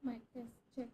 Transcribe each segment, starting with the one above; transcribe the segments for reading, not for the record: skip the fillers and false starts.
Mic test check.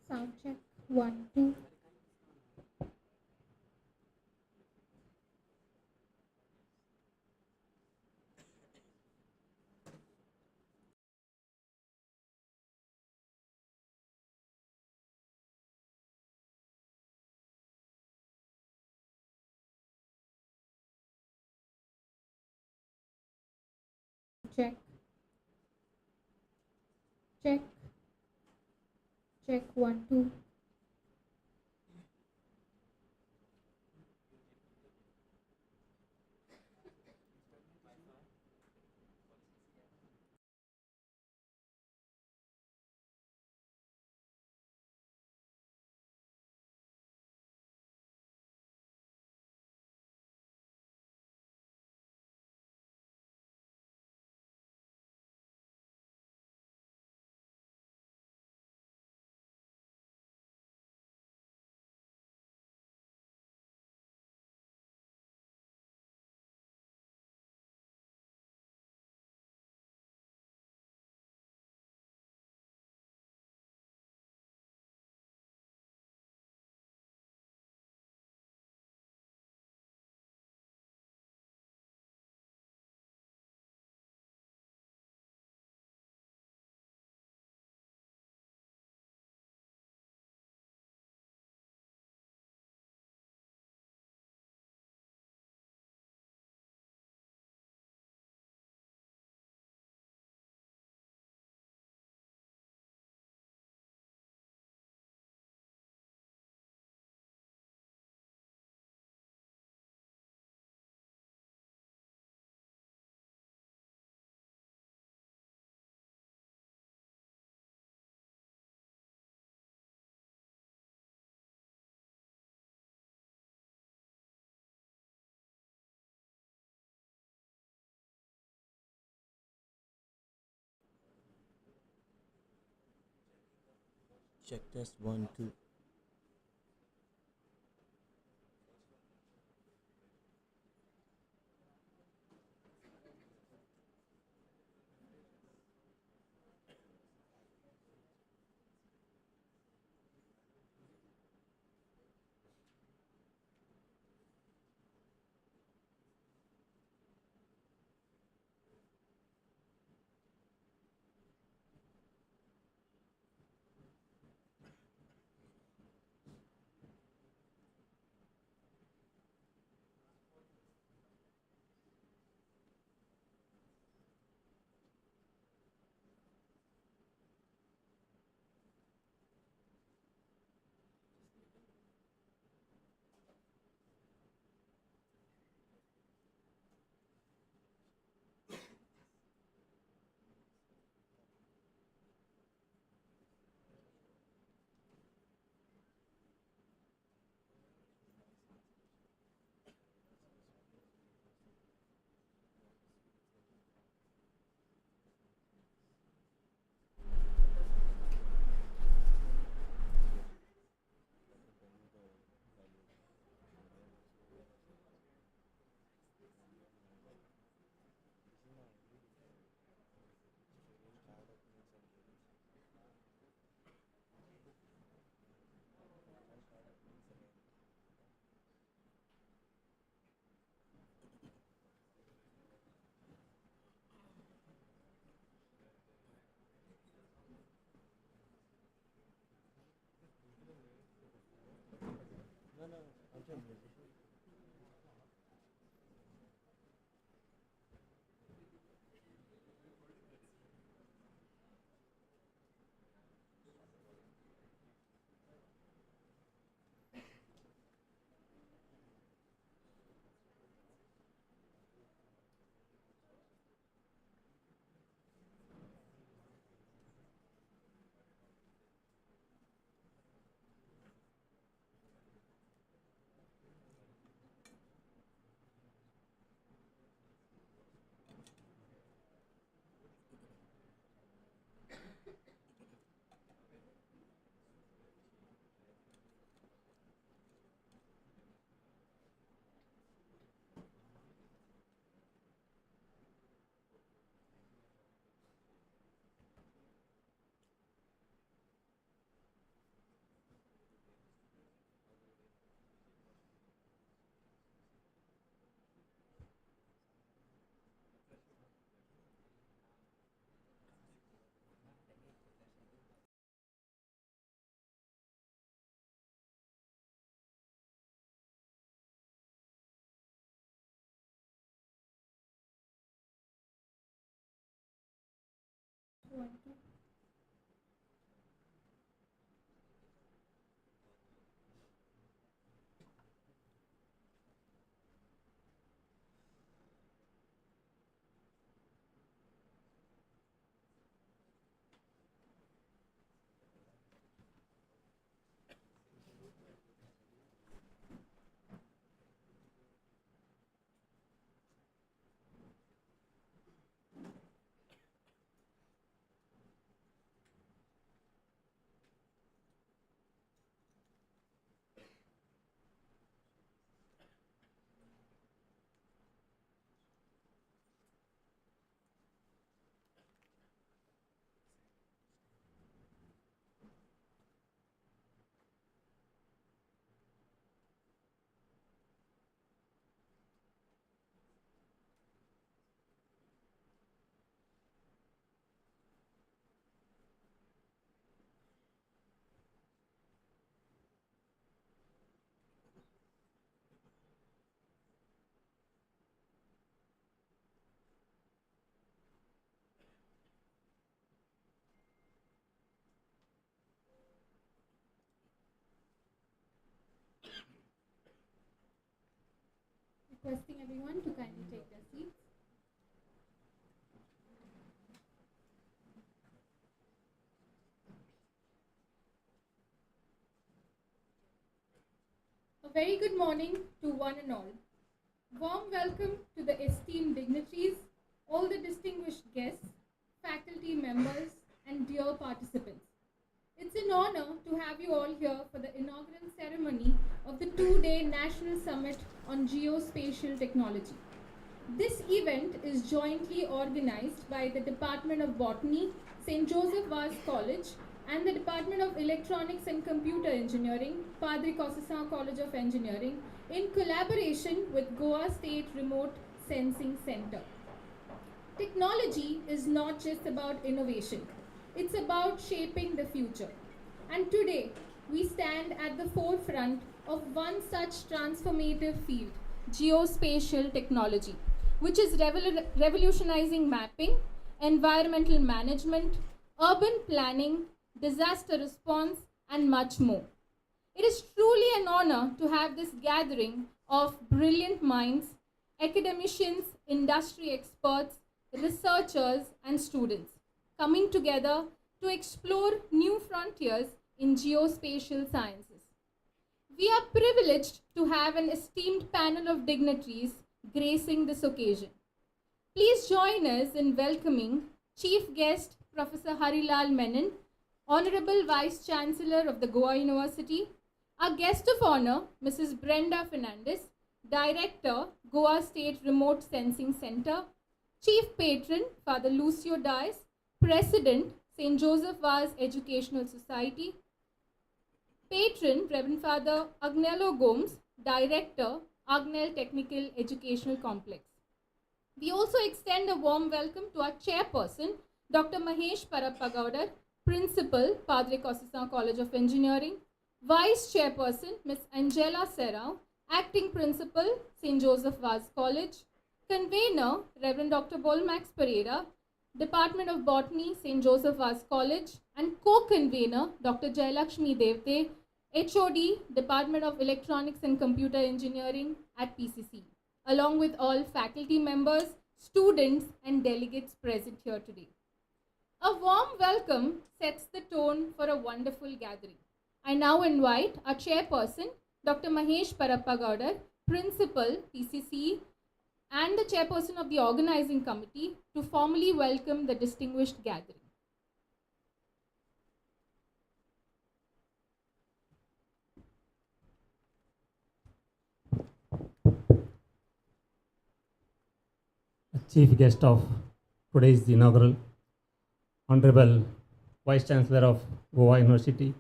Sound check. 1, 2. Check. Check. Check. 1, 2. Check test 1, 2. requesting everyone to kindly take their seats. A very good morning to one and all. Warm welcome to the esteemed dignitaries, all the distinguished guests, faculty members, and dear participants. It's an honor to have you all here for the inaugural ceremony of the two-day National Summit on Geospatial Technology. This event is jointly organized by the Department of Botany, St. Joseph Vaz College, and the Department of Electronics and Computer Engineering, Padre Conceição College of Engineering, in collaboration with Goa Remote Sensing Centre. Technology is not just about innovation, it's about shaping the future. And today, we stand at the forefront of one such transformative field, geospatial technology, which is revolutionizing mapping, environmental management, urban planning, disaster response, and much more. It is truly an honor to have this gathering of brilliant minds, academicians, industry experts, researchers, and students coming together to explore new frontiers in geospatial sciences. We are privileged to have an esteemed panel of dignitaries gracing this occasion. Please join us in welcoming Chief Guest Professor Harilal Menon, Honorable Vice Chancellor of the Goa University, our guest of honor, Mrs. Brenda Fernandez, Director, Goa State Remote Sensing Centre, Chief Patron, Father Lucio Dias, President, St. Joseph Vaz Educational Society, Patron, Reverend Father Agnello Gomes, Director, Agnel Technical Educational Complex. We also extend a warm welcome to our Chairperson, Dr. Mahesh Parappagaudar, Principal, Padre Conceição College of Engineering, Vice Chairperson, Ms. Angela Serrao, Acting Principal, St. Joseph Vaz College, Convener, Reverend Dr. Bolmax Pereira, Department of Botany, St. Joseph Vaz College, and Co-Convener, Dr. Jayalakshmi Devte, HOD, Department of Electronics and Computer Engineering at PCC, along with all faculty members, students, and delegates present here today. A warm welcome sets the tone for a wonderful gathering. I now invite our chairperson, Dr. Mahesh Parappagaudar, Principal, PCC, and the chairperson of the organizing committee to formally welcome the distinguished gathering. Chief guest of today's inaugural, Honorable Vice Chancellor of Goa University,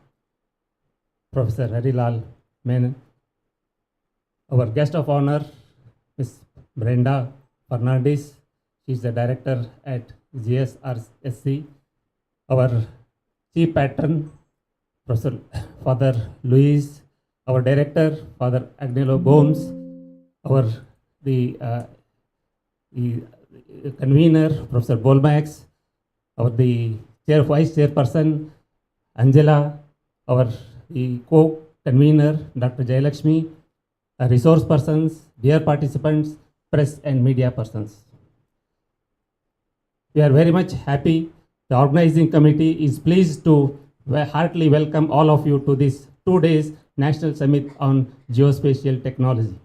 Professor Harilal Menon, our guest of honor, Ms. Brenda Fernandez, she is the director at GSCST, our chief patron, Professor Father Luis, our director, Father Agnello Gomes, our the convener, Professor Bolmax, our the vice chairperson, Angela, our the co-convener, Dr. Jayalakshmi, resource persons, dear participants, press and media persons. We are very much happy. The organizing committee is pleased to heartily welcome all of you to this 2 days National Summit on Geospatial Technology.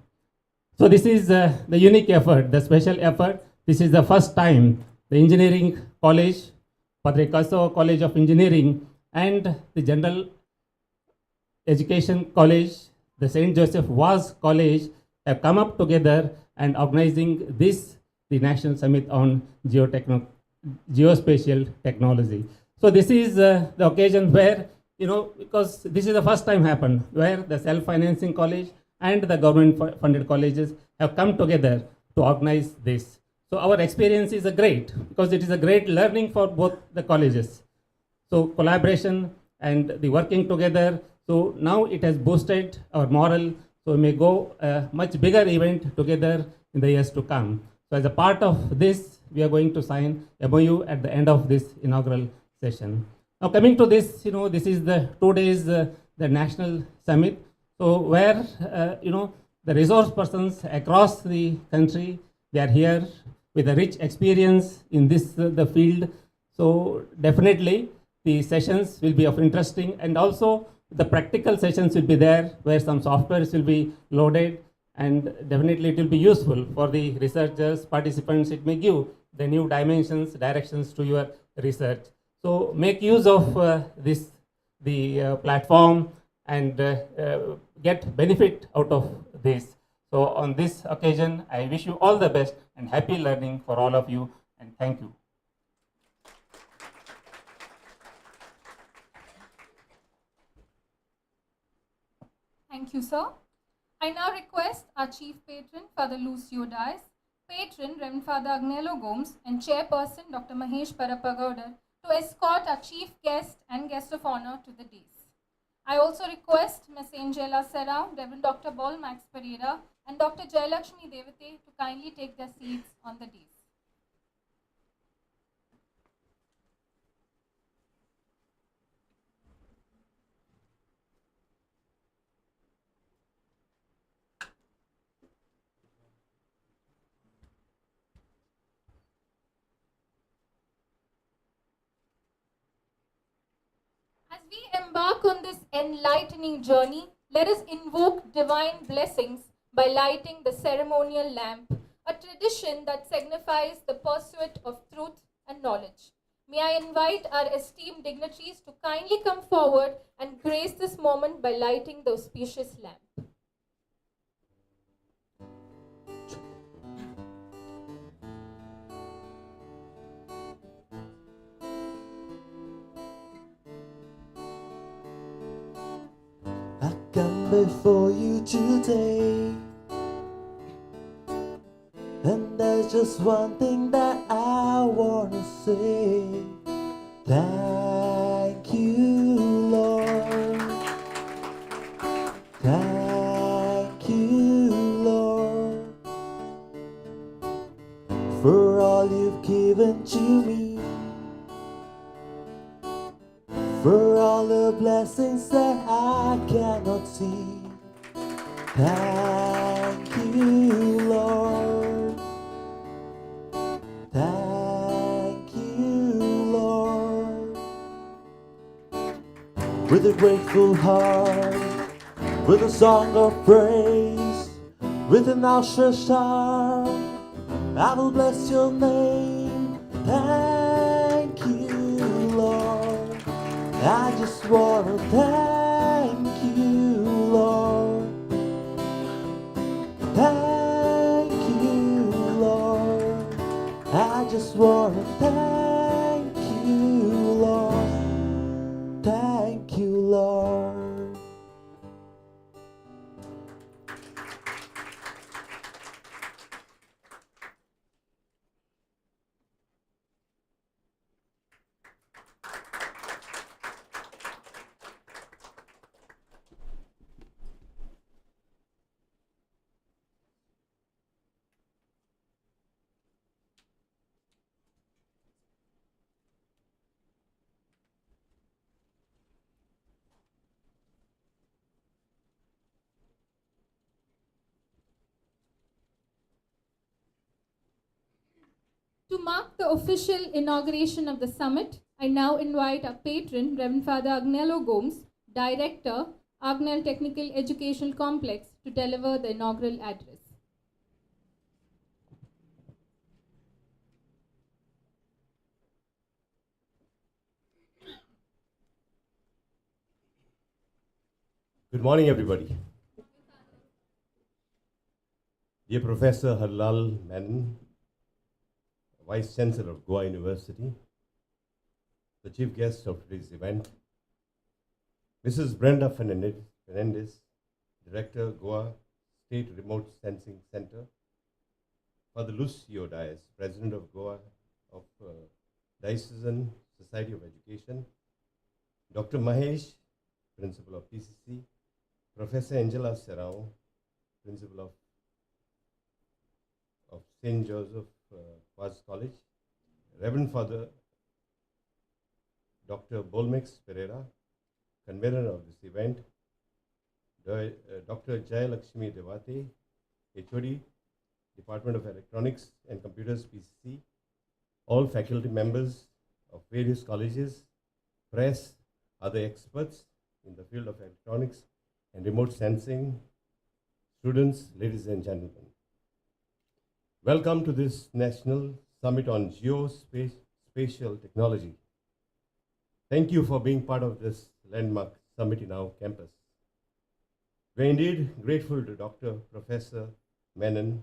So this is the unique effort, the special effort. This is the first time the engineering college, Padre Conceição College of Engineering, and the General Education College, the St. Joseph Vaz College, have come up together and organizing this, the National Summit on Geospatial Technology. So this is the occasion where, because this is the first time happened, where the self-financing college and the government-funded colleges have come together to organize this. So our experience is great, because it is a great learning for both the colleges. So collaboration and the working together. So now it has boosted our morale. So we may go a much bigger event together in the years to come. So as a part of this, we are going to sign MOU at the end of this inaugural session. Now coming to this, this is the 2 days, the National Summit. So where, the resource persons across the country, they are here with a rich experience in this the field. So definitely the sessions will be of interesting, and also the practical sessions will be there where some softwares will be loaded, and definitely it will be useful for the researchers, participants. It may give the new dimensions, directions to your research. So make use of the platform and get benefit out of this. So on this occasion, I wish you all the best and happy learning for all of you, and thank you. Thank you, sir. I now request our Chief Patron, Father Lucio Dias, Patron, Reverend Father Agnello Gomes, and Chairperson, Dr. Mahesh Parapagowda, to escort our Chief Guest and Guest of Honor to the dais. I also request Ms. Angela Serra, Reverend Dr. Bol Max Pereira, and Dr. Jayalakshmi Devate to kindly take their seats on the dais. As we embark on this enlightening journey, let us invoke divine blessings by lighting the ceremonial lamp, a tradition that signifies the pursuit of truth and knowledge. May I invite our esteemed dignitaries to kindly come forward and grace this moment by lighting the auspicious lamp. I come before you today, and there's just one thing that I wanna say. Thank you, Lord. Thank you, Lord, for all you've given to me, for all the blessings that I cannot see. Thank you, Lord. Thank you, Lord. With a grateful heart, with a song of praise, with an outstretched arm, I will bless your name. Thank you, Lord. I just wanna thank you, Lord. Thank you, Lord. I just wanna thank you, Lord. Thank you, Lord. To mark the official inauguration of the summit, I now invite our patron, Reverend Father Agnello Gomes, Director, Agnel Technical Educational Complex, to deliver the inaugural address. Good morning, everybody. Dear Professor Harlal Menon, Vice Chancellor of Goa University, the chief guest of today's event, Mrs. Brenda Fernandez, Director, Goa State Remote Sensing Centre, Father Lucio Dias, President of Goa of Diocesan Society of Education, Dr. Mahesh, Principal of PCC, Professor Angela Serrao, Principal of St. Joseph Vaz College, Reverend Father Dr. Bolmex Pereira, convener of this event, Dr. Jayalakshmi Devate, HOD, Department of Electronics and Computers, PCC, all faculty members of various colleges, press, other experts in the field of electronics and remote sensing, students, ladies and gentlemen. Welcome to this National Summit on Geospatial Technology. Thank you for being part of this landmark summit in our campus. We're indeed grateful to Dr. Professor Menon,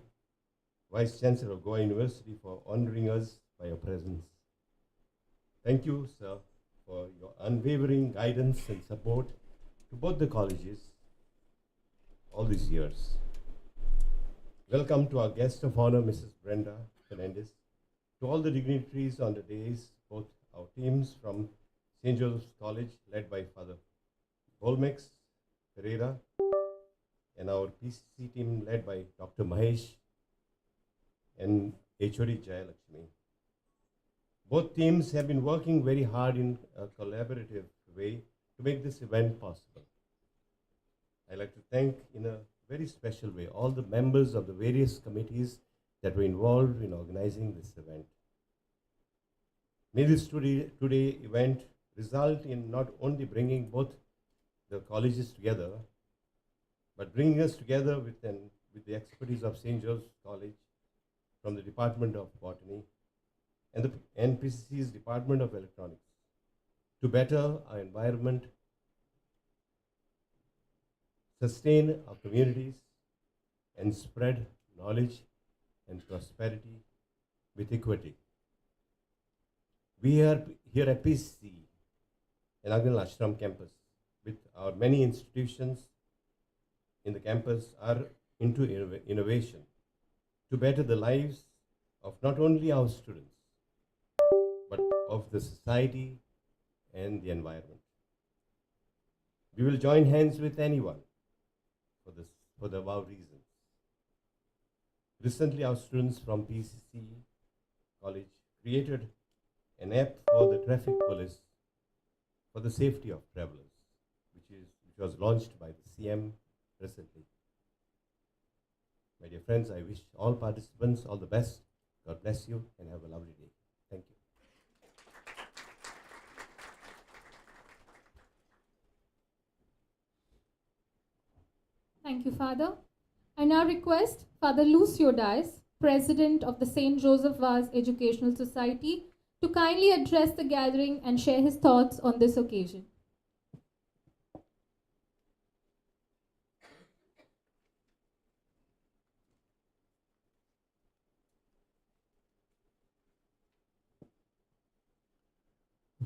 Vice Chancellor of Goa University, for honoring us by your presence. Thank you, sir, for your unwavering guidance and support to both the colleges all these years. Welcome to our guest of honor, Mrs. Brenda Fernandez, to all the dignitaries on the days, both our teams from St. Joseph's College, led by Father Bolmex Pereira, and our PCC team, led by Dr. Mahesh and HOD Jayalakshmi. Both teams have been working very hard in a collaborative way to make this event possible. I'd like to thank, in a very special way, all the members of the various committees that were involved in organizing this event. May this today event result in not only bringing both the colleges together, but bringing us together with the expertise of St. Joseph's College from the Department of Botany and the NPCC's Department of Electronics to better our environment, sustain our communities, and spread knowledge and prosperity with equity. We are here at PCC, Inaugural Ashram campus, with our many institutions in the campus are into innovation to better the lives of not only our students, but of the society and the environment. We will join hands with anyone for the above reasons. Recently, our students from PCC College created an app for the traffic police for the safety of travelers, which was launched by the CM recently. My dear friends, I wish all participants all the best. God bless you and have a lovely day. Thank you. Thank you, Father. I now request Father Lucio Dias, President of the St. Joseph Vaz Educational Society, to kindly address the gathering and share his thoughts on this occasion.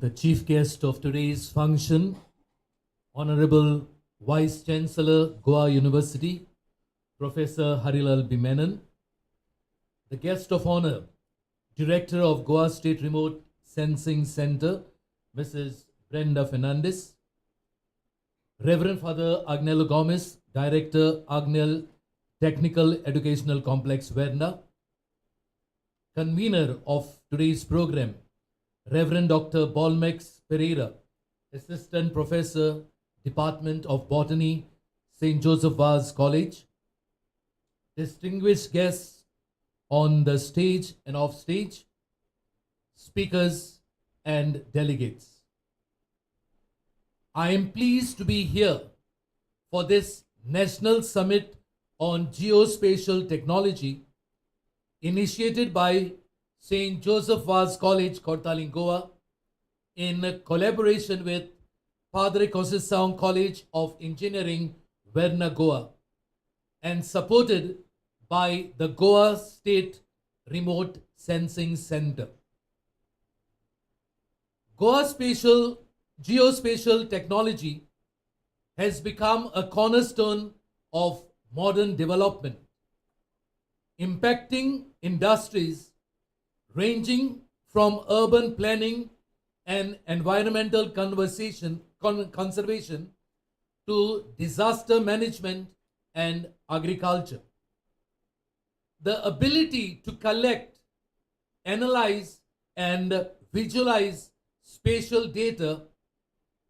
The chief guest of today's function, Honorable Vice Chancellor, Goa University, Professor Harilal B. Menon. The guest of honor, Director of Goa State Remote Sensing Centre, Mrs. Brenda Fernandez. Reverend Father Agnello Gomez, Director, Agnel Technical Educational Complex, Verna. Convener of today's program, Reverend Dr. Bolmex Pereira, Assistant Professor, Department of Botany, St. Joseph Vaz College. Distinguished guests on the stage and off stage, speakers and delegates. I am pleased to be here for this National Summit on Geospatial Technology initiated by St. Joseph Vaz College, Cortalim-Goa, in collaboration with Padre Conceição College of Engineering, Verna-Goa, and supported by the Goa State Remote Sensing Centre. Goa geospatial technology has become a cornerstone of modern development, impacting industries ranging from urban planning and environmental conservation to disaster management and agriculture. The ability to collect, analyze, and visualize spatial data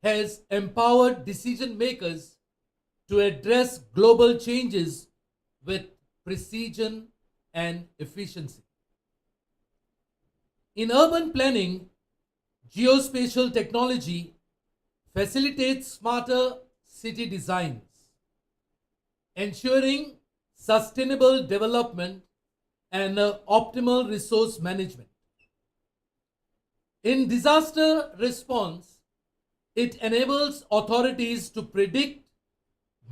has empowered decision makers to address global changes with precision and efficiency. In urban planning, geospatial technology facilitates smarter city designs, ensuring sustainable development and optimal resource management. In disaster response, it enables authorities to predict,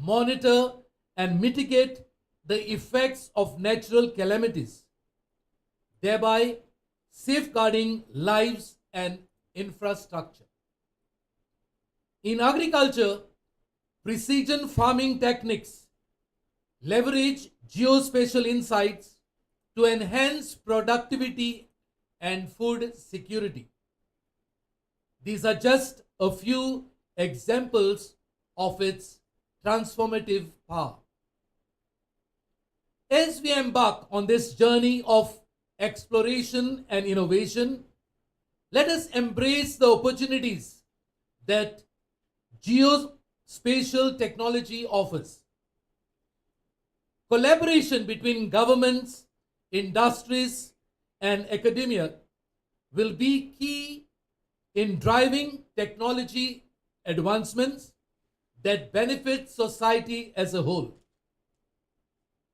monitor, and mitigate the effects of natural calamities, thereby safeguarding lives and infrastructure. In agriculture, precision farming techniques leverage geospatial insights to enhance productivity and food security. These are just a few examples of its transformative power. As we embark on this journey of exploration and innovation, let us embrace the opportunities that geospatial technology offers. Collaboration between governments, industries, and academia will be key in driving technology advancements that benefit society as a whole.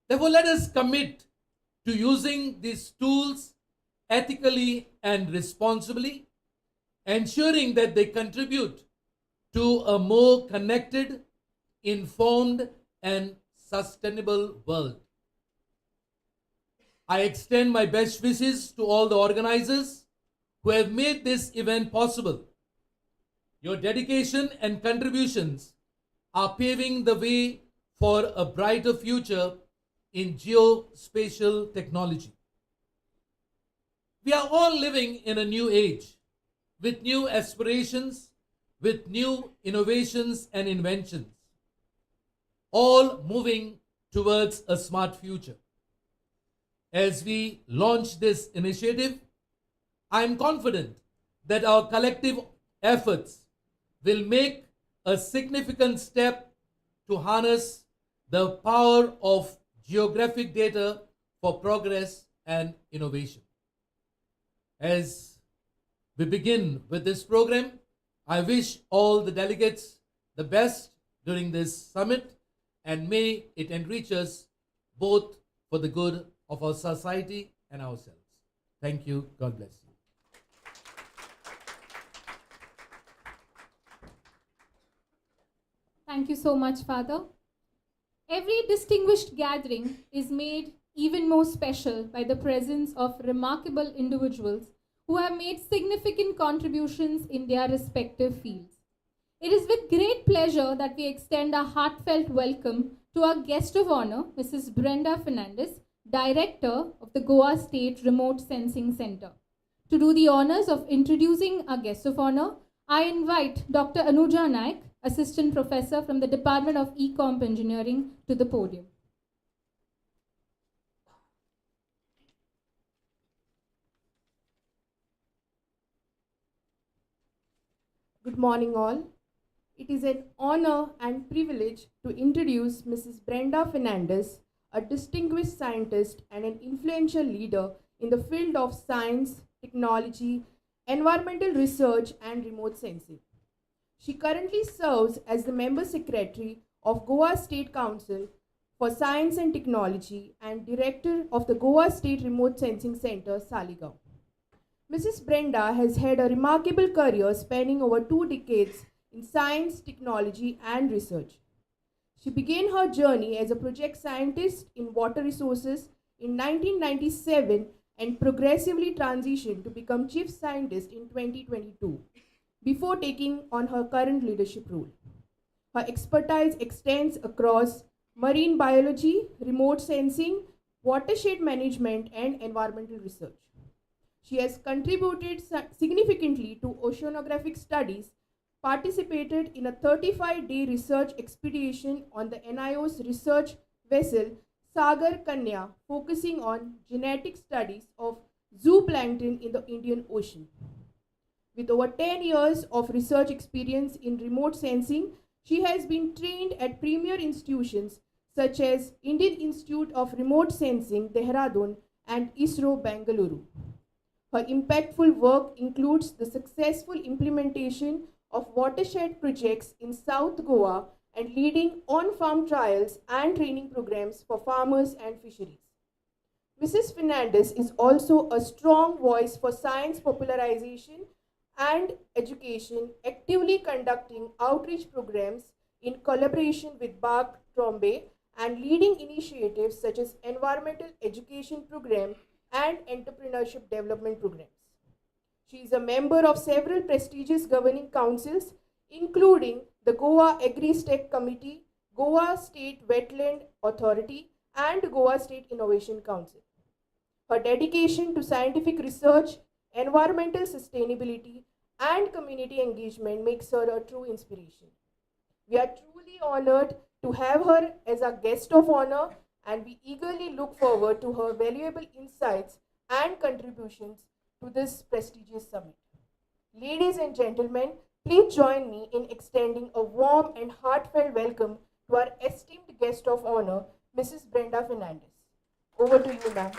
Therefore, let us commit to using these tools ethically and responsibly, ensuring that they contribute to a more connected, informed, and sustainable world. I extend my best wishes to all the organizers who have made this event possible. Your dedication and contributions are paving the way for a brighter future in geospatial technology. We are all living in a new age with new aspirations, with new innovations and inventions, all moving towards a smart future. As we launch this initiative, I am confident that our collective efforts will make a significant step to harness the power of geographic data for progress and innovation. As we begin with this program, I wish all the delegates the best during this summit, and may it enrich us both for the good of our society and ourselves. Thank you. God bless you. Thank you so much, Father. Every distinguished gathering is made even more special by the presence of remarkable individuals who have made significant contributions in their respective fields. It is with great pleasure that we extend a heartfelt welcome to our guest of honor, Mrs. Brenda Fernandez, Director of the Goa State Remote Sensing Centre. To do the honors of introducing our guest of honor, I invite Dr. Anuja Naik, Assistant Professor from the Department of Ecomp Engineering, to the podium. Good morning all. It is an honor and privilege to introduce Mrs. Brenda Fernandez, a distinguished scientist and an influential leader in the field of science, technology, environmental research and remote sensing. She currently serves as the Member Secretary of Goa State Council for Science and Technology and Director of the Goa State Remote Sensing Centre, Saligaon. Mrs. Brenda has had a remarkable career spanning over 2 decades in science, technology, and research. She began her journey as a project scientist in water resources in 1997 and progressively transitioned to become chief scientist in 2022 before taking on her current leadership role. Her expertise extends across marine biology, remote sensing, watershed management, and environmental research. She has contributed significantly to oceanographic studies, participated in a 35-day research expedition on the NIO's research vessel Sagar Kanya, focusing on genetic studies of zooplankton in the Indian Ocean. With over 10 years of research experience in remote sensing, She has been trained at premier institutions such as Indian Institute of Remote Sensing, Dehradun, and ISRO, Bengaluru. Her impactful work includes the successful implementation of watershed projects in South Goa and leading on-farm trials and training programs for farmers and fisheries. Mrs. Fernandez is also a strong voice for science popularization and education, actively conducting outreach programs in collaboration with Bach Trombe and leading initiatives such as environmental education program and entrepreneurship development programs. She is a member of several prestigious governing councils, including the Goa Agri-Tech Committee, Goa State Wetland Authority, and Goa State Innovation Council. Her dedication to scientific research, environmental sustainability, and community engagement makes her a true inspiration. We are truly honored to have her as our guest of honor, and we eagerly look forward to her valuable insights and contributions to this prestigious summit. Ladies and gentlemen, please join me in extending a warm and heartfelt welcome to our esteemed guest of honor, Mrs. Brenda Fernandez. Over to you, ma'am.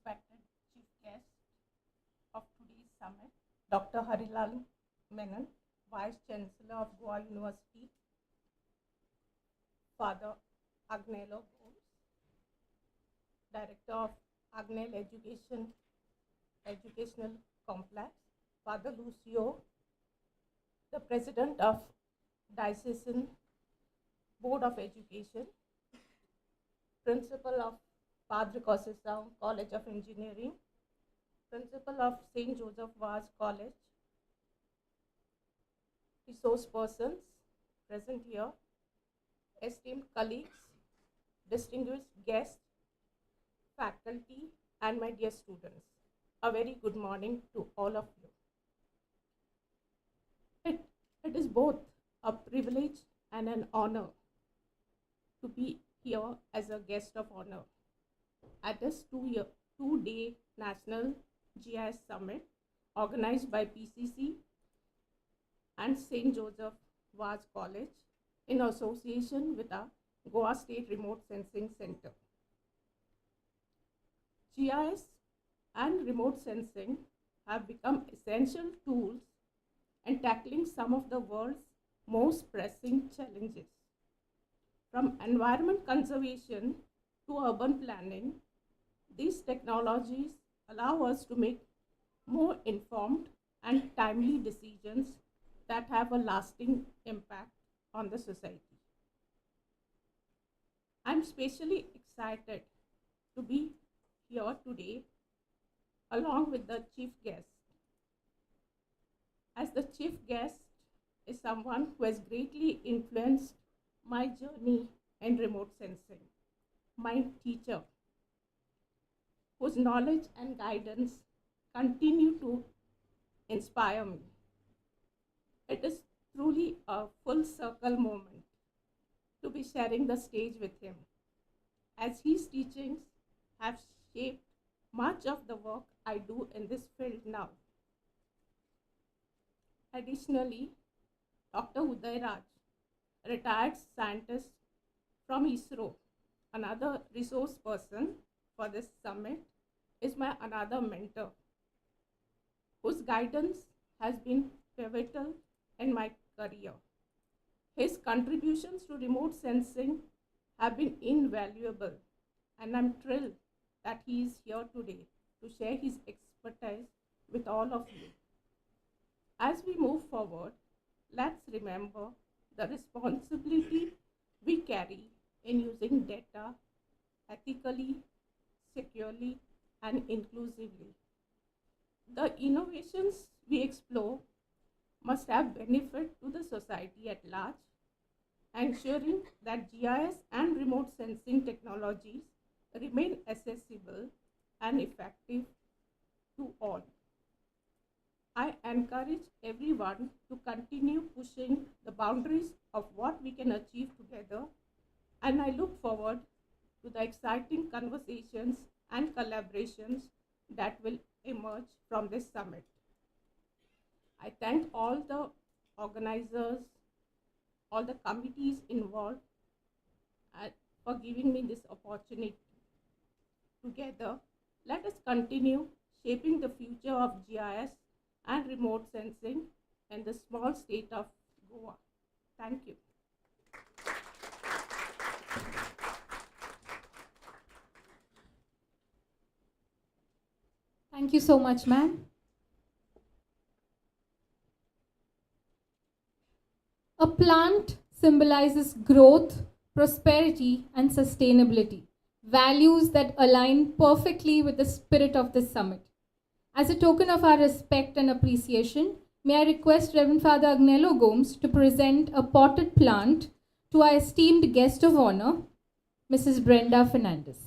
Respected chief guest of today's summit, Dr. Harilal Menon, Vice Chancellor of Goa University, Father Agnello Gomes, Director of Agnel Educational Complex, Father Lucio, the President of Diocesan Board of Education, Principal of Padre Conceição College of Engineering, Principal of St. Joseph Vaz College, resource persons present here, esteemed colleagues, distinguished guests, faculty, and my dear students. A very good morning to all of you. It is both a privilege and an honor to be here as a guest of honor at this two-day National GIS Summit organized by PCC and St. Joseph Vaz College in association with our Goa State Remote Sensing Centre. GIS and remote sensing have become essential tools in tackling some of the world's most pressing challenges. From environment conservation to urban planning, these technologies allow us to make more informed and timely decisions that have a lasting impact on the society. I'm especially excited to be here today along with the chief guest. As the chief guest is someone who has greatly influenced my journey in remote sensing, my teacher, whose knowledge and guidance continue to inspire me. It is truly a full circle moment to be sharing the stage with him, as his teachings have shaped much of the work I do in this field now. Additionally, Dr. Uday Raj, retired scientist from ISRO, another resource person for this summit, is my another mentor, whose guidance has been pivotal in my career. His contributions to remote sensing have been invaluable, and I'm thrilled that he is here today to share his expertise with all of you. As we move forward, let's remember the responsibility we carry in using data ethically, securely, and inclusively. The innovations we explore must have benefit to the society at large, ensuring that GIS and remote sensing technologies remain accessible and effective to all. I encourage everyone to continue pushing the boundaries of what we can achieve together, and I look forward to the exciting conversations and collaborations that will emerge from this summit. I thank all the organizers, all the committees involved for giving me this opportunity. Together, let us continue shaping the future of GIS and remote sensing in the small state of Goa. Thank you. Thank you so much, ma'am. A plant symbolizes growth, prosperity, and sustainability, values that align perfectly with the spirit of this summit. As a token of our respect and appreciation, may I request Reverend Father Agnello Gomes to present a potted plant to our esteemed guest of honor, Mrs. Brenda Fernandez.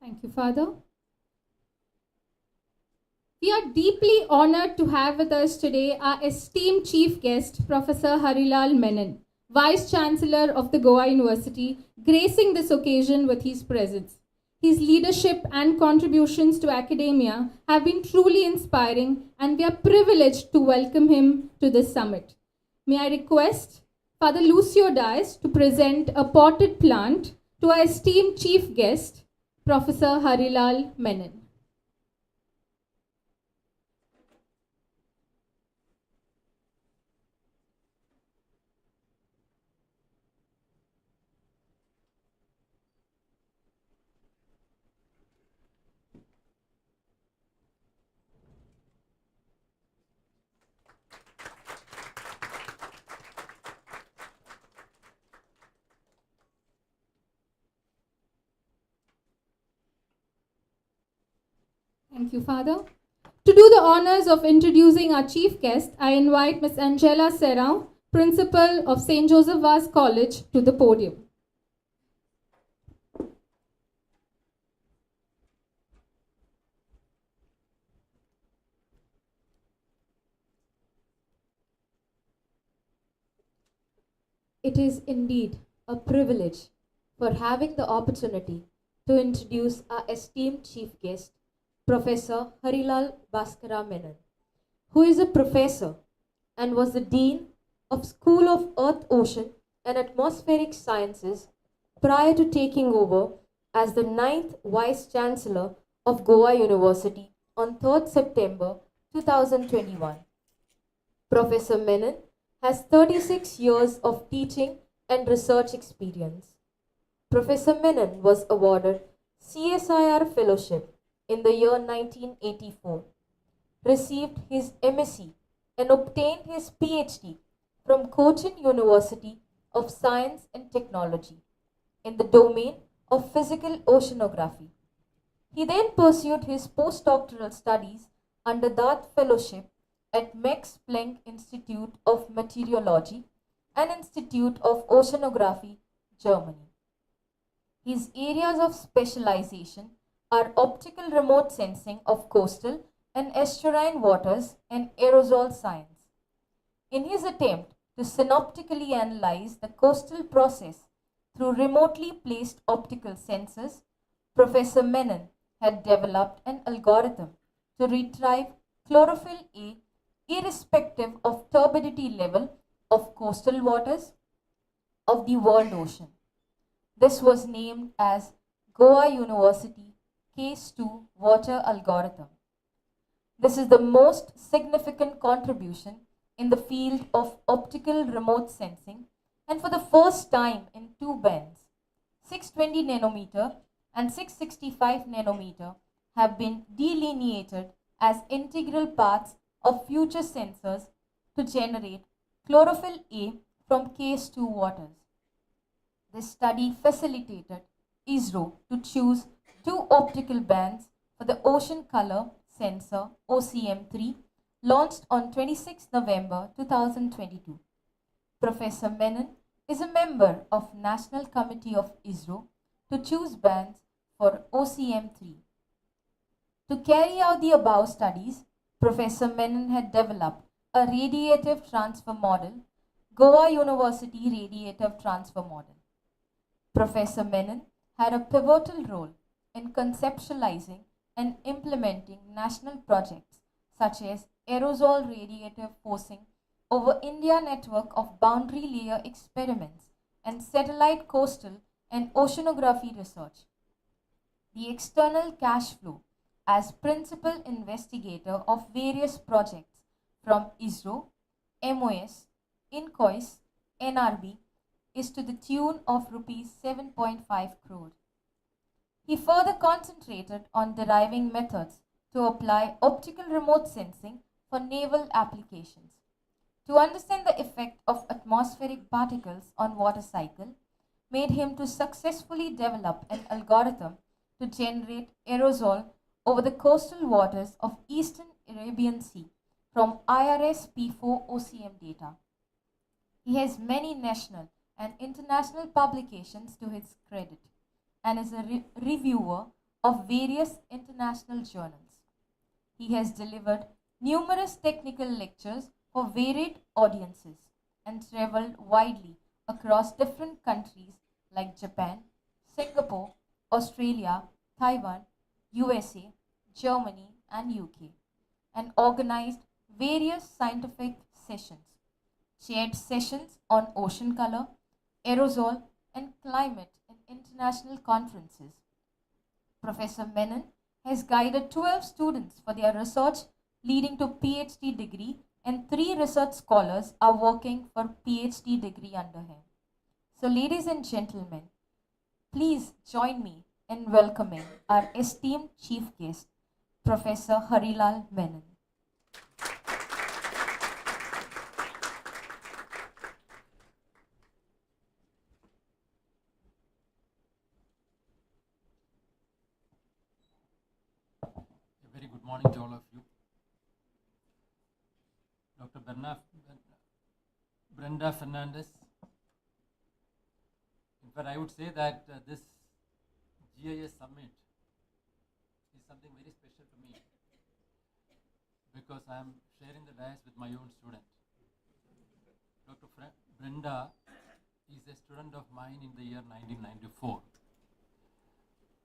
Thank you, Father. We are deeply honored to have with us today our esteemed chief guest, Professor Harilal Menon, Vice Chancellor of the Goa University, gracing this occasion with his presence. His leadership and contributions to academia have been truly inspiring, and we are privileged to welcome him to this summit. May I request Father Lucio Dias to present a potted plant to our esteemed chief guest, Professor Harilal Menon. Thank you, Father. To do the honors of introducing our chief guest, I invite Ms. Angela Serrao, Principal of St. Joseph Vaz College, to the podium. It is indeed a privilege for having the opportunity to introduce our esteemed chief guest, Professor Harilal Bhaskara Menon, who is a professor and was the Dean of School of Earth, Ocean and Atmospheric Sciences prior to taking over as the 9th Vice Chancellor of Goa University on 3rd September 2021. Professor Menon has 36 years of teaching and research experience. Professor Menon was awarded CSIR Fellowship in the year 1984, received his MSc and obtained his PhD from Cochin University of Science and Technology in the domain of physical oceanography. He then pursued his postdoctoral studies under that fellowship at Max Planck Institute of Meteorology and Institute of Oceanography, Germany. His areas of specialization are optical remote sensing of coastal and estuarine waters and aerosol science. In his attempt to synoptically analyze the coastal process through remotely placed optical sensors, Professor Menon had developed an algorithm to retrieve chlorophyll A irrespective of turbidity level of coastal waters of the world ocean. This was named as Goa University Case 2 Water Algorithm. This is the most significant contribution in the field of optical remote sensing, and for the first time in two bands, 620 nanometer and 665 nanometer have been delineated as integral parts of future sensors to generate chlorophyll A from Case 2 waters. This study facilitated ISRO to choose 2 optical bands for the Ocean Color Sensor OCM3 launched on 26 November 2022. Professor Menon is a member of National Committee of ISRO to choose bands for OCM3. To carry out the above studies, Professor Menon had developed a radiative transfer model, Goa University Radiative Transfer Model. Professor Menon had a pivotal role in conceptualizing and implementing national projects such as aerosol radiative forcing over India network of boundary layer experiments and satellite coastal and oceanography research. The external cash flow as principal investigator of various projects from ISRO, MOS, INCOIS, NRB is to the tune of rupees 7.5 crore. He further concentrated on deriving methods to apply optical remote sensing for naval applications. To understand the effect of atmospheric particles on water cycle made him to successfully develop an algorithm to generate aerosol over the coastal waters of Eastern Arabian Sea from IRS P4 OCM data. He has many national and international publications to his credit and is a reviewer of various international journals. He has delivered numerous technical lectures for varied audiences and traveled widely across different countries like Japan, Singapore, Australia, Taiwan, USA, Germany, and UK, and organized various scientific sessions, chaired sessions on ocean color, aerosol, and climate in international conferences. Professor Menon has guided 12 students for their research leading to PhD degree, and 3 research scholars are working for PhD degree under him. So ladies and gentlemen, please join me in welcoming our esteemed chief guest, Professor Harilal Menon. A very good morning to all of you. Dr. Brenda Fernandez. In fact, I would say that this GIS summit is something very special to me because I am sharing the dais with my own student. Dr. Brenda is a student of mine in the year 1994.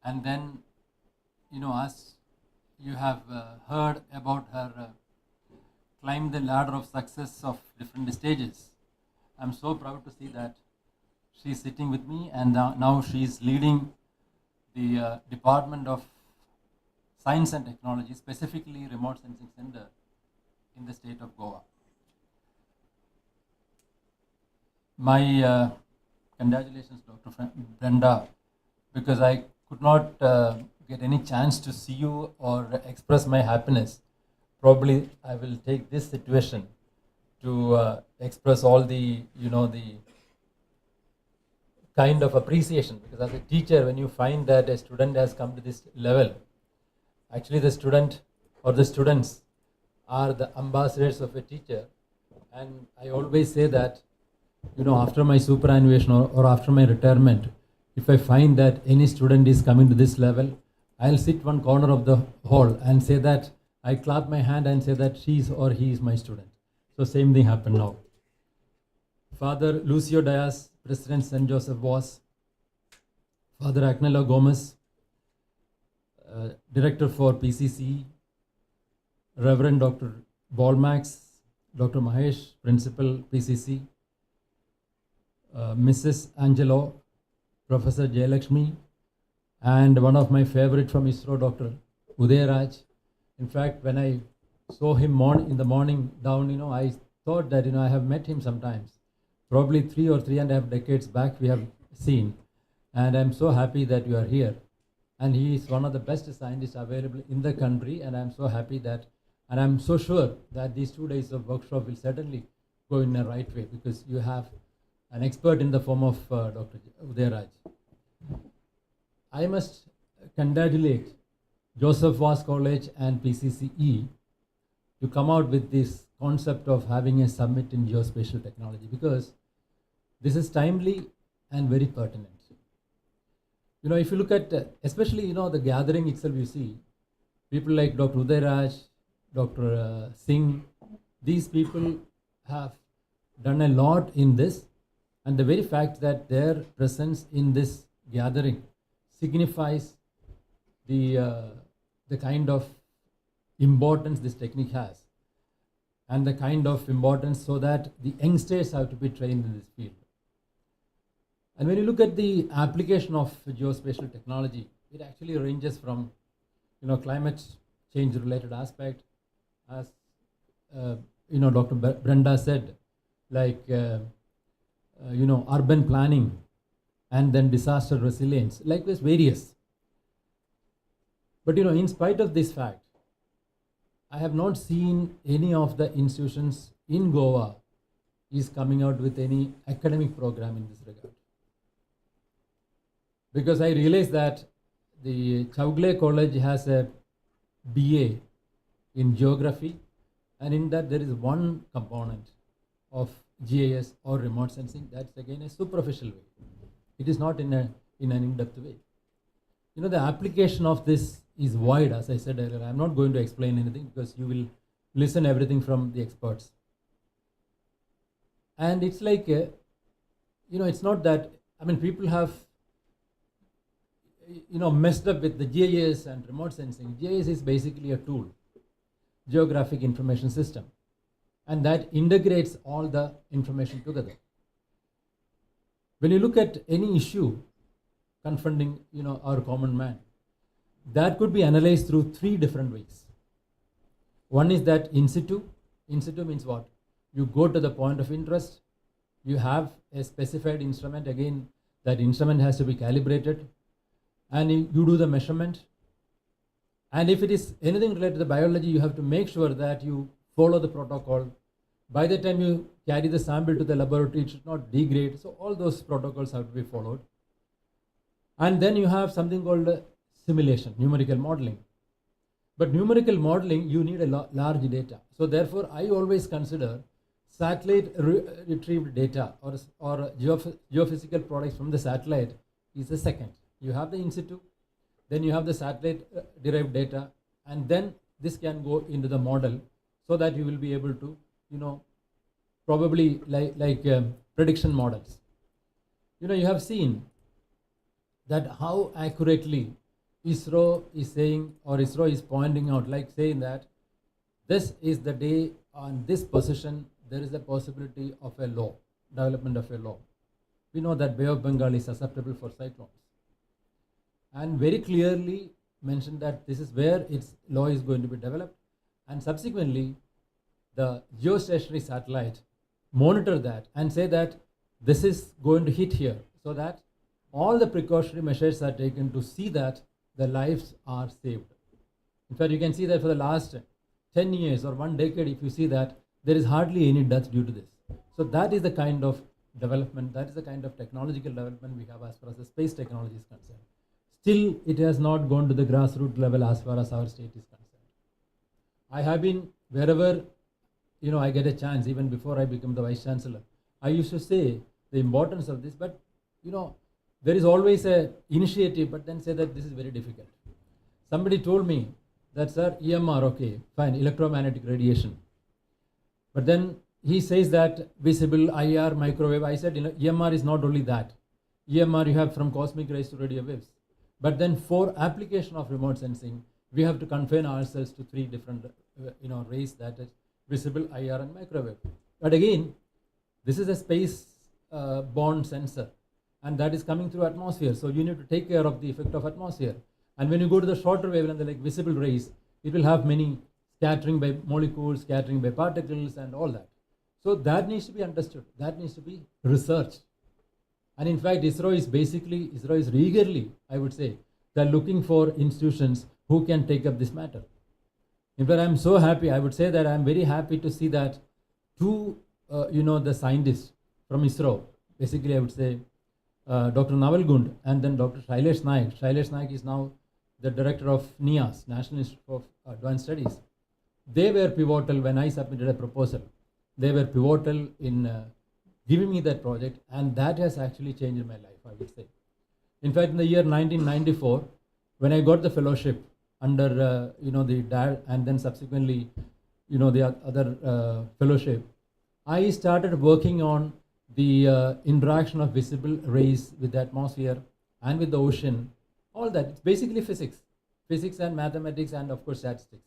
And then, as you have heard about her climb the ladder of success of different stages, I'm so proud to see that she's sitting with me, and now she's leading the Department of Science and Technology, specifically Remote Sensing Centre in the state of Goa. My congratulations, Dr. Brenda, because I could not get any chance to see you or express my happiness. Probably I will take this situation to express all the, the kind of appreciation, because as a teacher, when you find that a student has come to this level, actually the student or the students are the ambassadors of a teacher. And I always say that, after my superannuation or after my retirement, if I find that any student is coming to this level, I'll sit one corner of the hall and say that, I clap my hand and say that she's or he is my student. So same thing happened now. Father Lucio Diaz, President St. Joseph Vaz, Father Agnella Gomez, Director for PCC, Reverend Dr. Balmax, Dr. Mahesh, Principal PCC, Mrs. Angelo, Professor Jayalakshmi, and one of my favorite from ISRO, Dr. Uday Raj. In fact, when I saw him in the morning down, I thought that, I have met him sometimes. Probably 3 or 3.5 decades back we have seen. And I'm so happy that you are here. And he is one of the best scientists available in the country. And I'm so happy that, and I'm so sure that these 2 days of workshop will certainly go in the right way, because you have an expert in the form of Dr. Uday Raj. I must congratulate Joseph Vaz College and PCCE to come out with this concept of having a summit in geospatial technology, because this is timely and very pertinent. You know, if you look at, especially, you know, the gathering itself, you see people like Dr. Uday Raj, Dr. Singh, these people have done a lot in this, and the very fact that their presence in this gathering signifies the kind of importance this technique has, and the kind of importance so that the youngsters have to be trained in this field. And when you look at the application of geospatial technology, it actually ranges from, you know, climate change related aspect, as you know, Dr. Brenda said, like you know, urban planning, and then disaster resilience, likewise various. But you know, in spite of this fact, I have not seen any of the institutions in Goa is coming out with any academic program in this regard. Because I realized that the Chowgle College has a BA in geography, and in that there is one component of GIS or remote sensing. That's again a superficial way. It is not in an in-depth way. You know, the application of this is wide, as I said earlier. I'm not going to explain anything because you will listen everything from the experts. And it's like, you know, it's not that, I mean, people have, you know, messed up with the GIS and remote sensing. GIS is basically a tool, geographic information system, and that integrates all the information together. When you look at any issue confronting, you know, our common man, that could be analyzed through three different ways. One is that in situ. In situ means what? You go to the point of interest, you have a specified instrument, again that instrument has to be calibrated, and you do the measurement. And if it is anything related to biology, you have to make sure that you follow the protocol. By the time you carry the sample to the laboratory, it should not degrade. So all those protocols have to be followed. And then you have something called simulation, numerical modeling. But numerical modeling, you need a large data. So therefore, I always consider satellite retrieved data or geophysical products from the satellite is the second. You have the in situ, then you have the satellite derived data, and then this can go into the model so that you will be able to, you know, probably like prediction models. You know, you have seen that how accurately ISRO is saying, or ISRO is pointing out, like saying that this is the day on this position, there is a possibility of a law, development of a law. We know that Bay of Bengal is susceptible for cyclones, and very clearly mentioned that this is where its law is going to be developed, and subsequently the geostationary satellite monitor that and say that this is going to hit here, so that all the precautionary measures are taken to see that the lives are saved. In fact, you can see that for the last 10 years or 1 decade, if you see that, there is hardly any deaths due to this. So that is the kind of development, that is the kind of technological development we have as far as the space technology is concerned. Still, it has not gone to the grassroots level as far as our state is concerned. I have been, wherever, you know, I get a chance, even before I become the Vice Chancellor, I used to say the importance of this, but, you know, there is always a initiative, but then say that this is very difficult. Somebody told me that, sir, EMR, okay, fine, electromagnetic radiation. But then he says that visible, IR, microwave. I said, you know, EMR is not only that. EMR you have from cosmic rays to radio waves. But then for application of remote sensing, we have to confine ourselves to three different, you know, rays, that is visible, IR, and microwave. But again, this is a space borne sensor, and that is coming through atmosphere. So you need to take care of the effect of atmosphere. And when you go to the shorter wavelength, like visible rays, it will have many scattering by molecules, scattering by particles, and all that. So that needs to be understood. That needs to be researched. And in fact, ISRO is eagerly, I would say, they're looking for institutions who can take up this matter. In fact, I'm so happy, I would say that I'm very happy to see that two, you know, the scientists from ISRO, basically I would say, Dr. Naval Gund, and then Dr. Shailesh Naik. Shailesh Naik is now the director of NIAS, National Institute of Advanced Studies. They were pivotal when I submitted a proposal. They were pivotal in giving me that project, and that has actually changed my life, I would say. In fact, in the year 1994, when I got the fellowship under the DAD and then subsequently the other fellowship, I started working on the interaction of visible rays with the atmosphere and with the ocean. All that, it's basically physics and mathematics and of course statistics.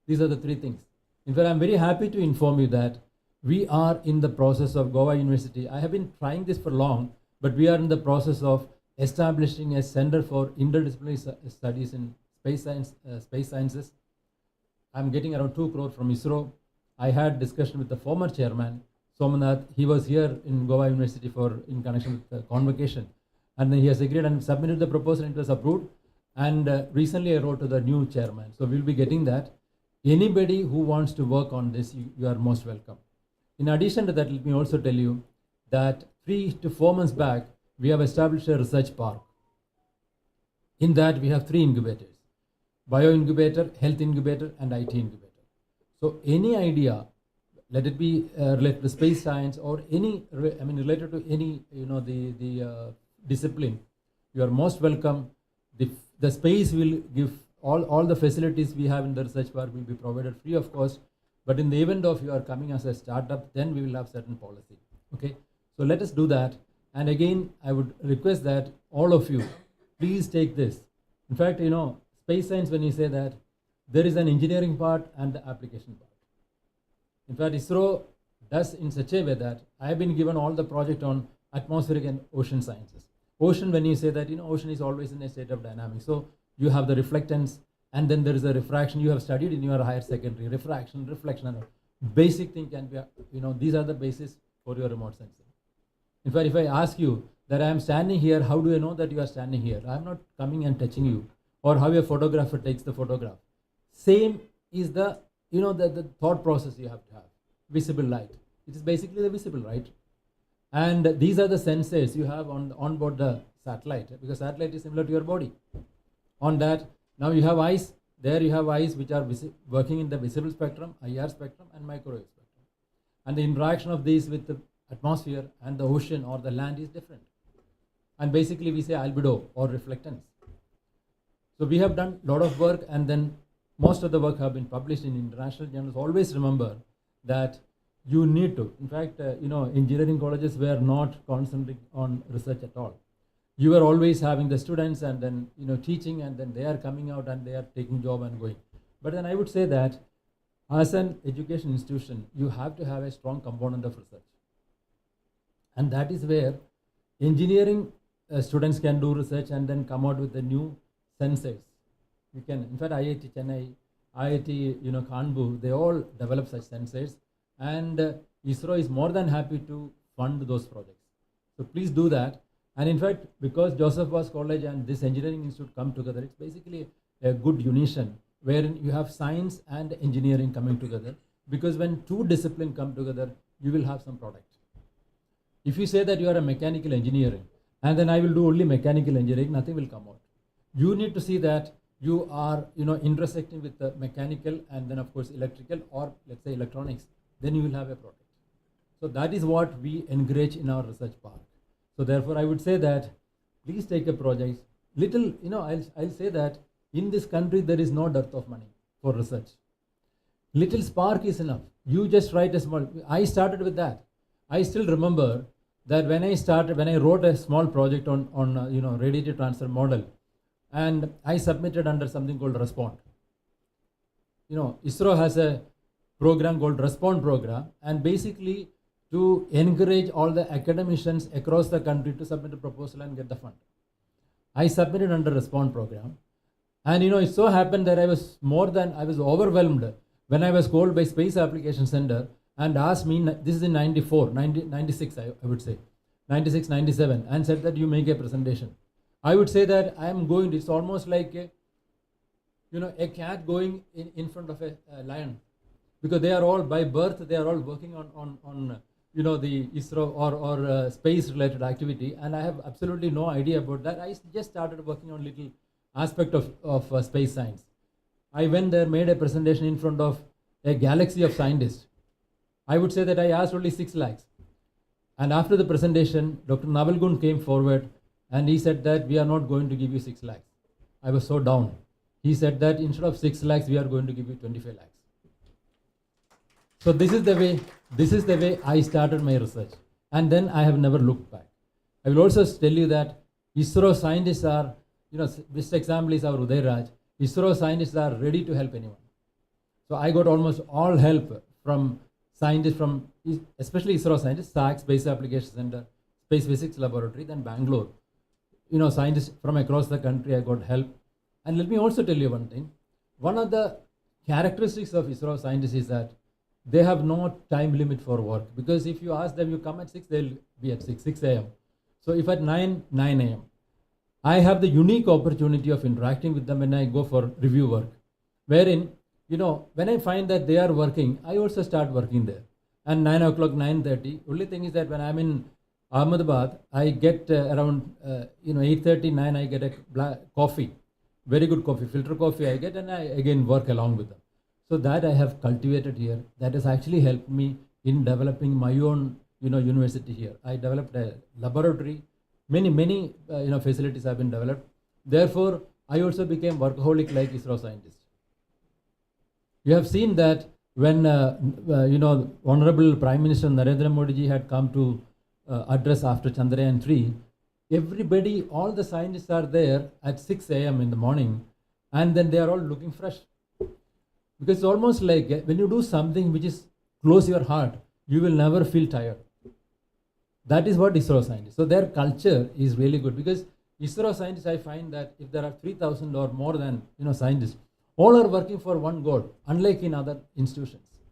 These are the three things. In fact, I'm very happy to inform you that we are in the process of Goa University. I have been trying this for long, but we are in the process of establishing a center for interdisciplinary studies in space sciences. I'm getting around 2 crore from ISRO. I had discussion with the former chairman, Somanath. He was here in Goa University in connection with the convocation. And then he has agreed and submitted the proposal, and it was approved. And recently I wrote to the new chairman. So we'll be getting that. Anybody who wants to work on this, you are most welcome. In addition to that, let me also tell you that 3 to 4 months back, we have established a research park. In that, we have 3 incubators: bio incubator, health incubator, and IT incubator. So any idea, let it be related to space science or related to any discipline, you are most welcome. The space will give all the facilities we have in the research park will be provided free of cost. But in the event of you are coming as a startup, then we will have certain policy. Okay, so let us do that. And again, I would request that all of you, please take this. In fact, space science, when you say that, there is an engineering part and the application part. In fact, ISRO does in such a way that I have been given all the project on atmospheric and ocean sciences. Ocean, when you say that, ocean is always in a state of dynamics. So you have the reflectance, and then there is a refraction. You have studied in your higher secondary, refraction, reflection, and basic thing can be, these are the basis for your remote sensing. In fact, if I ask you that I am standing here, how do I know that you are standing here? I am not coming and touching you. Or how a photographer takes the photograph. Same is the thought process you have to have. Visible light. It is basically the visible, right? And these are the sensors you have on board the satellite, because satellite is similar to your body. On that, now you have eyes. There you have eyes which are working in the visible spectrum, IR spectrum, and microwave spectrum. And the interaction of these with the atmosphere and the ocean or the land is different. And basically we say albedo or reflectance. So we have done a lot of work, and then most of the work have been published in international journals. Always remember that you need to. In fact, engineering colleges were not concentrating on research at all. You were always having the students and then teaching, and then they are coming out and they are taking job and going. But then I would say that as an education institution, you have to have a strong component of research. And that is where engineering students can do research and then come out with the new sensors. You can, in fact, IIT Chennai, IIT Kanpur, they all develop such sensors, and ISRO is more than happy to fund those projects. So please do that. And in fact, because Vaz College and this engineering institute come together, it's basically a good unison wherein you have science and engineering coming together. Because when 2 disciplines come together, you will have some product. If you say that you are a mechanical engineering, and then I will do only mechanical engineering, nothing will come out. You need to see that you are intersecting with the mechanical and then of course electrical, or let's say electronics, then you will have a product. So that is what we encourage in our research park. So therefore I would say that please take a project. Little, I'll say that in this country there is no dearth of money for research. Little spark is enough. You just write a small, I started with that. I still remember that when I wrote a small project on radiative transfer model, and I submitted under something called Respond. ISRO has a program called Respond program, and basically to encourage all the academicians across the country to submit a proposal and get the fund. I submitted under Respond program, and it so happened that I was overwhelmed when I was called by Space Application Center and asked me, this is in 96 I would say, 96, 97, and said that you make a presentation. I would say that I am going, it's almost like a cat going in front of a lion, because they are all by birth, they are all working on the ISRO or space-related activity, and I have absolutely no idea about that. I just started working on little aspect of space science. I went there, made a presentation in front of a galaxy of scientists. I would say that I asked only 6 lakhs. And after the presentation, Dr. Navalgund came forward and he said that we are not going to give you 6 lakhs. I was so down. He said that instead of 6 lakhs, we are going to give you 25 lakhs. So this is the way I started my research. And then I have never looked back. I will also tell you that ISRO scientists are, this example is our Uday Raj. ISRO scientists are ready to help anyone. So I got almost all help from scientists especially ISRO scientists, SAC, Space Application Center, Space Physics Laboratory, then Bangalore. Scientists from across the country, I got help. And let me also tell you one thing. One of the characteristics of ISRO scientists is that they have no time limit for work. Because if you ask them, you come at 6, they'll be at 6 a.m. So if at 9 a.m. I have the unique opportunity of interacting with them when I go for review work. Wherein, when I find that they are working, I also start working there. And 9 o'clock, 9:30, only thing is that when I'm in Ahmedabad, I get around 8:30, 9, I get a black coffee, very good coffee, filter coffee I get, and I again work along with them. So that I have cultivated here. That has actually helped me in developing my own, university here. I developed a laboratory. Many facilities have been developed. Therefore, I also became workaholic like ISRO scientist. You have seen that when Honorable Prime Minister Narendra Modi ji had come to address after Chandrayaan 3, everybody, all the scientists are there at 6 a.m. in the morning, and then they are all looking fresh. Because it's almost like when you do something which is close to your heart, you will never feel tired. That is what ISRO scientists. So their culture is really good, because ISRO scientists, I find that if there are 3,000 or more than scientists, all are working for one goal, unlike in other institutions.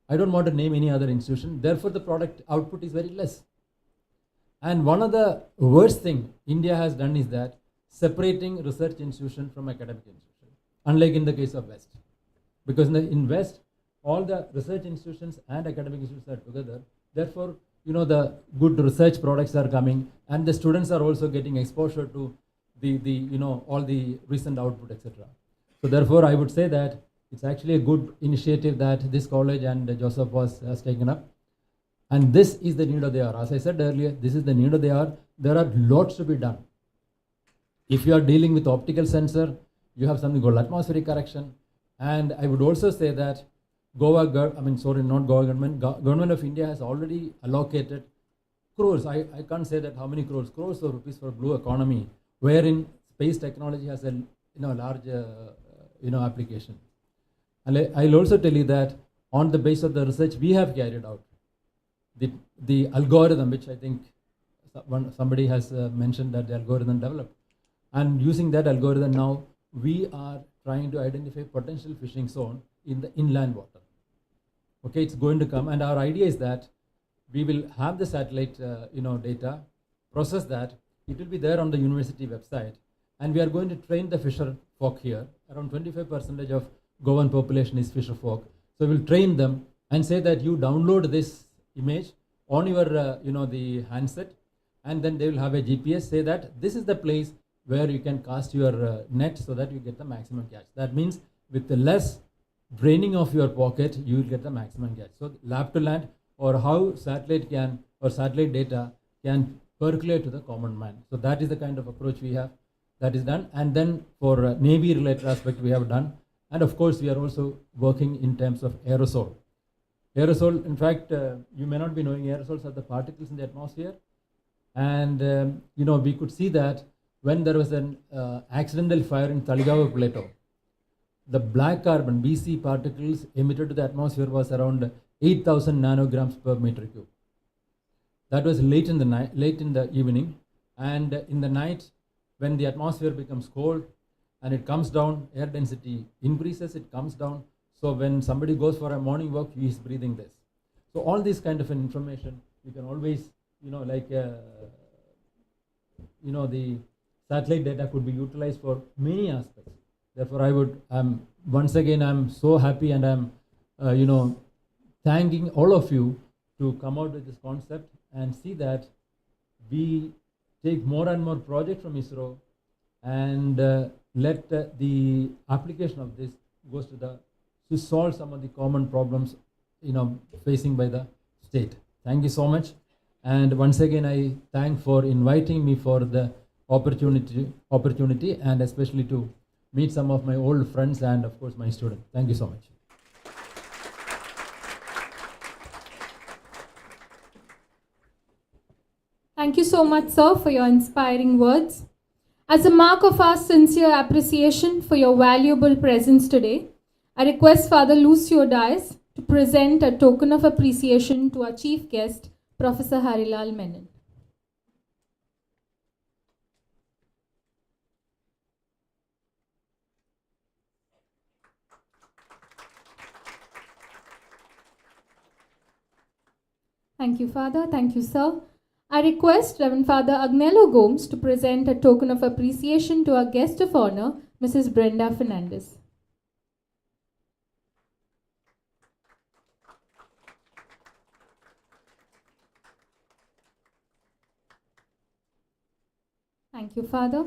I don't want to name any other institution. Therefore, the product output is very less. And one of the worst thing India has done is that separating research institution from academic institution, unlike in the case of West. Because in West, all the research institutions and academic institutions are together. Therefore, the good research products are coming, and the students are also getting exposure to all the recent output, etc. So therefore, I would say that it's actually a good initiative that this college and Joseph has taken up. And this is the need of the hour. As I said earlier, this is the need of the hour. There are lots to be done. If you are dealing with optical sensor, you have something called atmospheric correction. And I would also say that Government of India has already allocated crores. I can't say that how many crores of rupees for blue economy, wherein space technology has a large application. And I'll also tell you that on the basis of the research we have carried out, the algorithm, which I think somebody has mentioned that the algorithm developed, and using that algorithm now we are trying to identify potential fishing zone in the inland water. Okay, it's going to come, and our idea is that we will have the satellite data, process that, it will be there on the university website, and we are going to train the fisher folk here. Around 25% of Goan population is fisher folk. So we'll train them and say that you download this image on your the handset, and then they will have a GPS, say that this is the place where you can cast your net so that you get the maximum catch. That means with the less draining of your pocket, you will get the maximum catch. So lab to land, or how satellite data can percolate to the common man. So that is the kind of approach we have. That is done. And then for Navy related aspect we have done. And of course we are also working in terms of aerosol. Aerosol, in fact, you may not be knowing, aerosols are the particles in the atmosphere. And we could see that when there was an accidental fire in Taligawa Plateau, the black carbon BC particles emitted to the atmosphere was around 8,000 nanograms per meter cube. That was late in the evening, and in the night when the atmosphere becomes cold and it comes down, air density increases, it comes down. So when somebody goes for a morning walk, he is breathing this. So all this kind of information you can always, the satellite data could be utilized for many aspects. Therefore, once again, I'm so happy, and I'm, thanking all of you to come out with this concept and see that we take more and more projects from ISRO and let the application of this goes to solve some of the common problems facing by the state. Thank you so much, and once again I thank for inviting me for the opportunity and especially to meet some of my old friends and of course my students. Thank you so much. Thank you so much, sir, for your inspiring words. As a mark of our sincere appreciation for your valuable presence today, I request Father Lucio Dias to present a token of appreciation to our chief guest, Professor Harilal Menon. Thank you, Father. Thank you, sir. I request Reverend Father Agnello Gomes to present a token of appreciation to our guest of honor, Mrs. Brenda Fernandez. Thank you, Father.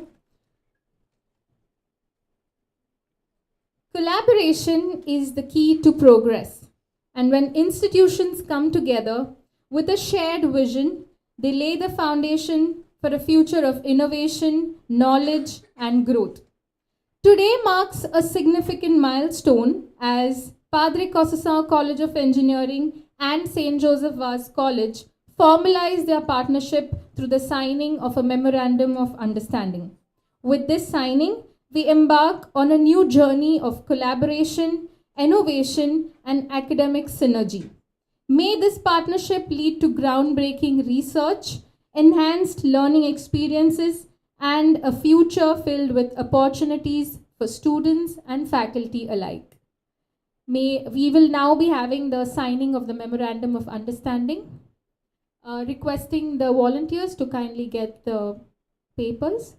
Collaboration is the key to progress, and when institutions come together with a shared vision, they lay the foundation for a future of innovation, knowledge, and growth. Today marks a significant milestone as Padre Conceição College of Engineering and St. Joseph Vaz College formalize their partnership through the signing of a Memorandum of Understanding. With this signing, we embark on a new journey of collaboration, innovation, and academic synergy. May this partnership lead to groundbreaking research, enhanced learning experiences, and a future filled with opportunities for students and faculty alike. We will now be having the signing of the Memorandum of Understanding. Requesting the volunteers to kindly get the papers.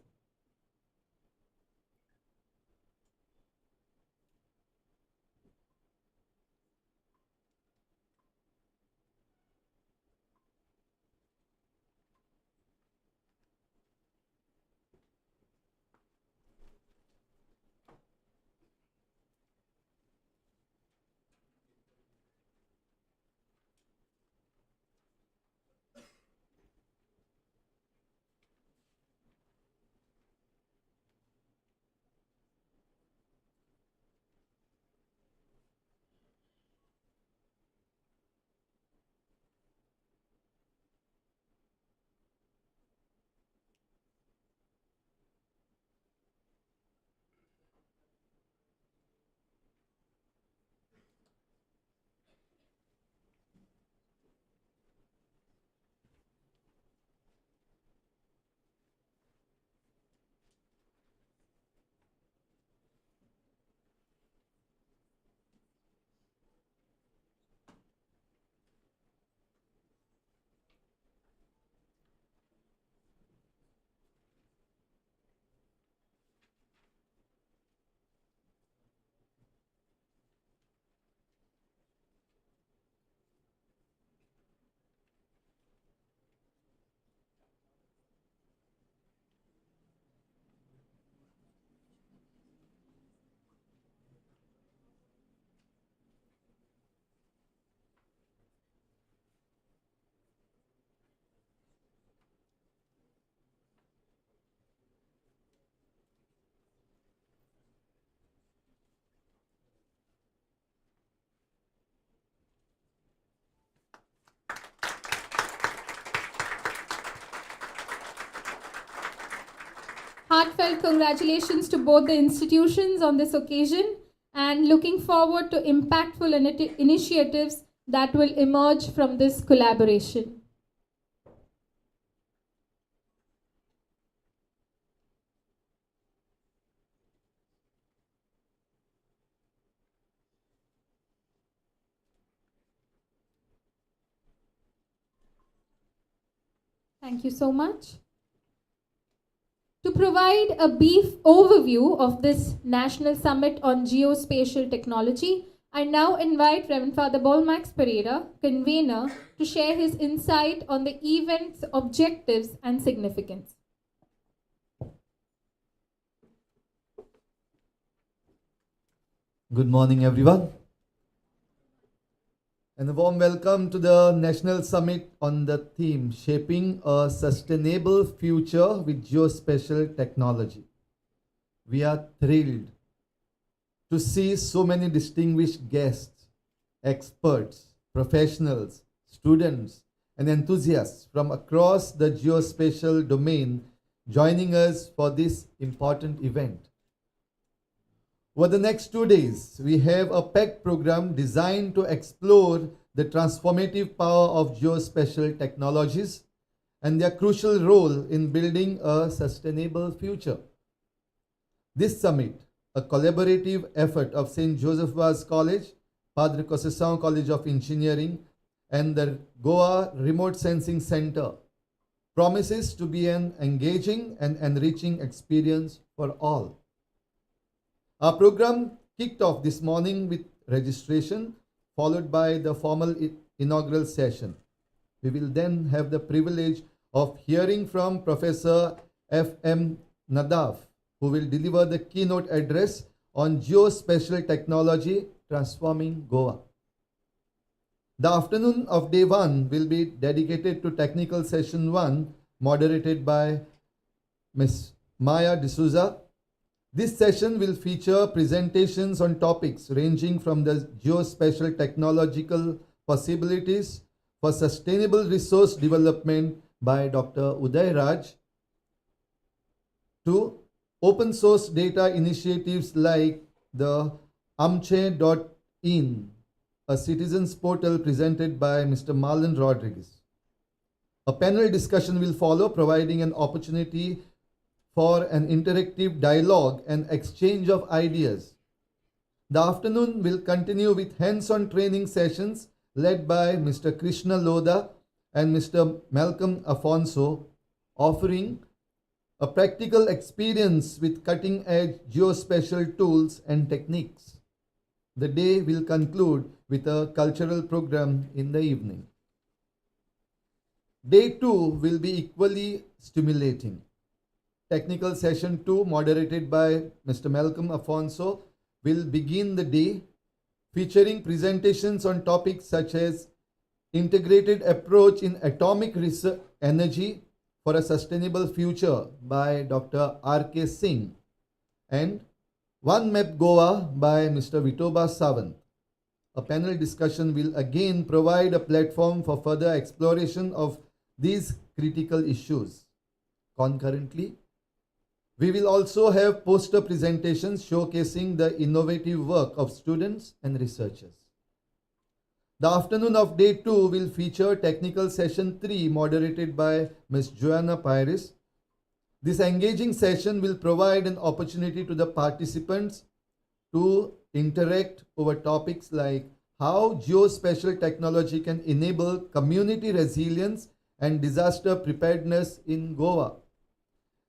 Heartfelt congratulations to both the institutions on this occasion, and looking forward to impactful initiatives that will emerge from this collaboration. Thank you so much. To provide a brief overview of this National Summit on Geospatial Technology, I now invite Reverend Father Bolmax Pereira, convener, to share his insight on the event's objectives and significance. Good morning, everyone, and a warm welcome to the National Summit on the theme Shaping a Sustainable Future with Geospatial Technology. We are thrilled to see so many distinguished guests, experts, professionals, students, and enthusiasts from across the geospatial domain joining us for this important event. Over the next 2 days, we have a packed program designed to explore the transformative power of geospatial technologies and their crucial role in building a sustainable future. This summit, a collaborative effort of St. Joseph Vaz College, Padre Conceição College of Engineering, and the Goa Remote Sensing Centre, promises to be an engaging and enriching experience for all. Our program kicked off this morning with registration, followed by the formal inaugural session. We will then have the privilege of hearing from Professor F.M. Nadav, who will deliver the keynote address on geospatial technology transforming Goa. The afternoon of day 1 will be dedicated to technical session 1, moderated by Ms. Maya D'Souza. This session will feature presentations on topics ranging from the geospatial technological possibilities for sustainable resource development by Dr. Uday Raj to open source data initiatives like the amche.in, a citizens portal presented by Mr. Marlon Rodriguez. A panel discussion will follow, providing an opportunity for an interactive dialogue and exchange of ideas. The afternoon will continue with hands-on training sessions led by Mr. Krishna Lodha and Mr. Malcolm Afonso, offering a practical experience with cutting-edge geospatial tools and techniques. The day will conclude with a cultural program in the evening. Day 2 will be equally stimulating. Technical session 2, moderated by Mr. Malcolm Afonso, will begin the day featuring presentations on topics such as integrated approach in atomic energy for a sustainable future by Dr. R.K. Singh and One Map Goa by Mr. Vitoba Sawant. A panel discussion will again provide a platform for further exploration of these critical issues. Concurrently, we will also have poster presentations showcasing the innovative work of students and researchers. The afternoon of day 2 will feature technical session 3, moderated by Ms. Joanna Pires. This engaging session will provide an opportunity to the participants to interact over topics like how geospatial technology can enable community resilience and disaster preparedness in Goa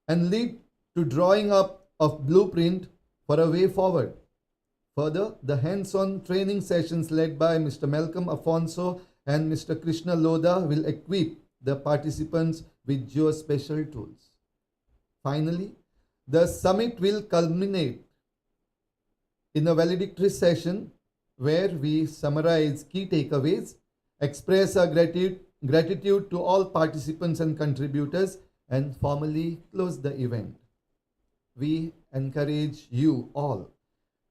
and lead to drawing up of blueprint for a way forward. Further, the hands-on training sessions led by Mr. Malcolm Afonso and Mr. Krishna Lodha will equip the participants with geospatial tools. Finally, the summit will culminate in a valedictory session where we summarize key takeaways, express our gratitude to all participants and contributors, and formally close the event. We encourage you all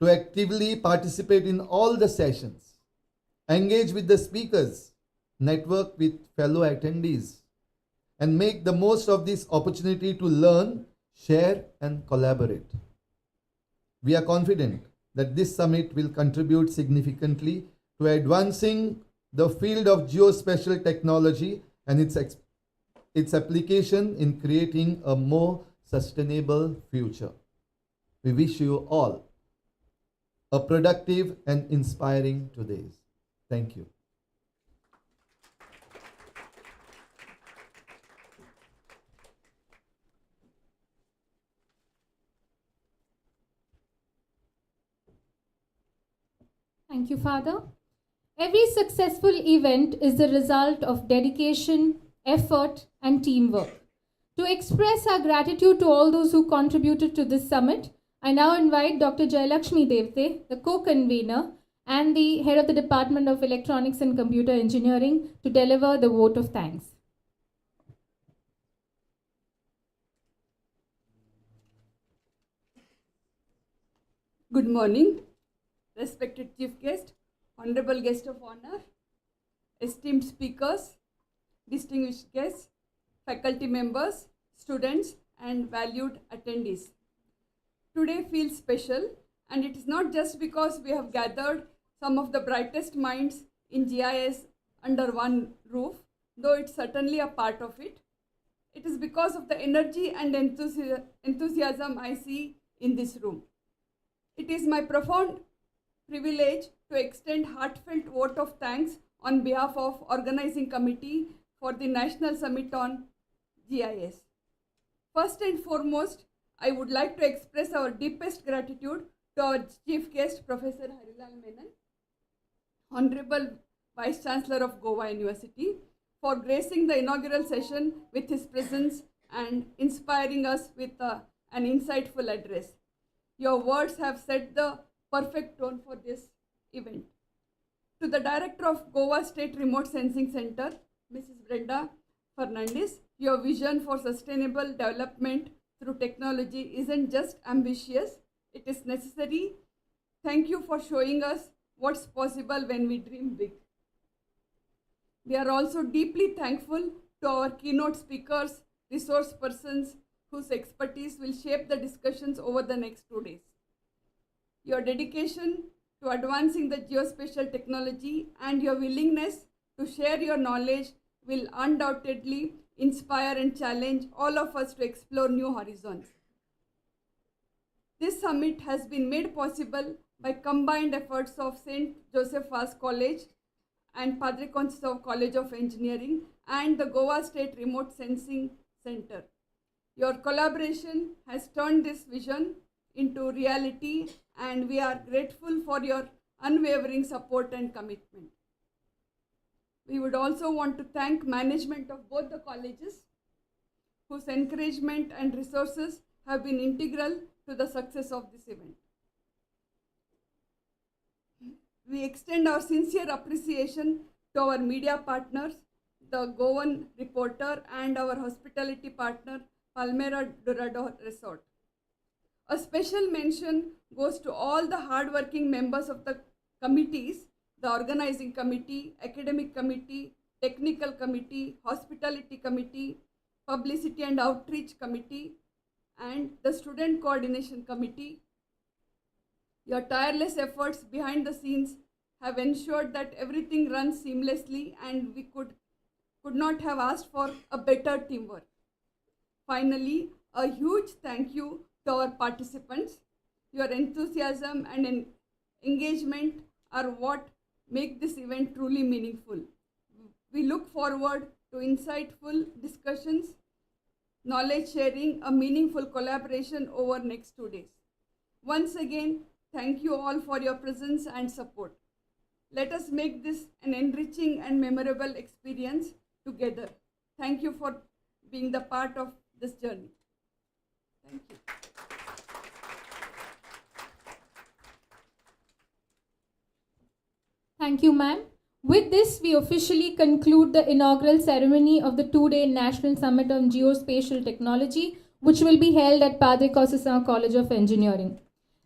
to actively participate in all the sessions, engage with the speakers, network with fellow attendees, and make the most of this opportunity to learn, share, and collaborate. We are confident that this summit will contribute significantly to advancing the field of geospatial technology and its application in creating a more sustainable future. We wish you all a productive and inspiring 2 days. Thank you. Thank you, Father. Every successful event is the result of dedication, effort, and teamwork. To express our gratitude to all those who contributed to this summit, I now invite Dr. Jayalakshmi Devte, the co-convener and the head of the Department of Electronics and Computer Engineering, to deliver the vote of thanks. Good morning, respected chief guest, honorable guest of honor, esteemed speakers, distinguished guests, faculty members, students, and valued attendees. Today feels special, and it is not just because we have gathered some of the brightest minds in GIS under one roof, though it's certainly a part of it. It is because of the energy and enthusiasm I see in this room. It is my profound privilege to extend heartfelt vote of thanks on behalf of organizing committee for the National Summit on GIS. First and foremost, I would like to express our deepest gratitude to our chief guest, Professor Harilal Menon, Honorable Vice Chancellor of Goa University, for gracing the inaugural session with his presence and inspiring us with an insightful address. Your words have set the perfect tone for this event. To the Director of Goa State Remote Sensing Centre, Mrs. Brenda Fernandez, your vision for sustainable development through technology isn't just ambitious, it is necessary. Thank you for showing us what's possible when we dream big. We are also deeply thankful to our keynote speakers, resource persons, whose expertise will shape the discussions over the next 2 days. Your dedication to advancing the geospatial technology and your willingness to share your knowledge will undoubtedly inspire and challenge all of us to explore new horizons. This summit has been made possible by combined efforts of St. Joseph Vaz College and Padre Conceição College of Engineering and the Goa State Remote Sensing Centre. Your collaboration has turned this vision into reality, and we are grateful for your unwavering support and commitment. We would also want to thank management of both the colleges, whose encouragement and resources have been integral to the success of this event. We extend our sincere appreciation to our media partners, the Goan Reporter, and our hospitality partner, Palmera Dorado Resort. A special mention goes to all the hardworking members of the committees, the organizing committee, academic committee, technical committee, hospitality committee, publicity and outreach committee, and the student coordination committee. Your tireless efforts behind the scenes have ensured that everything runs seamlessly, and we could not have asked for a better teamwork. Finally, a huge thank you to our participants. Your enthusiasm and engagement are what make this event truly meaningful. We look forward to insightful discussions, knowledge sharing, a meaningful collaboration over next 2 days. Once again, thank you all for your presence and support. Let us make this an enriching and memorable experience together. Thank you for being the part of this journey. Thank you. Thank you, ma'am. With this, we officially conclude the inaugural ceremony of the 2-day National Summit on Geospatial Technology, which will be held at Padre Conceição College of Engineering.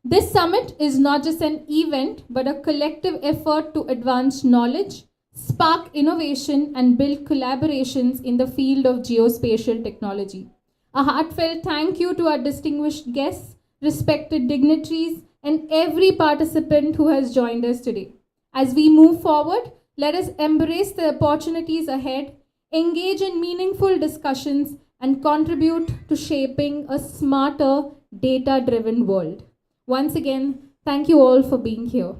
This summit is not just an event, but a collective effort to advance knowledge, spark innovation, and build collaborations in the field of geospatial technology. A heartfelt thank you to our distinguished guests, respected dignitaries, and every participant who has joined us today. As we move forward, let us embrace the opportunities ahead, engage in meaningful discussions, and contribute to shaping a smarter, data-driven world. Once again, thank you all for being here.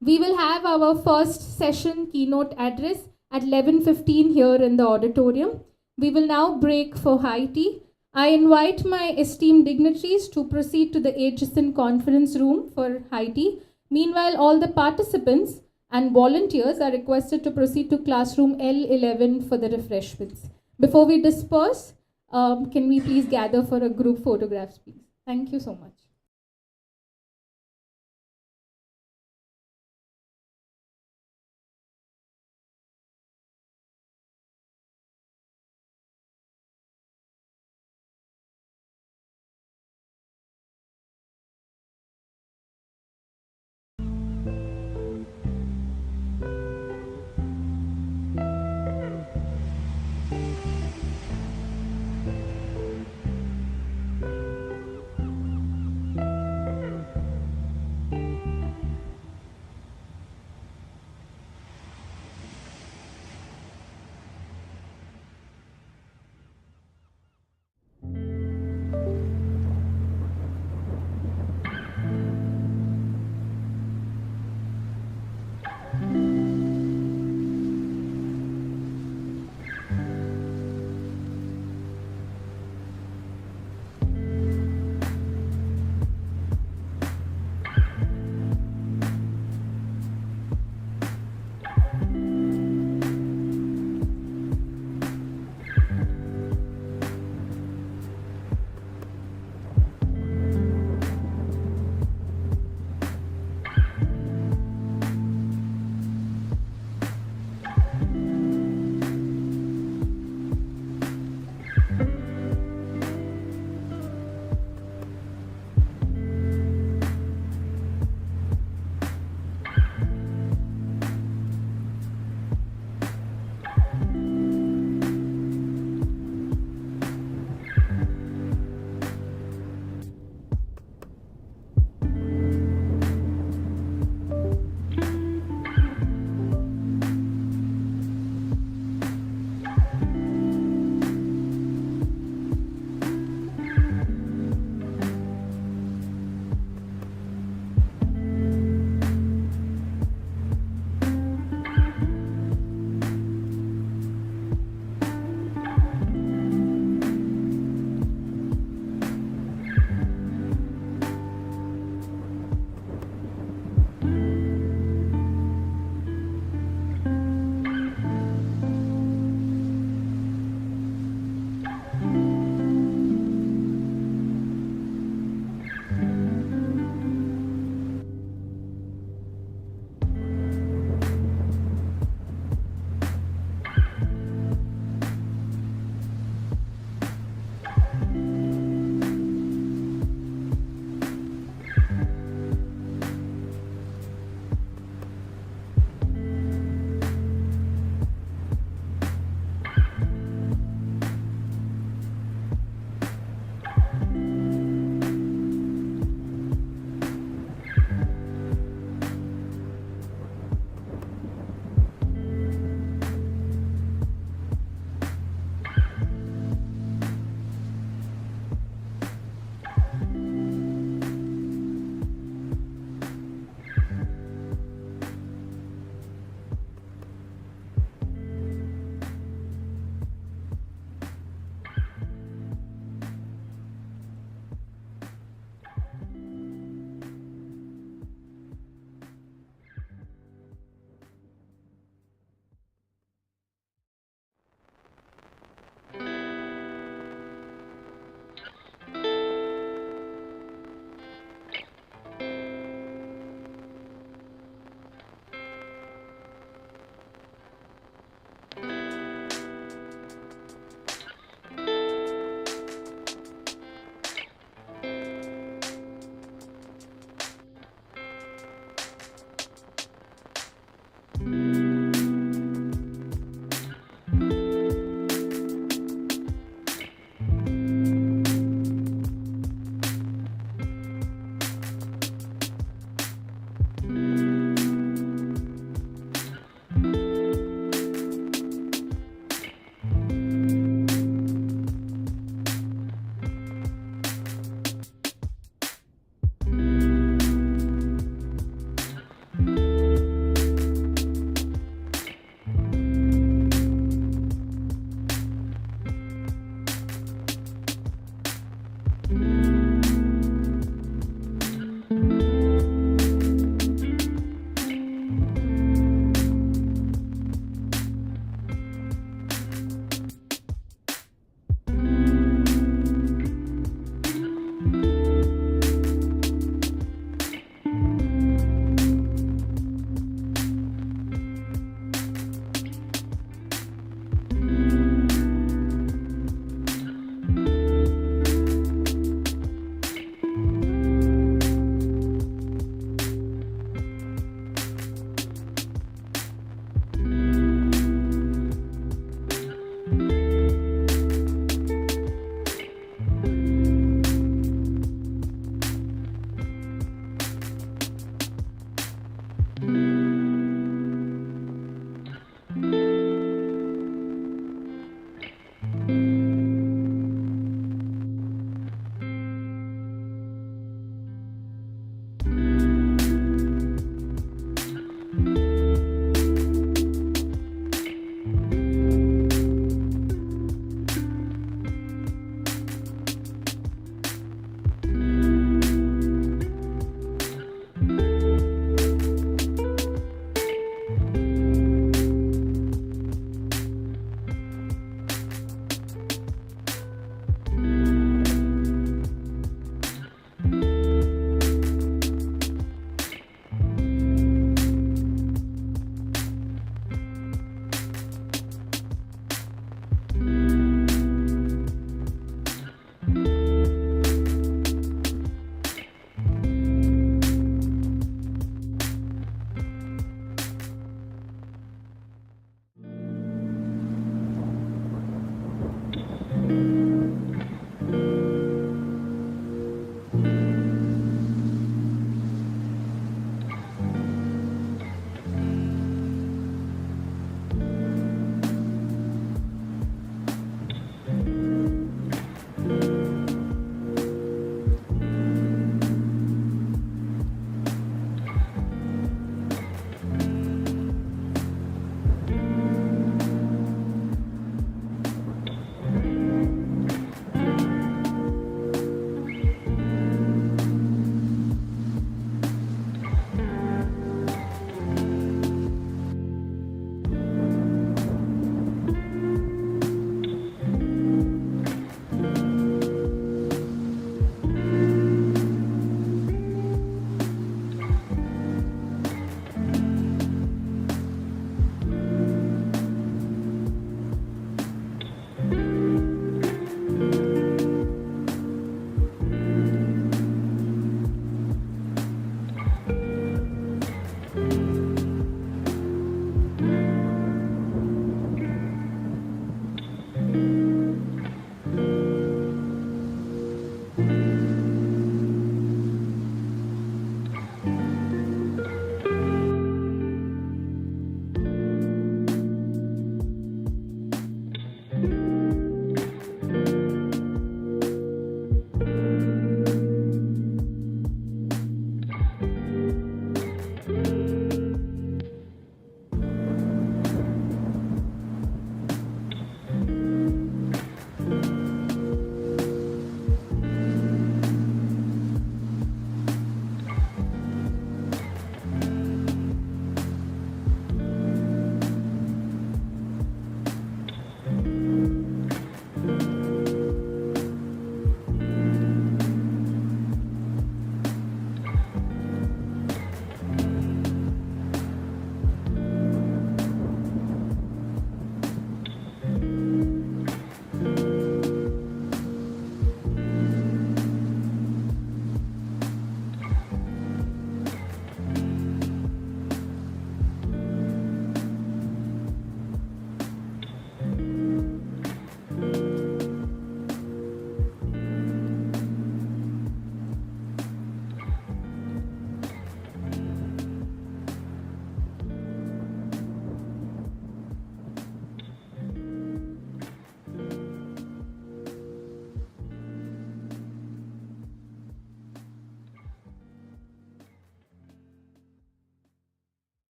We will have our first session keynote address at 11:15 here in the auditorium. We will now break for high tea. I invite my esteemed dignitaries to proceed to the adjacent conference room for high tea. Meanwhile, all the participants and volunteers are requested to proceed to classroom L11 for the refreshments. Before we disperse, can we please gather for a group photographs, please? Thank you so much.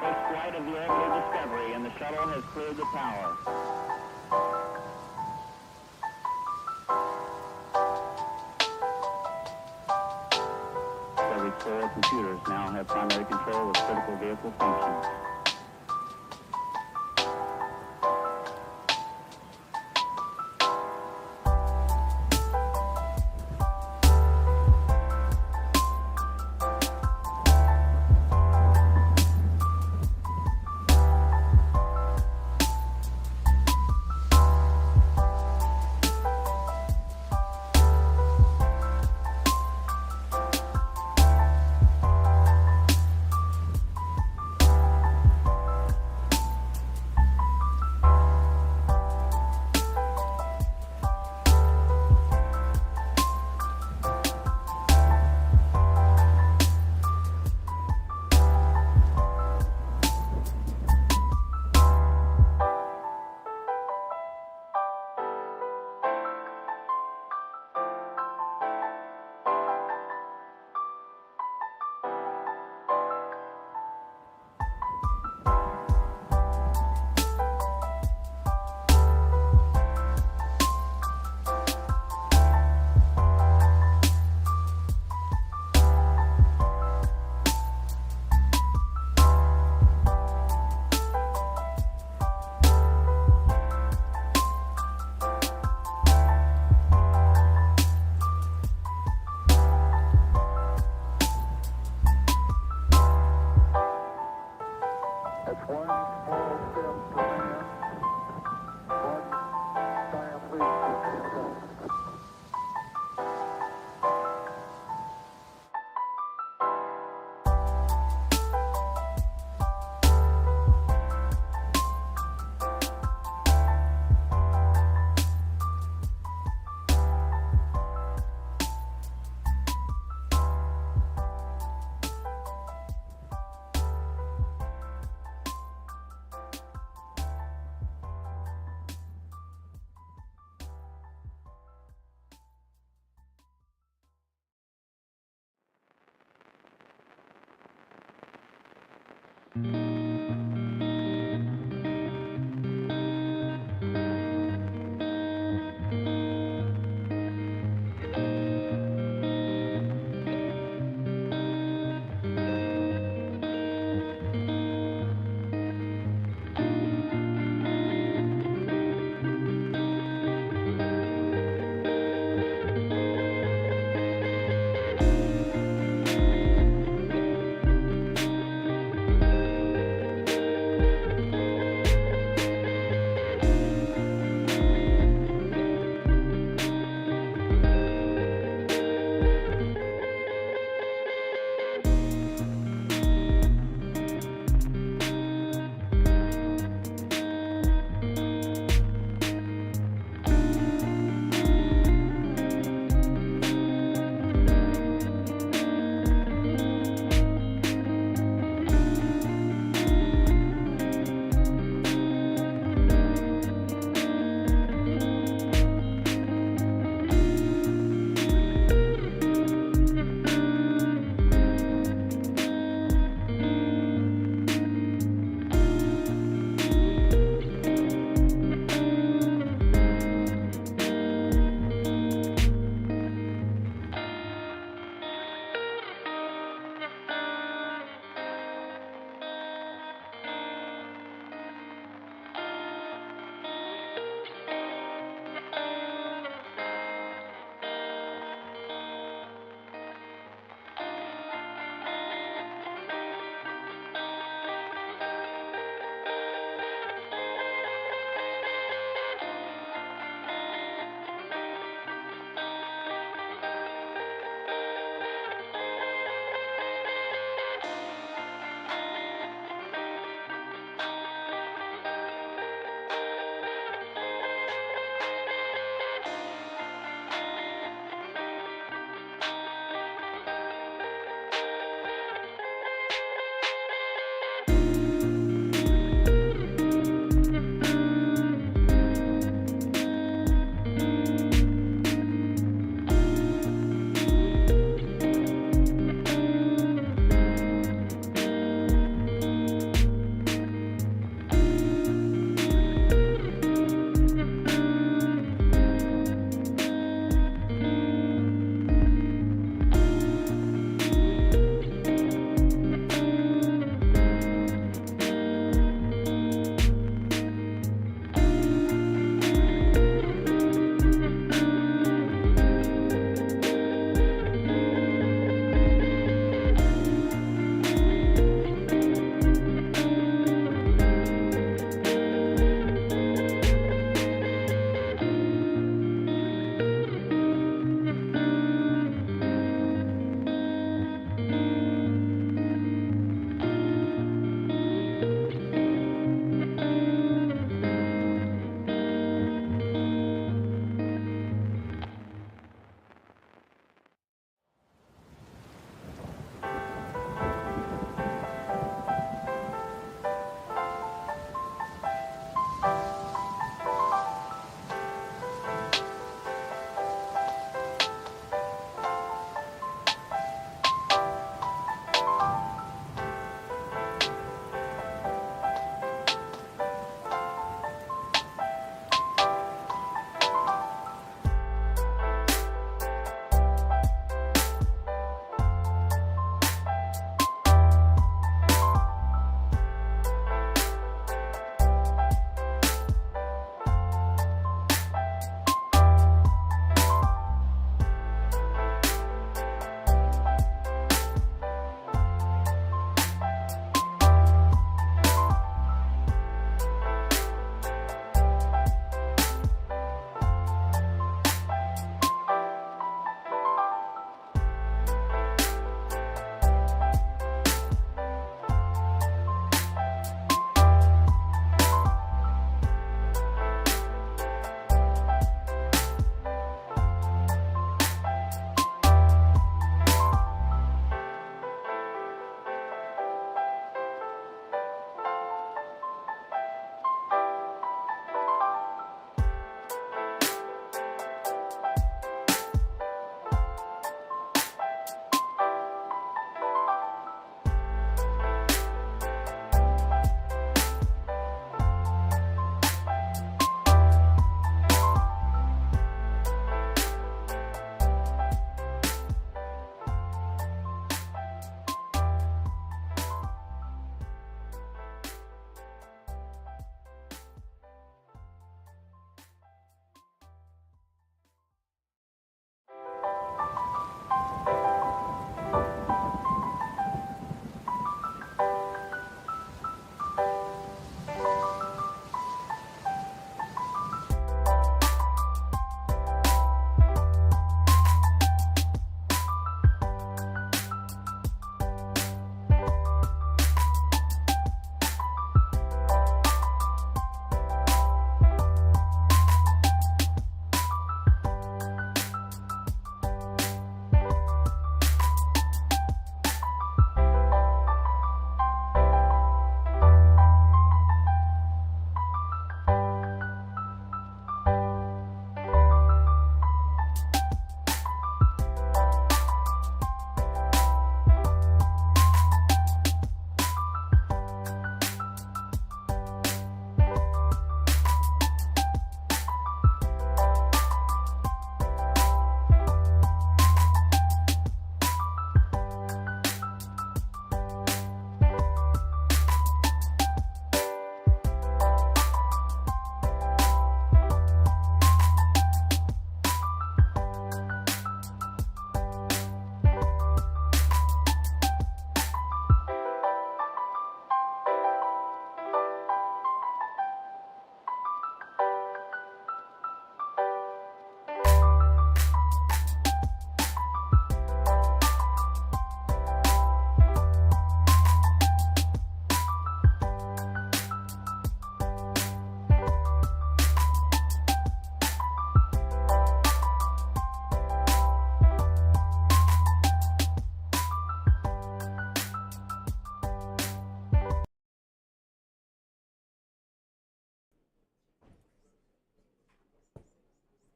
First flight of the orbital Discovery, and the shuttle has cleared the tower. Discovery's 4 computers now have primary control of critical vehicle functions.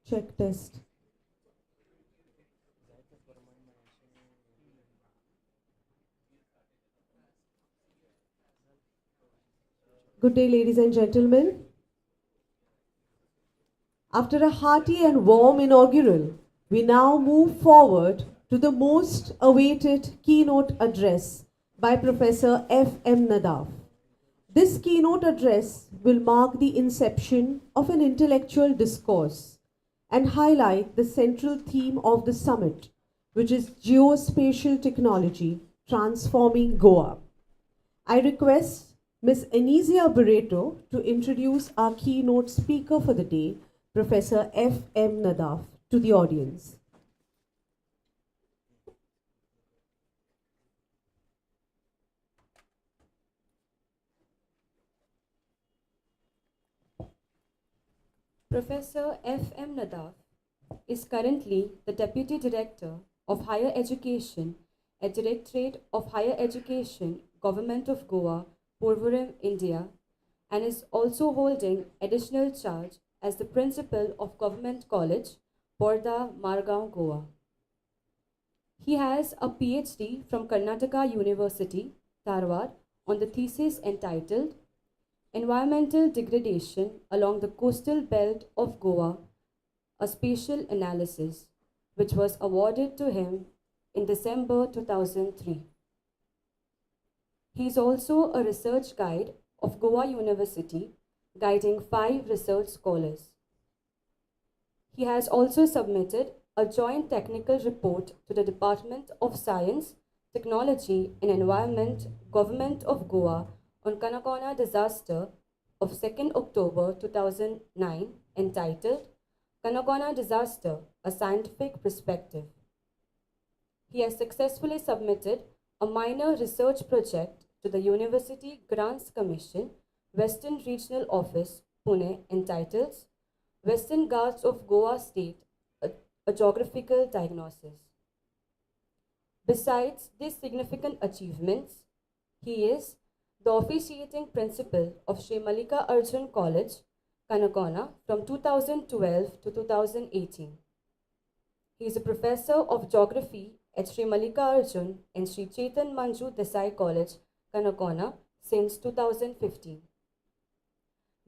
Check test. Good day, ladies and gentlemen. After a hearty and warm inaugural, we now move forward to the most awaited keynote address by Professor F.M. Nadav. This keynote address will mark the inception of an intellectual discourse and highlight the central theme of the summit, which is Geospatial Technology Transforming Goa. I request Ms. Anisia Barreto to introduce our keynote speaker for the day, Professor F.M. Nadav, to the audience. Professor F.M. Nadav is currently the Deputy Director of Higher Education at Directorate of Higher Education, Government of Goa, Purvaram, India, and is also holding additional charge as the Principal of Government College, Borda, Margao, Goa. He has a PhD from Karnataka University, Dharwad, on the thesis entitled Environmental Degradation Along the Coastal Belt of Goa, a Spatial Analysis, which was awarded to him in December 2003. He is also a research guide of Goa University, guiding 5 research scholars. He has also submitted a joint technical report to the Department of Science, Technology and Environment, Government of Goa on Kanakona disaster of 2nd October 2009 entitled Kanakona Disaster, a Scientific Perspective. He has successfully submitted a minor research project to the University Grants Commission, Western Regional Office, Pune, entitled Western Ghats of Goa State, a Geographical Diagnosis. Besides these significant achievements, he is the officiating principal of Sri Mallika Arjun College, Kanakona from 2012 to 2018. He is a professor of geography at Sri Mallika Arjun and Sri Chetan Manju Desai College, Kanakona since 2015.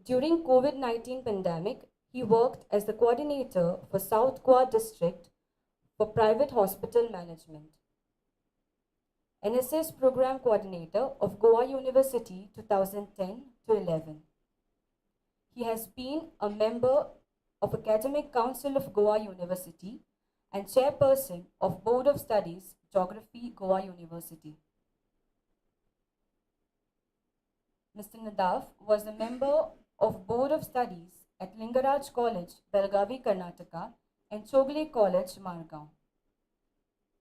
During COVID-19 pandemic, he worked as the coordinator for South Goa District for Private Hospital Management. NSS Program Coordinator of Goa University 2010 to 11. He has been a member of Academic Council of Goa University and chairperson of Board of Studies, Geography, Goa University. Mr. Nadav was a member of Board of Studies at Lingaraj College, Belgavi, Karnataka, and Chogle College, Margao.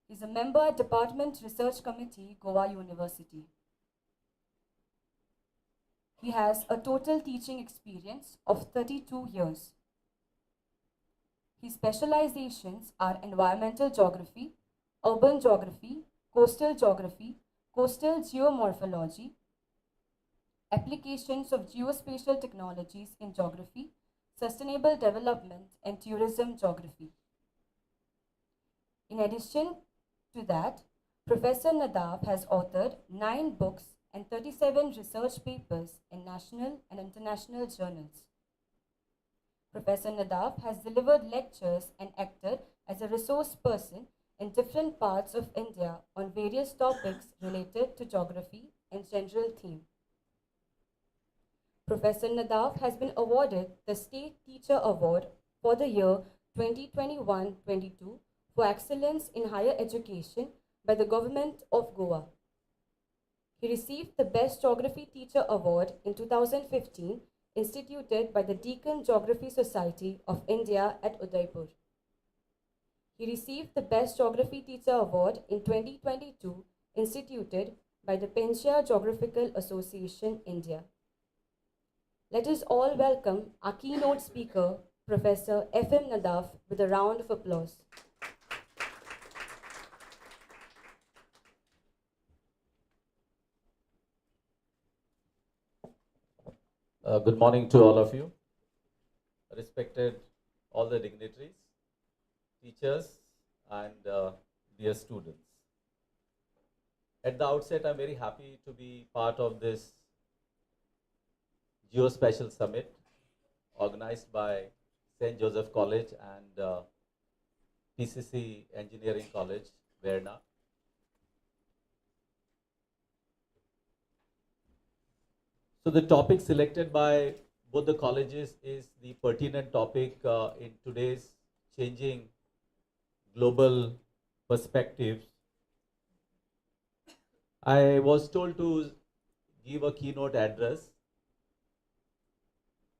He is a member at Department Research Committee, Goa University. He has a total teaching experience of 32 years. His specializations are environmental geography, urban geography, coastal geomorphology, applications of geospatial technologies in geography, sustainable development, and tourism geography. In addition to that, Professor Nadav has authored 9 books and 37 research papers in national and international journals. Professor Nadav has delivered lectures and acted as a resource person in different parts of India on various topics related to geography and general theme. Professor Nadav has been awarded the State Teacher Award for the year 2021-22 for excellence in higher education by the Government of Goa. He received the Best Geography Teacher Award in 2015, instituted by the Deccan Geography Society of India at Udaipur. He received the Best Geography Teacher Award in 2022, instituted by the Pensia Geographical Association, India. Let us all welcome our keynote speaker, Professor F.M. Nadav, with a round of applause. Good morning to all of you. Respected all the dignitaries, teachers, and dear students. At the outset, I'm very happy to be part of this Geospatial Summit organized by St. Joseph College and PCC Engineering College, Verna. So the topic selected by both the colleges is the pertinent topic in today's changing global perspectives. I was told to give a keynote address,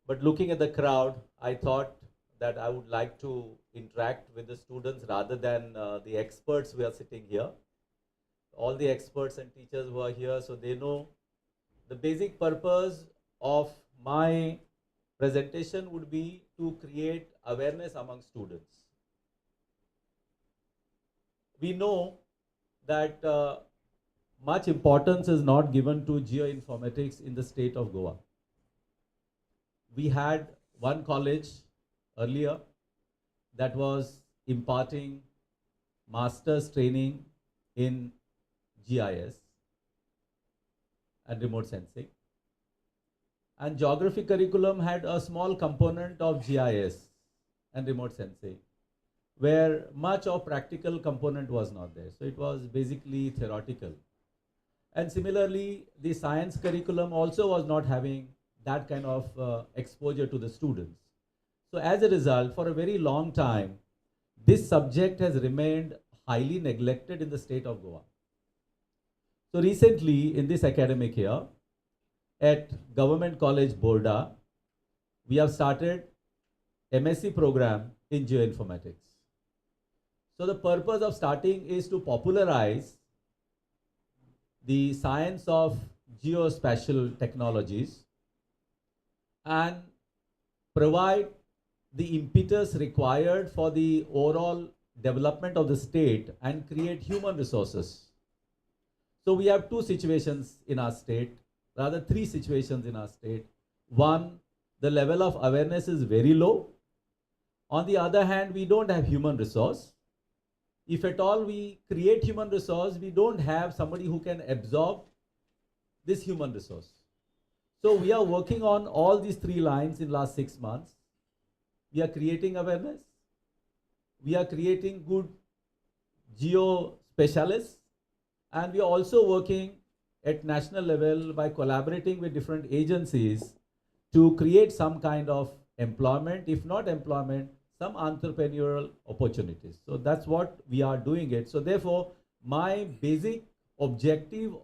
but looking at the crowd, I thought that I would like to interact with the students rather than the experts who are sitting here. All the experts and teachers who are here, so they know the basic purpose of my presentation would be to create awareness among students. We know that much importance is not given to geoinformatics in the state of Goa. We had one college earlier that was imparting master's training in GIS and remote sensing. And geography curriculum had a small component of GIS and remote sensing, where much of practical component was not there. So it was basically theoretical. And similarly, the science curriculum also was not having that kind of exposure to the students. So as a result, for a very long time, this subject has remained highly neglected in the state of Goa. So recently, in this academic year, at Government College, Borda, we have started MSc program in geoinformatics. So the purpose of starting is to popularize the science of geospatial technologies and provide the impetus required for the overall development of the state and create human resources. So we have two situations in our state, rather three situations in our state. One, the level of awareness is very low. On the other hand, we don't have human resource. If at all we create human resource, we don't have somebody who can absorb this human resource. So we are working on all these three lines in last 6 months. We are creating awareness. We are creating good geo-specialists. And we are also working at national level by collaborating with different agencies to create some kind of employment, if not employment, some entrepreneurial opportunities. So that's what we are doing it. So therefore, my basic objective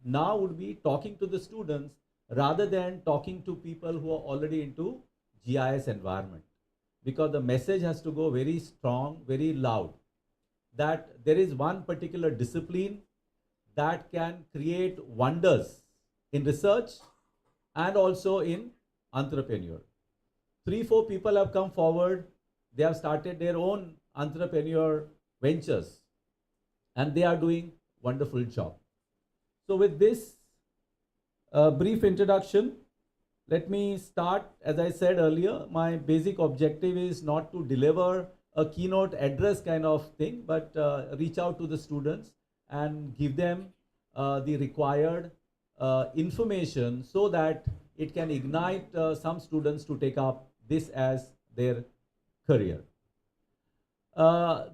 now would be talking to the students rather than talking to people who are already into GIS environment. Because the message has to go very strong, very loud, that there is one particular discipline that can create wonders in research and also in entrepreneur. 3-4 people have come forward. They have started their own entrepreneur ventures and they are doing wonderful job. So with this brief introduction, let me start. As I said earlier, my basic objective is not to deliver a keynote address kind of thing, but reach out to the students and give them the required information so that it can ignite some students to take up this as their career.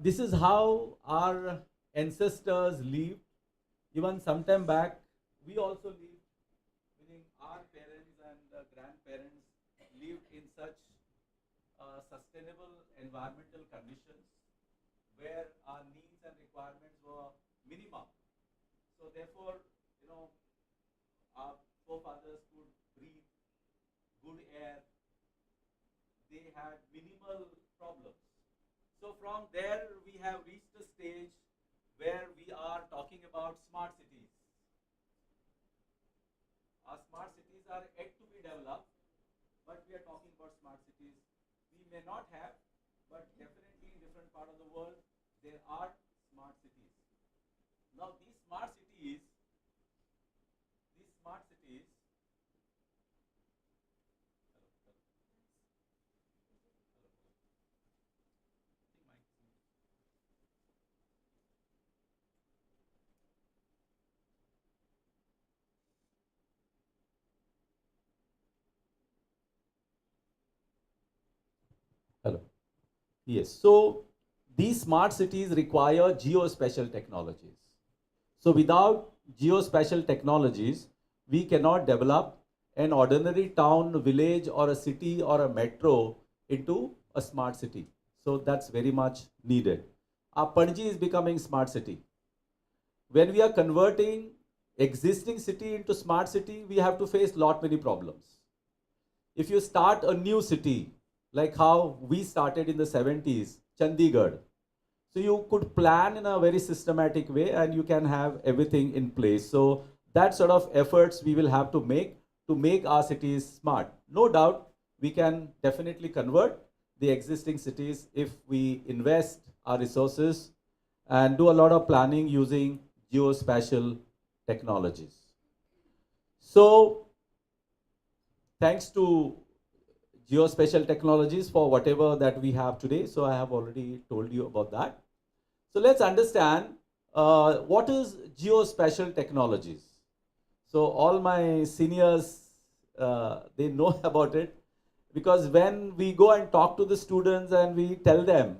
This is how our ancestors lived. Even some time back, we also lived, meaning our parents and grandparents lived in such sustainable environmental conditions where our needs and requirements were minimum. So therefore, our forefathers could breathe good air. They had minimal problems. So from there, we have reached a stage where we are talking about smart cities. Our smart cities are yet to be developed, but we are talking about smart cities. We may not have, but definitely in different parts of the world, there are smart cities. Now these smart cities Yes. So these smart cities require geospatial technologies. So without geospatial technologies, we cannot develop an ordinary town, village, or a city or a metro into a smart city. So that's very much needed. Our Panji is becoming smart city. When we are converting existing city into smart city, we have to face lot many problems. If you start a new city, like how we started in the 70s, Chandigarh, so you could plan in a very systematic way and you can have everything in place. So that sort of efforts we will have to make our cities smart. No doubt, we can definitely convert the existing cities if we invest our resources and do a lot of planning using geospatial technologies. So thanks to geospatial technologies for whatever that we have today. So I have already told you about that. So let's understand what is geospatial technologies. So all my seniors, they know about it, because when we go and talk to the students and we tell them,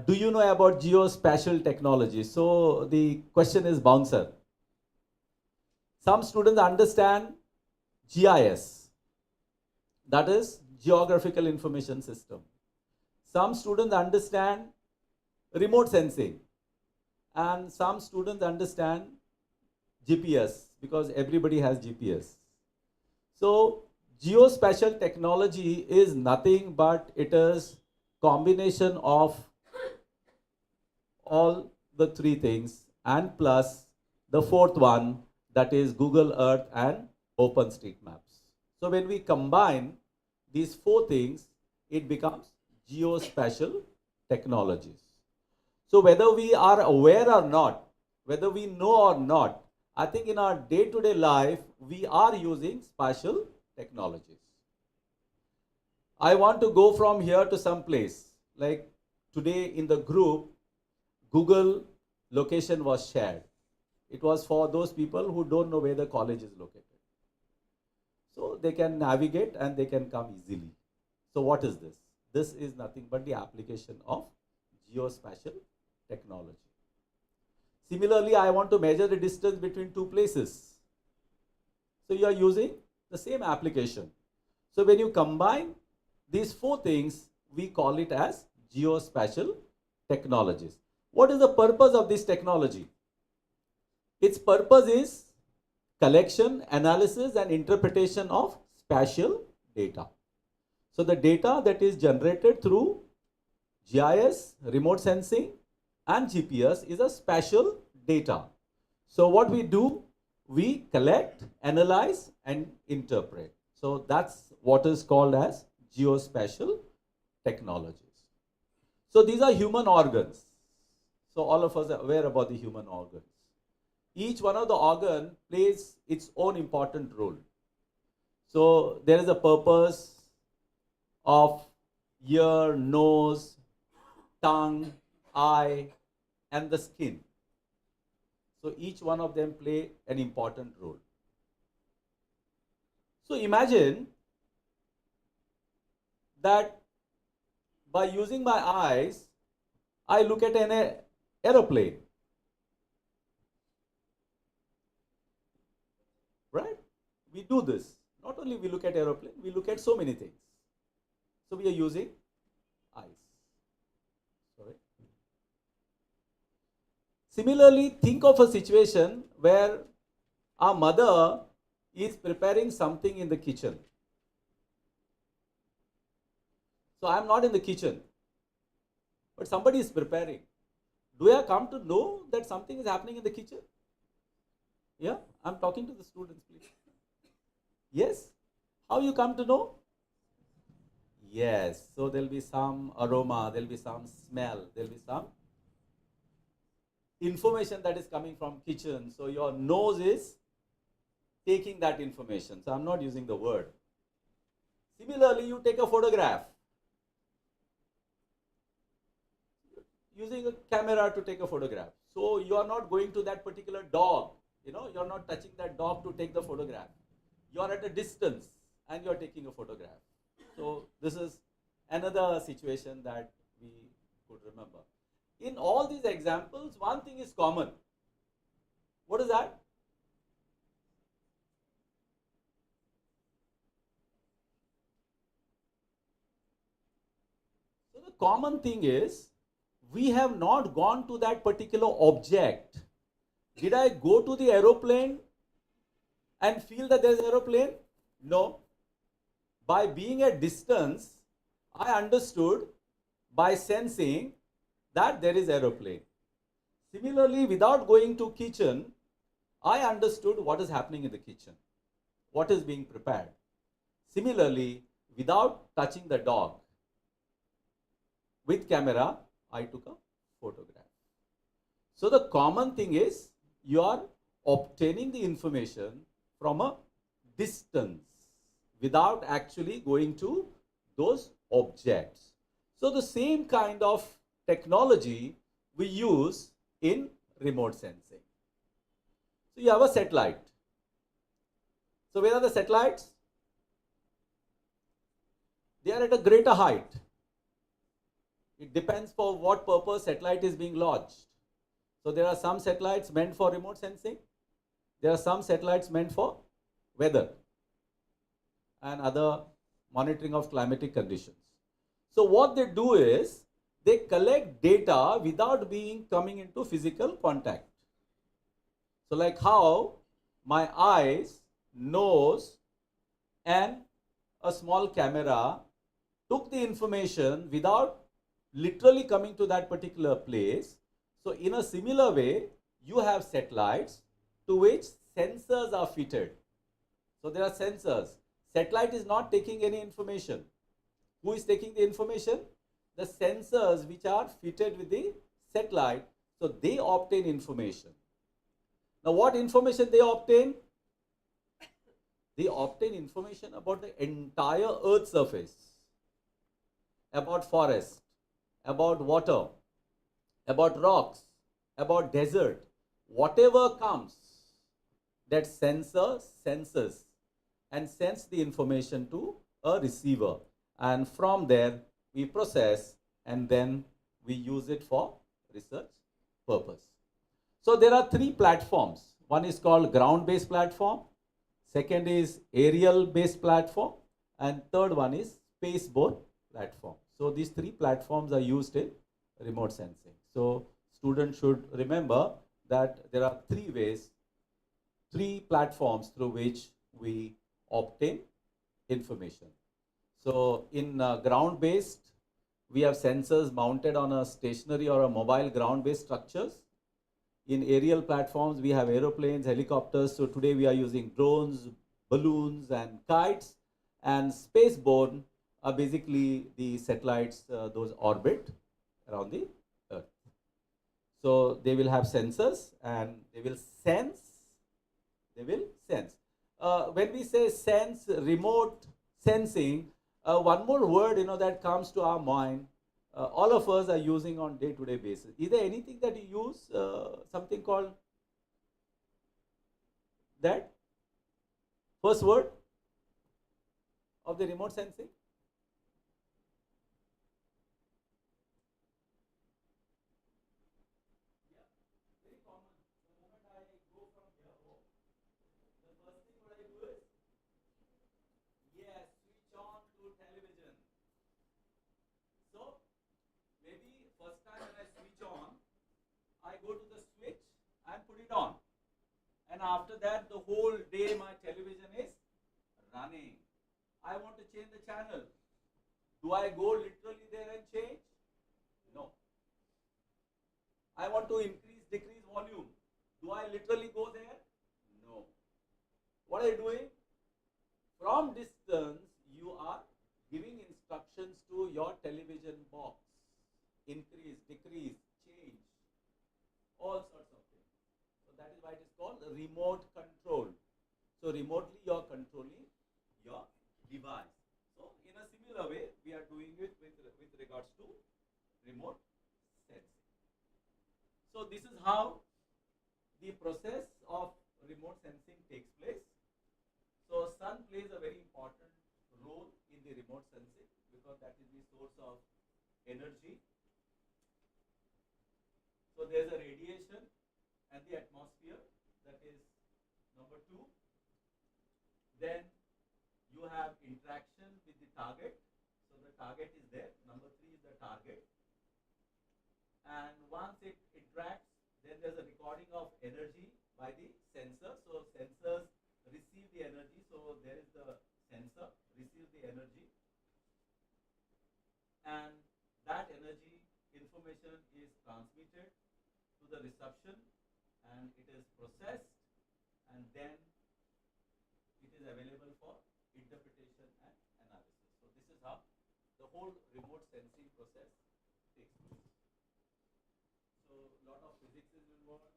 do you know about geospatial technology? So the question is bouncer. Some students understand GIS, that is Geographical Information System. Some students understand remote sensing, and some students understand GPS, because everybody has GPS. So geospatial technology is nothing but it is combination of all the three things and plus the fourth one, that is Google Earth and OpenStreetMaps. So when we combine these four things, it becomes geospatial technologies. So whether we are aware or not, whether we know or not, I think in our day-to-day life, we are using spatial technologies. I want to go from here to some place. Like today in the group, Google location was shared. It was for those people who don't know where the college is located. So they can navigate and they can come easily. So what is this? This is nothing but the application of geospatial technology. Similarly, I want to measure the distance between two places. So you are using the same application. So when you combine these four things, we call it as geospatial technologies. What is the purpose of this technology? Its purpose is collection, analysis, and interpretation of spatial data. So the data that is generated through GIS, remote sensing, and GPS is a spatial data. So what we do, we collect, analyze, and interpret. So that's what is called as geospatial technologies. So these are human organs. So all of us are aware about the human organs. Each one of the organ plays its own important role. So there is a purpose of ear, nose, tongue, eye, and the skin. So each one of them play an important role. So imagine that by using my eyes, I look at an aeroplane. Right? We do this. Not only we look at aeroplane, we look at so many things. So we are using eyes. Sorry. Similarly, think of a situation where our mother is preparing something in the kitchen. So I am not in the kitchen, but somebody is preparing. Do I come to know that something is happening in the kitchen? Yeah, I'm talking to the students, please. Yes? How you come to know? Yes, so there'll be some aroma, there'll be some smell, there'll be some information that is coming from kitchen. So your nose is taking that information. So I'm not using the word. Similarly, you take a photograph. Using a camera to take a photograph. So you are not going to that particular dog. You're not touching that dog to take the photograph. You are at a distance and you are taking a photograph. So this is another situation that we could remember. In all these examples, one thing is common. What is that? So the common thing is, we have not gone to that particular object. Did I go to the aeroplane and feel that there is an aeroplane? No. By being at distance, I understood by sensing that there is aeroplane. Similarly, without going to kitchen, I understood what is happening in the kitchen, what is being prepared. Similarly, without touching the dog, with camera, I took a photograph. So the common thing is, you are obtaining the information from a distance without actually going to those objects. So the same kind of technology we use in remote sensing. So you have a satellite. So where are the satellites? They are at a greater height. It depends for what purpose satellite is being launched. So there are some satellites meant for remote sensing. There are some satellites meant for weather and other monitoring of climatic conditions. So what they do is, they collect data without coming into physical contact. So like how my eyes, nose and a small camera took the information without literally coming to that particular place. So in a similar way, you have satellites to which sensors are fitted. So there are sensors. Satellite is not taking any information. Who is taking the information? The sensors which are fitted with the satellite. So they obtain information. Now what information they obtain? They obtain information about the entire Earth surface, about forest, about water, about rocks, about desert. Whatever comes, that sensor senses and sends the information to a receiver, and from there we process and then we use it for research purpose. So there are three platforms. One is called ground-based platform, second is aerial-based platform, and third one is space-borne platform. So these three platforms are used in remote sensing. So students should remember that there are three ways, three platforms through which we obtain information. So in ground-based, we have sensors mounted on a stationary or a mobile ground-based structures. In aerial platforms, we have aeroplanes, helicopters. So today we are using drones, balloons and kites. And space-borne are basically the satellites, those orbit around the Earth. So they will have sensors and they will sense. When we say sense, remote sensing, one more word that comes to our mind, all of us are using on day-to-day basis. Is there anything that you use, something called that? First word of the remote sensing? On, and after that the whole day my television is running. I want to change the channel. Do I go literally there and change? No. I want to decrease volume. Do I literally go there? No. What are you doing? From distance you are giving instructions to your television box. Increase, decrease, change, all sorts of things. That is why it is called remote control. So remotely you are controlling your device. So in a similar way, we are doing it with regards to remote sensing. So this is how the process of remote sensing takes place. So sun plays a very important role in the remote sensing because because that is the source of energy. So there's a radiation and the atmosphere, that is number 2. Then you have interaction with the target. So the target is there. Number 3 is the target. And once it interacts, then there's a recording of energy by the sensor. So sensors receive the energy. So there is the sensor receives the energy. And that energy information is transmitted to the reception, and it is processed, and then it is available for interpretation and analysis. So this is how the whole remote sensing process takes place. So a lot of physics is involved,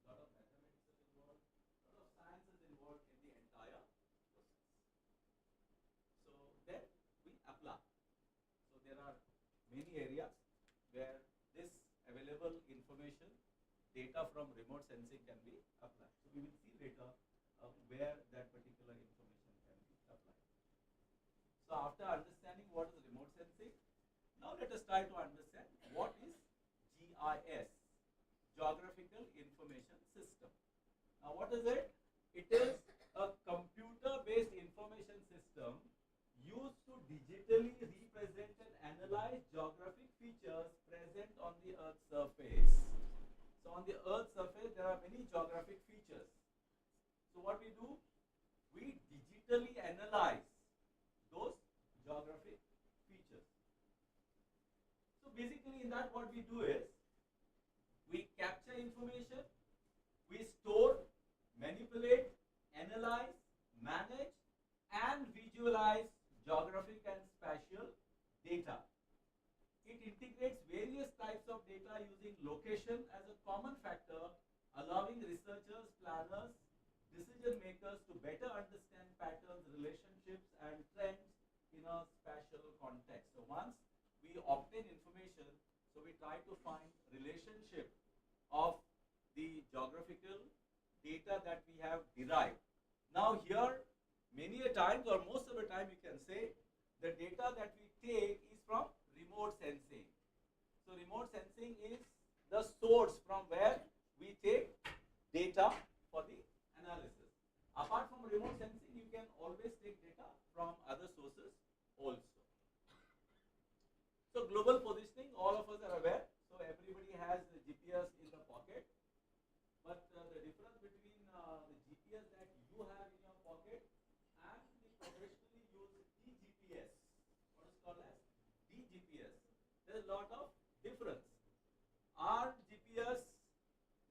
a lot of mathematics is involved, a lot of science is involved in the entire process. So then we apply. So there are many areas where this available information, data from remote sensing can be applied. So we will see later where that particular information can be applied. So after understanding what is remote sensing, now let us try to understand what is GIS, Geographical Information System. Now what is it? It is a computer-based information system used to digitally represent and analyze geographic features present on the Earth's surface. So on the Earth's surface, there are many geographic features. So what we do? We digitally analyze those geographic features. So basically in that what we do is, we capture information, we store, manipulate, analyze, manage, and visualize geographic and spatial data. It integrates various types of data using location as a common factor, allowing researchers, planners, decision makers to better understand patterns, relationships, and trends in a spatial context. So once we obtain information, so we try to find relationship of the geographical data that we have derived. Now here, many a times or most of the time you can say, the data that we take is from remote sensing. So remote sensing is the source from where we take data for the analysis. Apart from remote sensing, you can always take data from other sources also. So global positioning, all of us are aware. So everybody has the GPS in the pocket. But the difference between the GPS that you have in your pocket and the professionally used DGPS, what is called as DGPS, there is a lot of difference. Our GPS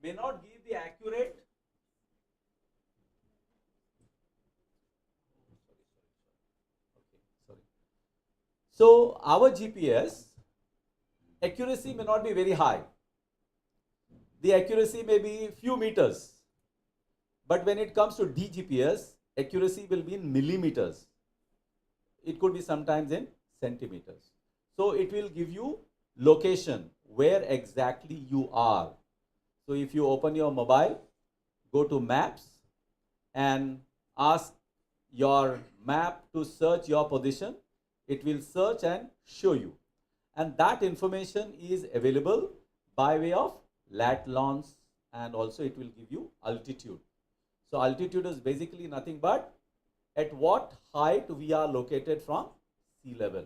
may not give the accurate. So our GPS accuracy may not be very high. The accuracy may be few meters. But when it comes to DGPS, accuracy will be in millimeters. It could be sometimes in centimeters. So it will give you location, where exactly you are. So if you open your mobile, go to maps and ask your map to search your position, it will search and show you. And that information is available by way of lat lons, and also it will give you altitude. So altitude is basically nothing but at what height we are located from sea level.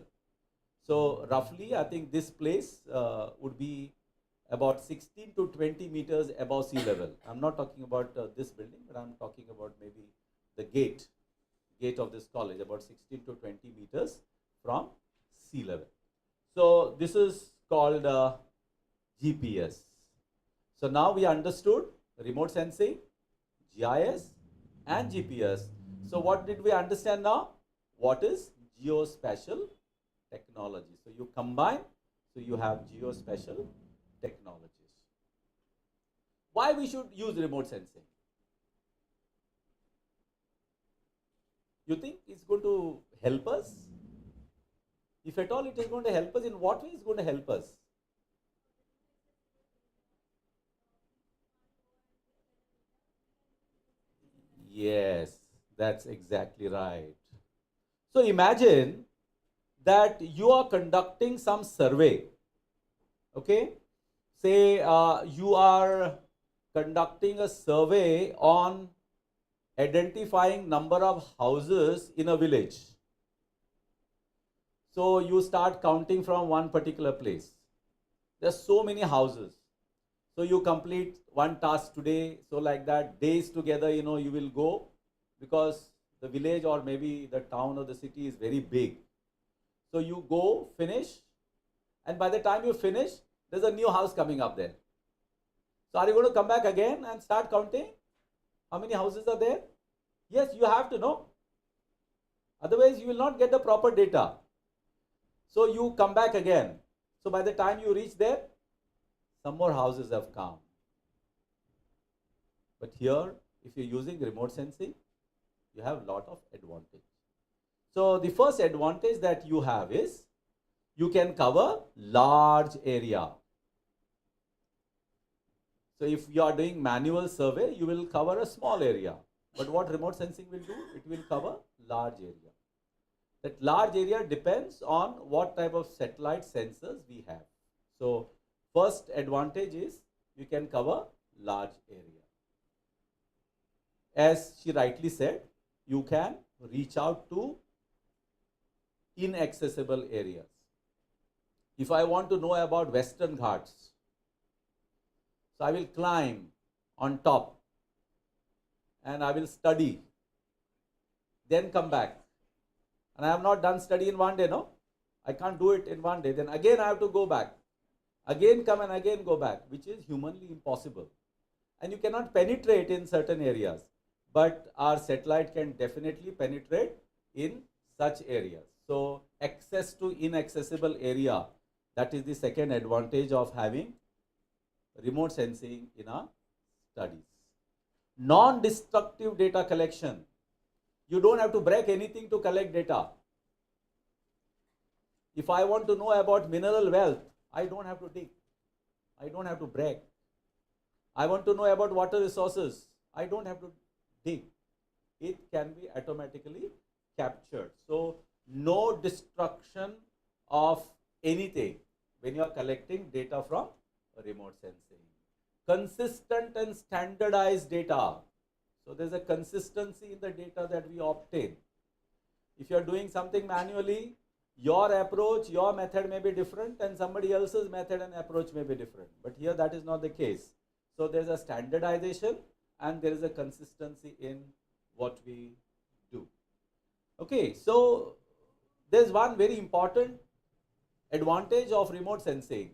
So roughly I think this place would be about 16 to 20 meters above sea level. I'm not talking about this building, but I'm talking about maybe the gate of this college, about 16 to 20 meters from sea level. So this is called GPS. So now we understood remote sensing, GIS and GPS. So what did we understand now? What is geospatial technology? So you combine, so you have geospatial technologies. Why we should use remote sensing? You think it's going to help us? If at all it is going to help us, in what way is going to help us? Yes, that's exactly right. So imagine that you are conducting some survey. Okay, say you are conducting a survey on identifying number of houses in a village. So you start counting from one particular place. There's so many houses. So you complete one task today. So like that, days together, you will go, because the village or maybe the town or the city is very big. So you go, finish, and by the time you finish, there's a new house coming up there. So are you going to come back again and start counting? How many houses are there? Yes, you have to know. Otherwise, you will not get the proper data. So you come back again. So by the time you reach there, some more houses have come. But here, if you're using remote sensing, you have a lot of advantage. So the first advantage that you have is you can cover large area. So if you are doing manual survey, you will cover a small area. But what remote sensing will do? It will cover large area. That large area depends on what type of satellite sensors we have. So first advantage is you can cover large area. As she rightly said, you can reach out to inaccessible areas. If I want to know about Western Ghats, so I will climb on top and I will study, then come back. And I have not done study in one day, no? I can't do it in one day. Then again I have to go back. Again come and again go back, which is humanly impossible. And you cannot penetrate in certain areas. But our satellite can definitely penetrate in such areas. So access to inaccessible area, that is the second advantage of having remote sensing in our studies. Non-destructive data collection. You don't have to break anything to collect data. If I want to know about mineral wealth, I don't have to dig. I don't have to break. I want to know about water resources. I don't have to dig. It can be automatically captured. So no destruction of anything when you are collecting data from remote sensing. Consistent and standardized data. So there's a consistency in the data that we obtain. If you are doing something manually, your approach, your method may be different and somebody else's method and approach may be different. But here that is not the case. So there's a standardization and there is a consistency in what we do. Okay, so there's one very important advantage of remote sensing,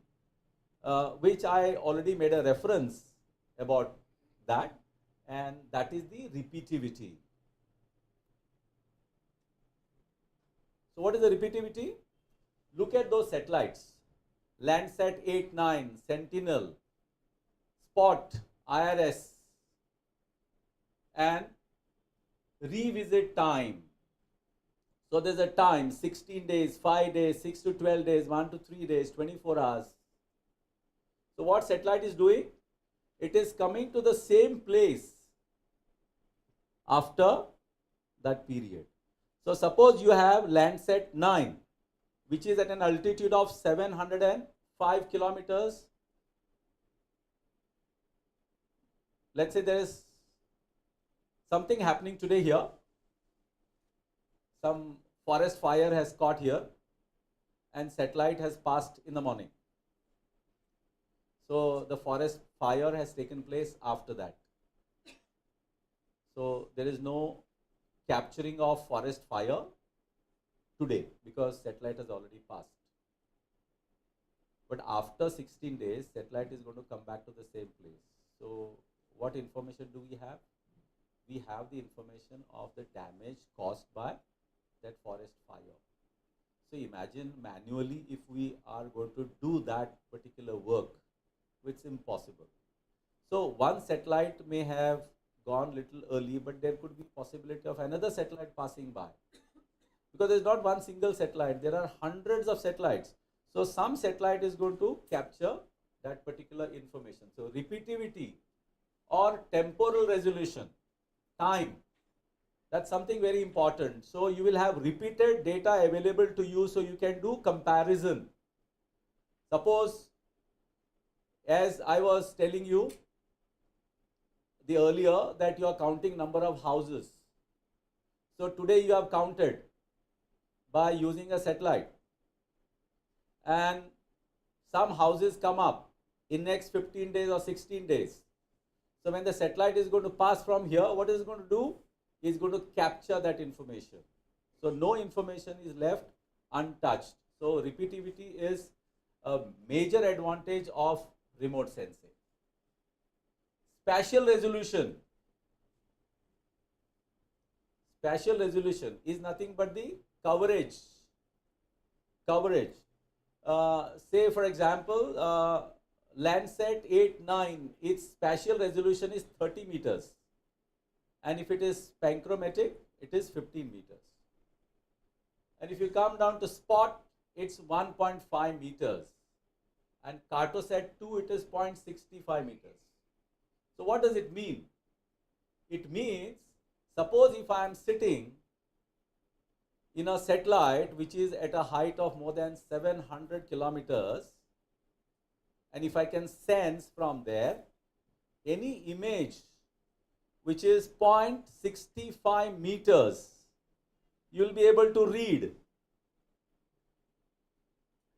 which I already made a reference about that, and that is the repeativity. So what is the repeativity? Look at those satellites. Landsat 8, 9, Sentinel, Spot, IRS, and revisit time. So there's a time, 16 days, 5 days, 6 to 12 days, 1 to 3 days, 24 hours. So what satellite is doing? It is coming to the same place after that period. So suppose you have Landsat 9, which is at an altitude of 705 kilometers. Let's say there is something happening today here. Some forest fire has caught here and satellite has passed in the morning. So the forest fire has taken place after that. So there is no capturing of forest fire today because satellite has already passed. But after 16 days, satellite is going to come back to the same place. So what information do we have? We have the information of the damage caused by that forest fire. So imagine manually if we are going to do that particular work, it's impossible. So one satellite may have gone little early, but there could be possibility of another satellite passing by. Because there is not one single satellite, there are hundreds of satellites. So some satellite is going to capture that particular information. So repeativity or temporal resolution, time, That's something very important. So you will have repeated data available to you, so you can do comparison. Suppose, as I was telling you the earlier, that you are counting number of houses. So today you have counted by using a satellite, and some houses come up in next 15 days or 16 days. So when the satellite is going to pass from here, what is it going to do? It's going to capture that information. So no information is left untouched. So repeativity is a major advantage of remote sensing. Spatial resolution. Spatial resolution is nothing but the coverage. Say for example, Landsat 8-9, its spatial resolution is 30 meters. And if it is panchromatic, it is 15 meters. And if you come down to spot, it's 1.5 meters. And Cartosat 2, it is 0.65 meters. So what does it mean? It means, suppose if I am sitting in a satellite which is at a height of more than 700 kilometers, and if I can sense from there any image which is 0.65 meters, you will be able to read.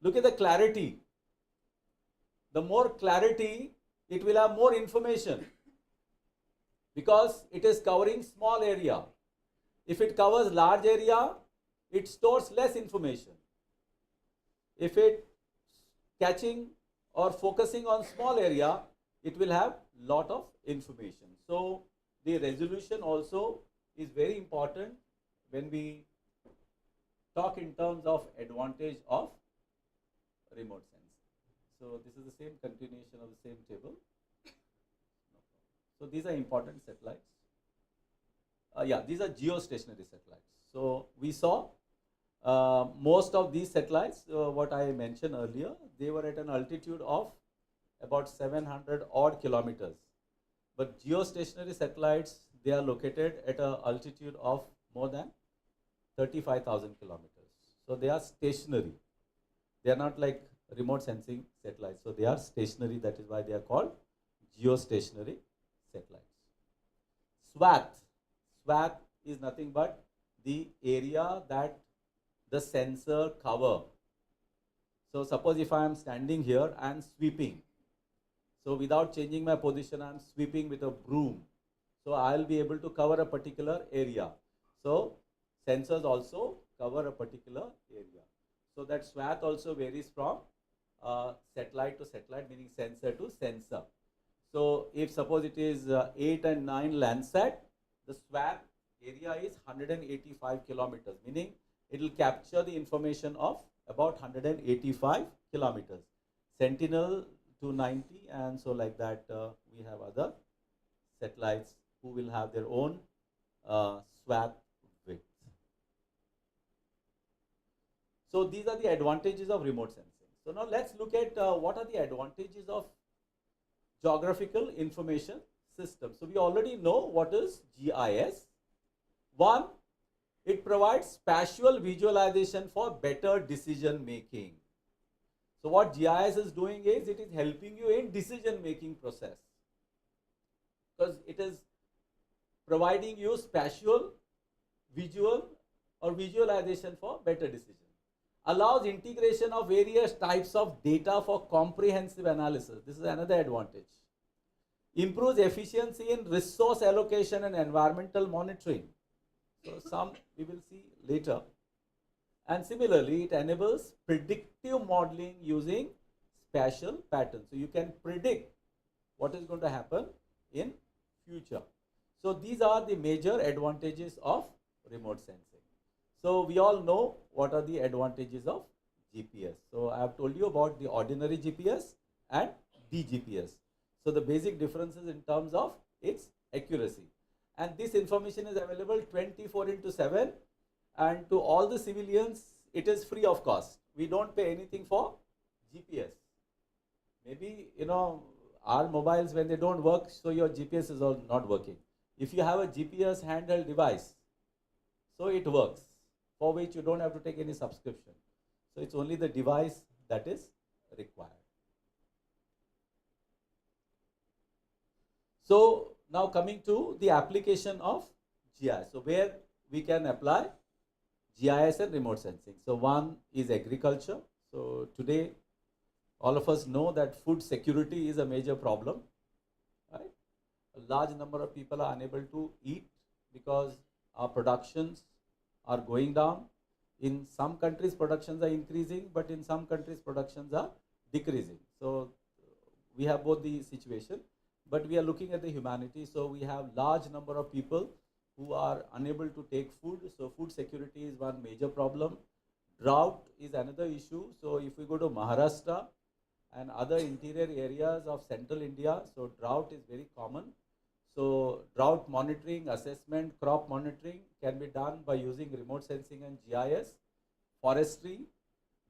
Look at the clarity. The more clarity, it will have more information, because it is covering small area. If it covers large area, it stores less information. If it catching or focusing on small area, it will have lot of information. So the resolution also is very important when we talk in terms of advantage of remote sensing. So this is the same continuation of the same table. So these are important satellites. These are geostationary satellites. So we saw most of these satellites, what I mentioned earlier, they were at an altitude of about 700 odd kilometers. But geostationary satellites, they are located at an altitude of more than 35,000 kilometers. So they are stationary. They are not like remote sensing satellites. So they are stationary. That is why they are called geostationary satellites. Swath. Swath is nothing but the area that the sensor cover. So suppose if I am standing here and sweeping. So without changing my position, I am sweeping with a broom. So I will be able to cover a particular area. So sensors also cover a particular area. So that swath also varies from satellite to satellite, meaning sensor to sensor. So if suppose it is 8 and 9 Landsat, the swath area is 185 kilometers, meaning it will capture the information of about 185 kilometers. Sentinel 290, and so like that we have other satellites who will have their own swath width. So these are the advantages of remote sensing. So now let's look at what are the advantages of geographical information system. So we already know what is GIS. One, it provides spatial visualization for better decision making. So what GIS is doing is it is helping you in decision making process, because it is providing you spatial, visual or visualization for better decision. Allows integration of various types of data for comprehensive analysis. This is another advantage. Improves efficiency in resource allocation and environmental monitoring. So some we will see later. And similarly, it enables predictive modeling using spatial patterns. So you can predict what is going to happen in future. So these are the major advantages of remote sensing. So we all know what are the advantages of GPS. So I have told you about the ordinary GPS and DGPS. So the basic differences in terms of its accuracy. And this information is available 24/7, and to all the civilians it is free of cost. We don't pay anything for GPS. Maybe our mobiles, when they don't work, so your GPS is all not working. If you have a GPS handheld device, So it works, for which you don't have to take any subscription. So it's only the device that is required. So now coming to the application of GIS. So where we can apply GIS and remote sensing. So one is agriculture. So today all of us know that food security is a major problem, right? A large number of people are unable to eat because our productions are going down. In some countries productions are increasing, but in some countries productions are decreasing. So we have both the situation, but we are looking at the humanity. So we have large number of people who are unable to take food. So food security is one major problem. Drought is another issue. So if we go to Maharashtra and other interior areas of central India, so drought is very common. So drought monitoring, assessment, crop monitoring can be done by using remote sensing and GIS. Forestry,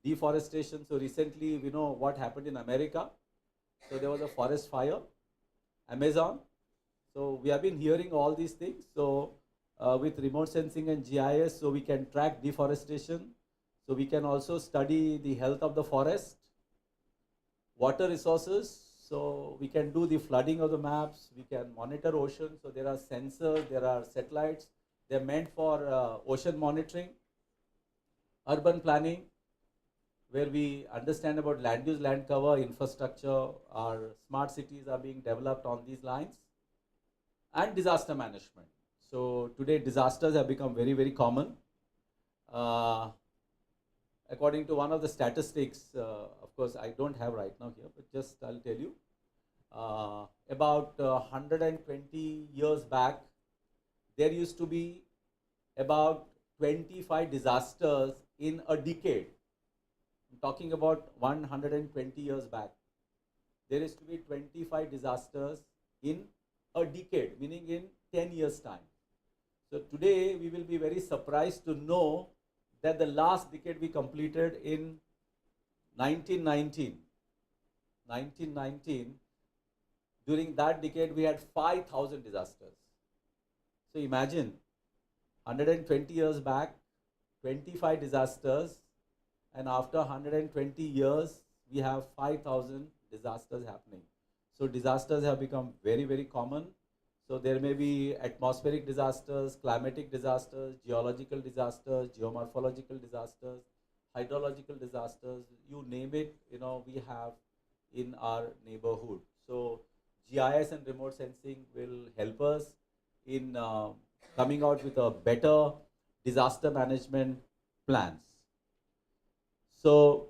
deforestation. So recently we know what happened in America. So there was a forest fire, Amazon. So we have been hearing all these things. So with remote sensing and GIS, so we can track deforestation. So we can also study the health of the forest. Water resources. So we can do the flooding of the maps. We can monitor ocean. So there are sensors, there are satellites. They're meant for ocean monitoring. Urban planning, where we understand about land use, land cover, infrastructure. Our smart cities are being developed on these lines. And disaster management. So today disasters have become very, very common. According to one of the statistics, of course I don't have right now here, but just I'll tell you. About 120 years back, there used to be about 25 disasters in a decade. I'm talking about 120 years back. There used to be 25 disasters in a decade, meaning in 10 years' time. So today we will be very surprised to know that the last decade we completed in 1919. During that decade we had 5,000 disasters. So imagine 120 years back, 25 disasters, and after 120 years we have 5,000 disasters happening. So disasters have become very, very common. So there may be atmospheric disasters, climatic disasters, geological disasters, geomorphological disasters, hydrological disasters, you name it, we have in our neighborhood. So GIS and remote sensing will help us in coming out with a better disaster management plans. So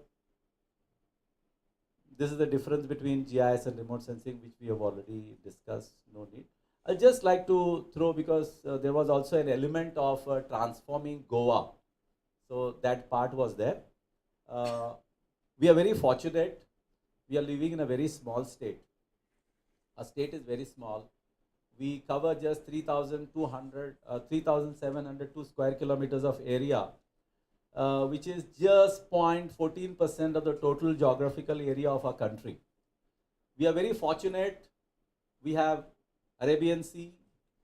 this is the difference between GIS and remote sensing, which we have already discussed, no need. I'd just like to throw, because there was also an element of transforming Goa. So that part was there. We are very fortunate. We are living in a very small state. Our state is very small. We cover just 3,702 square kilometers of area, which is just 0.14% of the total geographical area of our country. We are very fortunate. We have Arabian Sea,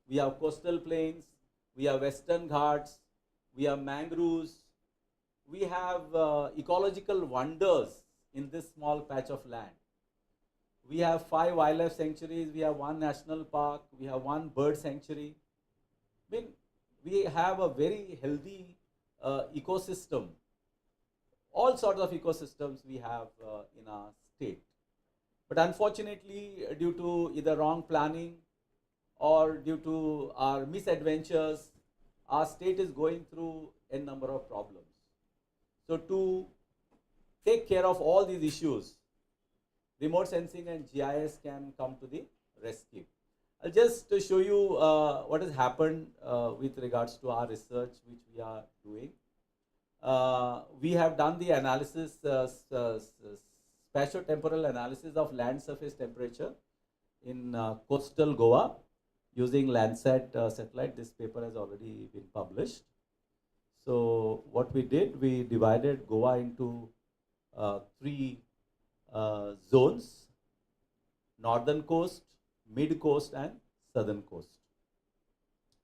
we have coastal plains, we have Western Ghats, we have mangroves, we have ecological wonders in this small patch of land. We have 5 wildlife sanctuaries, we have 1 national park, we have 1 bird sanctuary. I mean, we have a very healthy ecosystem. All sorts of ecosystems we have in our state. But unfortunately, due to either wrong planning or due to our misadventures, our state is going through a number of problems. So to take care of all these issues, remote sensing and GIS can come to the rescue. I'll just show you what has happened with regards to our research which we are doing. We have done the analysis, spatio-temporal analysis of land surface temperature in coastal Goa using Landsat satellite. This paper has already been published. So what we did, we divided Goa into 3 zones: northern coast, mid coast and southern coast.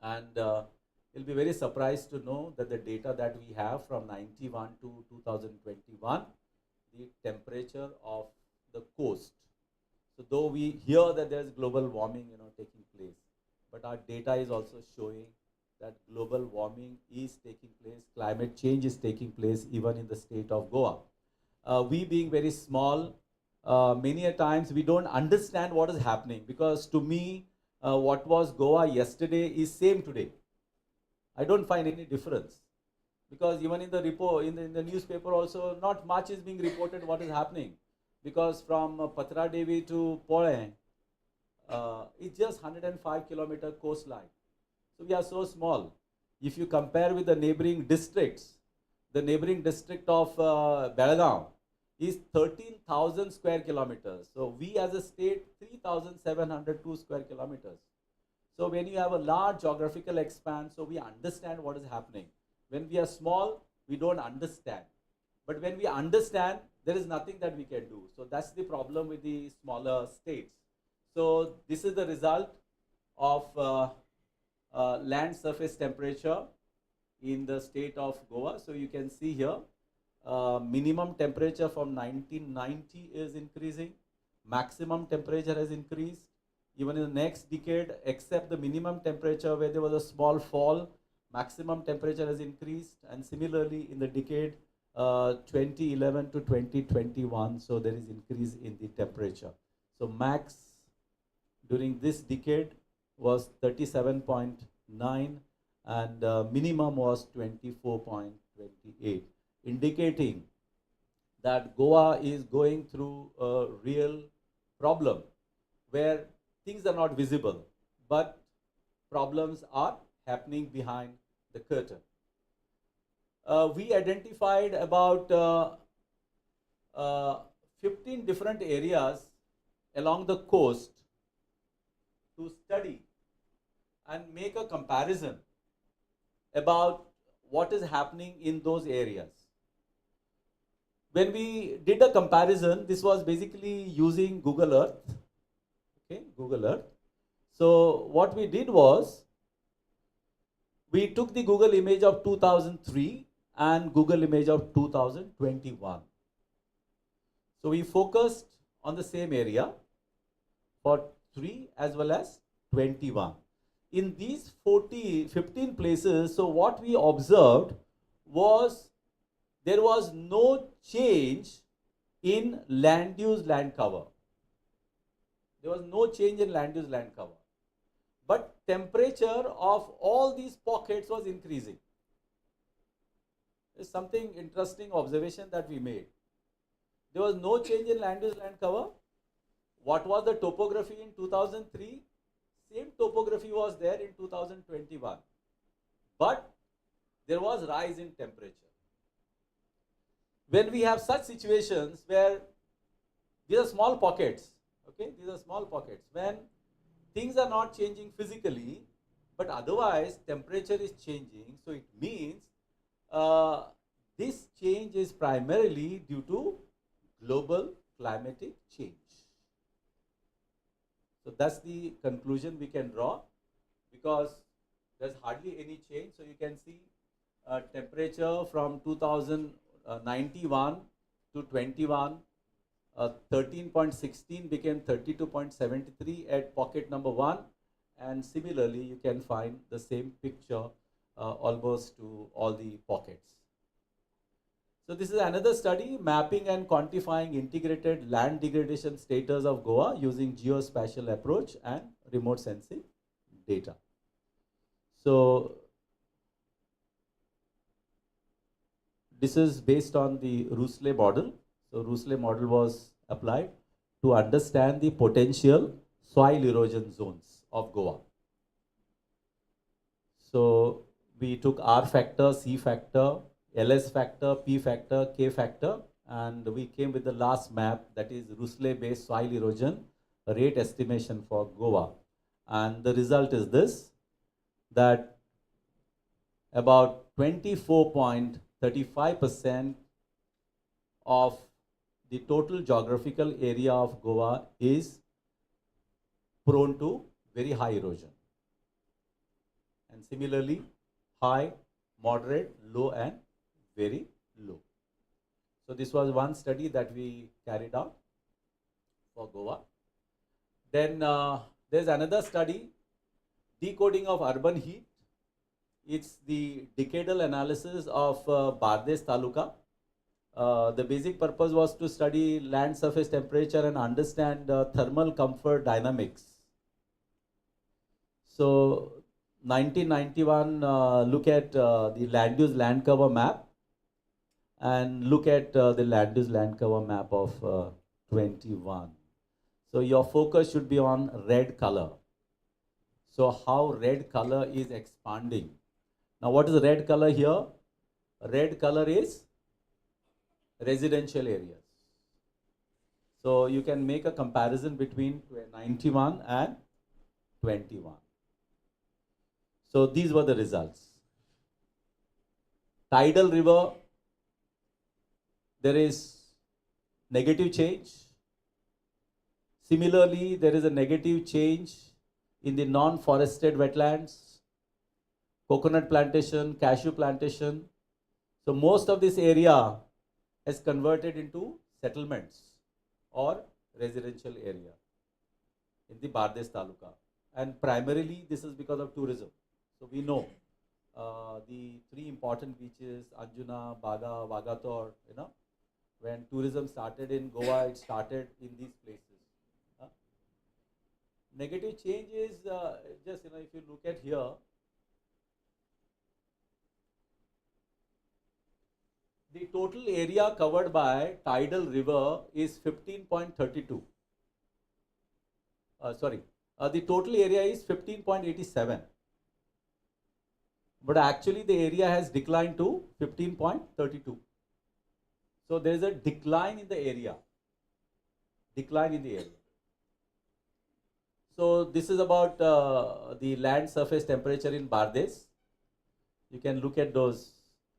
And you'll be very surprised to know that the data that we have from 91 to 2021, the temperature of the coast. So though we hear that there's global warming, taking place, but our data is also showing that global warming is taking place, climate change is taking place even in the state of Goa. We being very small, many a times we don't understand what is happening, because to me, what was Goa yesterday is same today. I don't find any difference, because even in the report, in the newspaper also, not much is being reported what is happening, because from Patra Devi to Pole, it's just 105 kilometer coastline. So we are so small. If you compare with the neighboring districts, the neighboring district of Belgaum is 13,000 square kilometers. So we as a state, 3,702 square kilometers. So when you have a large geographical expanse, so we understand what is happening. When we are small, we don't understand. But when we understand, there is nothing that we can do. So that's the problem with the smaller states. So this is the result of land surface temperature in the state of Goa. So you can see here, minimum temperature from 1990 is increasing, maximum temperature has increased. Even in the next decade, except the minimum temperature where there was a small fall, maximum temperature has increased. And similarly in the decade 2011 to 2021, so there is increase in the temperature. So max during this decade was 37.9 and minimum was 24.28, indicating that Goa is going through a real problem where things are not visible, but problems are happening behind the curtain. We identified about 15 different areas along the coast to study and make a comparison about what is happening in those areas. When we did a comparison, this was basically using Google Earth. Okay, Google Earth. So what we did was, we took the Google image of 2003 and Google image of 2021. So we focused on the same area for 3 as well as 21. In these 15 places, so what we observed was there was no change in land use land cover. There was no change in land use land cover. But temperature of all these pockets was increasing. It's something interesting observation that we made. There was no change in land use land cover. What was the topography in 2003? Same topography was there in 2021. But there was rise in temperature. When we have such situations where these are small pockets, okay, these are small pockets, when things are not changing physically, but otherwise temperature is changing, so it means this change is primarily due to global climatic change. So that's the conclusion we can draw, because there's hardly any change. So you can see temperature from 2091 to 21, 13.16 became 32.73 at pocket number 1, and similarly you can find the same picture almost to all the pockets. So this is another study, mapping and quantifying integrated land degradation status of Goa using geospatial approach and remote sensing data. So this is based on the Rousselet model. So Rousselet model was applied to understand the potential soil erosion zones of Goa. So we took R factor, C factor, LS factor, P factor, K factor, and we came with the last map, that is Rousselet based soil erosion rate estimation for Goa. And the result is this, that about 24.35% of the total geographical area of Goa is prone to very high erosion. And similarly, high, moderate, low, and very low. So this was one study that we carried out for Goa. Then there's another study, decoding of urban heat. It's the decadal analysis of Bardez Taluka. The basic purpose was to study land surface temperature and understand thermal comfort dynamics. So 1991, look at the land use land cover map, and look at the land use land cover map of 21. So your focus should be on red color. So how red color is expanding. Now what is red color here? Red color is residential areas. So you can make a comparison between 91 and 21. So these were the results. Tidal river, there is negative change. Similarly, there is a negative change in the non-forested wetlands, coconut plantation, cashew plantation. So most of this area has converted into settlements or residential area in the Bardez Taluka. And primarily this is because of tourism. So we know the three important beaches, Anjuna, Baga, Vagator, when tourism started in Goa, it started in these places. Negative change is just, if you look at here, the total area covered by tidal river is 15.32. The total area is 15.87. But actually the area has declined to 15.32. So there is a decline in the area. So this is about the land surface temperature in Bardez. You can look at those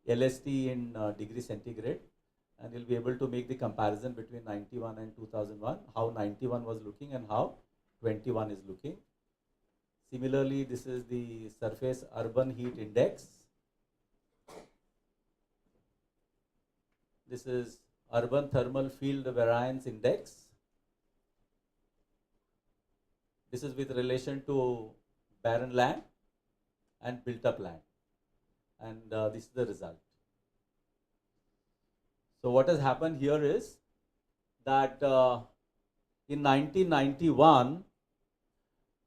LST in degree centigrade, and you'll be able to make the comparison between 91 and 2001, how 91 was looking and how 21 is looking. Similarly, this is the surface urban heat index. This is urban thermal field variance index. This is with relation to barren land and built up land. And this is the result. So what has happened here is that in 1991,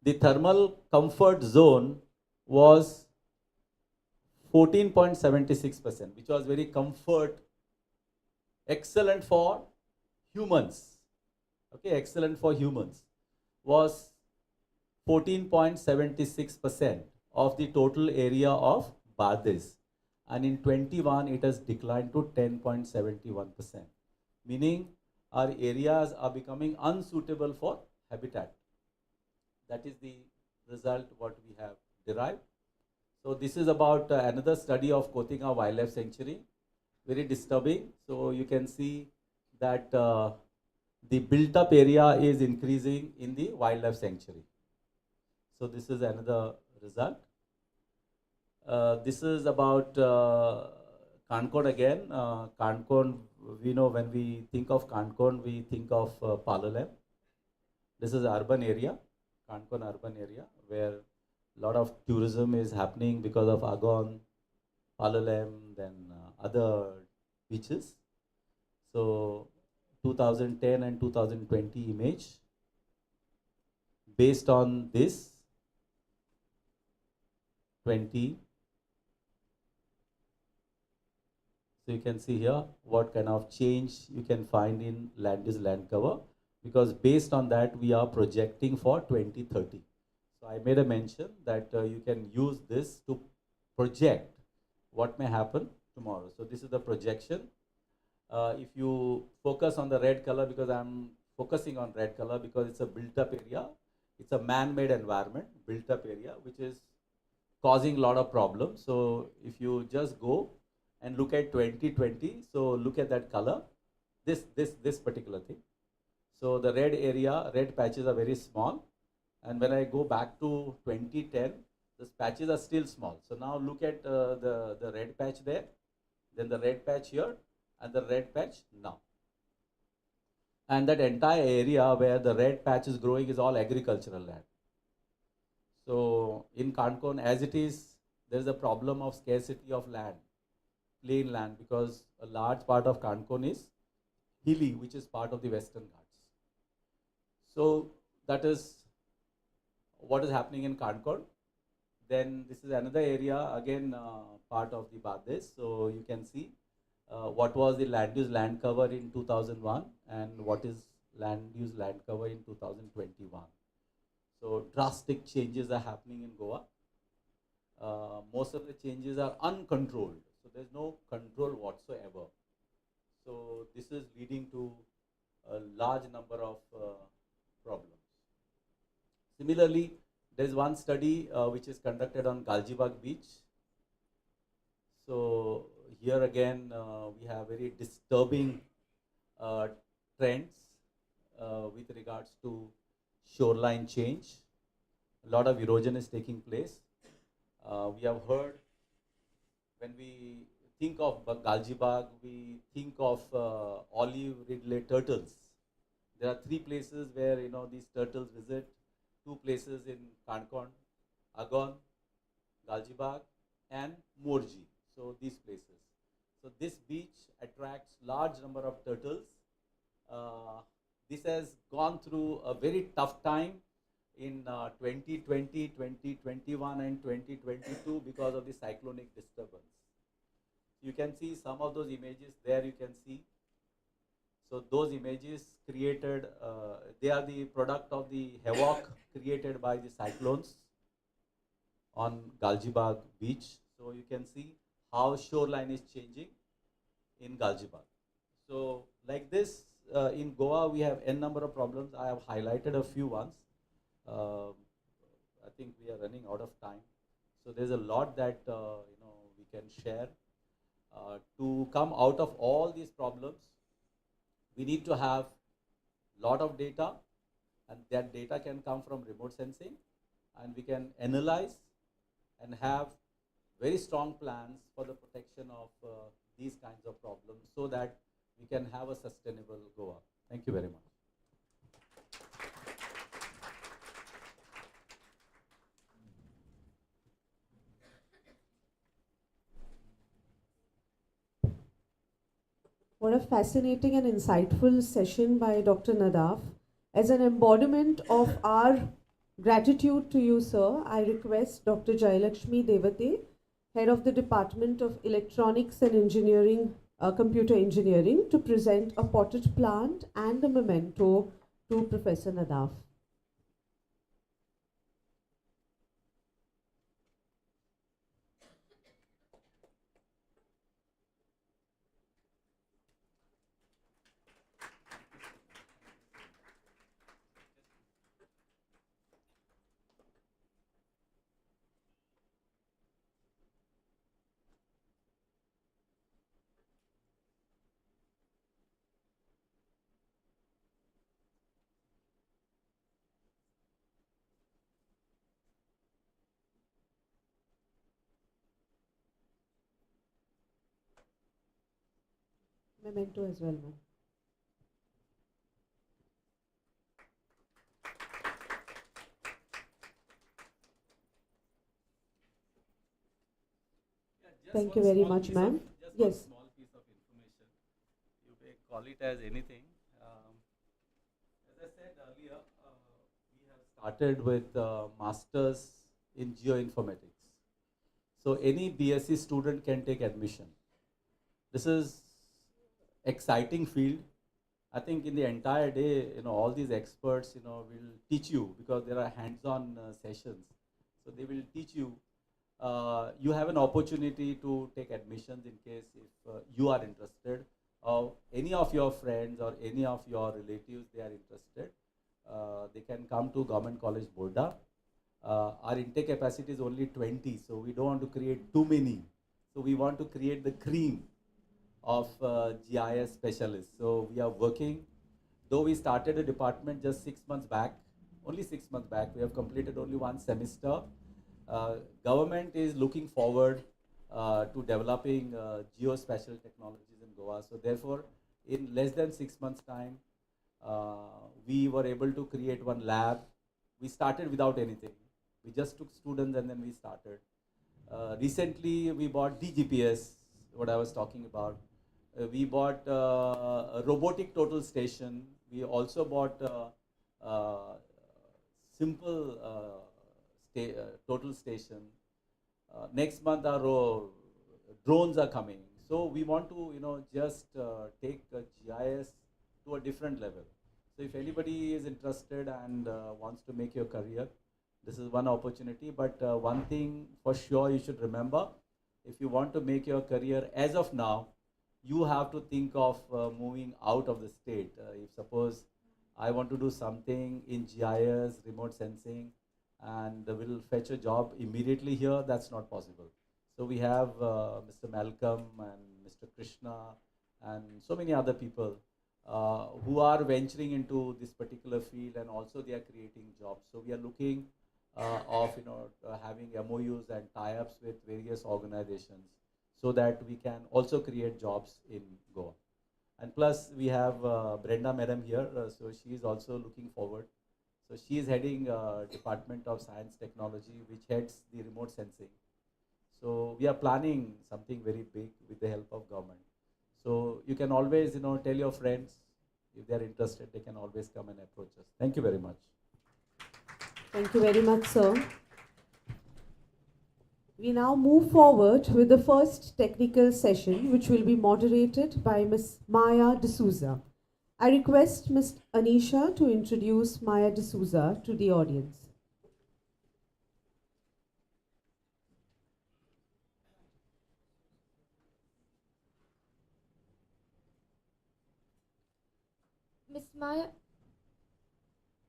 the thermal comfort zone was 14.76%, which was very comfort, excellent for humans. Okay, excellent for humans, was 14.76% of the total area of Bardez. And in 21, it has declined to 10.71%, meaning our areas are becoming unsuitable for habitat. That is the result what we have derived. So this is about another study of Kotinga Wildlife Sanctuary, very disturbing. So you can see that the built up area is increasing in the wildlife sanctuary. So this is another result. This is about Kankon again. Kankon, we know when we think of Kankon, we think of Palolem. This is urban area, Kankon urban area, where a lot of tourism is happening because of Agon, Palolem, then other beaches. So 2010 and 2020 image. Based on this, 20. So you can see here what kind of change you can find in land use land cover, because based on that we are projecting for 2030. So I made a mention that you can use this to project what may happen tomorrow. So this is the projection. If you focus on the red color, because I'm focusing on red color because it's a built up area, it's a man-made environment, built up area, which is causing a lot of problems. So if you just go and look at 2020, so look at that color, this particular thing. So the red area, red patches are very small. And when I go back to 2010, those patches are still small. So now look at the red patch there, then the red patch here, and the red patch now. And that entire area where the red patch is growing is all agricultural land. So in Concon, as it is, there is a problem of scarcity of land, plain land, because a large part of Concon is hilly, which is part of the Western Ghats. So that is what is happening in Concon. Then this is another area, again part of the Bades. So you can see what was the land use land cover in 2001 and what is land use land cover in 2021. So drastic changes are happening in Goa. Most of the changes are uncontrolled. So there's no control whatsoever. So this is leading to a large number of problems. Similarly, there's one study which is conducted on Galjibagh beach. So here again, we have very disturbing trends with regards to shoreline change. A lot of erosion is taking place. We have heard, when we think of Galjibagh, we think of olive ridley turtles. There are 3 places where these turtles visit. 2 places in Concon, Agon, Galjibagh, and Morji. So these places. So this beach attracts large number of turtles. This has gone through a very tough time in 2020, 2021 and 2022 because of the cyclonic disturbance. You can see some of those images there, you can see. So those images created, they are the product of the havoc created by the cyclones on Galjibagh beach. So you can see how shoreline is changing in Galjibagh. So like this, in Goa we have n number of problems. I have highlighted a few ones. I think we are running out of time. So there's a lot that we can share. To come out of all these problems, we need to have lot of data, and that data can come from remote sensing, and we can analyze and have very strong plans for the protection of these kinds of problems so that we can have a sustainable Goa. Thank you very much. What a fascinating and insightful session by Dr. Nadav. As an embodiment of our gratitude to you, sir, I request Dr. Jayalakshmi Devate, Head of the Department of Electronics and Engineering, Computer Engineering, to present a potted plant and a memento to Professor Nadav. Memento as well, ma'am. Thank you very much, ma'am. Yes. One small piece of information. You may call it as anything. As I said earlier, we have started with masters in geoinformatics. So any BSc student can take admission. This is exciting field. I think in the entire day, all these experts, will teach you, because there are hands-on sessions. So they will teach you. You have an opportunity to take admissions in case if you are interested, or any of your friends or any of your relatives, they are interested. They can come to Government College Borda. Our intake capacity is only 20, so we don't want to create too many. So we want to create the cream of GIS specialists. So we are working, though we started a department just 6 months back, only 6 months back, we have completed only 1 semester. Government is looking forward to developing geospatial technologies in Goa. So therefore, in less than 6 months' time, we were able to create one lab. We started without anything. We just took students and then we started. Recently, we bought DGPS, what I was talking about. We bought a robotic total station. We also bought simple total station. Next month, our drones are coming. So we want to, just take GIS to a different level. So if anybody is interested and wants to make your career, this is one opportunity. But one thing for sure you should remember, if you want to make your career as of now, you have to think of moving out of the state. If suppose I want to do something in GIS, remote sensing, and will fetch a job immediately here, that's not possible. So we have Mr. Malcolm and Mr. Krishna and so many other people who are venturing into this particular field, and also they are creating jobs. So we are looking of having MOUs and tie-ups with various organizations so that we can also create jobs in Goa. And plus we have Brenda Madam here, so she is also looking forward. So she is heading Department of Science Technology, which heads the remote sensing. So we are planning something very big with the help of government. So you can always, tell your friends, if they are interested, they can always come and approach us. Thank you very much. Thank you very much, sir. We now move forward with the first technical session, which will be moderated by Ms. Maya D'Souza. I request Ms. Anisha to introduce Maya D'Souza to the audience.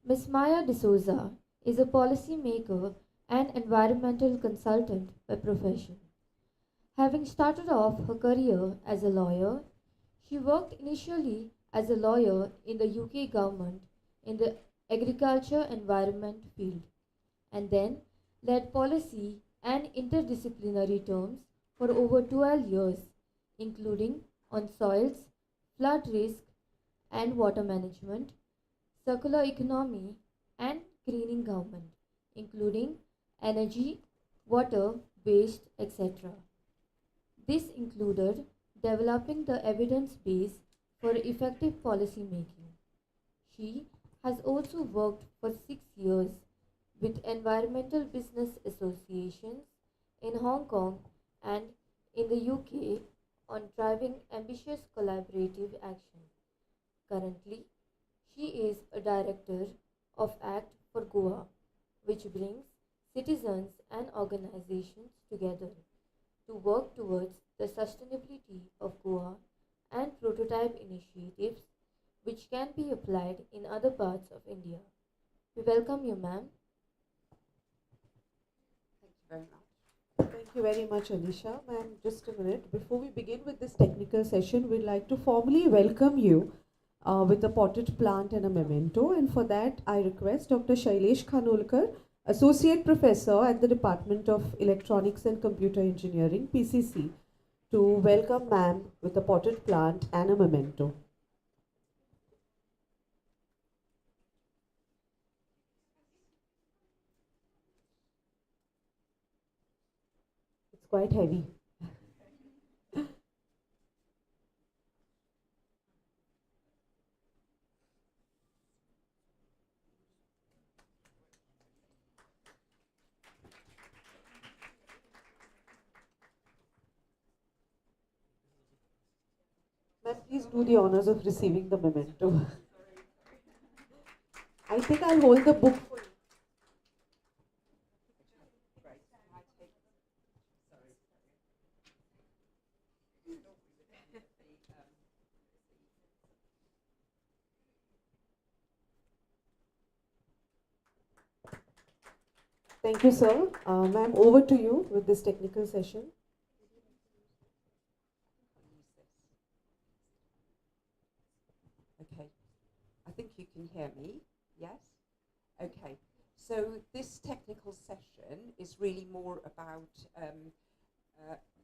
Ms. Maya D'Souza is a policy maker and environmental consultant by profession. Having started off her career as a lawyer, she worked initially as a lawyer in the UK government in the agriculture environment field, and then led policy and interdisciplinary terms for over 12 years, including on soils, flood risk and water management, circular economy and greening government, including energy, water, waste, etc. This included developing the evidence base for effective policy making. She has also worked for 6 years with environmental business associations in Hong Kong and in the UK on driving ambitious collaborative action. Currently, she is a director of Act for Goa, which brings citizens and organizations together to work towards the sustainability of Goa and prototype initiatives which can be applied in other parts of India. We welcome you, ma'am. Thank you very much. Thank you very much, Anisha. Ma'am, just a minute. Before we begin with this technical session, we'd like to formally welcome you with a potted plant and a memento. And for that, I request Dr. Shailesh Khanolkar, Associate Professor at the Department of Electronics and Computer Engineering, PCC, to welcome ma'am with a potted plant and a memento. It's quite heavy. Ma'am, please do the honors of receiving the memento. I think I'll hold the book for you. Thank you, sir. Ma'am, over to you with this technical session. Okay, I think you can hear me, yes? Okay, So this technical session is really more about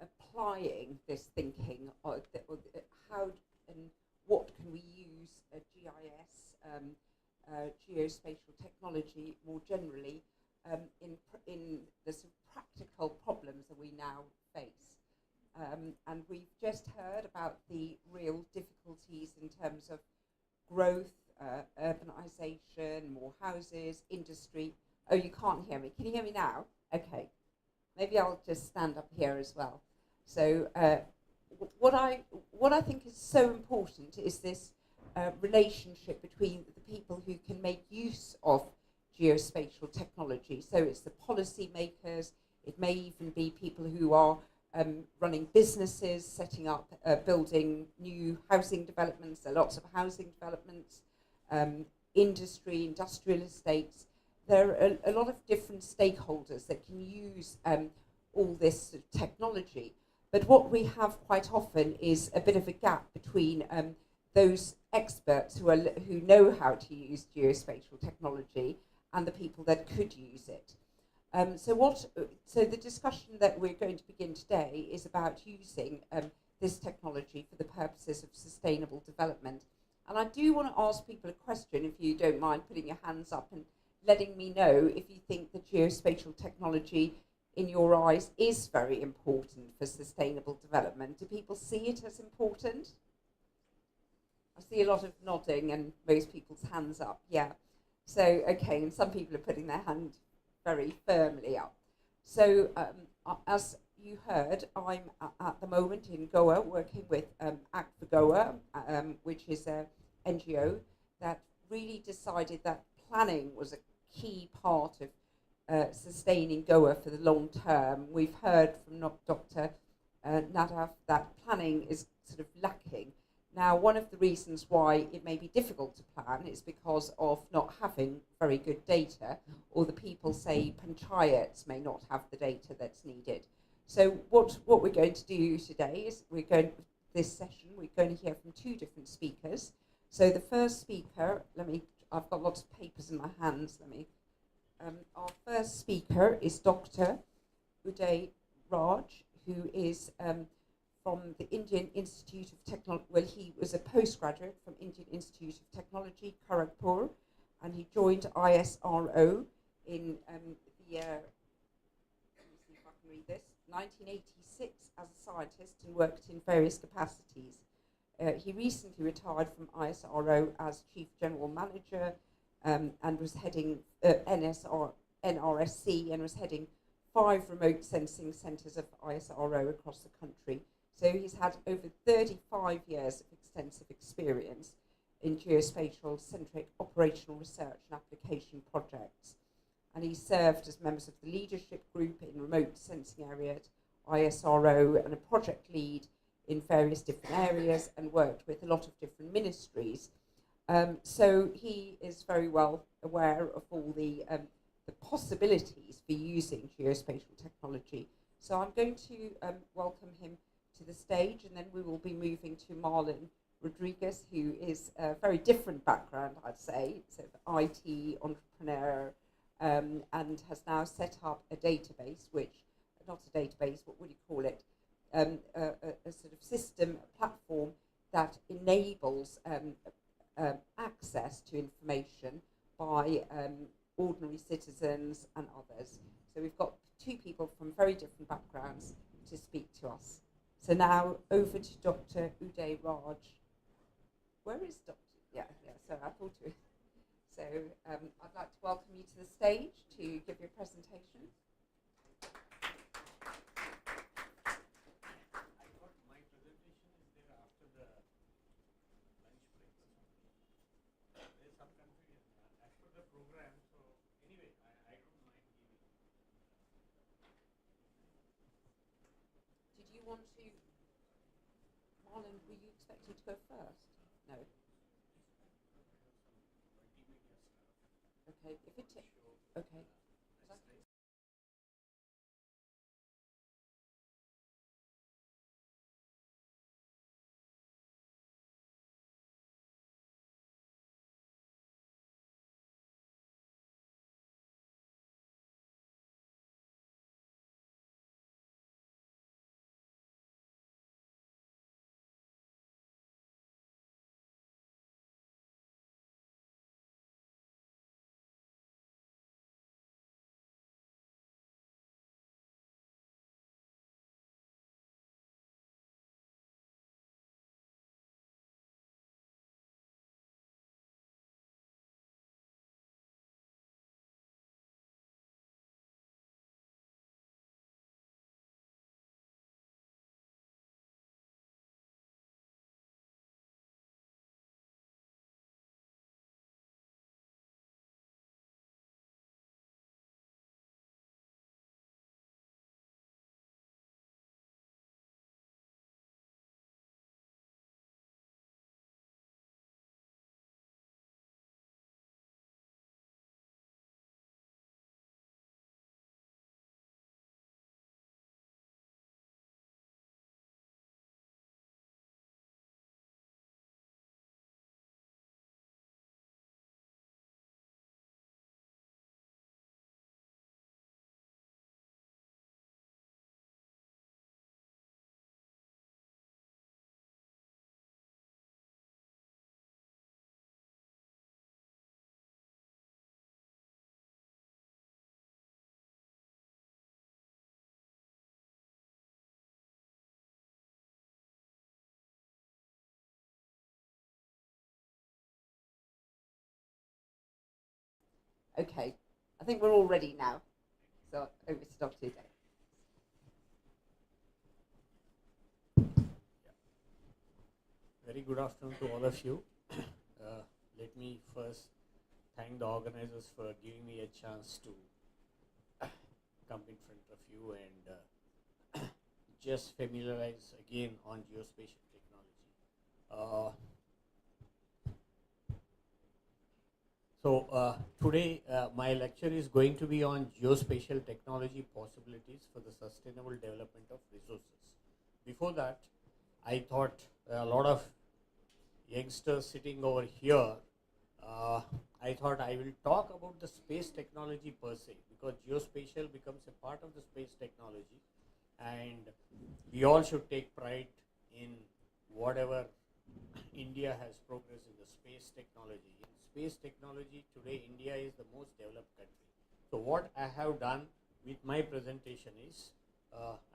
applying this thinking, how and what can we use GIS, geospatial technology more generally in the sort of practical problems that we now face. And we've just heard about the real difficulties in terms of growth, urbanisation, more houses, industry. Oh, you can't hear me. Can you hear me now? Okay. Maybe I'll just stand up here as well. So what I think is so important is this relationship between the people who can make use of geospatial technology. So it's the policy makers, it may even be people who are running businesses, setting up, building new housing developments. There are lots of housing developments, industry, industrial estates. There are a lot of different stakeholders that can use all this sort of technology. But what we have quite often is a bit of a gap between those experts who know how to use geospatial technology and the people that could use it. So the discussion that we're going to begin today is about using this technology for the purposes of sustainable development. And I do want to ask people a question, if you don't mind putting your hands up and letting me know if you think that geospatial technology in your eyes is very important for sustainable development. Do people see it as important? I see a lot of nodding and most people's hands up, yeah. So, okay, and some people are putting their hand very firmly up. So, as you heard, I'm at the moment in Goa working with Act for Goa, which is an NGO that really decided that planning was a key part of sustaining Goa for the long term. We've heard from Dr. Nadav that planning is sort of lacking. Now, one of the reasons why it may be difficult to plan is because of not having very good data, or the people say panchayats may not have the data that's needed. So what we're going to do today is this session, we're going to hear from two different speakers. So the first speaker, I've got lots of papers in my hands, our first speaker is Dr. Uday Raj, who is from the Indian Institute of Technology. Well, he was a postgraduate from Indian Institute of Technology, Kharagpur, and he joined ISRO in the year, let me see if I can read this, 1986 as a scientist, and worked in various capacities. He recently retired from ISRO as Chief General Manager and was heading NRSC and was heading 5 remote sensing centres of ISRO across the country. So he's had over 35 years of extensive experience in geospatial-centric operational research and application projects. And he served as members of the leadership group in remote sensing area at ISRO and a project lead in various different areas and worked with a lot of different ministries. So he is very well aware of all the possibilities for using geospatial technology. So I'm going to welcome him to the stage, and then we will be moving to Marlon Rodriguez, who is a very different background, I'd say. So IT entrepreneur, and has now set up a database, not a database, what would you call it? A sort of system, a platform that enables access to information by ordinary citizens and others. So we've got two people from very different backgrounds to speak to us. So now over to Dr. Uday Raj. Where is Dr. Yeah, so I thought to. So I'd like to welcome you to the stage to give your presentation. Did you want to, Marlon, were you expecting to go first? No. Okay, if it okay. Okay, I think we're all ready now. So over to Dr. Day. Very good afternoon to all of you. Let me first thank the organizers for giving me a chance to come in front of you and just familiarize again on geospatial technology. Today my lecture is going to be on geospatial technology possibilities for the sustainable development of resources. Before that, I thought a lot of youngsters sitting over here, I thought I will talk about the space technology per se, because geospatial becomes a part of the space technology, and we all should take pride in whatever India has progressed in the space technology. In space technology today, India is the most developed country. So what I have done with my presentation is,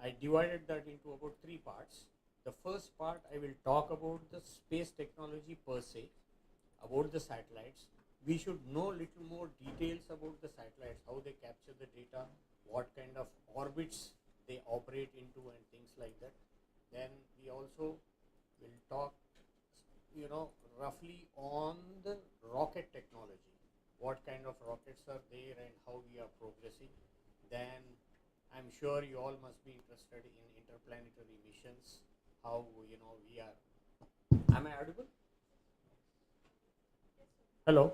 I divided that into about 3 parts. The first part, I will talk about the space technology per se, about the satellites. We should know little more details about the satellites, how they capture the data, what kind of orbits they operate into and things like that. Then we also will talk, roughly on the rocket technology, what kind of rockets are there and how we are progressing. Then I'm sure you all must be interested in interplanetary missions, how we are. Am I audible? Hello?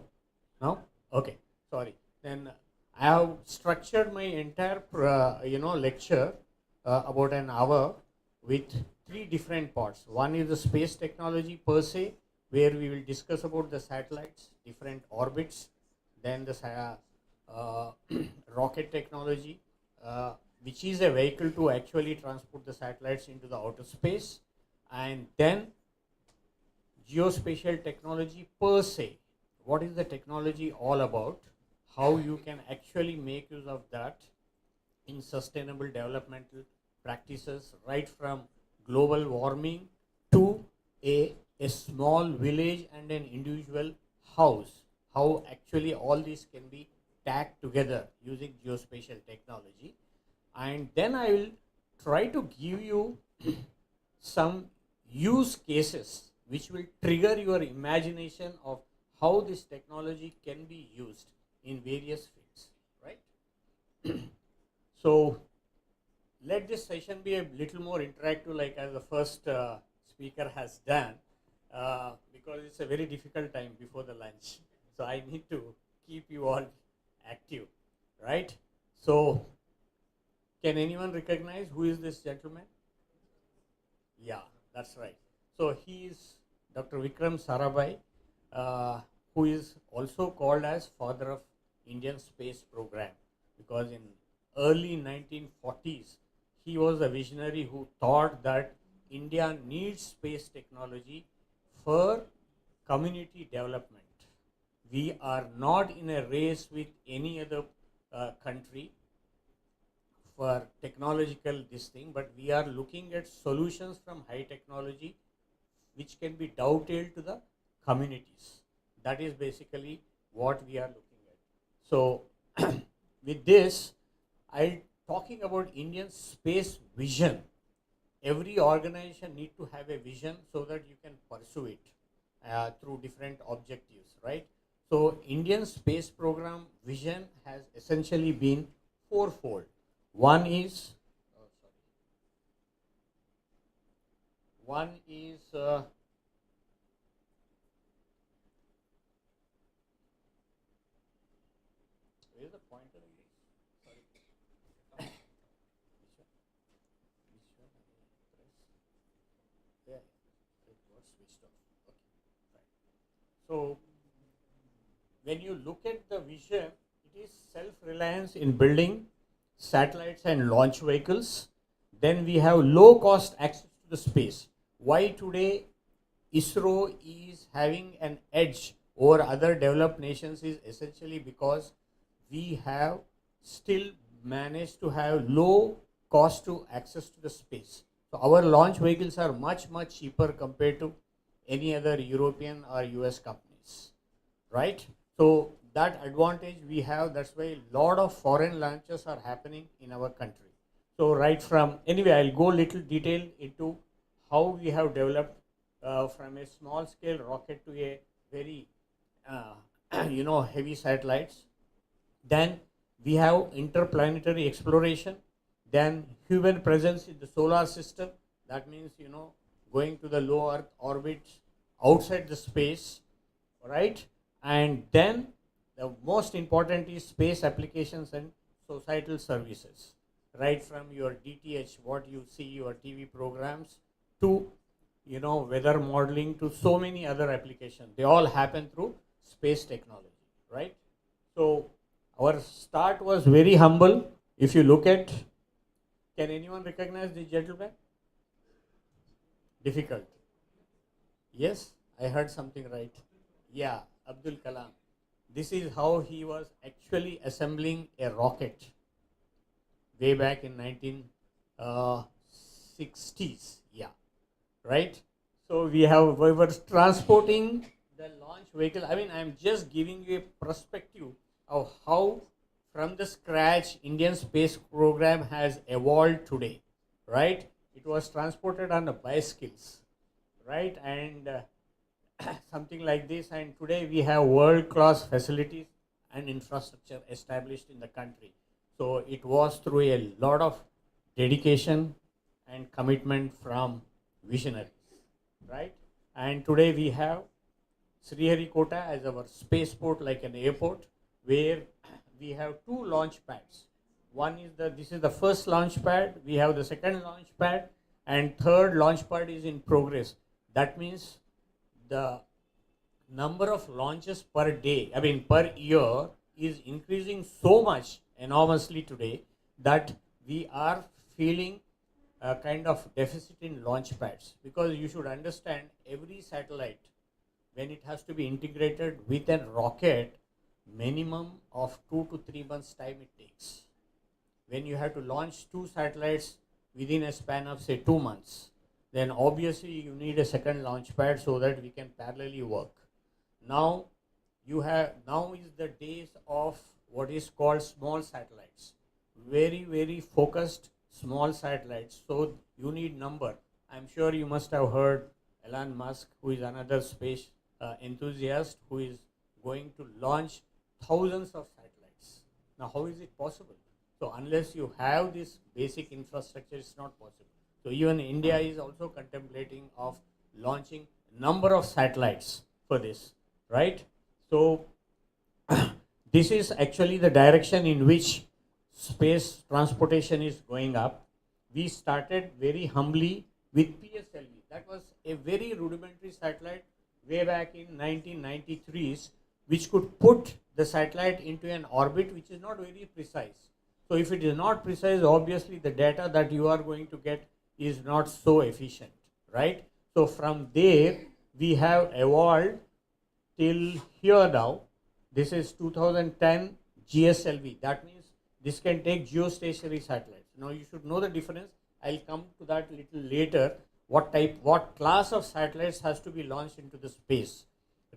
No? Okay, sorry. Then I have structured my entire lecture about an hour with 3 different parts. One is the space technology per se, where we will discuss about the satellites, different orbits, then the rocket technology, which is a vehicle to actually transport the satellites into the outer space, and then geospatial technology per se. What is the technology all about? How you can actually make use of that in sustainable developmental practices, right from global warming to a small village and an individual house. How actually all this can be tagged together using geospatial technology. And then I will try to give you some use cases which will trigger your imagination of how this technology can be used in various fields, right? So let this session be a little more interactive, like as the first speaker has done, because it's a very difficult time before the lunch. So I need to keep you all active, right? So can anyone recognize who is this gentleman? Yeah, that's right. So he is Dr. Vikram Sarabhai, who is also called as father of Indian space program, because in early 1940s, he was a visionary who thought that India needs space technology for community development. We are not in a race with any other country for technological this thing, but we are looking at solutions from high technology which can be dovetailed to the communities. That is basically what we are looking at. So with this, I talking about Indian space vision. Every organization need to have a vision so that you can pursue it through different objectives, right? So Indian space program vision has essentially been 4-fold. One is where is the pointer again? Sorry. Which one? Press. Yeah, it was switched off. Okay, right. So when you look at the vision, it is self-reliance in building satellites and launch vehicles. Then we have low-cost access to the space. Why today ISRO is having an edge over other developed nations is essentially because we have still managed to have low cost to access to the space. So our launch vehicles are much cheaper compared to any other European or US companies, right? So that advantage we have. That's why a lot of foreign launches are happening in our country. So right from, anyway, I'll go little detail into how we have developed from a small scale rocket to a very, heavy satellites. Then we have interplanetary exploration. Then human presence in the solar system. That means, going to the low Earth orbits outside the space, right? And then the most important is space applications and societal services, right from your DTH, what you see, your TV programs, to weather modeling, to so many other applications. They all happen through space technology, right? So our start was very humble. If you look at, can anyone recognize this gentleman? Difficult. Yes, I heard something right. Yeah, Abdul Kalam. This is how he was actually assembling a rocket way back in 1960s. Yeah, right. So we were transporting the launch vehicle. I mean, I'm just giving you a perspective of how from the scratch Indian space program has evolved today, right? It was transported on the bicycles, right? And something like this. And today we have world-class facilities and infrastructure established in the country. So it was through a lot of dedication and commitment from visionaries, right? And today we have Sriharikota as our spaceport, like an airport, where we have 2 launch pads. One is this is the first launch pad, we have the second launch pad, and third launch pad is in progress. That means the number of launches per day, per year, is increasing so much enormously today that we are feeling a kind of deficit in launch pads. Because you should understand, every satellite, when it has to be integrated with a rocket, minimum of 2 to 3 months time it takes. When you have to launch 2 satellites within a span of say 2 months, then obviously you need a second launch pad so that we can parallelly work. Now is the days of what is called small satellites, very, very focused small satellites. So you need number. I'm sure you must have heard Elon Musk, who is another space enthusiast, who is going to launch thousands of satellites. Now how is it possible? So unless you have this basic infrastructure, it's not possible. So even India is also contemplating of launching number of satellites for this, right? So this is actually the direction in which space transportation is going up. We started very humbly with PSLV. That was a very rudimentary satellite way back in 1993s, which could put the satellite into an orbit which is not very precise. So if it is not precise, obviously the data that you are going to get is not so efficient, right? So from there, we have evolved till here now. This is 2010 GSLV. That means this can take geostationary satellites. Now you should know the difference. I'll come to that a little later. What class of satellites has to be launched into the space?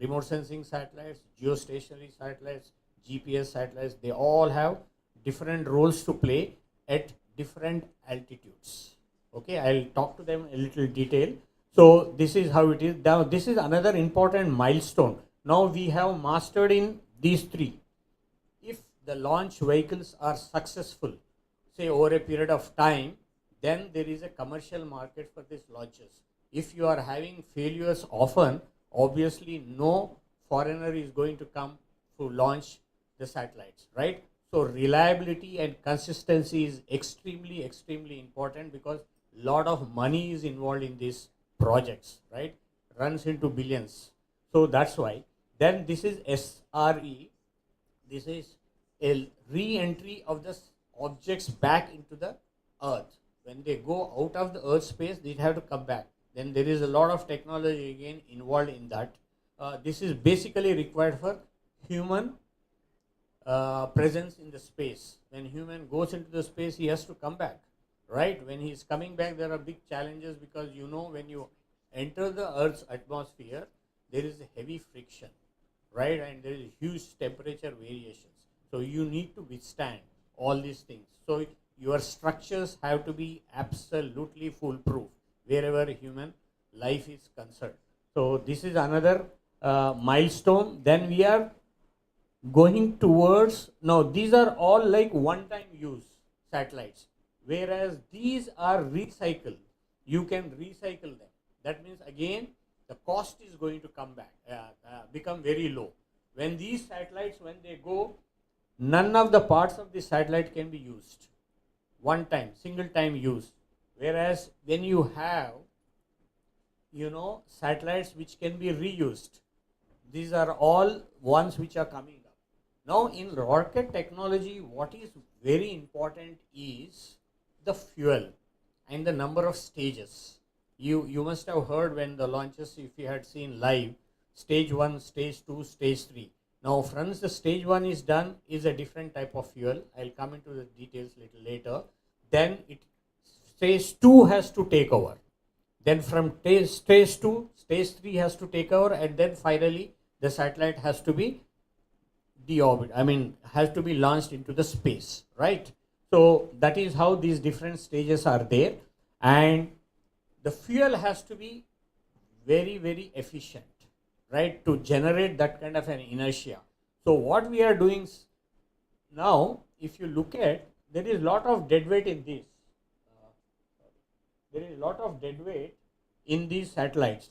Remote sensing satellites, geostationary satellites, GPS satellites, they all have different roles to play at different altitudes. Okay, I'll talk to them a little detail. So this is how it is. Now this is another important milestone. Now we have mastered in these 3. If the launch vehicles are successful, say over a period of time, then there is a commercial market for these launches. If you are having failures often, obviously no foreigner is going to come to launch the satellites, right? So reliability and consistency is extremely, extremely important, because a lot of money is involved in these projects, right? Runs into billions. So that's why. Then this is SRE. This is a re-entry of the objects back into the Earth. When they go out of the Earth space, they have to come back. Then there is a lot of technology again involved in that. This is basically required for human presence in the space. When human goes into the space, he has to come back, right? When he is coming back, there are big challenges, because when you enter the Earth's atmosphere, there is a heavy friction, right? And there is huge temperature variations. So you need to withstand all these things. So your structures have to be absolutely foolproof wherever human life is concerned. So this is another milestone. Then we are going towards, now these are all like one-time use satellites, whereas these are recycled. You can recycle them. That means again the cost is going to come back, become very low. When these satellites, when they go, none of the parts of the satellite can be used. One time, single time use. Whereas when you have, satellites which can be reused, these are all ones which are coming up. Now in rocket technology, what is very important is the fuel and the number of stages. You must have heard when the launches, if you had seen live, stage 1, stage 2, stage 3. Now once the stage 1 is done, is a different type of fuel. I'll come into the details little later. Then stage 2 has to take over. Then from stage 2, stage 3 has to take over, and then finally the satellite has to be has to be launched into the space, right? So that is how these different stages are there, and the fuel has to be very, very efficient, right, to generate that kind of an inertia. So what we are doing now, if you look at, there is a lot of dead weight in this. There is a lot of dead weight in these satellites,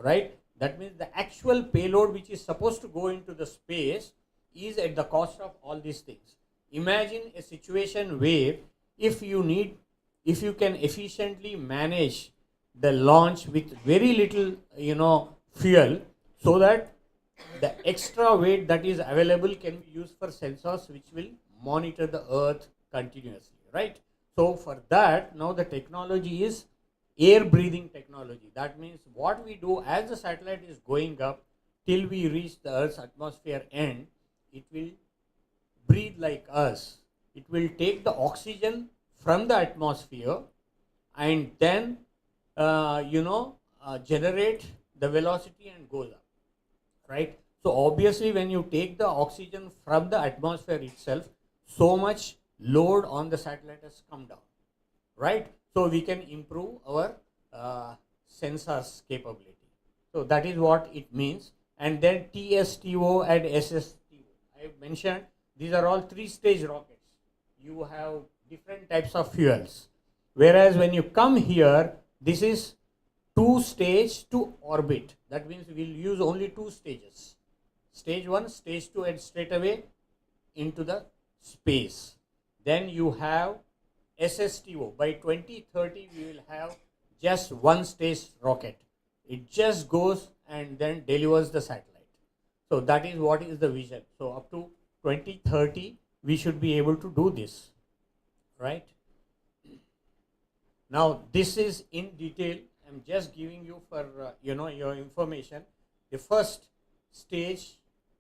right? That means the actual payload which is supposed to go into the space is at the cost of all these things. Imagine a situation where if you can efficiently manage the launch with very little, fuel, so that the extra weight that is available can be used for sensors which will monitor the Earth continuously, right? So for that, now the technology is air breathing technology. That means what we do as the satellite is going up till we reach the Earth's atmosphere end, it will breathe like us. It will take the oxygen from the atmosphere and then generate the velocity and goes up, right? So obviously when you take the oxygen from the atmosphere itself, so much load on the satellite has come down, right? So we can improve our sensors capability. So that is what it means. And then TSTO and SSTO, I have mentioned, these are all 3-stage rockets. You have different types of fuels. Whereas when you come here, this is 2-stage to orbit. That means we will use only 2 stages. Stage 1, stage 2, and straight away into the space. Then you have SSTO. By 2030, we will have just 1-stage rocket. It just goes and then delivers the satellite. So that is what is the vision. So up to 2030, we should be able to do this, right? Now this is in detail. I'm just giving you for your information. The first stage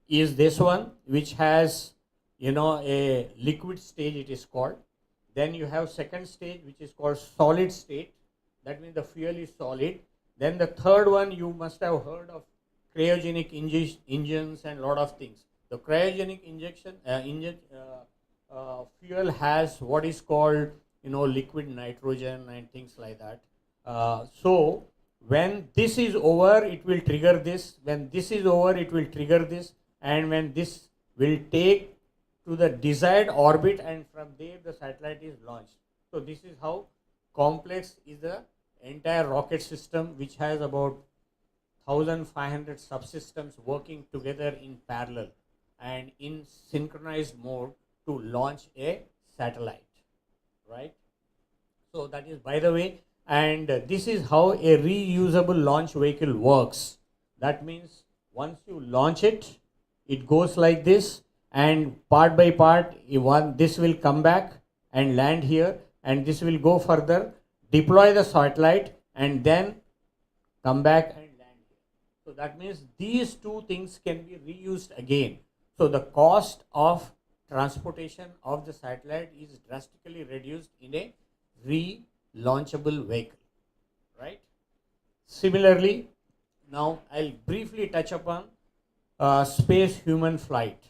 is this one, which has a liquid stage, it is called. Then you have second stage, which is called solid state. That means the fuel is solid. Then the third one, you must have heard of cryogenic engines and lot of things. The cryogenic fuel has what is called liquid nitrogen and things like that. So when this is over, it will trigger this. When this is over, it will trigger this. And when this will take to the desired orbit, and from there the satellite is launched. So this is how complex is the entire rocket system, which has about 1,500 subsystems working together in parallel and in synchronized mode to launch a satellite, right? So that is by the way, and this is how a reusable launch vehicle works. That means once you launch it, it goes like this, and part by part, this will come back and land here, and this will go further, deploy the satellite, and then come back and land here. So that means these two things can be reused again. So the cost of transportation of the satellite is drastically reduced in a relaunchable vehicle, right? Similarly, now I'll briefly touch upon space human flight.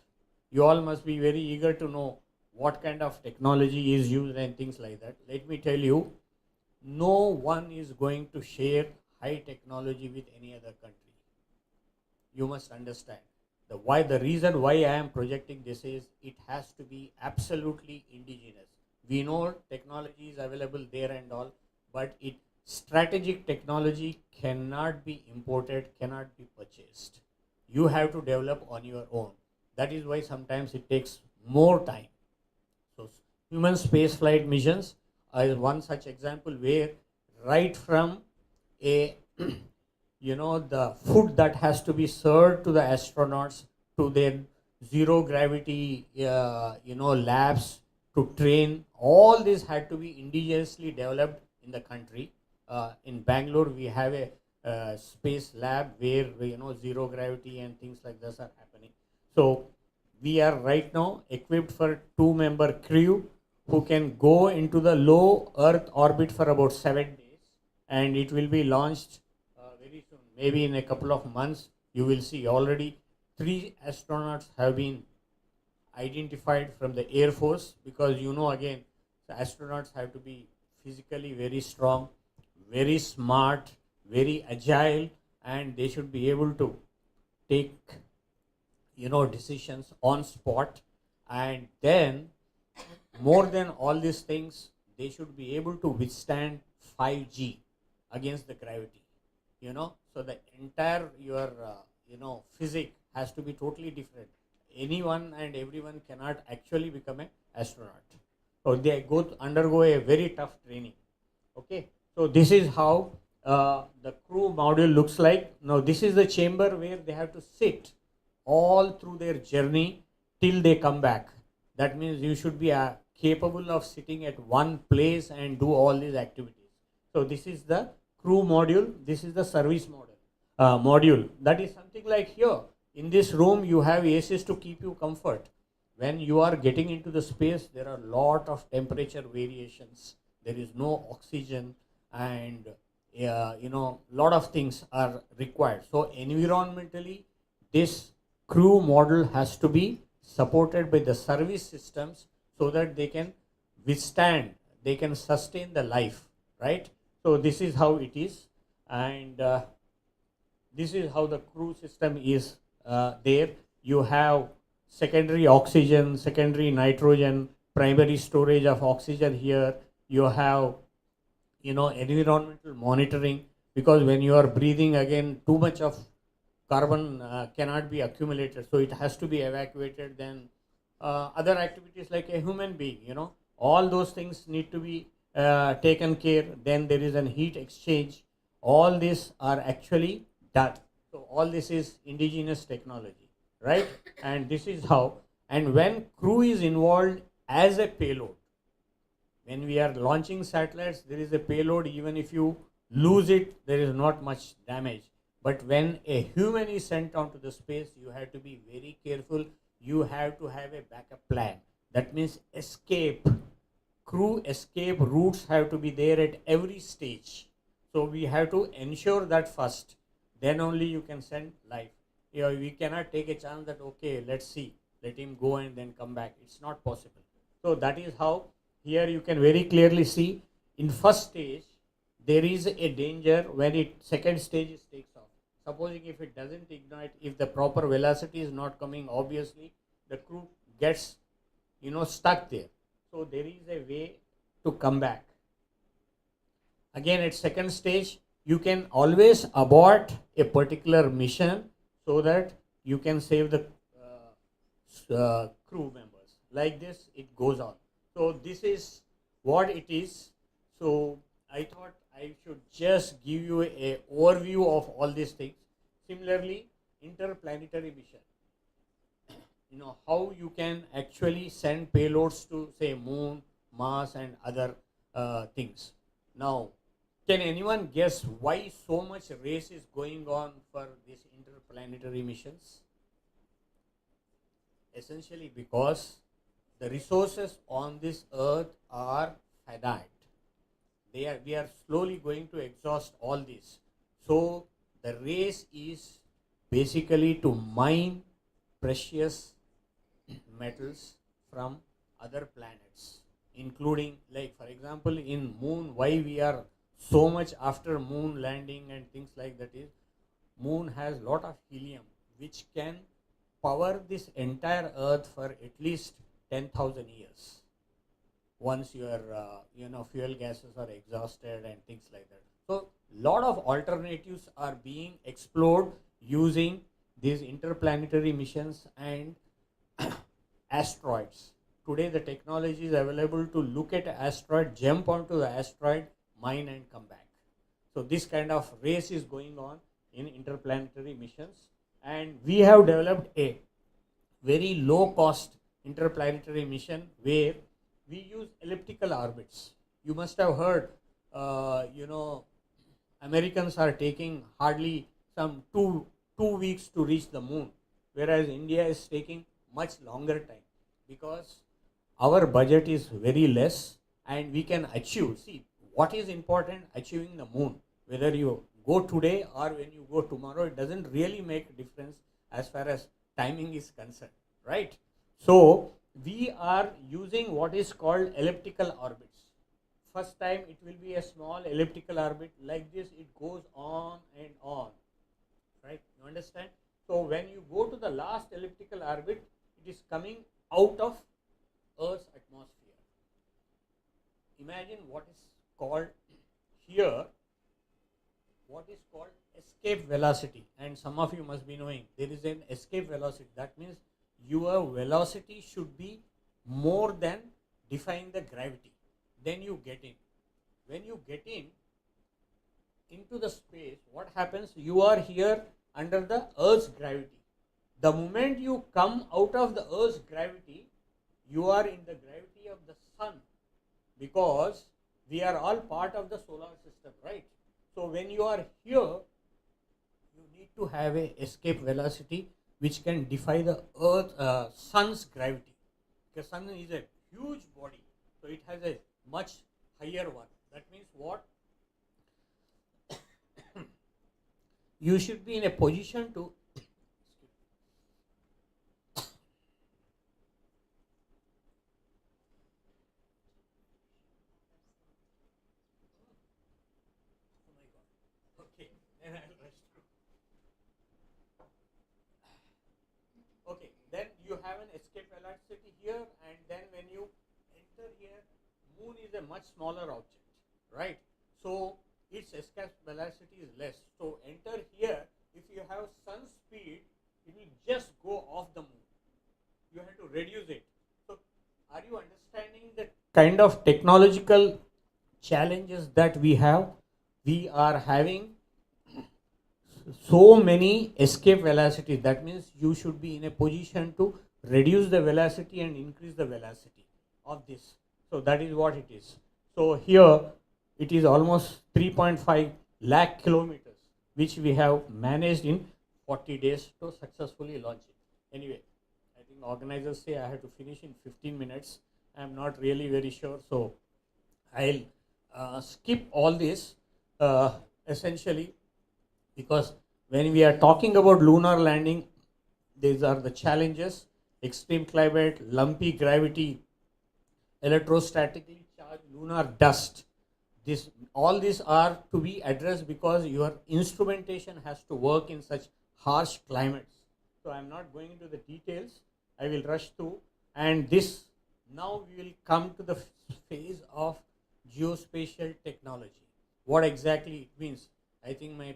You all must be very eager to know what kind of technology is used and things like that. Let me tell you, no one is going to share high technology with any other country. You must understand. The reason why I am projecting this is it has to be absolutely indigenous. We know technology is available there and all, but strategic technology cannot be imported, cannot be purchased. You have to develop on your own. That is why sometimes it takes more time. So human space flight missions are one such example where right from a the food that has to be served to the astronauts, to their zero gravity labs to train, all this had to be indigenously developed in the country. In Bangalore we have a space lab where zero gravity and things like this are happening. So we are right now equipped for 2-member crew who can go into the low Earth orbit for about 7 days, and it will be launched very soon. Maybe in a couple of months you will see already 3 astronauts have been identified from the Air Force, because again, the astronauts have to be physically very strong, very smart, very agile, and they should be able to take decisions on spot. And then more than all these things, they should be able to withstand 5G against the gravity. So the entire your physics has to be totally different. Anyone and everyone cannot actually become an astronaut. So they undergo a very tough training. Okay, so this is how the crew module looks like. Now this is the chamber where they have to sit all through their journey till they come back. That means you should be capable of sitting at one place and do all these activities. So this is the crew module. This is the service module. That is something like here. In this room, you have ACs to keep you comfort. When you are getting into the space, there are a lot of temperature variations. There is no oxygen, and lot of things are required. So environmentally, this crew model has to be supported by the service systems so that they can withstand, they can sustain the life, right? So this is how it is, and this is how the crew system is there. You have secondary oxygen, secondary nitrogen, primary storage of oxygen here. You have environmental monitoring, because when you are breathing, again, too much of carbon cannot be accumulated, so it has to be evacuated. Then other activities like a human being, all those things need to be taken care. Then there is an heat exchange. All these are actually done. So all this is indigenous technology, right? And this is how. And when crew is involved as a payload, when we are launching satellites, there is a payload. Even if you lose it, there is not much damage. But when a human is sent onto the space, you have to be very careful. You have to have a backup plan. That means crew escape routes have to be there at every stage. So we have to ensure that first. Then only you can send live. We cannot take a chance that, okay, let's see, let him go and then come back. It's not possible. So that is how here you can very clearly see in first stage, there is a danger when second stage takes off. Supposing if it doesn't ignite, if the proper velocity is not coming, obviously the crew gets stuck there. So there is a way to come back. Again, at second stage, you can always abort a particular mission so that you can save the crew members. Like this, it goes on. So this is what it is. So I thought I should just give you an overview of all these things. Similarly, interplanetary mission. How you can actually send payloads to, say, Moon, Mars, and other things. Now, can anyone guess why so much race is going on for these interplanetary missions? Essentially because the resources on this earth are finite. We are slowly going to exhaust all this. So the race is basically to mine precious metals from other planets, including, like for example, in moon, why we are so much after moon landing and things like that is, moon has lot of helium which can power this entire earth for at least 10,000 years once your fuel gases are exhausted and things like that. So lot of alternatives are being explored using these interplanetary missions and asteroids. Today the technology is available to look at an asteroid, jump onto the asteroid, mine and come back. So this kind of race is going on in interplanetary missions, and we have developed a very low cost interplanetary mission where we use elliptical orbits. You must have heard, Americans are taking hardly some two weeks to reach the moon, whereas India is taking much longer time because our budget is very less and we can achieve. See, what is important? Achieving the moon. Whether you go today or when you go tomorrow, it doesn't really make a difference as far as timing is concerned, right? So we are using what is called elliptical orbits. First time it will be a small elliptical orbit like this, it goes on and on, right? You understand? So when you go to the last elliptical orbit, it is coming out of Earth's atmosphere. Imagine what is called here, what is called escape velocity, and some of you must be knowing there is an escape velocity. That means your velocity should be more than defying the gravity. Then you get in. When you get into the space, what happens? You are here under the Earth's gravity. The moment you come out of the Earth's gravity, you are in the gravity of the sun, because we are all part of the solar system, right? So when you are here, you need to have a escape velocity which can defy the sun's gravity. Because sun is a huge body, so it has a much higher one. That means what? You should be in a position to okay, then you have an escape velocity here, and then when you enter here, moon is a much smaller object, right? So its escape velocity is less. So enter here, if you have sun speed, it will just go off the moon. You have to reduce it. So are you understanding the kind of technological challenges that we have? We are having so many escape velocities. That means you should be in a position to reduce the velocity and increase the velocity of this. So that is what it is. So here it is almost 3.5 lakh kilometers, which we have managed in 40 days to successfully launch it. Anyway, I think organizers say I have to finish in 15 minutes. I am not really very sure, so I'll skip all this essentially, because when we are talking about lunar landing, these are the challenges: extreme climate, lumpy gravity, electrostatically charged lunar dust. All these are to be addressed because your instrumentation has to work in such harsh climates. So I am not going into the details. I will rush through, and this now we will come to the phase of geospatial technology. What exactly it means? I think my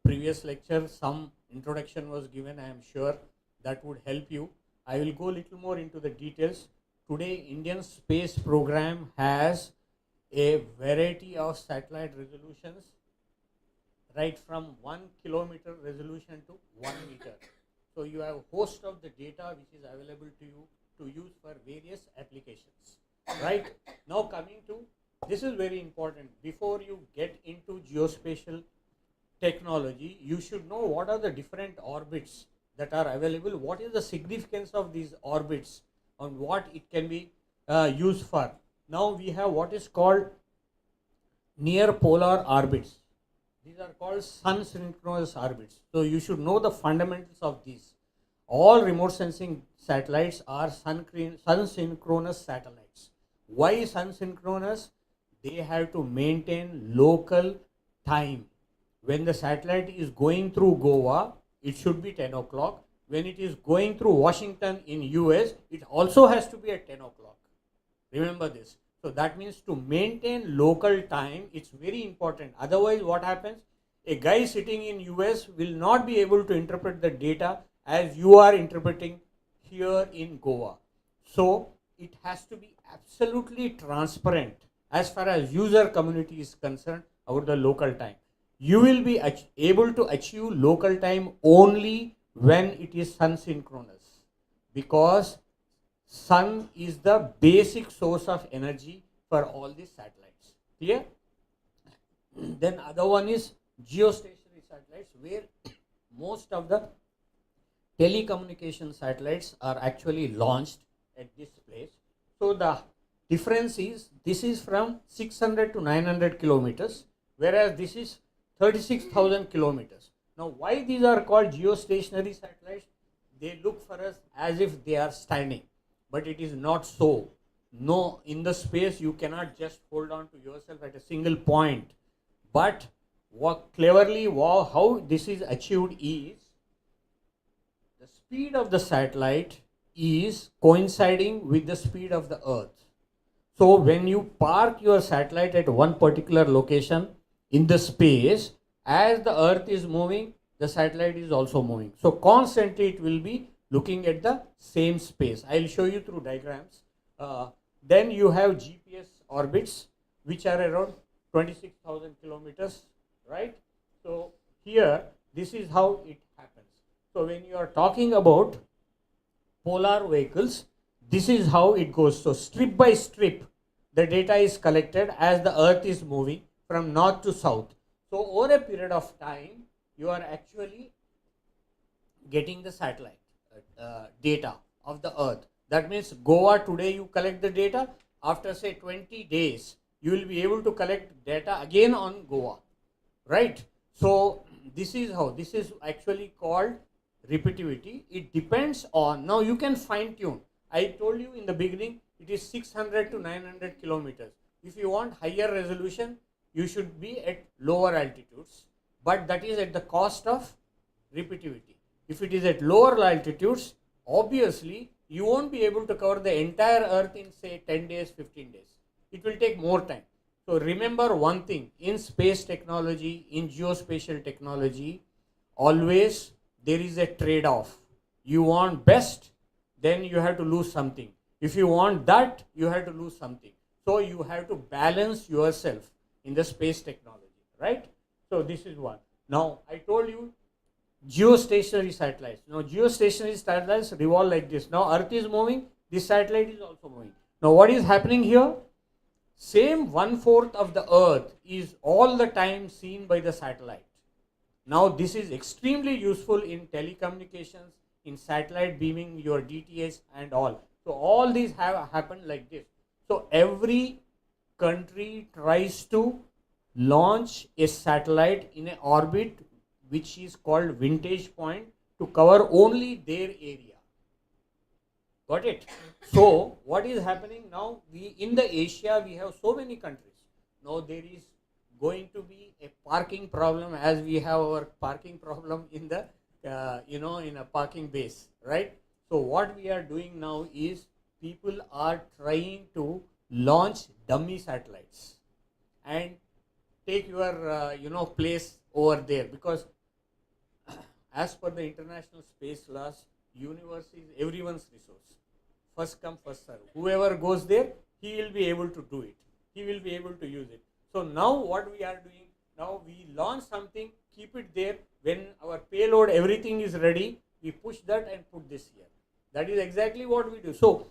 previous lecture, some introduction was given. I am sure that would help you. I will go a little more into the details. Today, Indian space program has a variety of satellite resolutions, right from 1 kilometer resolution to 1 meter. So you have a host of the data which is available to you to use for various applications. Right? Now coming to, this is very important. Before you get into geospatial technology, you should know what are the different orbits that are available, what is the significance of these orbits, and what it can be used for. Now we have what is called near polar orbits. These are called sun synchronous orbits. So you should know the fundamentals of these. All remote sensing satellites are sun synchronous satellites. Why sun synchronous? They have to maintain local time. When the satellite is going through Goa, it should be 10 o'clock. When it is going through Washington in US, it also has to be at 10 o'clock. Remember this. So that means to maintain local time, it's very important. Otherwise, what happens? A guy sitting in US will not be able to interpret the data as you are interpreting here in Goa. So it has to be absolutely transparent as far as user community is concerned about the local time. You will be able to achieve local time only when it is sun synchronous, because sun is the basic source of energy for all these satellites. Clear? Then other one is geostationary satellites, where most of the telecommunication satellites are actually launched at this place. So the difference is, this is from 600 to 900 kilometers, whereas this is 36,000 kilometers. Now, why these are called geostationary satellites? They look for us as if they are standing, but it is not so. No, in the space you cannot just hold on to yourself at a single point. But what cleverly, how this is achieved is, the speed of the satellite is coinciding with the speed of the Earth. So when you park your satellite at one particular location in the space, as the Earth is moving, the satellite is also moving. So constantly it will be looking at the same space. I will show you through diagrams. Then you have GPS orbits, which are around 26,000 kilometers, right? So here, this is how it happens. So when you are talking about polar vehicles, this is how it goes. So strip by strip, the data is collected as the Earth is moving from north to south. So over a period of time, you are actually getting the satellite data of the Earth. That means Goa today you collect the data. After say 20 days, you will be able to collect data again on Goa, right? So this is how, this is actually called repeativity. It depends on, now you can fine tune. I told you in the beginning, it is 600 to 900 kilometers. If you want higher resolution, you should be at lower altitudes, but that is at the cost of repeativity. If it is at lower altitudes, obviously you won't be able to cover the entire Earth in say 10 days, 15 days. It will take more time. So remember one thing, in space technology, in geospatial technology, always there is a trade-off. You want best, then you have to lose something. If you want that, you have to lose something. So you have to balance yourself in the space technology, right? So this is one. Now I told you geostationary satellites. Now geostationary satellites revolve like this. Now Earth is moving, this satellite is also moving. Now what is happening here? Same 1/4 of the Earth is all the time seen by the satellite. Now this is extremely useful in telecommunications, in satellite beaming, your DTS and all. So all these have happened like this. So every country tries to launch a satellite in an orbit which is called vintage point to cover only their area. Got it? So what is happening now? We in the Asia we have so many countries. Now there is going to be a parking problem, as we have our parking problem in the in a parking base, right? So what we are doing now is people are trying to launch dummy satellites and take your place over there, because as per the international space laws, universe is everyone's resource. First come, first serve. Whoever goes there, he will be able to do it. He will be able to use it. So now what we are doing, now we launch something, keep it there. When our payload, everything is ready, we push that and put this here. That is exactly what we do. So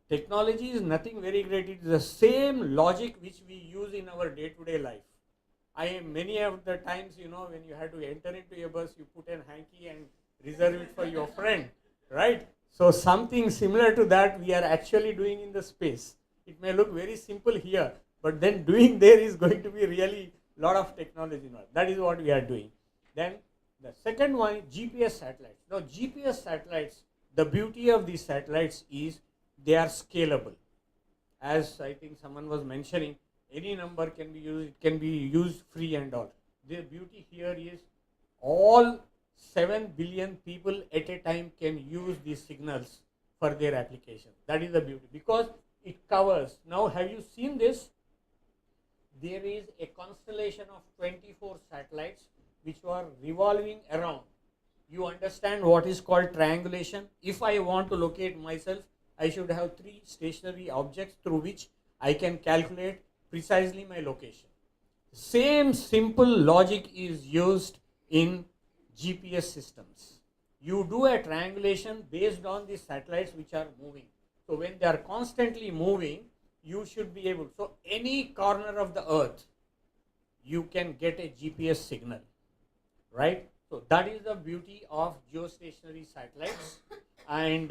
technology is nothing very great. It is the same logic which we use in our day-to-day life. Many of the times, when you have to enter into a bus, you put an hanky and reserve it for your friend, right? So something similar to that we are actually doing in the space. It may look very simple here, but then doing there is going to be really lot of technology now. That is what we are doing. Then the second one, GPS satellites. Now GPS satellites, the beauty of these satellites is they are scalable. As I think someone was mentioning, any number can be used, it can be used free and all. The beauty here is all 7 billion people at a time can use these signals for their application. That is the beauty, because it covers. Now have you seen this? There is a constellation of 24 satellites which are revolving around. You understand what is called triangulation? If I want to locate myself, I should have 3 stationary objects through which I can calculate precisely my location. Same simple logic is used in GPS systems. You do a triangulation based on the satellites which are moving. So when they are constantly moving, you should be able, so any corner of the earth, you can get a GPS signal, right? So that is the beauty of geostationary satellites. And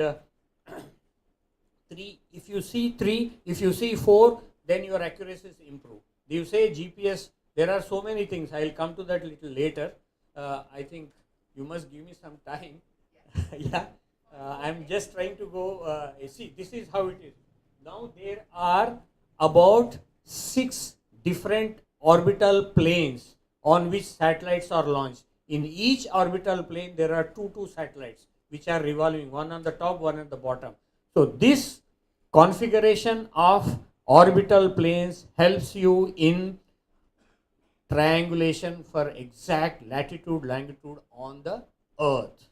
3, if you see 3, if you see 4, then your accuracy is improved. You say GPS, there are so many things. I will come to that little later. I think you must give me some time. Yeah, I am just trying to go, see, this is how it is. Now there are about 6 different orbital planes on which satellites are launched. In each orbital plane, there are two satellites which are revolving, one on the top, one at the bottom. So this configuration of orbital planes helps you in triangulation for exact latitude, longitude on the earth,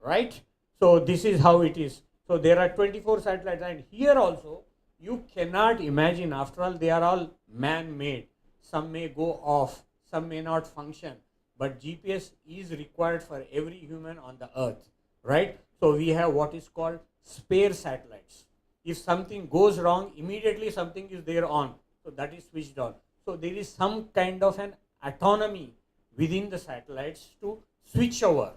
right? So this is how it is. So there are 24 satellites, and here also you cannot imagine, after all they are all man-made. Some may go off, some may not function, but GPS is required for every human on the earth, right? So we have what is called spare satellites. If something goes wrong, immediately something is there on, so that is switched on. So there is some kind of an autonomy within the satellites to switch over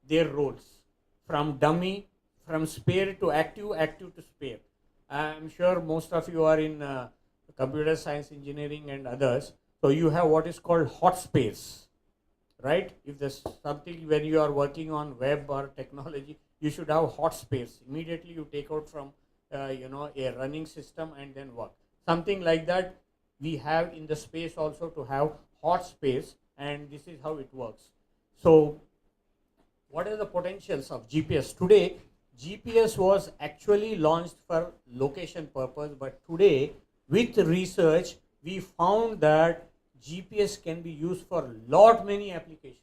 their roles from dummy, from spare to active, active to spare. I am sure most of you are in computer science, engineering and others. So you have what is called hot space, right? If there's something when you are working on web or technology, you should have hot space. Immediately you take out from a running system and then work. Something like that we have in the space also, to have hot space, and this is how it works. So what are the potentials of GPS? Today, GPS was actually launched for location purpose, but today with research we found that GPS can be used for lot many applications.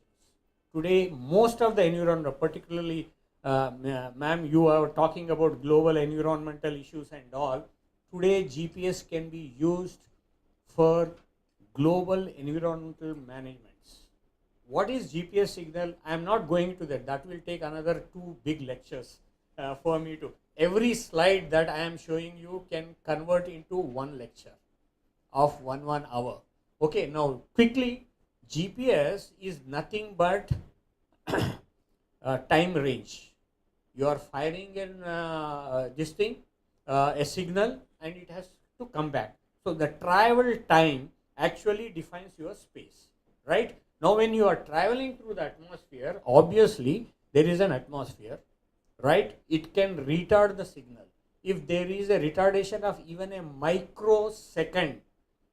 Today most of the environment, particularly ma'am, you are talking about global environmental issues and all. Today GPS can be used for global environmental management. What is GPS signal? I am not going to that. That will take another 2 big lectures for me to. Every slide that I am showing you can convert into 1 lecture of 1 hour. Okay, now quickly, GPS is nothing but time range. You are firing in this thing, a signal, and it has to come back. So the travel time actually defines your space, right? Now when you are traveling through the atmosphere, obviously there is an atmosphere, right? It can retard the signal. If there is a retardation of even a microsecond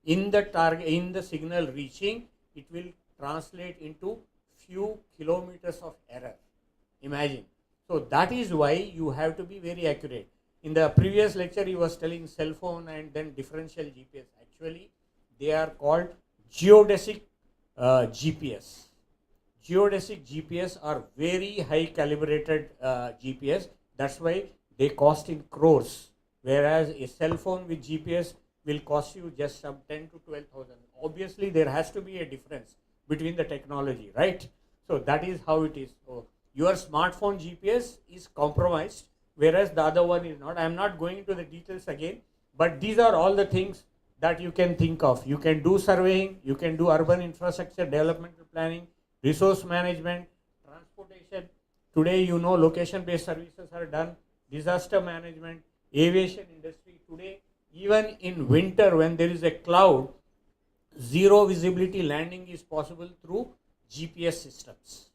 in the target, in the signal reaching, it will translate into few kilometers of error. Imagine. So that is why you have to be very accurate. In the previous lecture he was telling cell phone and then differential GPS. Actually they are called geodesic GPS. Geodesic GPS are very high calibrated GPS. That's why they cost in crores, whereas a cell phone with GPS will cost you just some 10 to 12,000. Obviously there has to be a difference between the technology, right? So that is how it is. So your smartphone GPS is compromised, whereas the other one is not. I am not going into the details again, but these are all the things that you can think of. You can do surveying, you can do urban infrastructure developmental planning, resource management, transportation. Today you know location based services are done, disaster management, aviation industry. Today even in winter when there is a cloud, zero visibility landing is possible through GPS systems.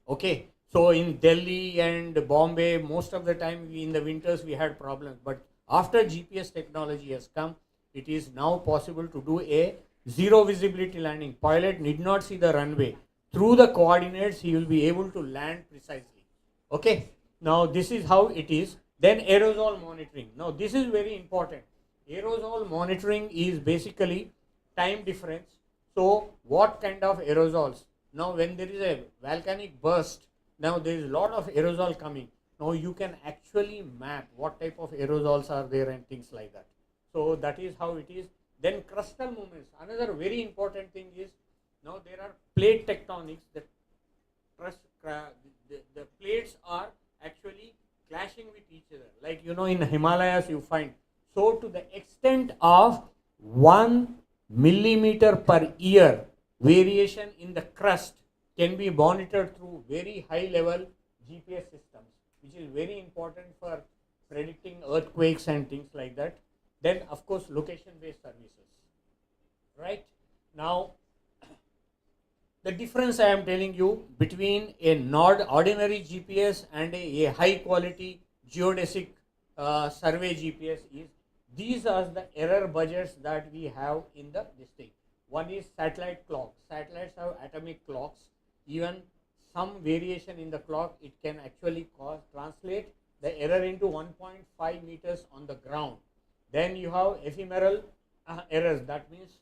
Okay, so in Delhi and Bombay, most of the time in the winters we had problems, but after GPS technology has come, it is now possible to do a zero visibility landing. Pilot need not see the runway. Through the coordinates, he will be able to land precisely. Okay, now this is how it is. Then aerosol monitoring. Now this is very important. Aerosol monitoring is basically time difference. So what kind of aerosols? Now when there is a volcanic burst, now there is a lot of aerosol coming. Now you can actually map what type of aerosols are there and things like that. So that is how it is. Then crustal movements. Another very important thing is, now there are plate tectonics. The plates are actually clashing with each other. Like, you know, in Himalayas you find. So to the extent of 1 millimeter per year, variation in the crust can be monitored through very high level GPS systems, which is very important for predicting earthquakes and things like that. Then of course location based services, right? Now the difference I am telling you between a not ordinary GPS and a high quality geodesic survey GPS is, these are the error budgets that we have in the district. One is satellite clock. Satellites have atomic clocks. Even some variation in the clock, it can actually translate the error into 1.5 meters on the ground. Then you have ephemeral errors. That means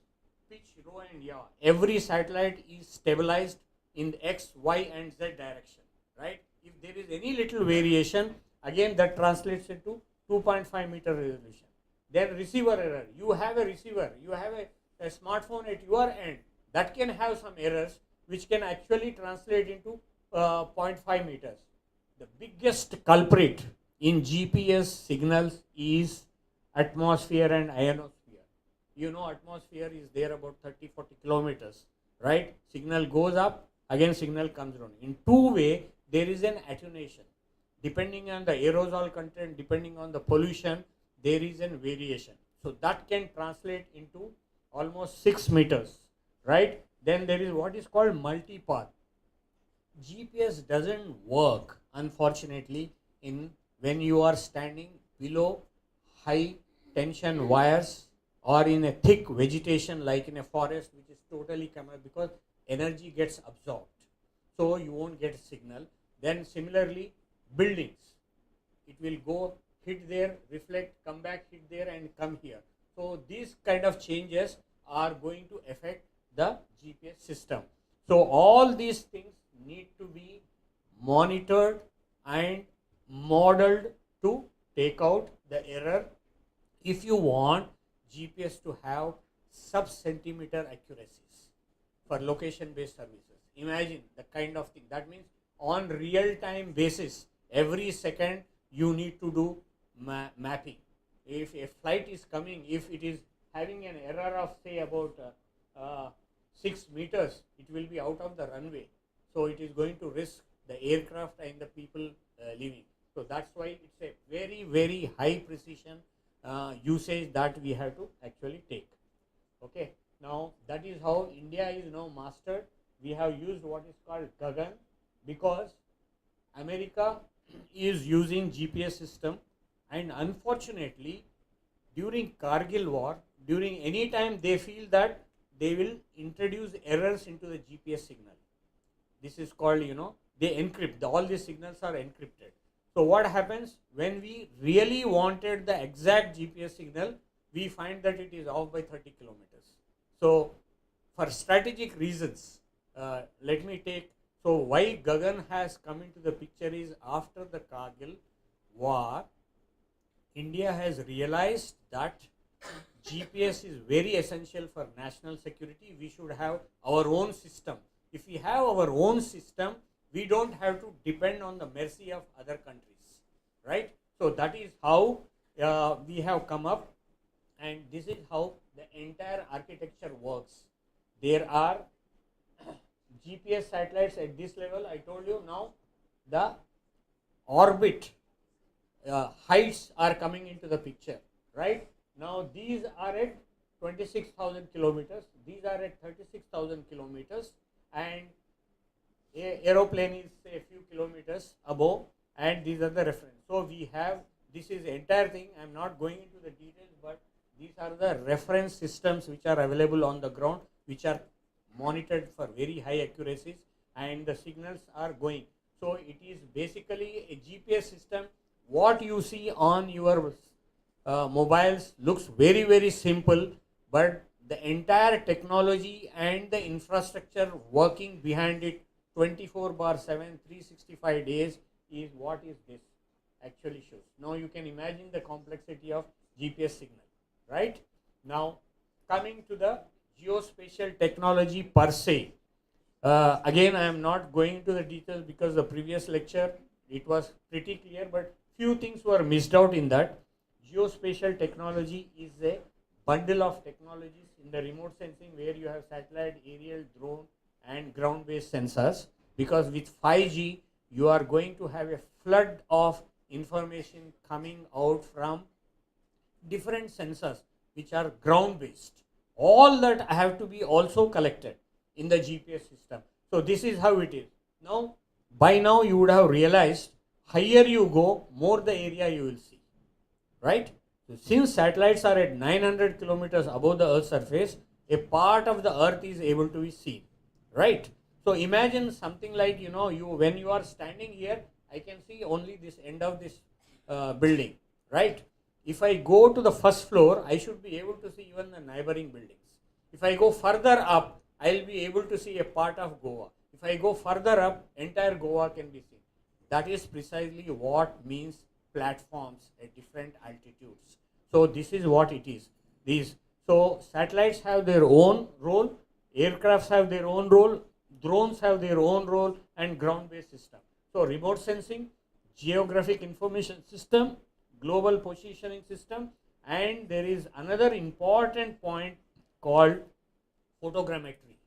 pitch, rho and yaw. Every satellite is stabilized in the X, Y and Z direction, right? If there is any little variation, again that translates into 2.5 meter resolution. Then receiver error. You have a receiver, you have a smartphone at your end that can have some errors which can actually translate into 0.5 meters. The biggest culprit in GPS signals is atmosphere and ionosphere. You know, atmosphere is there about 30-40 kilometers, right? Signal goes up, again signal comes down. In two-way, there is an attenuation. Depending on the aerosol content, depending on the pollution, there is a variation. So that can translate into almost 6 meters, right? Then there is what is called multipath. GPS doesn't work, unfortunately, when you are standing below high tension wires or in a thick vegetation like in a forest, which is totally covered, because energy gets absorbed. So you won't get a signal. Then similarly, buildings. It will go, hit there, reflect, come back, hit there and come here. So these kind of changes are going to affect the GPS system. So all these things need to be monitored and modeled to take out the error if you want GPS to have sub-centimeter accuracies for location-based services. Imagine the kind of thing. That means on real-time basis, every second you need to do mapping. If a flight is coming, if it is having an error of say about 6 meters, it will be out of the runway. So it is going to risk the aircraft and the people living. So that's why it's a very, very high precision usage that we have to actually take. Okay. Now that is how India is now mastered. We have used what is called Gagan because America is using GPS system, and unfortunately during Kargil war, during any time they feel that they will introduce errors into the GPS signal. This is called, you know, they encrypt. All these signals are encrypted. So what happens when we really wanted the exact GPS signal, we find that it is off by 30 kilometers. So for strategic reasons, let me take, so why Gagan has come into the picture is after the Kargil war, India has realized that GPS is very essential for national security. We should have our own system. If we have our own system, we don't have to depend on the mercy of other countries, right? So that is how we have come up, and this is how the entire architecture works. There are GPS satellites at this level. I told you now the orbit heights are coming into the picture, right? Now these are at 26,000 kilometers. These are at 36,000 kilometers, and aeroplane is say a few kilometers above, and these are the reference. So we have, this is the entire thing. I am not going into the details, but these are the reference systems which are available on the ground, which are monitored for very high accuracies, and the signals are going. So it is basically a GPS system. What you see on your mobiles looks very, very simple, but the entire technology and the infrastructure working behind it 24/7, 365 days is what is this actually shows. Now you can imagine the complexity of GPS signal, right? Now coming to the geospatial technology per se. Again, I am not going into the details because the previous lecture it was pretty clear, but few things were missed out in that. Geospatial technology is a bundle of technologies in the remote sensing where you have satellite, aerial, drone and ground-based sensors, because with 5G you are going to have a flood of information coming out from different sensors which are ground-based. All that have to be also collected in the GPS system. So this is how it is. Now, by now you would have realized, higher you go, more the area you will see, right? So since satellites are at 900 kilometers above the Earth's surface, a part of the Earth is able to be seen, right? So imagine something like, when you are standing here, I can see only this end of this building, right? If I go to the first floor, I should be able to see even the neighboring buildings. If I go further up, I will be able to see a part of Goa. If I go further up, entire Goa can be seen. That is precisely what means platforms at different altitudes. So this is what it is. So satellites have their own role, aircrafts have their own role, drones have their own role, and ground-based system. So remote sensing, geographic information system, global positioning system, and there is another important point called photogrammetry.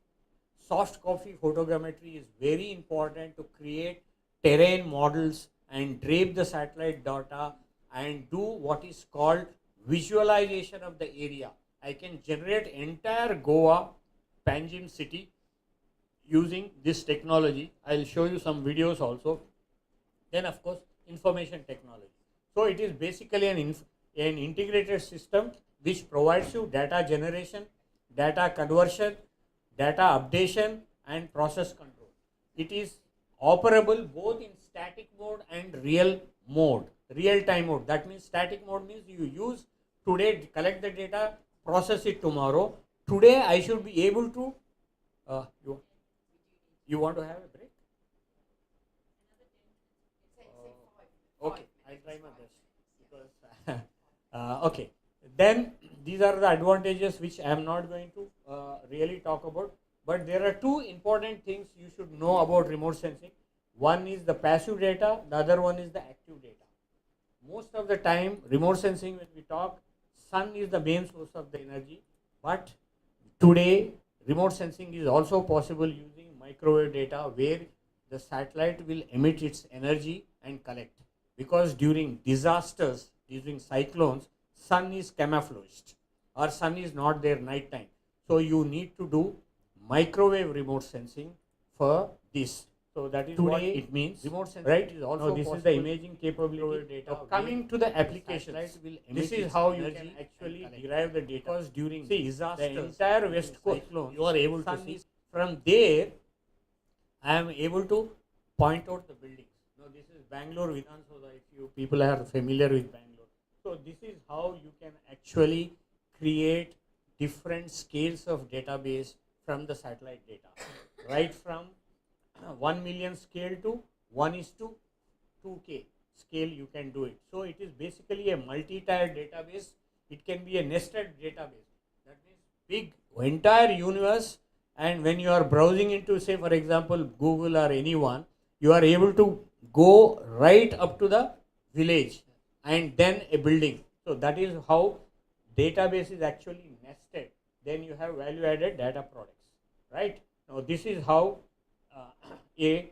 Soft copy photogrammetry is very important to create terrain models and drape the satellite data and do what is called visualization of the area. I can generate entire Goa, Panjim city using this technology. I will show you some videos also. Then of course information technology. So it is basically an integrated system which provides you data generation, data conversion, data updation and process control. It is operable both in static mode and real time mode. That means static mode means you use today, collect the data, process it tomorrow. Today I should be able to, you want to have a break? Okay, I'll try my best. Because okay, then these are the advantages which I am not going to really talk about. But there are two important things you should know about remote sensing. One is the passive data, the other one is the active data. Most of the time, remote sensing, when we talk, sun is the main source of the energy. But today, remote sensing is also possible using microwave data, where the satellite will emit its energy and collect. Because during disasters, during cyclones, sun is camouflaged or sun is not there night time. So you need to do microwave remote sensing for this. So that is what it means. Remote sensing, right? Is also this is the imaging capability data. Coming to the applications, this is how you can actually derive the data. Because during the entire west coast, you are able to see. From there, I am able to point out the buildings. Now this is Bangalore Vidhan Soda, if you people are familiar with Bangalore. So this is how you can actually create different scales of database from the satellite data, right from 1 million scale to 1:2K scale you can do it. So it is basically a multi-tier database. It can be a nested database. That means big entire universe, and when you are browsing into, say for example, Google or anyone, you are able to go right up to the village and then a building. So that is how database is actually nested. Then you have value added data products, right? Now this is how a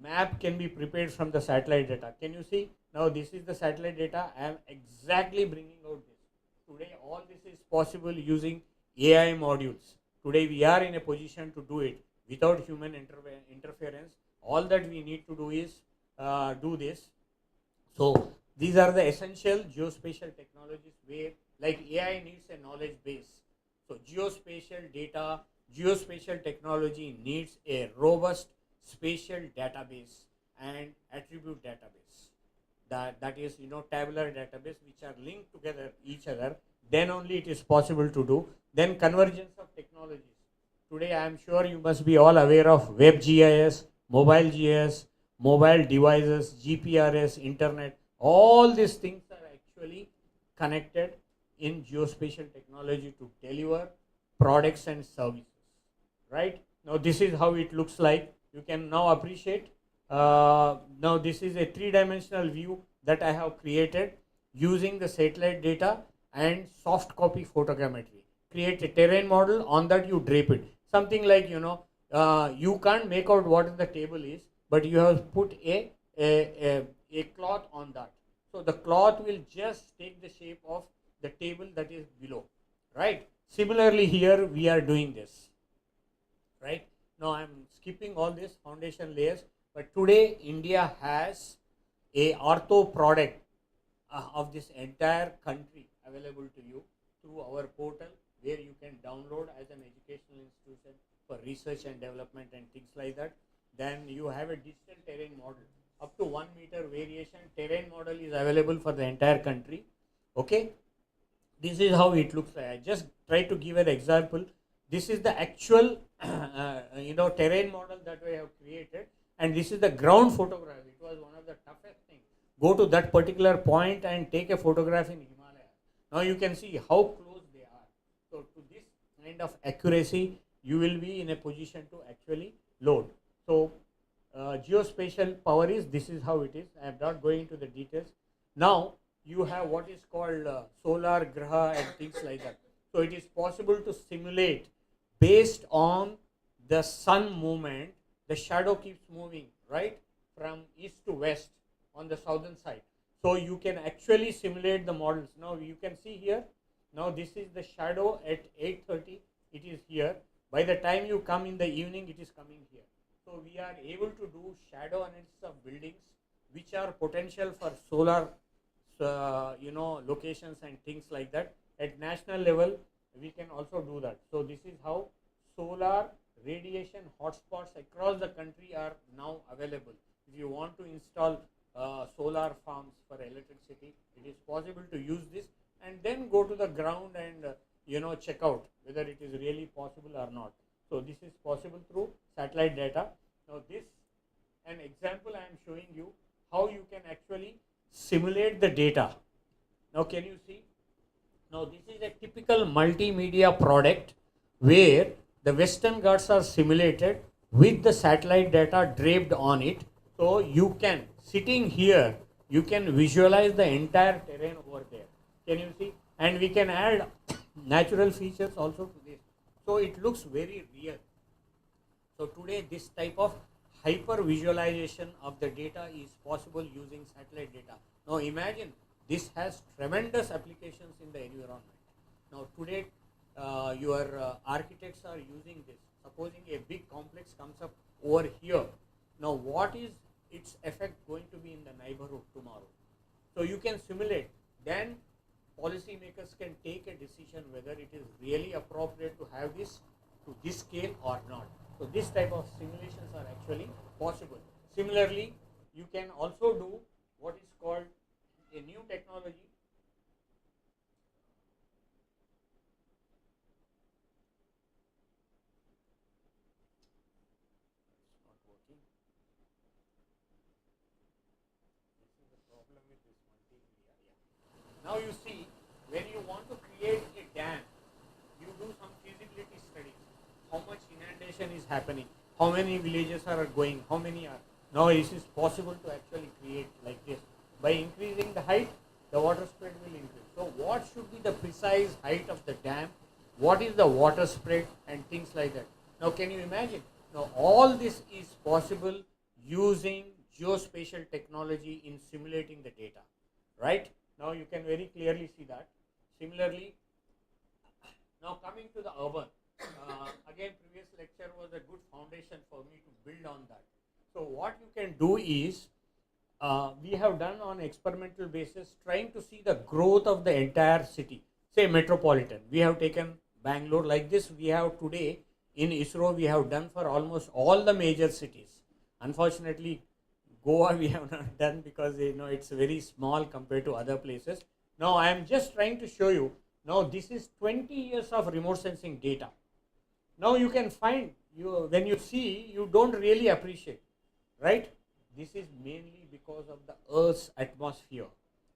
map can be prepared from the satellite data. Can you see? Now this is the satellite data. I am exactly bringing out this. today all this is possible using AI modules. Today we are in a position to do it without human interference. All that we need to do is do this. So these are the essential geospatial technologies where, like, AI needs a knowledge base. So geospatial data, geospatial technology needs a robust spatial database and attribute database. That is, tabular database which are linked together each other. Then only it is possible to do. Then convergence of technologies. Today I am sure you must be all aware of WebGIS, mobile GIS, mobile devices, GPRS, internet. All these things are actually connected in geospatial technology to deliver products and services. Right? Now this is how it looks like. You can now appreciate. Now this is a three-dimensional view that I have created using the satellite data and soft copy photogrammetry. Create a terrain model, on that you drape it. Something like, you can't make out what the table is, but you have put a cloth on that. So the cloth will just take the shape of the table that is below, right? Similarly here we are doing this, right? Now I am skipping all these foundation layers, but today India has a ortho product of this entire country available to you through our portal, where you can download as an educational institution for research and development and things like that. Then you have a digital terrain model. Up to 1 meter variation terrain model is available for the entire country. Okay, this is how it looks like. I just try to give an example. This is the actual terrain model that we have created, and this is the ground photograph. It was one of the toughest things. Go to that particular point and take a photograph in Himalaya. Now you can see how close they are. So to this kind of accuracy, you will be in a position to actually load. So geospatial power is, this is how it is. I am not going into the details. Now you have what is called solar graha and things like that. So it is possible to simulate based on the sun movement. The shadow keeps moving, right, from east to west on the southern side. So you can actually simulate the models. Now you can see here. Now this is the shadow at 8:30. It is here. By the time you come in the evening, it is coming here. So we are able to do shadow analysis of buildings which are potential for solar, locations and things like that. At national level, we can also do that. So this is how solar radiation hotspots across the country are now available. If you want to install solar farms for electricity, it is possible to use this and then go to the ground and check out whether it is really possible or not. So this is possible through satellite data. Now this, an example I am showing you how you can actually simulate the data. Now can you see? Now this is a typical multimedia product where the Western Ghats are simulated with the satellite data draped on it. So you can, sitting here, you can visualize the entire terrain over there. Can you see? And we can add natural features also to this. So it looks very real. So today this type of hyper visualization of the data is possible using satellite data. Now imagine, this has tremendous applications in the environment. Now today your architects are using this. Supposing a big complex comes up over here. Now what is its effect going to be in the neighborhood tomorrow? So you can simulate. Then policymakers can take a decision whether it is really appropriate to have this to this scale or not. So this type of simulations are actually possible. Similarly, you can also do what is called a new technology. It's not working. This is the problem with this multimedia. Yeah. Now you see, when you want to create a dam, you do some feasibility studies. How much inundation is happening? How many villages are going? How many are? Now this is possible to actually create like this. By increasing the height, the water spread will increase. So what should be the precise height of the dam? What is the water spread and things like that? Now can you imagine? Now all this is possible using geospatial technology in simulating the data, right? Now you can very clearly see that. Similarly, now coming to the urban, again previous lecture was a good foundation for me to build on that. So what you can do is, we have done on experimental basis trying to see the growth of the entire city, say metropolitan. We have taken Bangalore like this. We have today in ISRO, we have done for almost all the major cities. Unfortunately, Goa we have not done because it's very small compared to other places. Now I am just trying to show you, now this is 20 years of remote sensing data. Now you can find, when you see, you don't really appreciate, right? This is mainly because of the Earth's atmosphere.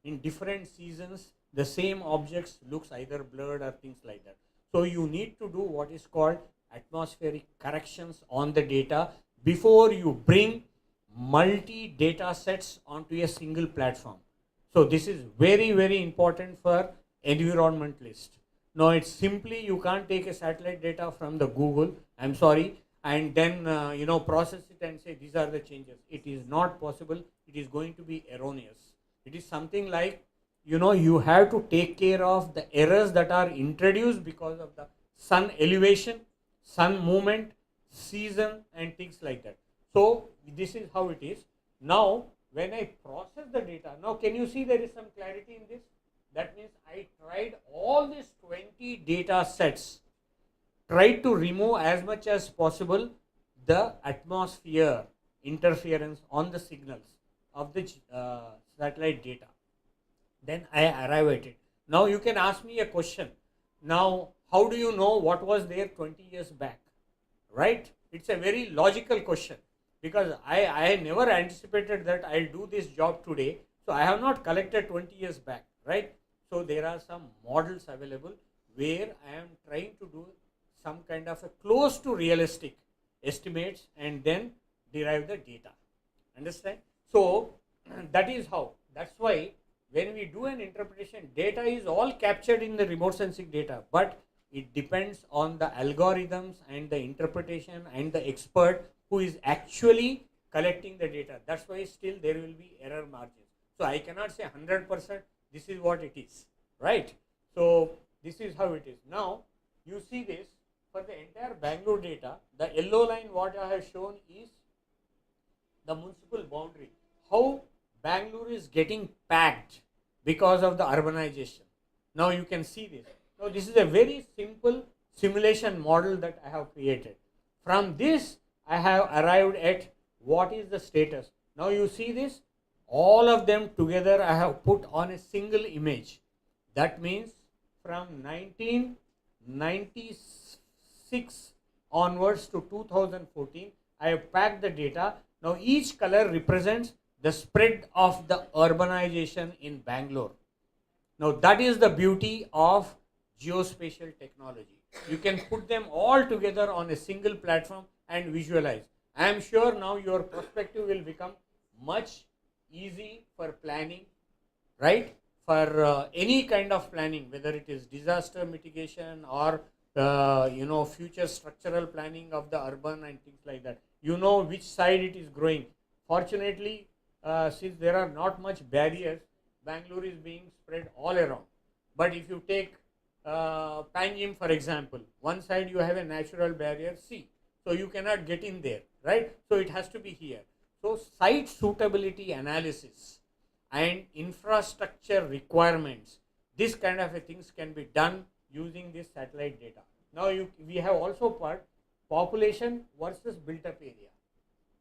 In different seasons, the same objects looks either blurred or things like that. So you need to do what is called atmospheric corrections on the data before you bring multi data sets onto a single platform. So this is very, very important for environmentalists. Now it's simply, you can't take a satellite data from the Google, I'm sorry, and then process it and say these are the changes. It is not possible. It is going to be erroneous. It is something like, you have to take care of the errors that are introduced because of the sun elevation, sun movement, season and things like that. So this is how it is. Now when I process the data, now can you see there is some clarity in this? That means I tried all these 20 data sets, tried to remove as much as possible the atmosphere interference on the signals of the satellite data. Then I arrive at it. Now you can ask me a question. Now how do you know what was there 20 years back? Right? It's a very logical question, because I never anticipated that I'll do this job today. So I have not collected 20 years back, right? So there are some models available where I am trying to do some kind of a close to realistic estimates and then derive the data. Understand? So that is how. That's why when we do an interpretation, data is all captured in the remote sensing data, but it depends on the algorithms and the interpretation and the expert who is actually collecting the data. That's why still there will be error margins. So I cannot say 100% this is what it is, right? So this is how it is. Now you see this for the entire Bangalore data, the yellow line what I have shown is the municipal boundary. How Bangalore is getting packed because of the urbanization. Now you can see this. Now this is a very simple simulation model that I have created. From this I have arrived at what is the status. Now you see this, all of them together I have put on a single image. That means from 1996 onwards to 2014, I have packed the data. Now each color represents the spread of the urbanization in Bangalore. Now that is the beauty of geospatial technology. You can put them all together on a single platform and visualize. I am sure now your perspective will become much easy for planning, right? For any kind of planning, whether it is disaster mitigation or future structural planning of the urban and things like that. You know which side it is growing. Fortunately, since there are not much barriers, Bangalore is being spread all around. But if you take Panjim for example, one side you have a natural barrier, sea, so you cannot get in there, right? So it has to be here. So site suitability analysis and infrastructure requirements, this kind of things can be done using this satellite data. Now we have also part population versus built up area.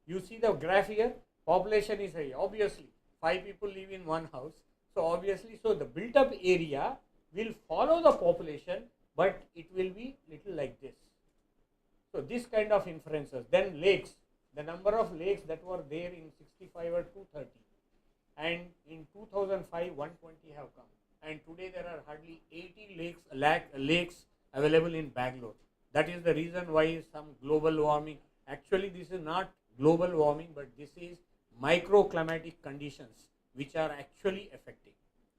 You see the graph here, population is high, obviously 5 people live in one house, so obviously, so the built up area will follow the population, but it will be little like this. So this kind of inferences. Then lakes, the number of lakes that were there in 65 or 230, and in 2005 120 have come, and today there are hardly 80 lakes available in Bangalore. That is the reason why some global warming, actually this is not global warming, but this is microclimatic conditions which are actually affecting,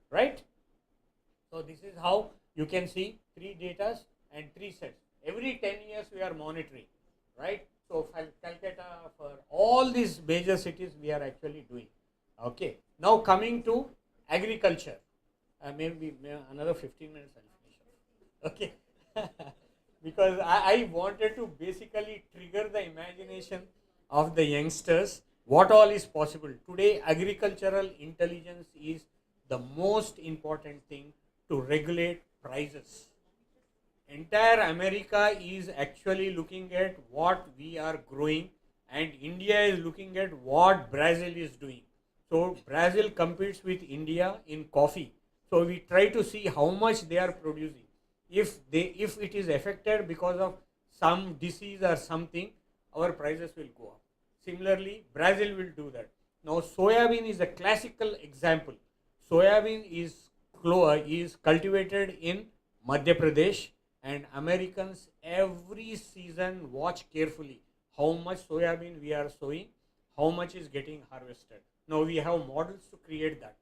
right? So this is how you can see 3 data and 3 sets. Every 10 years we are monitoring, right? So Calcutta, for all these major cities we are actually doing. Okay. Now coming to agriculture. maybe another 15 minutes I'll finish off. Okay. Because I wanted to basically trigger the imagination of the youngsters, what all is possible. Today, agricultural intelligence is the most important thing to regulate prices. Entire America is actually looking at what we are growing, and India is looking at what Brazil is doing. So Brazil competes with India in coffee. So we try to see how much they are producing. If it is affected because of some disease or something, our prices will go up. Similarly, Brazil will do that. Now, soybean is a classical example. Soybean is cultivated in Madhya Pradesh, and Americans every season watch carefully how much soybean we are sowing, how much is getting harvested. Now, we have models to create that.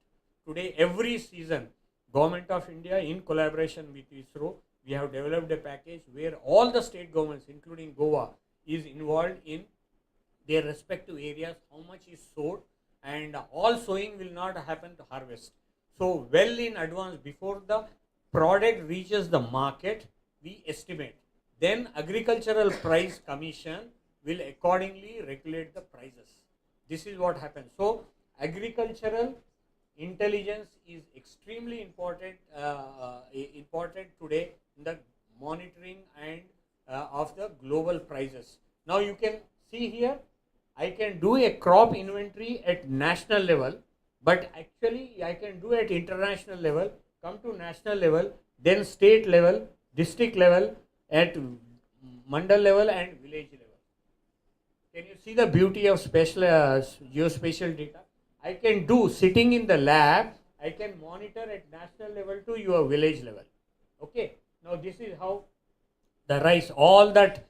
Today, every season, Government of India, in collaboration with ISRO, we have developed a package where all the state governments, including Goa, is involved in their respective areas, how much is sowed, and all sowing will not happen to harvest. So, well in advance, before the product reaches the market, we estimate. Then Agricultural Price Commission will accordingly regulate the prices. This is what happens. So, agricultural intelligence is extremely important today in the monitoring and of the global prices. Now you can see here, I can do a crop inventory at national level, but actually I can do at international level, come to national level, then state level, district level, at mandal level and village level. Can you see the beauty of special geospatial data? I can do sitting in the lab, I can monitor at national level to your village level. Okay. Now this is how the rice, all that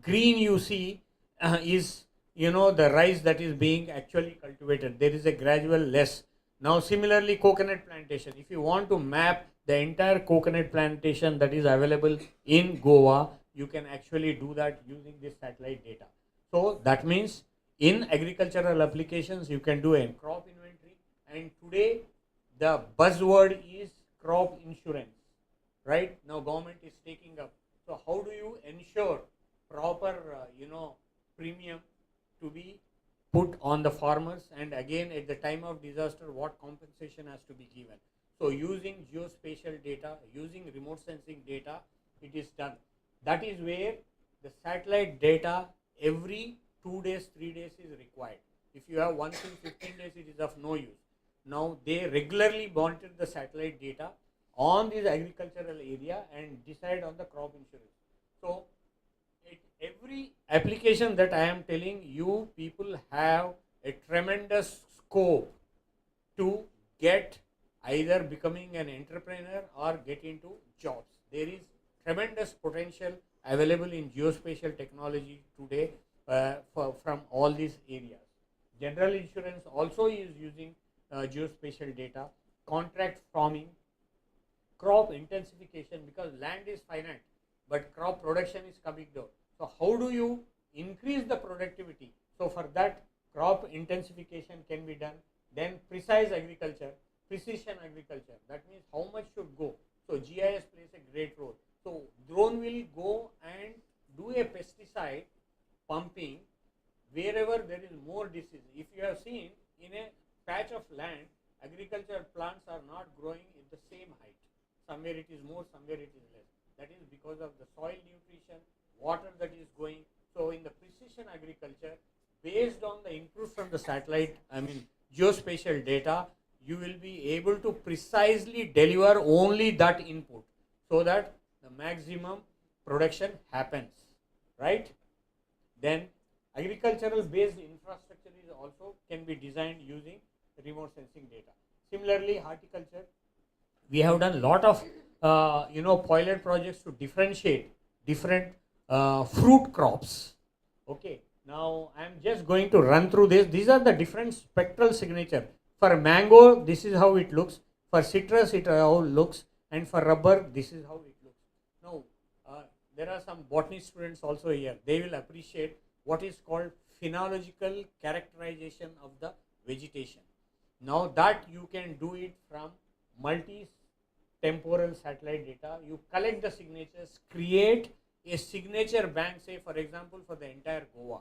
green you see is, the rice that is being actually cultivated. There is a gradual less. Now similarly, coconut plantation. If you want to map the entire coconut plantation that is available in Goa, you can actually do that using this satellite data. So that means in agricultural applications, you can do a crop inventory, and today the buzzword is crop insurance, right? Now government is taking up. So how do you ensure proper, premium to be put on the farmers, and again at the time of disaster, what compensation has to be given? So using geospatial data, using remote sensing data, it is done. That is where the satellite data every 2 days, 3 days is required. If you have once in 15 days, it is of no use. Now they regularly monitor the satellite data on this agricultural area and decide on the crop insurance. So every application that I am telling you, people have a tremendous scope to get either becoming an entrepreneur or get into jobs. There is tremendous potential available in geospatial technology today from all these areas. General insurance also is using geospatial data, contract farming, crop intensification, because land is finite, but crop production is coming down. So how do you increase the productivity? So for that, crop intensification can be done. Then precise agriculture, precision agriculture, that means how much should go. So GIS plays a great role. So drone will go and do a pesticide pumping wherever there is more disease. If you have seen in a patch of land, agricultural plants are not growing at the same height. Somewhere it is more, somewhere it is less. That is because of the soil nutrition, water that is going. So in the precision agriculture, based on the input from the satellite, geospatial data, you will be able to precisely deliver only that input so that the maximum production happens, right? Then agricultural based infrastructure is also can be designed using remote sensing data. Similarly, horticulture, we have done a lot of pilot projects to differentiate different fruit crops. Okay, now I am just going to run through this. These are the different spectral signature. For mango, this is how it looks. For citrus, it how it looks, and for rubber, this is how it looks. Now, there are some botany students also here. They will appreciate what is called phenological characterization of the vegetation. Now that you can do it from temporal satellite data. You collect the signatures, create a signature bank, say for example for the entire Goa.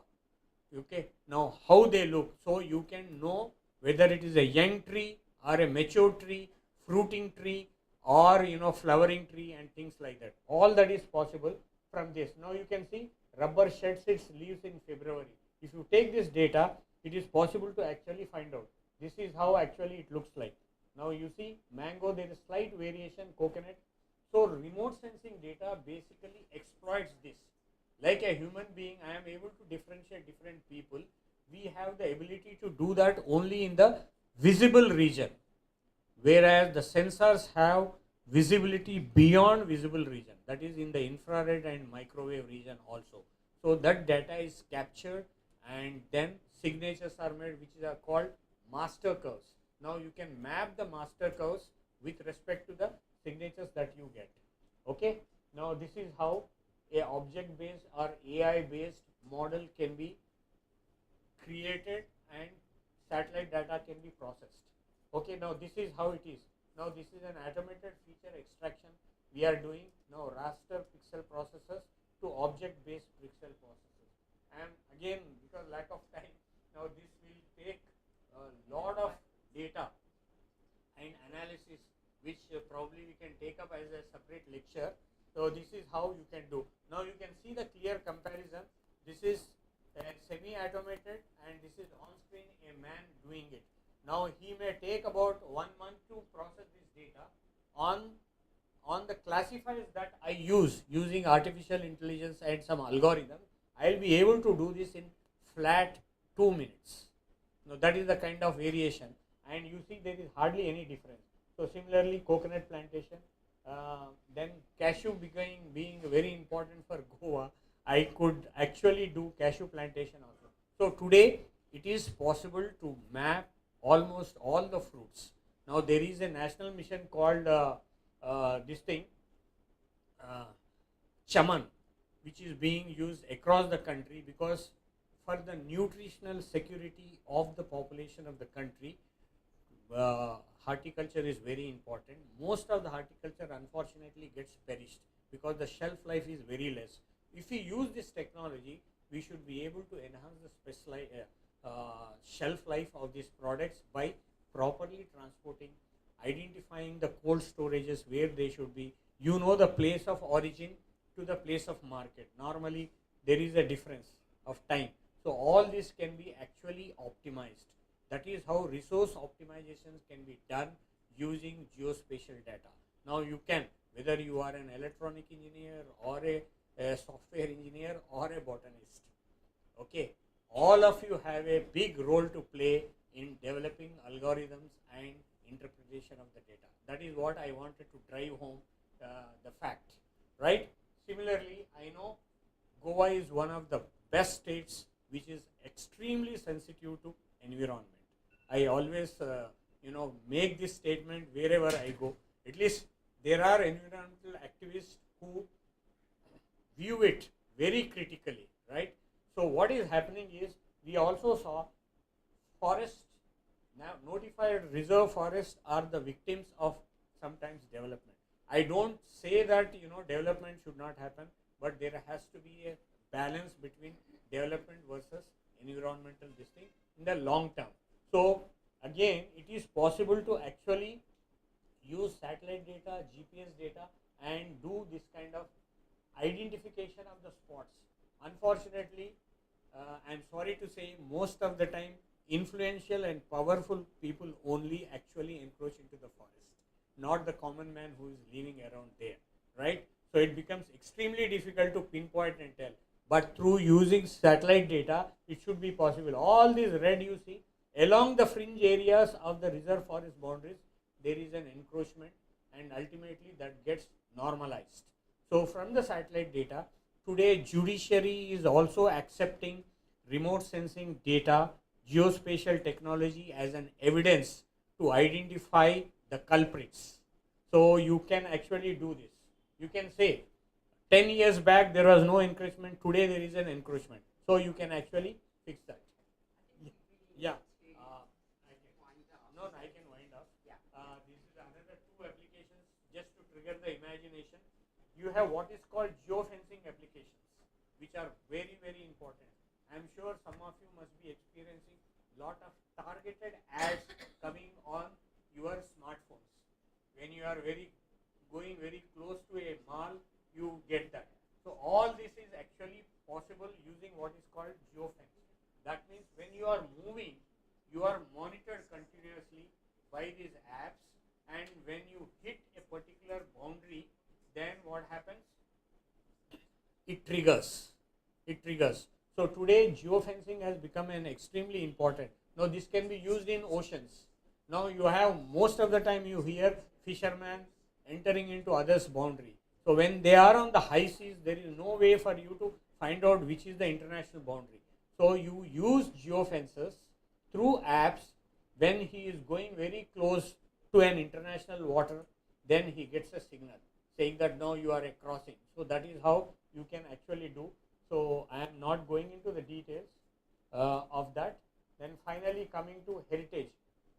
Okay, now how they look, so you can know whether it is a young tree or a mature tree, fruiting tree, or flowering tree and things like that. All that is possible from this. Now you can see rubber sheds its leaves in February. If you take this data, it is possible to actually find out. This is how actually it looks like. Now you see mango, there is slight variation, coconut. So remote sensing data basically exploits this. Like a human being, I am able to differentiate different people. We have the ability to do that only in the visible region, whereas the sensors have visibility beyond visible region, that is in the infrared and microwave region also. So that data is captured and then signatures are made, which are called master curves. Now you can map the master curves with respect to the signatures that you get. Okay, now this is how a object based or AI based model can be created and satellite data can be processed. Okay, now this is how it is. Now this is an automated feature extraction we are doing. Now raster pixel processors to object based pixel processors. And again, because lack of time, now this will take a lot of data and analysis, which probably we can take up as a separate lecture. So this is how you can do. Now you can see the clear comparison. This is semi-automated and this is on screen a man doing it. Now he may take about 1 month to process this data on the classifiers that I use using artificial intelligence and some algorithm. I'll be able to do this in flat 2 minutes. Now that is the kind of variation, and you see there is hardly any difference. So similarly, coconut plantation, then cashew being very important for Goa, I could actually do cashew plantation also. So today it is possible to map almost all the fruits. Now there is a national mission called Chaman, which is being used across the country, because for the nutritional security of the population of the country, horticulture is very important. Most of the horticulture unfortunately gets perished because the shelf life is very less. If we use this technology, we should be able to enhance the shelf life of these products by properly transporting, identifying the cold storages where they should be. You know the place of origin to the place of market. Normally there is a difference of time. So all this can be actually optimized. That is how resource optimizations can be done using geospatial data. Now you can, whether you are an electronic engineer or a software engineer or a botanist, okay, all of you have a big role to play in developing algorithms and interpretation of the data. That is what I wanted to drive home the fact, right? Similarly, I know Goa is one of the best states which is extremely sensitive to environment. I always make this statement wherever I go. At least there are environmental activists who view it very critically, right? So what is happening is, we also saw forests, now notified reserve forests are the victims of sometimes development. I don't say that development should not happen, but there has to be a balance between development versus environmental this thing in the long term. So again, it is possible to actually use satellite data, GPS data, and do this kind of identification of the spots. Unfortunately, I'm sorry to say, most of the time influential and powerful people only actually encroach into the forest, not the common man who is living around there, right? So it becomes extremely difficult to pinpoint and tell. But through using satellite data, it should be possible. All these red you see, along the fringe areas of the reserve forest boundaries, there is an encroachment, and ultimately that gets normalized. So from the satellite data, today judiciary is also accepting remote sensing data, geospatial technology as an evidence to identify the culprits. So you can actually do this. You can say 10 years back there was no encroachment, today there is an encroachment. So you can actually fix that. Yeah. I can wind up. This is another 2 applications just to you have what is called geofencing applications, which are very, very important. I'm sure some of you must be experiencing lot of targeted ads coming on your smartphones. When you are going very close to a mall, you get that. So all this is actually possible using what is called geofence. That means when you are moving, you are monitored continuously by these apps, and when you hit a particular boundary, then what happens? It triggers. It triggers. So today geofencing has become an extremely important. Now this can be used in oceans. Now you have, most of the time you hear fishermen entering into others' boundary. So when they are on the high seas, there is no way for you to find out which is the international boundary. So you use geofences through apps. When he is going very close to an international water, then he gets a signal saying that now you are a crossing. So that is how you can actually do. So I am not going into the details of that. Then finally coming to heritage.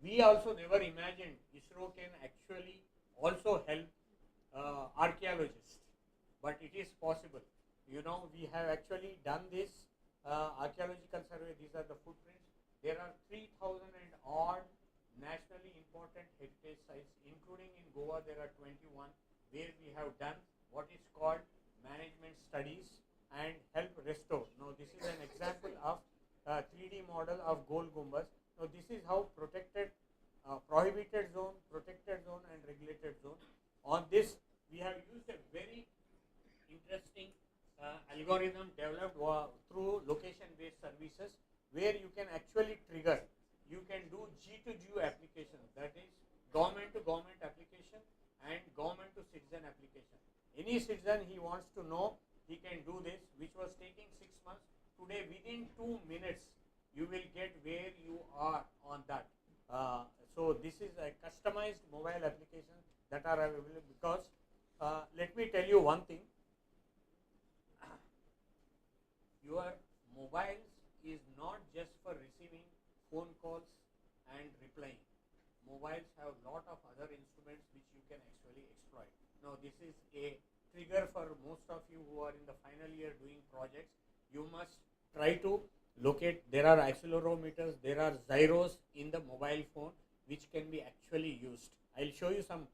We also never imagined ISRO can actually also help archaeologists, but it is possible. You know, we have actually done this archaeological survey. These are the footprints. There are 3,000 and odd nationally important heritage sites, including in Goa there are 21, where we have done what is called management studies and help restore. Now this is an example of 3D model of Gol Gumbaz. Now this is how protected, prohibited zone, protected zone and regulated zone. On this we have used a very interesting algorithm developed through location-based services, where you can actually trigger. You can do G2G application, that is government to government application and government to citizen application. Any citizen he wants to know, he can do this, which was taking 6 months. Today within 2 minutes you will get where you are on that. So this is a customized mobile application that are available, because let me tell you one thing. Your mobiles is not just for receiving phone calls and replying. Mobiles have a lot of other instruments which you can actually exploit. Now this is a trigger for most of you who are in the final year doing projects. You must try to locate, there are accelerometers, there are gyros in the mobile phone which can be actually used. I'll show you some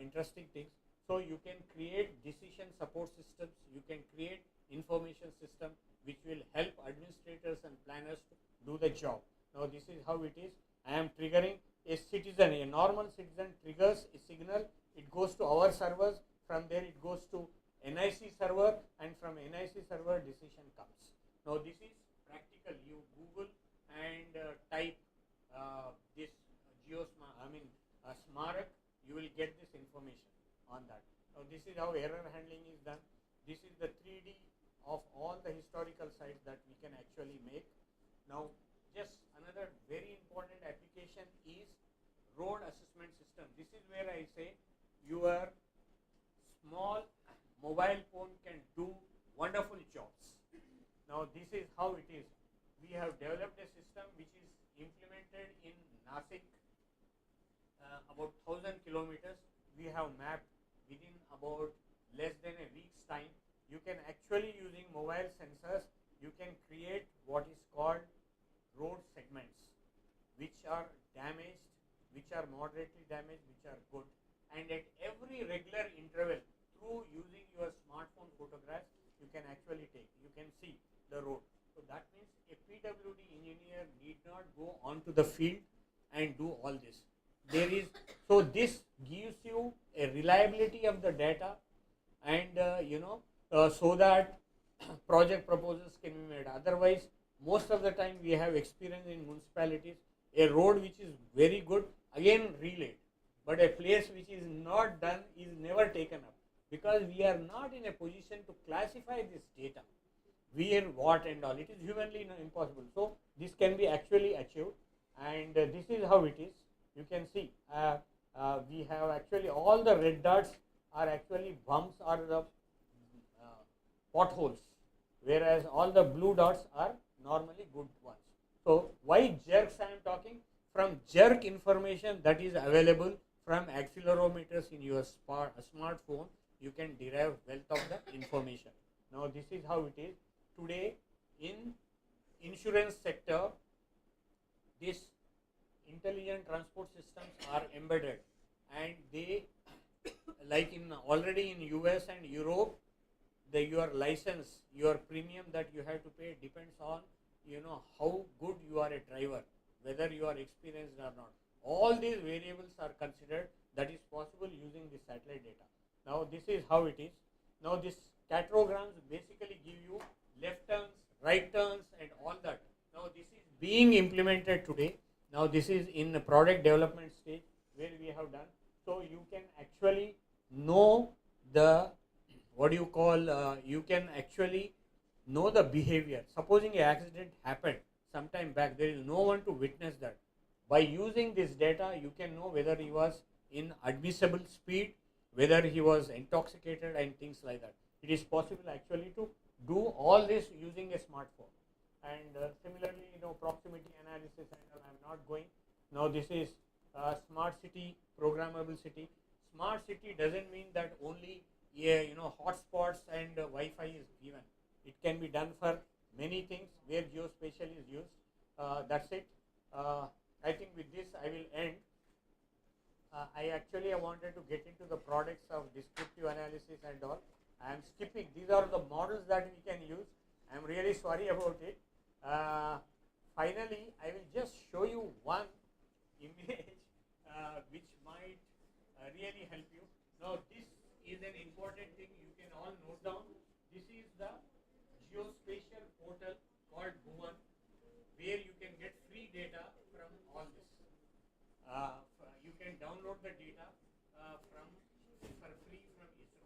interesting things. So you can create decision support systems, you can create information system which will help administrators and planners to do the job. Now this is how it is. I am triggering a citizen, a normal citizen triggers a signal, it goes to our servers, from there it goes to NIC server, and from NIC server decision comes. Now this is practical. You Google and type this Smarak, you will get this information on that. Now this is how error handling is done. This is the 3D of all the historical sites that we can actually make. Now just another very important application is road assessment system. This is where I say your small mobile phone can do wonderful jobs. Now this is how it is. We have developed a system which is implemented in Nasik, about 1,000 kilometers. We have mapped within about less than a week's time. You can actually, using mobile sensors, you can create what is called road segments which are damaged, which are moderately damaged, which are good, and at every regular interval, through using your smartphone photographs, you can actually take, you can see the road. So that means a PWD engineer need not go onto the field and do all this. There is, so this gives you a reliability of the data, and so that project proposals can be made. Otherwise, most of the time we have experience in municipalities, a road which is very good, again relayed, but a place which is not done is never taken up, because we are not in a position to classify this data, where, what and all. It is humanly impossible. So this can be actually achieved, and this is how it is. You can see we have actually all the red dots are actually bumps or the potholes, whereas all the blue dots are normally good ones. So why jerks I am talking? From jerk information that is available from accelerometers in your smartphone, you can derive wealth of the information. Now this is how it is today in insurance sector. This intelligent transport systems are embedded, and they like in already in US and Europe, your license, your premium that you have to pay depends on how good you are a driver, whether you are experienced or not. All these variables are considered. That is possible using the satellite data. Now this is how it is. Now this caterograms basically give you left turns, right turns, and all that. Now this is being implemented today. Now this is in the product development stage where we have done. So you can actually know the you can actually know the behavior. Supposing an accident happened sometime back, there is no one to witness that. By using this data, you can know whether he was in admissible speed, whether he was intoxicated, and things like that. It is possible actually to do all this using a smartphone. And similarly, proximity analysis, and I am not going. Now this is smart city, programmable city. Smart city doesn't mean that only hotspots and Wi-Fi is given. It can be done for many things where geospatial is used. That's it. I think with this I will end. I wanted to get into the products of descriptive analysis and all. I am skipping. These are the models that we can use. I am really sorry about it. Finally, I will just show you one image which might really help you. Now this is an important thing you can all note down. This is the geospatial portal called Goa, where you can get free data from all this. You can download the data for free from ISRO.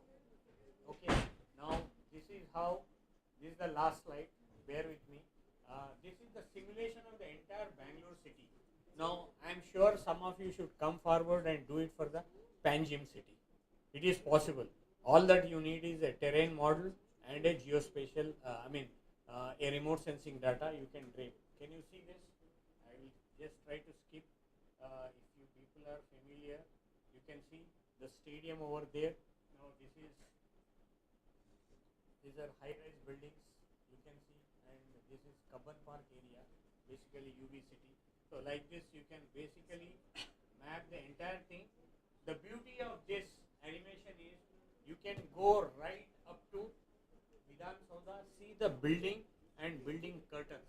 Okay. Now this is the last slide. Bear with me. This is the simulation of the entire Bangalore city. Now I am sure some of you should come forward and do it for the Panjim city. It is possible. All that you need is a terrain model and a geospatial, a remote sensing data you can drape. Can you see this? I will just try to skip. If you people are familiar, you can see the stadium over there. Now these are high-rise buildings you can see, and this is Kabban Park area, basically UB city. So like this, you can basically map the entire thing. The beauty of this animation is you can go right up to Vidhan Saudha, see the building and building curtains,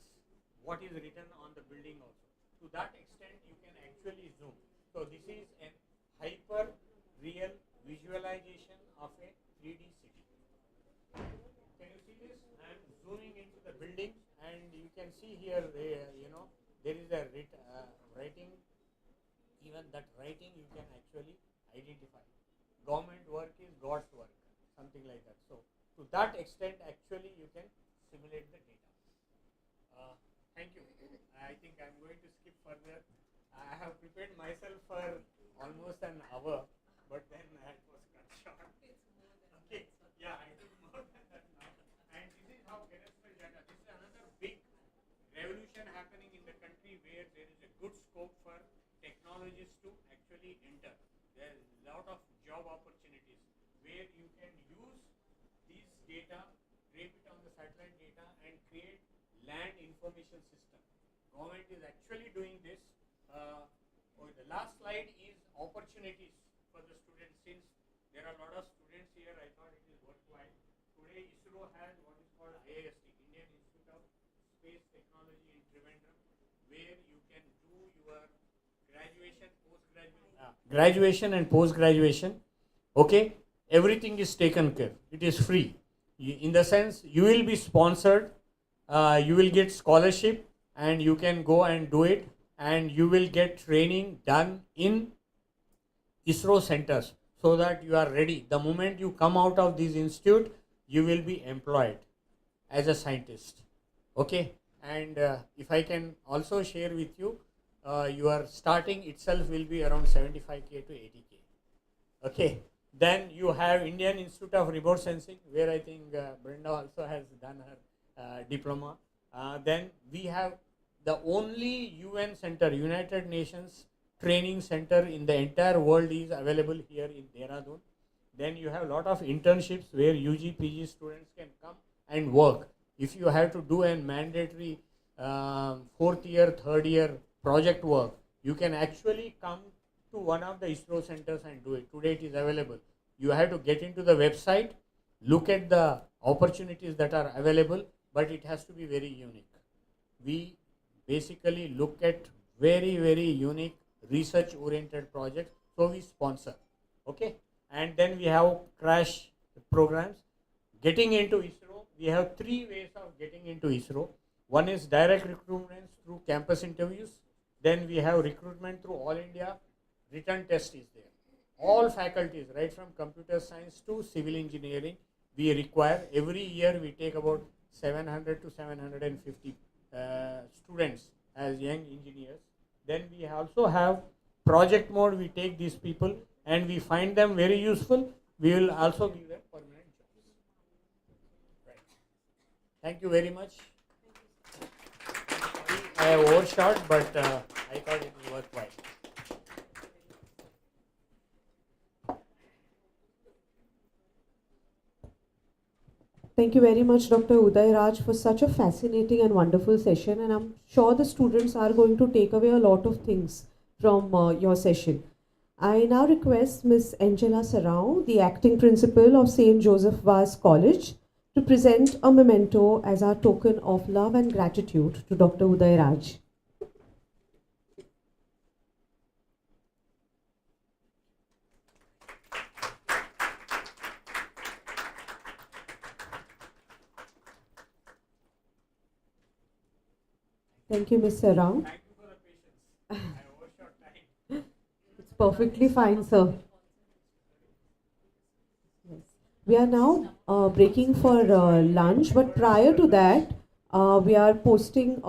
what is written on the building also. To that extent, you can actually zoom. So this is a hyper real visualization of a 3D city. Can you see this? I am zooming into the building, and you can see here, there is a writing. Even that writing you can actually identify. Government work is God's work, something like that. So to that extent, actually you can simulate the data. Thank you. I think I'm going to skip further. I have prepared myself for almost an hour, but then it was cut short. Okay. Yeah, I took more than that now. And this is how terrestrial data. This is another big revolution happening in the country where there is a good scope for technologies to actually enter. There is a lot of job opportunities where you can use these data, drape it on the satellite data, and create land information system. Government is actually doing this. The last slide is opportunities for the students. Since there are a lot of students here, I thought it is worthwhile. Today ISRO has what is called IIST, Indian Institute of Space Technology in Trivandrum, where you can do your graduation and post-graduation. Okay, everything is taken care. It is free. In the sense, you will be sponsored, you will get scholarship, and you can go and do it, and you will get training done in ISRO centers so that you are ready. The moment you come out of this institute, you will be employed as a scientist. Okay, and if I can also share with you, your starting itself will be around 75k to 80k. Okay, then you have Indian Institute of Remote Sensing, where I think Brenda also has done her diploma. Then we have the only UN center, United Nations training center in the entire world is available here in Dehradun. Then you have a lot of internships where UG, PG students can come and work. If you have to do a mandatory fourth year, third year project work, you can actually come to one of the ISRO centers and do it. Today it is available. You have to get into the website, look at the opportunities that are available, but it has to be very unique. We basically look at very, very unique research oriented projects, so we sponsor. Okay, and then we have crash programs. Getting into ISRO, we have 3 ways of getting into ISRO. One is direct recruitment through campus interviews. Then we have recruitment through All India. Written test is there. All faculties, right from computer science to civil engineering, we require. Every year we take about 700 to 750 students as young engineers. Then we also have project mode. We take these people and we find them very useful. We will also give them permanent jobs. Right. Thank you very much. I have overshot, but I thought it was worthwhile. Thank you very much, Dr. Uday Raj, for such a fascinating and wonderful session. And I'm sure the students are going to take away a lot of things from your session. I now request Ms. Angela Sarau, the acting principal of St. Joseph Vaz College, to present a memento as our token of love and gratitude to Dr. Uday Raj. Thank you, Ms. Sarau. Thank you for the patience. I overshot time. It's perfectly fine, sir. Yes. We are now breaking for lunch, but prior to that, we are posting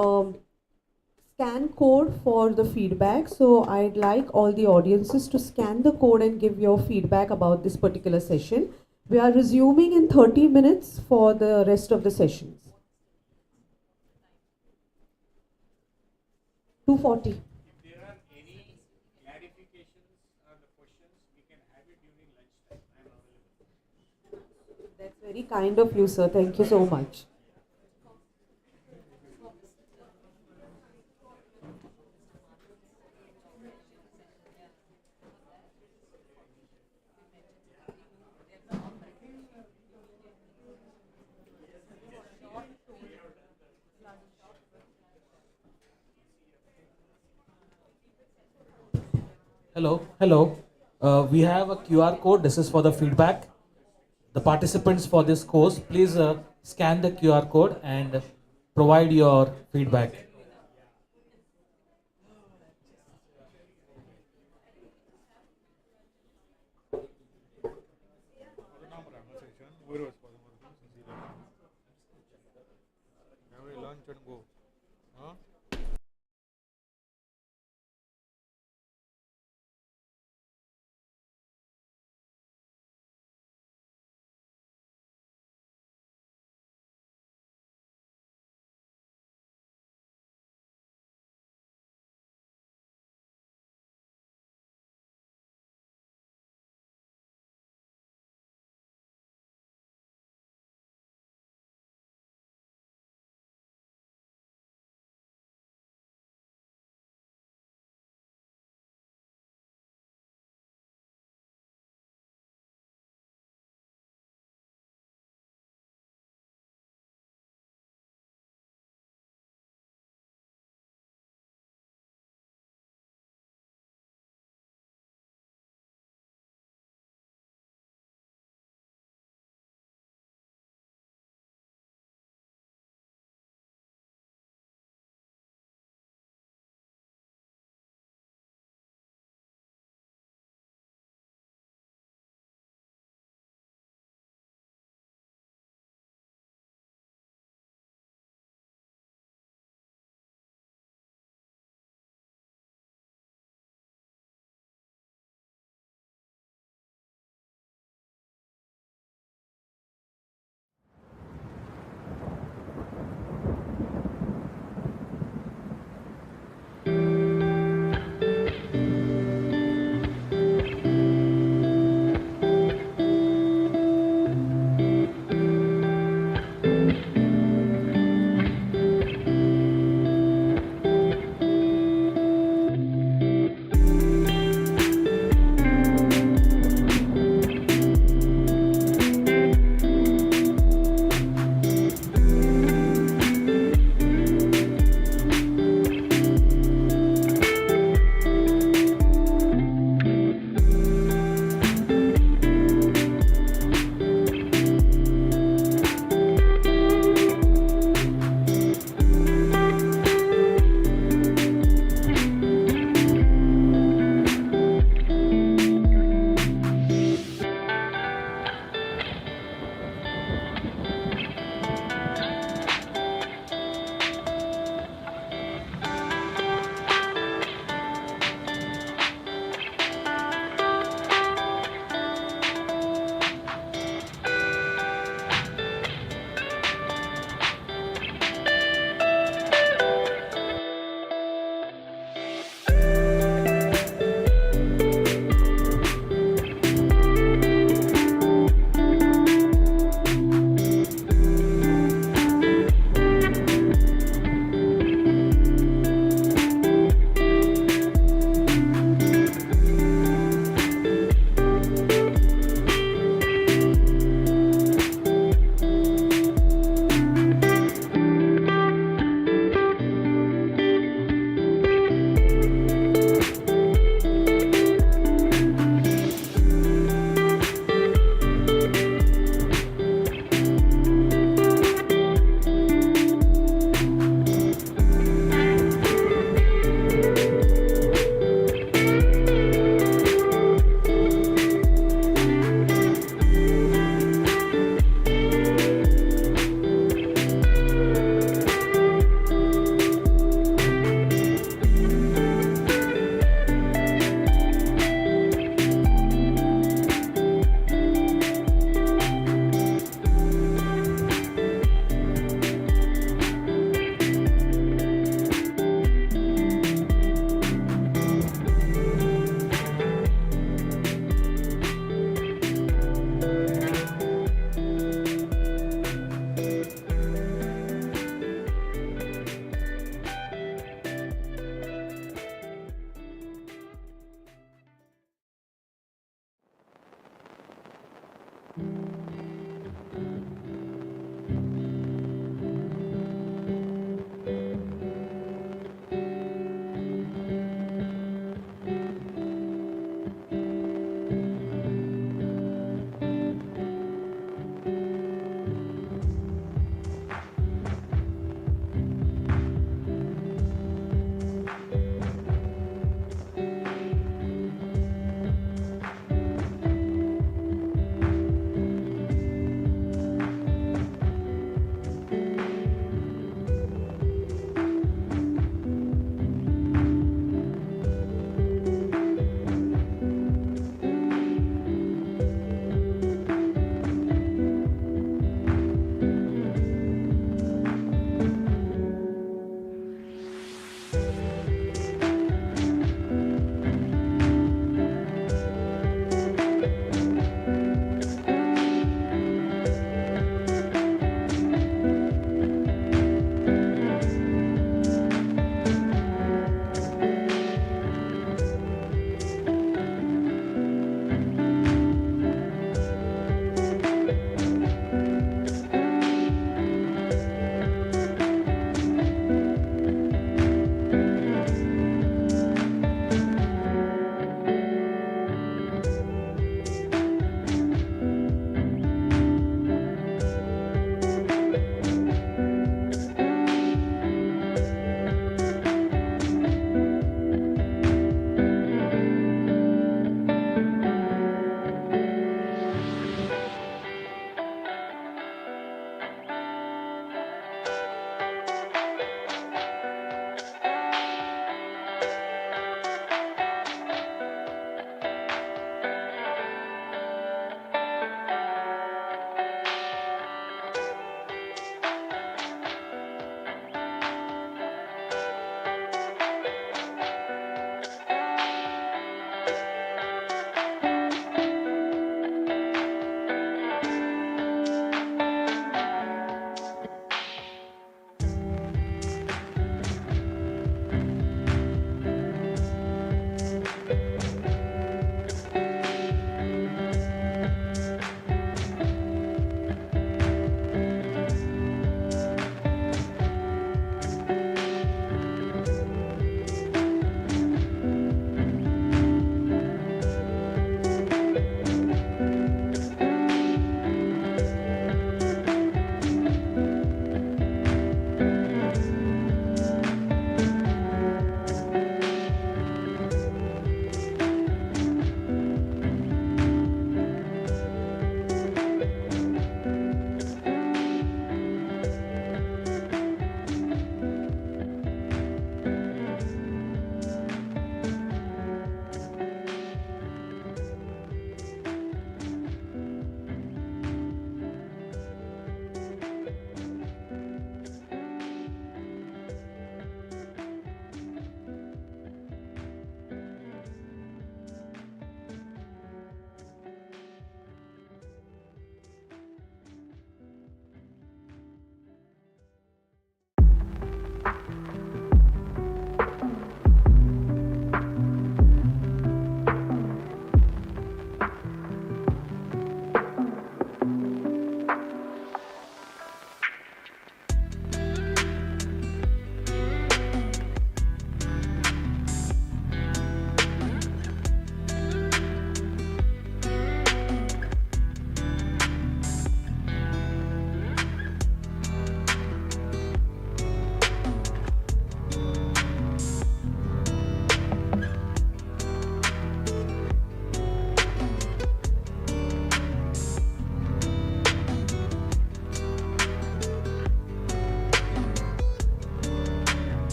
scan code for the feedback. So I'd like all the audiences to scan the code and give your feedback about this particular session. We are resuming in 30 minutes for the rest of the sessions. 2:40. If there are any clarifications or the questions, we can have it during lunchtime. I am available. That's very kind of you, sir. Thank you so much. Hello. We have a QR code. This is for the feedback. The participants for this course, please scan the QR code and provide your feedback. Lunch and go.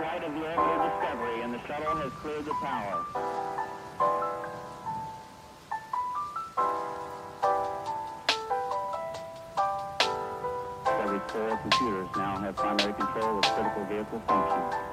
flight of the orbital Discovery, and the shuttle has cleared the tower. Discovery's core computers now have primary control of critical vehicle functions.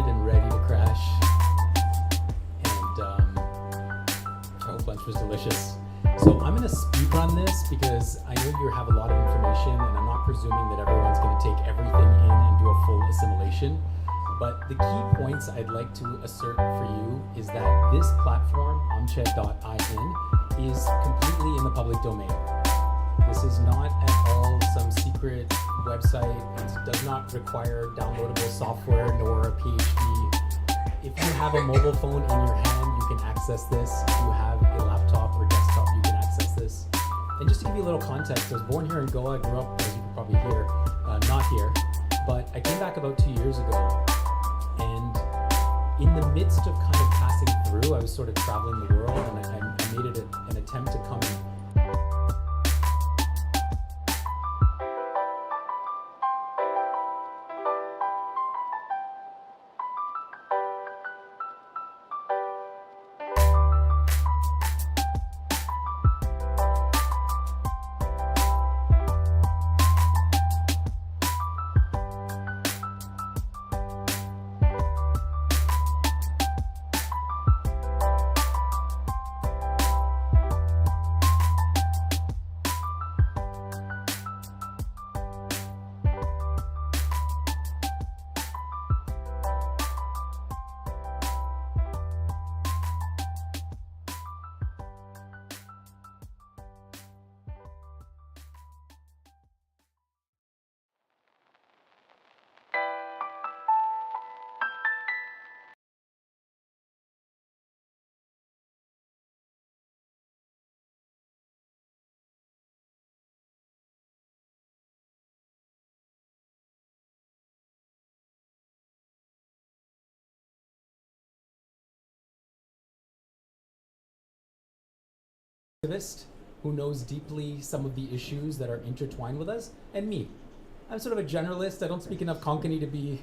and ready to crash. And our whole bunch was delicious. So I'm going to speed run this because I know you have a lot of information, and I'm not presuming that everyone's going to take everything in and do a full assimilation. But the key points I'd like to assert for you is that this platform, omchet.in, is completely in the public domain. This is not at all some secret website. It does not require downloadable software nor a PhD. If you have a mobile phone in your hand, you can access this. If you have a laptop or desktop, you can access this. And just to give you a little context, I was born here in Goa. I grew up, as you can probably hear, not here. But I came back about 2 years ago. And in the midst of kind of passing through, I was sort of traveling the world, and I made it an attempt to come in. Activist who knows deeply some of the issues that are intertwined with us, and me. I'm sort of a generalist. I don't speak enough Konkani to be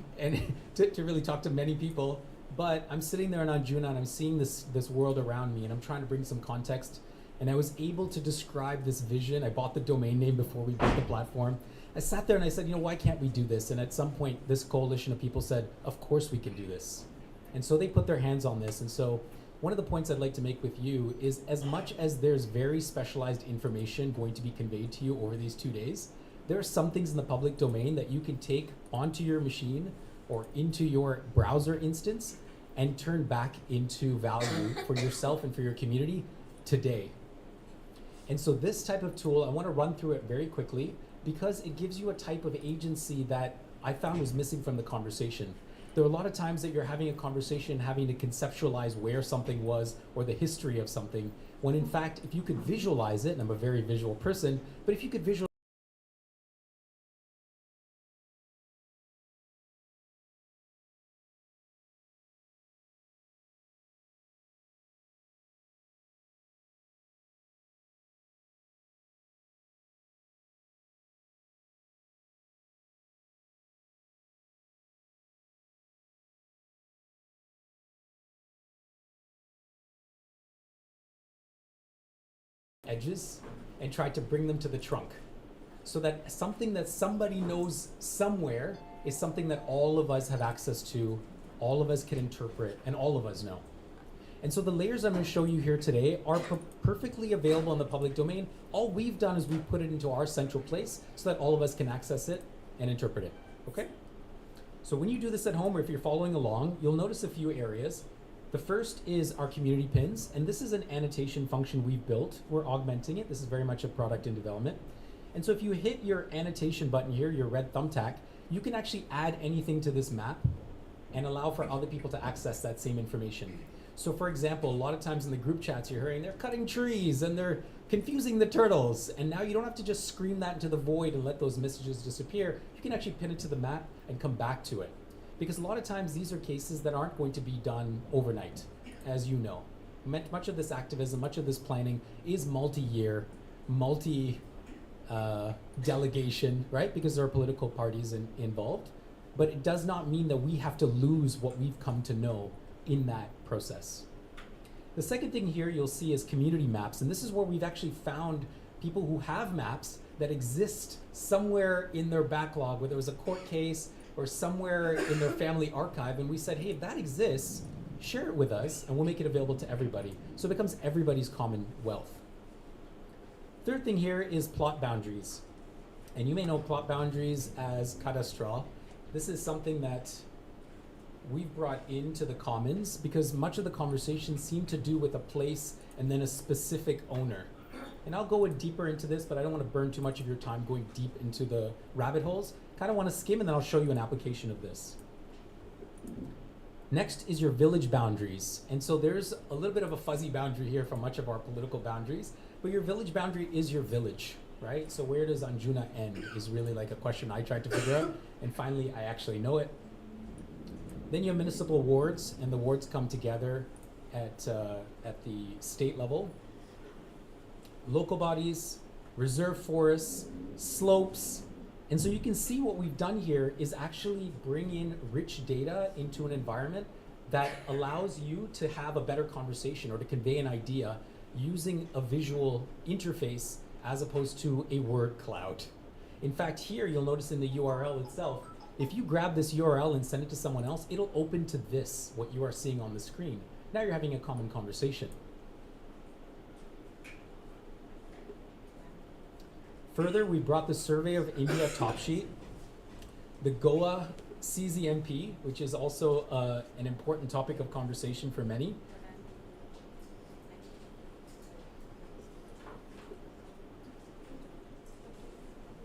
to really talk to many people, but I'm sitting there in Arjuna and I'm seeing this world around me, and I'm trying to bring some context. And I was able to describe this vision. I bought the domain name before we built the platform. I sat there and I said, why can't we do this? And at some point, this coalition of people said, of course we can do this. And so they put their hands on this. And so one of the points I'd like to make with you is, as much as there's very specialized information going to be conveyed to you over these 2 days, there are some things in the public domain that you can take onto your machine or into your browser instance and turn back into value for yourself and for your community today. And so this type of tool, I want to run through it very quickly because it gives you a type of agency that I found was missing from the conversation. There are a lot of times that you're having a conversation, having to conceptualize where something was or the history of something, when in fact, if you could visualize it, and I'm a very visual person, but if you could visualize edges and try to bring them to the trunk, so that something that somebody knows somewhere is something that all of us have access to, all of us can interpret, and all of us know. And so the layers I'm going to show you here today are perfectly available in the public domain. All we've done is we've put it into our central place so that all of us can access it and interpret it, okay? So when you do this at home, or if you're following along, you'll notice a few areas. The first is our community pins, and this is an annotation function we've built. We're augmenting it. This is very much a product in development. And so if you hit your annotation button here, your red thumbtack, you can actually add anything to this map and allow for other people to access that same information. So for example, a lot of times in the group chats you're hearing they're cutting trees and they're confusing the turtles, and now you don't have to just scream that into the void and let those messages disappear. You can actually pin it to the map and come back to it. Because a lot of times these are cases that aren't going to be done overnight, as you know. Much of this activism, much of this planning is multi-year, delegation, right? Because there are political parties involved. But it does not mean that we have to lose what we've come to know in that process. The second thing here you'll see is community maps. And this is where we've actually found people who have maps that exist somewhere in their backlog, whether it was a court case, or somewhere in their family archive, and we said, hey, if that exists, share it with us, and we'll make it available to everybody. So it becomes everybody's common wealth. Third thing here is plot boundaries. And you may know plot boundaries as cadastral. This is something that we've brought into the commons because much of the conversation seemed to do with a place and then a specific owner. And I'll go deeper into this, but I don't want to burn too much of your time going deep into the rabbit holes. Kind of want to skim, and then I'll show you an application of this. Next is your village boundaries. And so there's a little bit of a fuzzy boundary here from much of our political boundaries, but your village boundary is your village, right? So where does Anjuna end is really like a question I tried to figure out, and finally I actually know it. Then you have municipal wards, and the wards come together at the state level. Local bodies, reserve forests, slopes. And so you can see what we've done here is actually bring in rich data into an environment that allows you to have a better conversation or to convey an idea using a visual interface as opposed to a word cloud. In fact, here you'll notice in the URL itself, if you grab this URL and send it to someone else, it'll open to this, what you are seeing on the screen. Now you're having a common conversation. Further, we brought the Survey of India top sheet, the Goa CZMP, which is also an important topic of conversation for many.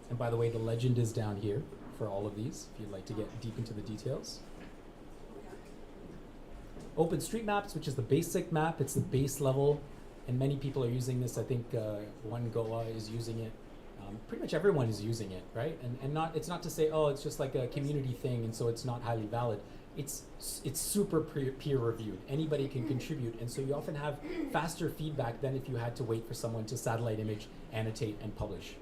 And by the way, the legend is down here for all of these, if you'd like to get deep into the details. OpenStreetMaps, which is the basic map, it's the base level, and many people are using this. I think One Goa is using it. Pretty much everyone is using it, right? And it's not to say, oh, it's just like a community thing, and so it's not highly valid. It's super peer reviewed. Anybody can contribute, and so you often have faster feedback than if you had to wait for someone to satellite image, annotate, and publish.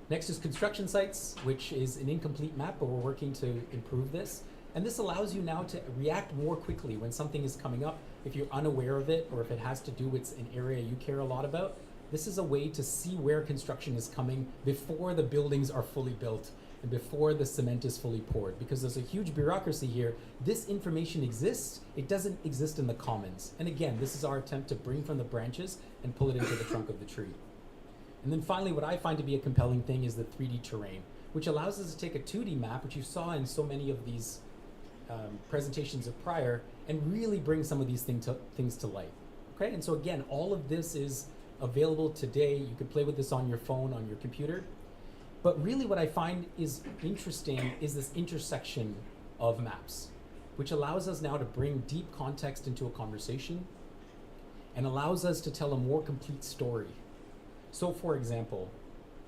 Next is construction sites, which is an incomplete map, but we're working to improve this. And this allows you now to react more quickly when something is coming up. If you're unaware of it, or if it has to do with an area you care a lot about, this is a way to see where construction is coming before the buildings are fully built and before the cement is fully poured. Because there's a huge bureaucracy here. This information exists, it doesn't exist in the commons. And again, this is our attempt to bring from the branches and pull it into the trunk of the tree. And then finally, what I find to be a compelling thing is the 3D terrain, which allows us to take a 2D map, which you saw in so many of these presentations of prior, and really bring some of these things to light. Okay, and so again, all of this is available today. You can play with this on your phone, on your computer. But really what I find is interesting is this intersection of maps, which allows us now to bring deep context into a conversation and allows us to tell a more complete story. So for example,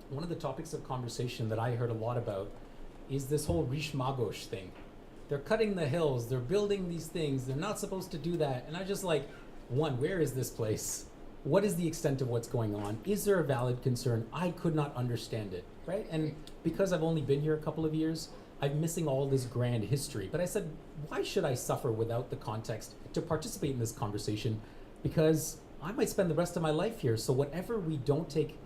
one of the topics of conversation that I heard a lot about is this whole Rish Magosh thing. They're cutting the hills, they're building these things, they're not supposed to do that. And I just like, one, where is this place? What is the extent of what's going on? Is there a valid concern? I could not understand it, right? And because I've only been here a couple of years, I'm missing all this grand history. But I said, why should I suffer without the context to participate in this conversation? Because I might spend the rest of my life here. So whatever we don't take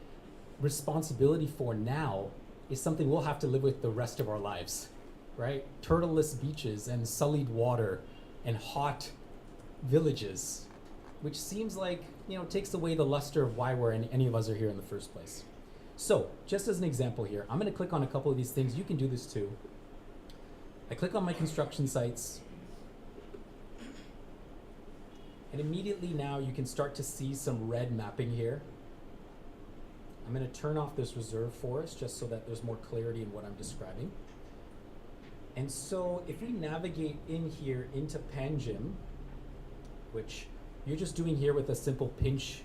responsibility for now is something we'll have to live with the rest of our lives, right? Turtleless beaches and sullied water and hot villages, which seems like, you know, takes away the luster of why any of us are here in the first place. So, just as an example here, I'm going to click on a couple of these things. You can do this too. I click on my construction sites, and immediately now you can start to see some red mapping here. I'm going to turn off this reserve forest just so that there's more clarity in what I'm describing. And so if we navigate in here into Panjim, which you're just doing here with a simple pinch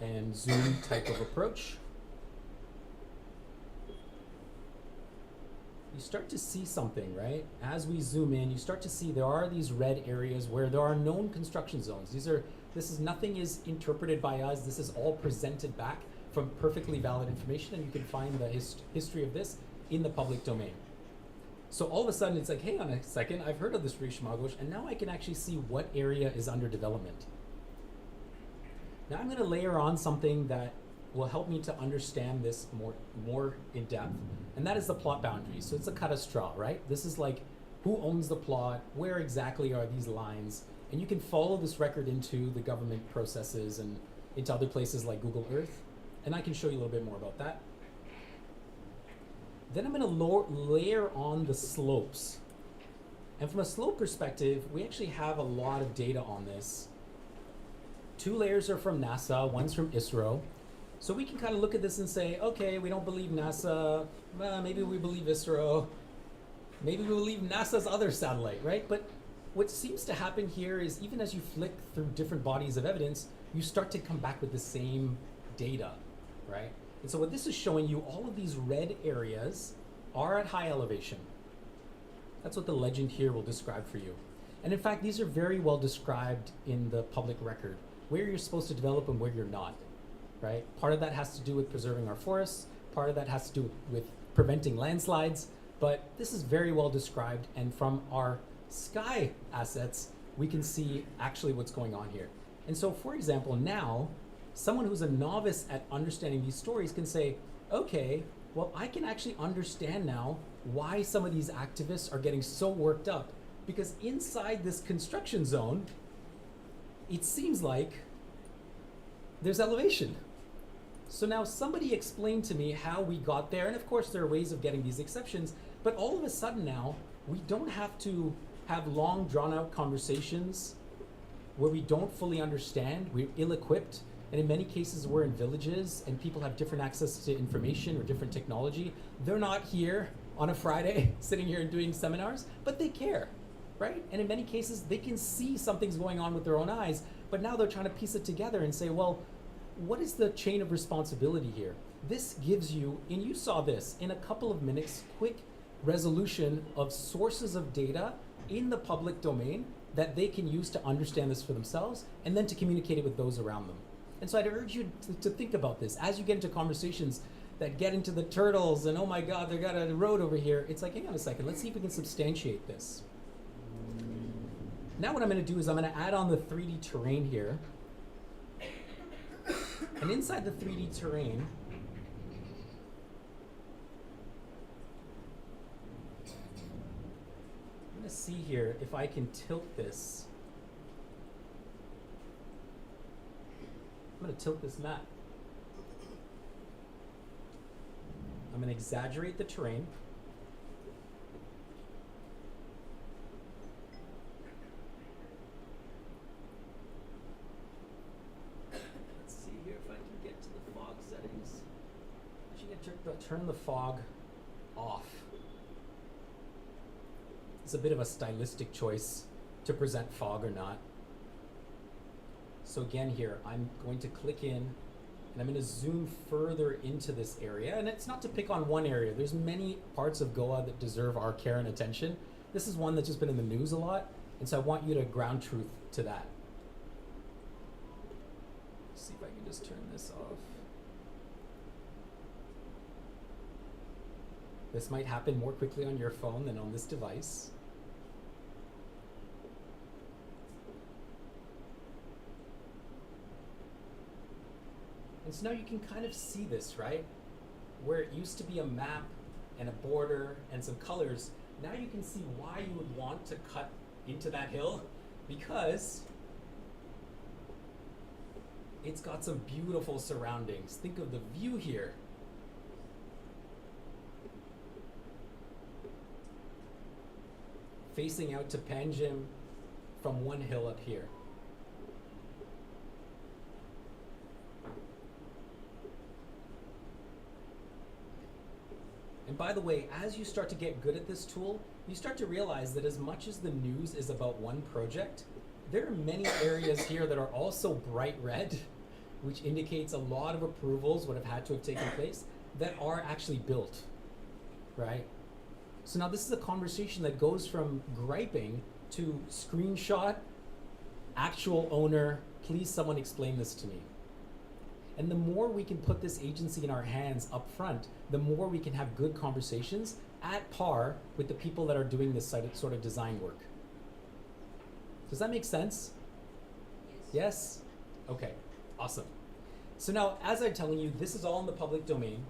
and zoom type of approach, you start to see something, right? As we zoom in, you start to see there are these red areas where there are known construction zones. Nothing is interpreted by us. This is all presented back from perfectly valid information, and you can find the history of this in the public domain. So all of a sudden it's like, hey, on a second, I've heard of this Rish Magosh, and now I can actually see what area is under development. Now I'm going to layer on something that will help me to understand this more in depth. And that is the plot boundaries. So it's a cut of straw, right? This is like who owns the plot, where exactly are these lines, and you can follow this record into the government processes and into other places like Google Earth. And I can show you a little bit more about that. Then I'm going to layer on the slopes. And from a slope perspective, we actually have a lot of data on this. 2 layers are from NASA, one's from ISRO. So we can kind of look at this and say, okay, we don't believe NASA, maybe we believe ISRO, maybe we believe NASA's other satellite, right? But what seems to happen here is even as you flick through different bodies of evidence, you start to come back with the same data, right? And so what this is showing you, all of these red areas are at high elevation. That's what the legend here will describe for you. And in fact, these are very well described in the public record, where you're supposed to develop and where you're not, right? Part of that has to do with preserving our forests, part of that has to do with preventing landslides, but this is very well described, and from our sky assets, we can see actually what's going on here. And so, for example, now, someone who's a novice at understanding these stories can say, okay, well, I can actually understand now why some of these activists are getting so worked up, because inside this construction zone, it seems like there's elevation. So now somebody explained to me how we got there, and of course there are ways of getting these exceptions, but all of a sudden now, we don't have to have long drawn-out conversations where we don't fully understand, we're ill-equipped, and in many cases we're in villages and people have different access to information or different technology. They're not here on a Friday sitting here and doing seminars, but they care, right? And in many cases they can see something's going on with their own eyes, but now they're trying to piece it together and say, well, what is the chain of responsibility here? This gives you, and you saw this, in a couple of minutes, quick resolution of sources of data in the public domain that they can use to understand this for themselves and then to communicate it with those around them. And so I'd urge you to think about this as you get into conversations that get into the turtles and, oh my God, they got a road over here. It's like, hang on a second, let's see if we can substantiate this. Now what I'm going to do is I'm going to add on the 3D terrain here. And inside the 3D terrain, I'm going to see here if I can tilt this. I'm going to tilt this map. I'm going to exaggerate the terrain. Let's see here if I can get to the fog settings. Actually, I'm going to turn the fog off. It's a bit of a stylistic choice to present fog or not. So again here, I'm going to click in and I'm going to zoom further into this area. And it's not to pick on one area. There's many parts of Goa that deserve our care and attention. This is one that's just been in the news a lot. And so I want you to ground truth to that. Let's see if I can just turn this off. This might happen more quickly on your phone than on this device. And so now you can kind of see this, right? Where it used to be a map and a border and some colors, now you can see why you would want to cut into that hill, because it's got some beautiful surroundings. Think of the view here. Facing out to Panjim from one hill up here. And by the way, as you start to get good at this tool, you start to realize that as much as the news is about one project, there are many areas here that are also bright red, which indicates a lot of approvals would have had to have taken place that are actually built, right? So now this is a conversation that goes from griping to screenshot, actual owner, please someone explain this to me. And the more we can put this agency in our hands up front, the more we can have good conversations at par with the people that are doing this sort of design work. Does that make sense? Yes? Okay, awesome. So now, as I'm telling you, this is all in the public domain.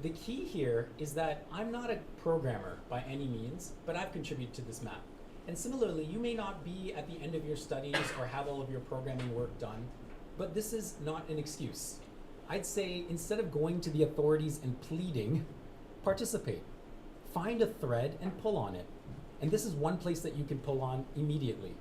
The key here is that I'm not a programmer by any means, but I've contributed to this map. And similarly, you may not be at the end of your studies or have all of your programming work done, but this is not an excuse. I'd say instead of going to the authorities and pleading, participate. Find a thread and pull on it. And this is one place that you can pull on immediately.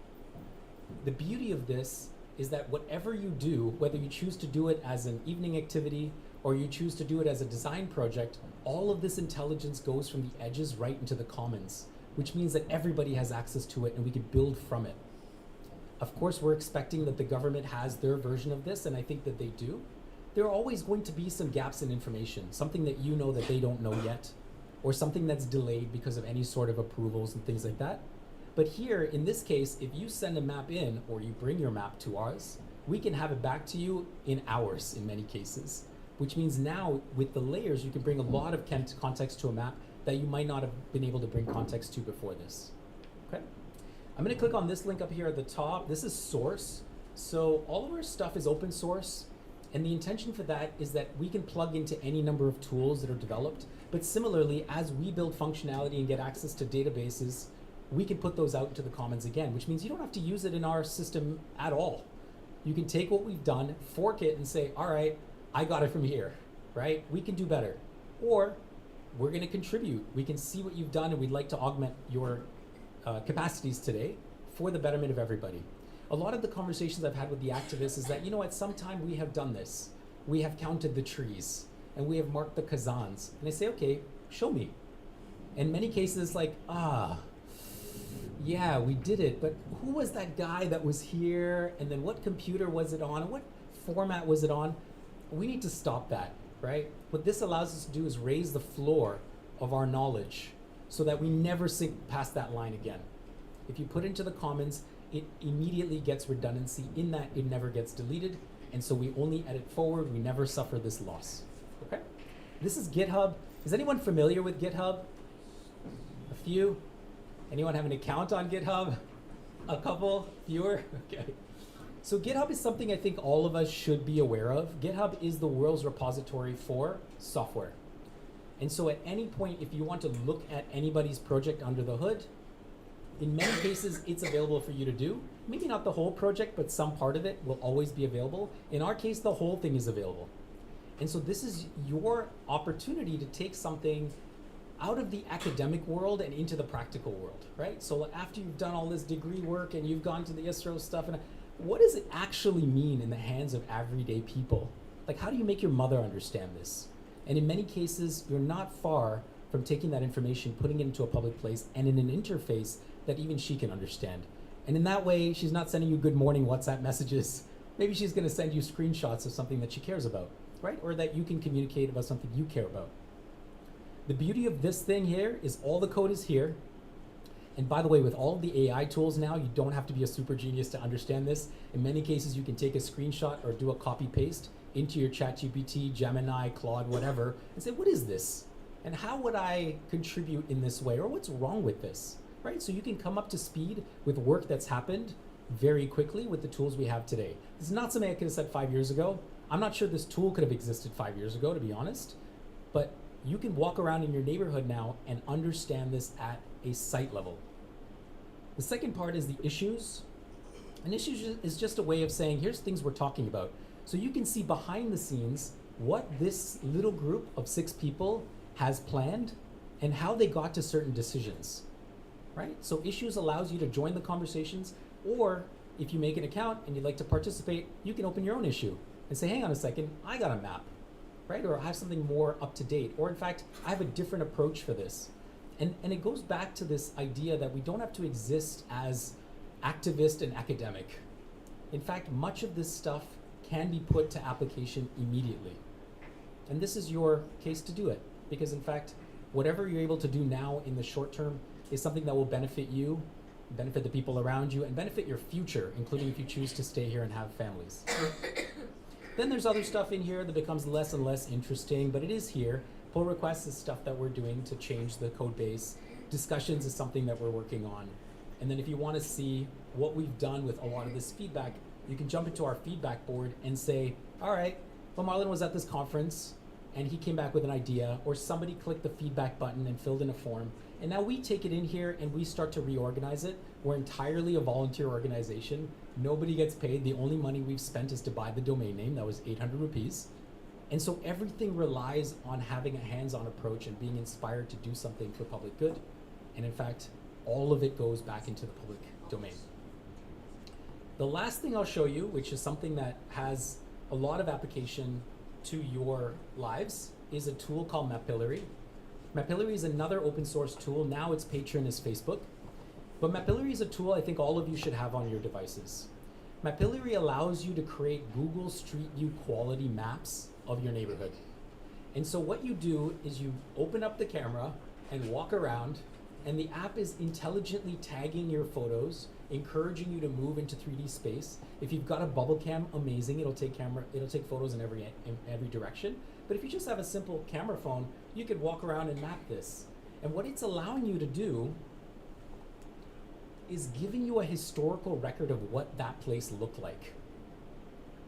The beauty of this is that whatever you do, whether you choose to do it as an evening activity or you choose to do it as a design project, all of this intelligence goes from the edges right into the commons, which means that everybody has access to it and we can build from it. Of course, we're expecting that the government has their version of this, and I think that they do. There are always going to be some gaps in information, something that you know that they don't know yet, or something that's delayed because of any sort of approvals and things like that. But here, in this case, if you send a map in or you bring your map to ours, we can have it back to you in hours in many cases, which means now with the layers, you can bring a lot of context to a map that you might not have been able to bring context to before this. Okay? I'm gonna click on this link up here at the top. This is source. So all of our stuff is open source. And the intention for that is that we can plug into any number of tools that are developed. But similarly, as we build functionality and get access to databases, we can put those out into the commons again, which means you don't have to use it in our system at all. You can take what we've done, fork it, and say, all right, I got it from here, right? We can do better. Or we're gonna contribute. We can see what you've done and we'd like to augment your capacities today for the betterment of everybody. A lot of the conversations I've had with the activists is that, you know, at some time we have done this. We have counted the trees and we have marked the kazans. And I say, okay, show me. In many cases, like, yeah, we did it, but who was that guy that was here? And then what computer was it on? What format was it on? We need to stop that, right? What this allows us to do is raise the floor of our knowledge so that we never sink past that line again. If you put into the commons, it immediately gets redundancy in that it never gets deleted, and so we only edit forward, we never suffer this loss, okay? This is GitHub. Is anyone familiar with GitHub? A few? Anyone have an account on GitHub? A couple? Fewer? Okay. So GitHub is something I think all of us should be aware of. GitHub is the world's repository for software. And so at any point, if you want to look at anybody's project under the hood, in many cases, it's available for you to do. Maybe not the whole project, but some part of it will always be available. In our case, the whole thing is available. And so this is your opportunity to take something out of the academic world and into the practical world, right? So after you've done all this degree work and you've gone to the ISRO stuff, and what does it actually mean in the hands of everyday people? Like, how do you make your mother understand this? And in many cases, you're not far from taking that information, putting it into a public place and in an interface that even she can understand. And in that way, she's not sending you good morning WhatsApp messages. Maybe she's gonna send you screenshots of something that she cares about, right? Or that you can communicate about something you care about. The beauty of this thing here is all the code is here. And by the way, with all of the AI tools now, you don't have to be a super genius to understand this. In many cases, you can take a screenshot or do a copy paste into your ChatGPT, Gemini, Claude, whatever, and say, what is this? And how would I contribute in this way? Or what's wrong with this? Right? So you can come up to speed with work that's happened very quickly with the tools we have today. This is not something I could have said 5 years ago. I'm not sure this tool could have existed 5 years ago, to be honest. But you can walk around in your neighborhood now and understand this at a site level. The second part is the issues. An issue is just a way of saying, here's things we're talking about. So you can see behind the scenes what this little group of 6 people has planned and how they got to certain decisions. Right? So issues allows you to join the conversations, or if you make an account and you'd like to participate, you can open your own issue and say, hang on a second, I got a map, right? Or I have something more up to date, or in fact, I have a different approach for this. And it goes back to this idea that we don't have to exist as activist and academic. In fact, much of this stuff can be put to application immediately. And this is your case to do it, because in fact, whatever you're able to do now in the short term is something that will benefit you, benefit the people around you, and benefit your future, including if you choose to stay here and have families. Then there's other stuff in here that becomes less and less interesting, but it is here. Pull requests is stuff that we're doing to change the code base. Discussions is something that we're working on. And then if you want to see what we've done with a lot of this feedback, you can jump into our feedback board and say, all right, But Marlon was at this conference and he came back with an idea, or somebody clicked the feedback button and filled in a form. And now we take it in here and we start to reorganize it. We're entirely a volunteer organization. Nobody gets paid. The only money we've spent is to buy the domain name. That was 800 rupees. And so everything relies on having a hands-on approach and being inspired to do something for public good. And in fact, all of it goes back into the public domain. The last thing I'll show you, which is something that has a lot of application to your lives, is a tool called Mapillary. Mapillary is another open source tool. Now its patron is Facebook. But Mapillary is a tool I think all of you should have on your devices. Mapillary allows you to create Google Street View quality maps of your neighborhood. And so what you do is you open up the camera and walk around, and the app is intelligently tagging your photos, encouraging you to move into 3D space. If you've got a bubble cam, amazing. It'll take photos in every direction. But if you just have a simple camera phone, you could walk around and map this. And what it's allowing you to do is giving you a historical record of what that place looked like.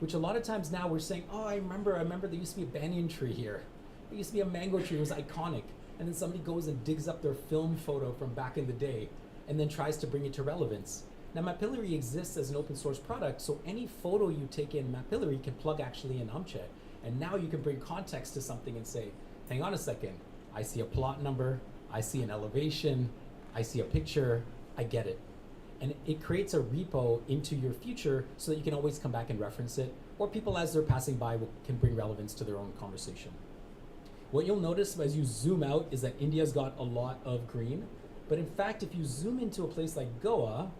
Which a lot of times now we're saying, oh, I remember there used to be a banyan tree here. There used to be a mango tree, it was iconic. And then somebody goes and digs up their film photo from back in the day and then tries to bring it to relevance. Now Mapillary exists as an open source product, so any photo you take in Mapillary can plug actually in Umche. And now you can bring context to something and say, hang on a second, I see a plot number, I see an elevation, I see a picture, I get it. And it creates a repo into your future so that you can always come back and reference it, or people as they're passing by can bring relevance to their own conversation. What you'll notice as you zoom out is that India's got a lot of green, but in fact, if you zoom into a place like Goa,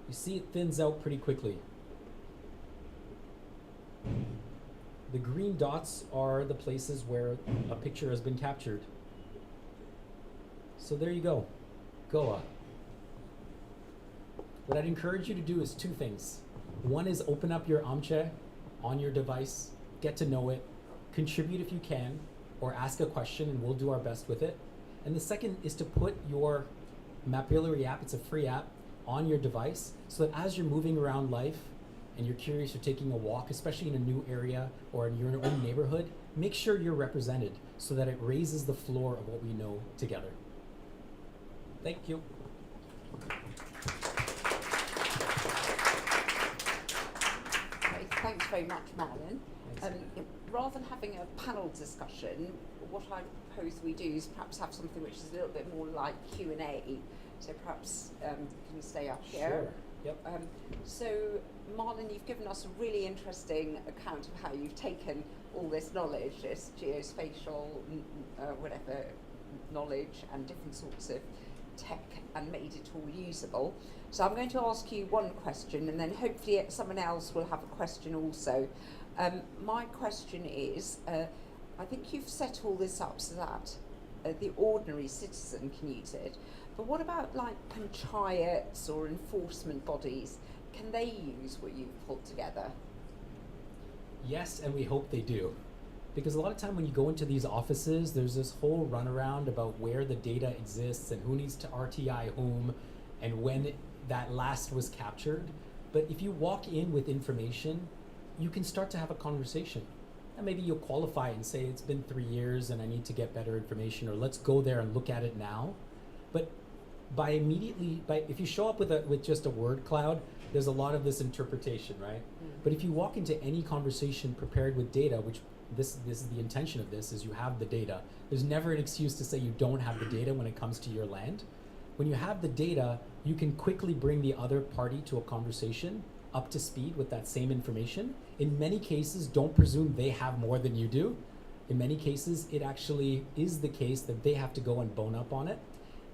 you see it thins out pretty quickly. The green dots are the places where a picture has been captured. So there you go, Goa. What I'd encourage you to do is two things. One is open up your Umche on your device, get to know it, contribute if you can, or ask a question and we'll do our best with it. And the second is to put your Mapillary app, it's a free app, on your device so that as you're moving around life and you're curious, you're taking a walk, especially in a new area or in your own neighborhood, make sure you're represented so that it raises the floor of what we know together. Thank you. Okay, thanks very much, Marlon. Rather than having a panel discussion, what I propose we do is perhaps have something which is a little bit more like Q&A. So perhaps can you stay up here? Sure. Yep. So Marlon, you've given us a really interesting account of how you've taken all this knowledge, this geospatial, whatever knowledge and different sorts of tech, and made it all usable. So I'm going to ask you one question, and then hopefully someone else will have a question also. My question is, I think you've set all this up so that the ordinary citizen can use it. But what about like panchayats or enforcement bodies? Can they use what you've put together? Yes, and we hope they do. Because a lot of time when you go into these offices, there's this whole runaround about where the data exists and who needs to RTI whom and when that last was captured. But if you walk in with information, you can start to have a conversation. And maybe you'll qualify it and say, it's been 3 years and I need to get better information, or let's go there and look at it now. But if you show up with just a word cloud, there's a lot of this interpretation, right? But if you walk into any conversation prepared with data, which this is the intention of this, is you have the data. There's never an excuse to say you don't have the data when it comes to your land. When you have the data, you can quickly bring the other party to a conversation up to speed with that same information. In many cases, don't presume they have more than you do. In many cases, it actually is the case that they have to go and bone up on it.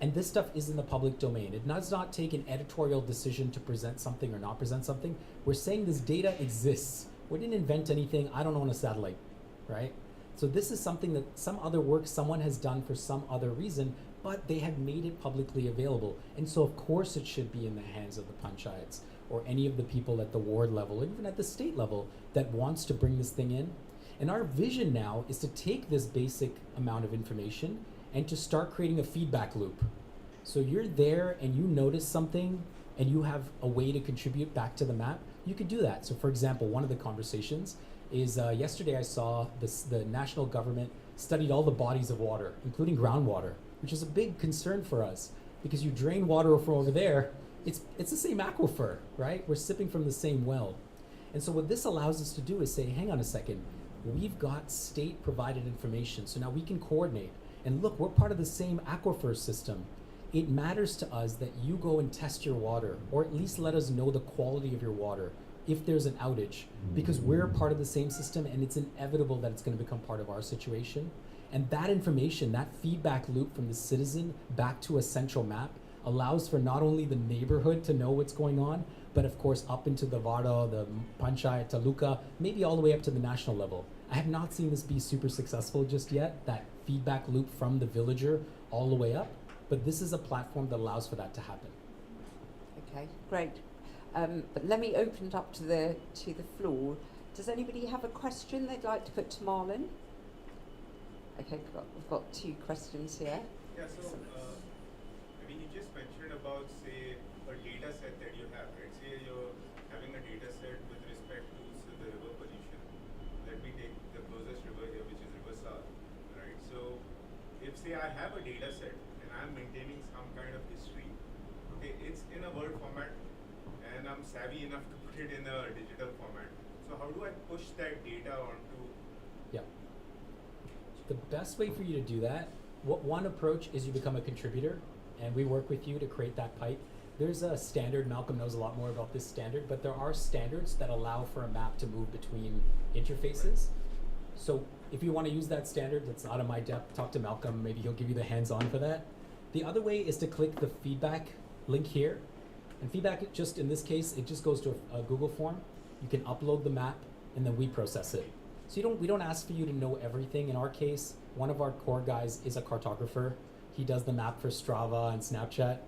And this stuff is in the public domain. It does not take an editorial decision to present something or not present something. We're saying this data exists. We didn't invent anything. I don't own a satellite, right? So this is something that some other work someone has done for some other reason, but they have made it publicly available. And so of course it should be in the hands of the panchayats or any of the people at the ward level, or even at the state level, that wants to bring this thing in. And our vision now is to take this basic amount of information and to start creating a feedback loop. So you're there and you notice something and you have a way to contribute back to the map, you could do that. So for example, one of the conversations is yesterday I saw the national government studied all the bodies of water, including groundwater, which is a big concern for us because you drain water from over there, it's the same aquifer, right? We're sipping from the same well. And so what this allows us to do is say, hang on a second, we've got state provided information, so now we can coordinate. And look, we're part of the same aquifer system. It matters to us that you go and test your water, or at least let us know the quality of your water if there's an outage, because we're part of the same system and it's inevitable that it's going to become part of our situation. And that information, that feedback loop from the citizen back to a central map allows for not only the neighborhood to know what's going on, but of course up into the Vada, the Panchayat, Taluka, maybe all the way up to the national level. I have not seen this be super successful just yet, that feedback loop from the villager all the way up, but this is a platform that allows for that to happen. Okay, great. But let me open it up to the floor. Does anybody have a question they'd like to put to Marlon? Okay, we've got two questions here. Yeah, so I mean, you just mentioned about, say, a data set that you have, right? Say you're having a data set with respect to, say, the river pollution. Let me take the closest river here, which is River Sal, right? So if, say, I have a data set and I'm maintaining some kind of history, okay, it's in a Word format and I'm savvy enough to put it in a digital format. So how do I push that data onto? Yeah. The best way for you to do that, one approach is you become a contributor and we work with you to create that pipe. There's a standard, Malcolm knows a lot more about this standard, but there are standards that allow for a map to move between interfaces. So if you want to use that standard, that's out of my depth, talk to Malcolm, maybe he'll give you the hands-on for that. The other way is to click the feedback link here. And feedback, just in this case, it just goes to a Google form. You can upload the map and then we process it. So we don't ask for you to know everything. In our case, one of our core guys is a cartographer. He does the map for Strava and Snapchat.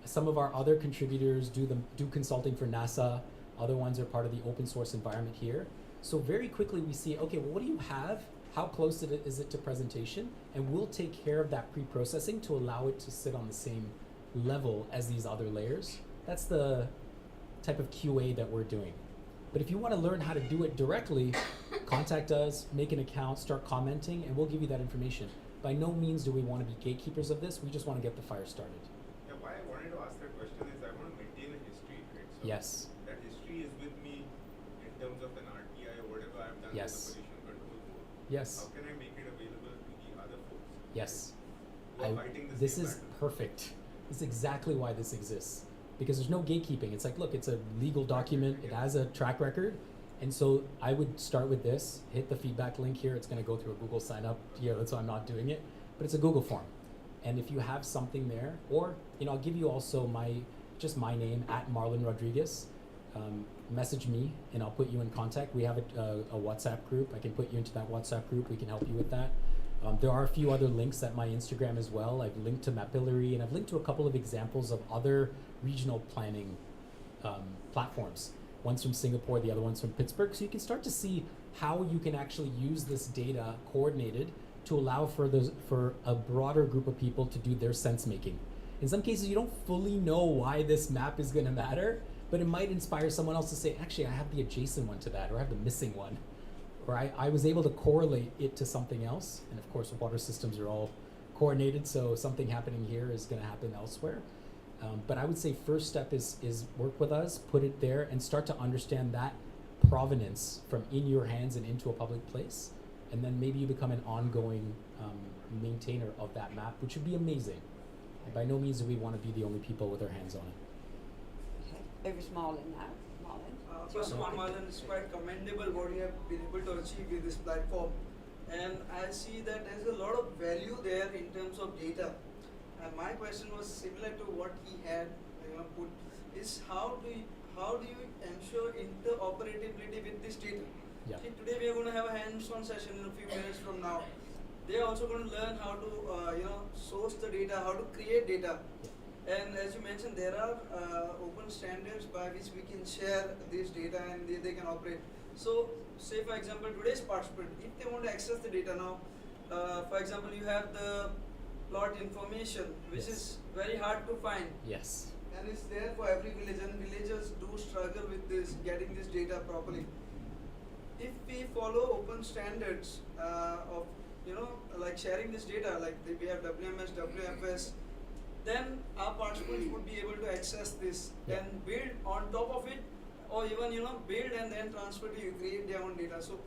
Some of our other contributors do consulting for NASA. Other ones are part of the open source environment here. So very quickly we see, okay, well, what do you have? How close is it to presentation? And we'll take care of that pre-processing to allow it to sit on the same level as these other layers. That's the type of QA that we're doing. But if you want to learn how to do it directly, contact us, make an account, start commenting, and we'll give you that information. By no means do we want to be gatekeepers of this. We just want to get the fire started. Yeah, why I wanted to ask that question is I want to maintain a history, right? So yes. That history is with me in terms of an RTI or whatever I've done yes. with the pollution control board. Yes. How can I make it available to the other folks? Yes. This is perfect. This is exactly why this exists. Because there's no gatekeeping. It's like, look, it's a legal document. It has a track record. And so I would start with this, hit the feedback link here. It's going to go through a Google sign up here. That's why I'm not doing it. But it's a Google form. And if you have something there, or, I'll give you also my name, @Marlon Rodriguez. Message me and I'll put you in contact. We have a WhatsApp group. I can put you into that WhatsApp group. We can help you with that. There are a few other links at my Instagram as well. I've linked to Mapillary and I've linked to a couple of examples of other regional planning platforms. One's from Singapore, the other one's from Pittsburgh. So you can start to see how you can actually use this data coordinated to allow for a broader group of people to do their sense making. In some cases, you don't fully know why this map is going to matter, but it might inspire someone else to say, actually, I have the adjacent one to that, or I have the missing one. Or I was able to correlate it to something else. And of course, water systems are all coordinated, so something happening here is going to happen elsewhere. But I would say first step is work with us, put it there, and start to understand that provenance from in your hands and into a public place. And then maybe you become an ongoing maintainer of that map, which would be amazing. And by no means do we want to be the only people with our hands on it. Okay, over to Marlon now. First of all, Marlon, it's quite commendable what you have been able to achieve with this platform. And I see that there's a lot of value there in terms of data. My question was similar to what he had put, is how do you ensure interoperability with this data? Yeah. See, today we are going to have a hands-on session in a few minutes from now. They are also going to learn how to source the data, how to create data. And as you mentioned, there are open standards by which we can share this data and they can operate. So, say for example, today's participant, if they want to access the data now, for example, you have the plot information, which Yes. is very hard to find. Yes. And it's there for every village, and villagers do struggle with this, getting this data properly. If we follow open standards of, like sharing this data, like we have WMS, WFS, then our participants would be able to access this and build on top of it, or even build and then transfer to you, create their own data. So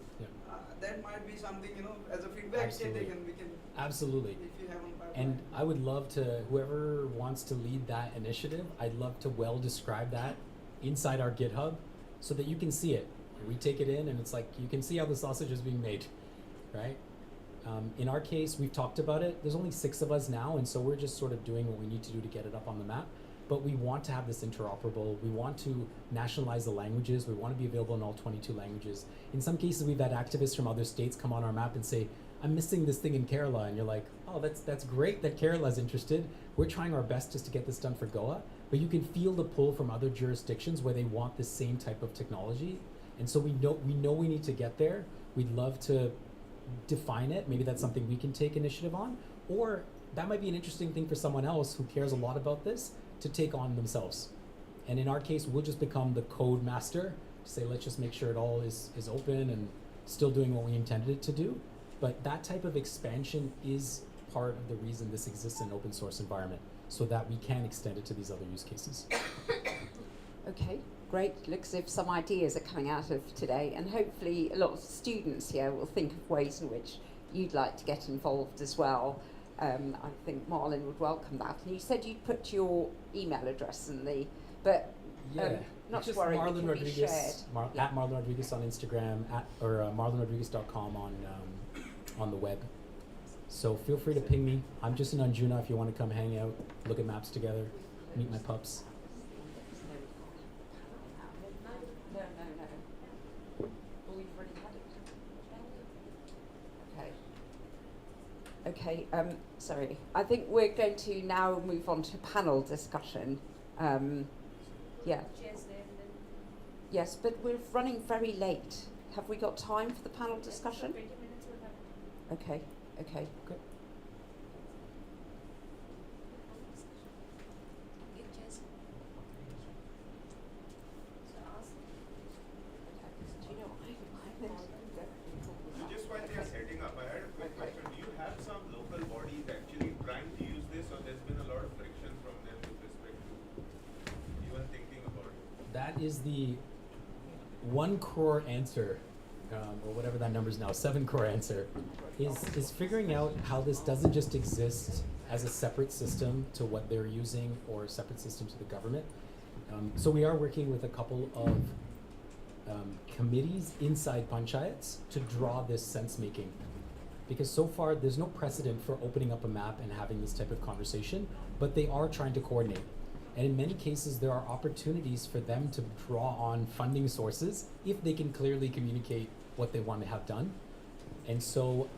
that might be something as a feedback Absolutely. we can Absolutely. if you have on pipeline. And I would love to, whoever wants to lead that initiative, I'd love to well describe that inside our GitHub so that you can see it. We take it in and it's like, you can see how the sausage is being made, right? In our case, we've talked about it. There's only 6 of us now, and so we're just sort of doing what we need to do to get it up on the map. But we want to have this interoperable. We want to nationalize the languages. We want to be available in all 22 languages. In some cases, we've had activists from other states come on our map and say, I'm missing this thing in Kerala. And you're like, oh, that's great that Kerala's interested. We're trying our best just to get this done for Goa. But you can feel the pull from other jurisdictions where they want the same type of technology. And so we know we need to get there. We'd love to define it. Maybe that's something we can take initiative on. Or that might be an interesting thing for someone else who cares a lot about this to take on themselves. And in our case, we'll just become the code master to say, let's just make sure it all is open and still doing what we intended it to do. But that type of expansion is part of the reason this exists in an open source environment, so that we can extend it to these other use cases. Okay, great. Looks as if some ideas are coming out of today, and hopefully a lot of students here will think of ways in which you'd like to get involved as well. I think Marlon would welcome that. And you said you'd put your email address in the, but not to worry, it Marlon can be shared. At Marlon Rodriguez on Instagram, or marlonrodriguez.com on the web. So feel free to ping me. I'm just in Anjuna if you want to come hang out, look at maps together, meet my pups. No. Well, we've already had it. Okay, sorry. I think we're going to now move on to panel discussion. Yeah. Yes, but we're running very late. Have we got time for the panel discussion? Okay. Good. Just while they are setting up, I had a quick question. Do you have some local bodies actually trying to use this, or there's been a lot of friction from them with respect to even thinking about it? That is the 1 crore answer, or whatever that number is now, 7 crore answer, is figuring out how this doesn't just exist as a separate system to what they're using or a separate system to the government. So we are working with a couple of committees inside panchayats to draw this sense making. Because so far there's no precedent for opening up a map and having this type of conversation, but they are trying to coordinate. And in many cases, there are opportunities for them to draw on funding sources if they can clearly communicate what they want to have done. And so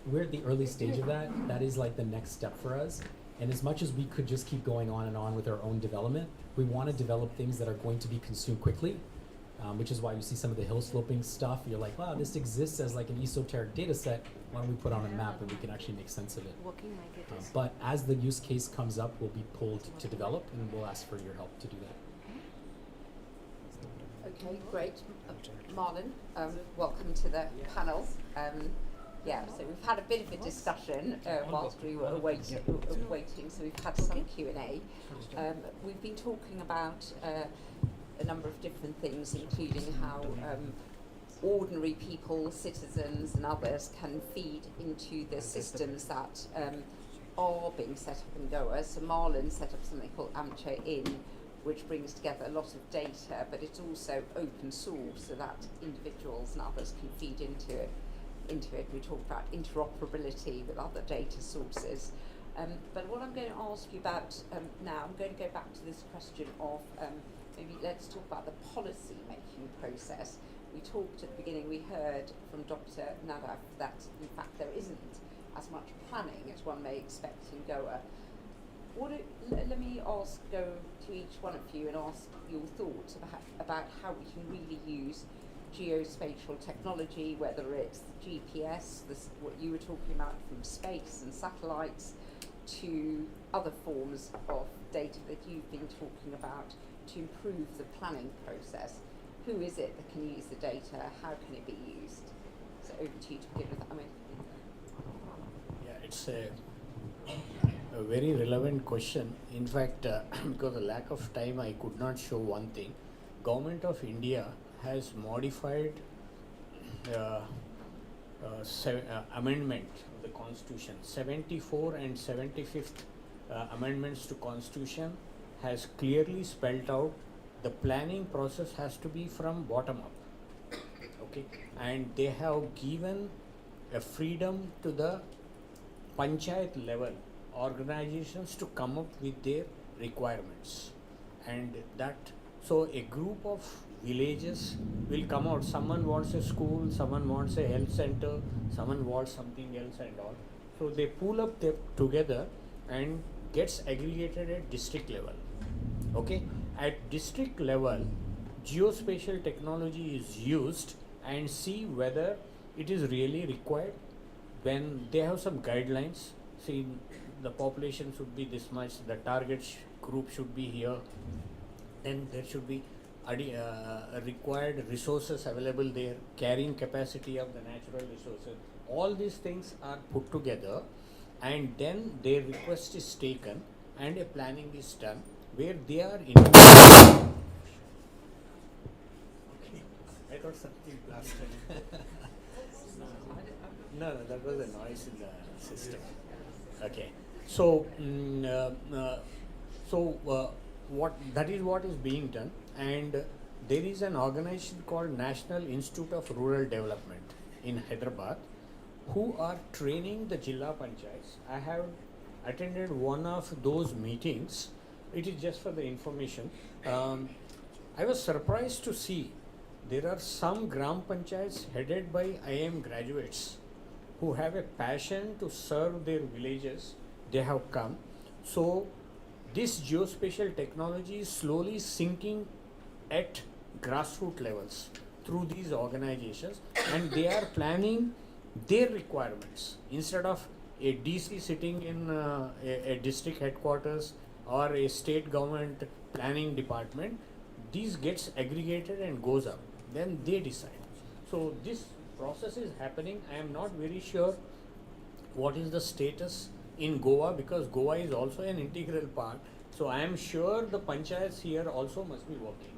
we're at the early stage of that. That is like the next step for us. And as much as we could just keep going on and on with our own development, we want to develop things that are going to be consumed quickly, which is why you see some of the hill sloping stuff. You're like, wow, this exists as like an esoteric data set. Why don't we put on a map and we can actually make sense of it? But as the use case comes up, we'll be pulled to develop, and we'll ask for your help to do that. Okay, great. Marlon, welcome to the panel. So we've had a bit of a discussion whilst we were waiting, so we've had some Q&A. We've been talking about a number of different things, including how ordinary people, citizens and others can feed into the systems that are being set up in Goa. So Marlon set up something called AmCha-In, which brings together a lot of data, but it's also open source so that individuals and others can feed into it. We talk about interoperability with other data sources. But what I'm going to ask you about now, I'm going to go back to this question of maybe let's talk about the policy making process. We talked at the beginning, we heard from Dr. Nadav that in fact there isn't as much planning as one may expect in Goa. Let me go to each one of you and ask your thoughts about how we can really use geospatial technology, whether it's GPS, what you were talking about from space and satellites, to other forms of data that you've been talking about to improve the planning process? Who is it that can use the data? How can it be used? So over to you to begin with. Yeah, it's a very relevant question. In fact, because of lack of time, I could not show one thing. Government of India has modified amendment of the Constitution. 74 and 75th amendments to Constitution has clearly spelled out the planning process has to be from bottom up. Okay, and they have given a freedom to the panchayat level organizations to come up with their requirements, and that so a group of villages will come out. Someone wants a school, someone wants a health center, someone wants something else and all. So they pool up together and gets aggregated at district level. Okay, at district level, geospatial technology is used and see whether it is really required. When they have some guidelines, see the population should be this much, the target group should be here, then there should be required resources available there, carrying capacity of the natural resources. All these things are put together, and then their request is taken and a planning is done where they are in. Okay, I got something blasted. No, that was a noise in the system. Okay, so what that is what is being done, and there is an organization called National Institute of Rural Development in Hyderabad who are training the Jilla Panchayats. I have attended one of those meetings. It is just for the information. I was surprised to see there are some Gram Panchayats headed by IIM graduates who have a passion to serve their villages. They have come. So this geospatial technology is slowly sinking at grassroots levels through these organizations, and they are planning their requirements. Instead of a DC sitting in a district headquarters or a state government planning department, these gets aggregated and goes up. Then they decide. So this process is happening. I am not very sure what is the status in Goa, because Goa is also an integral part. So I am sure the panchayats here also must be working.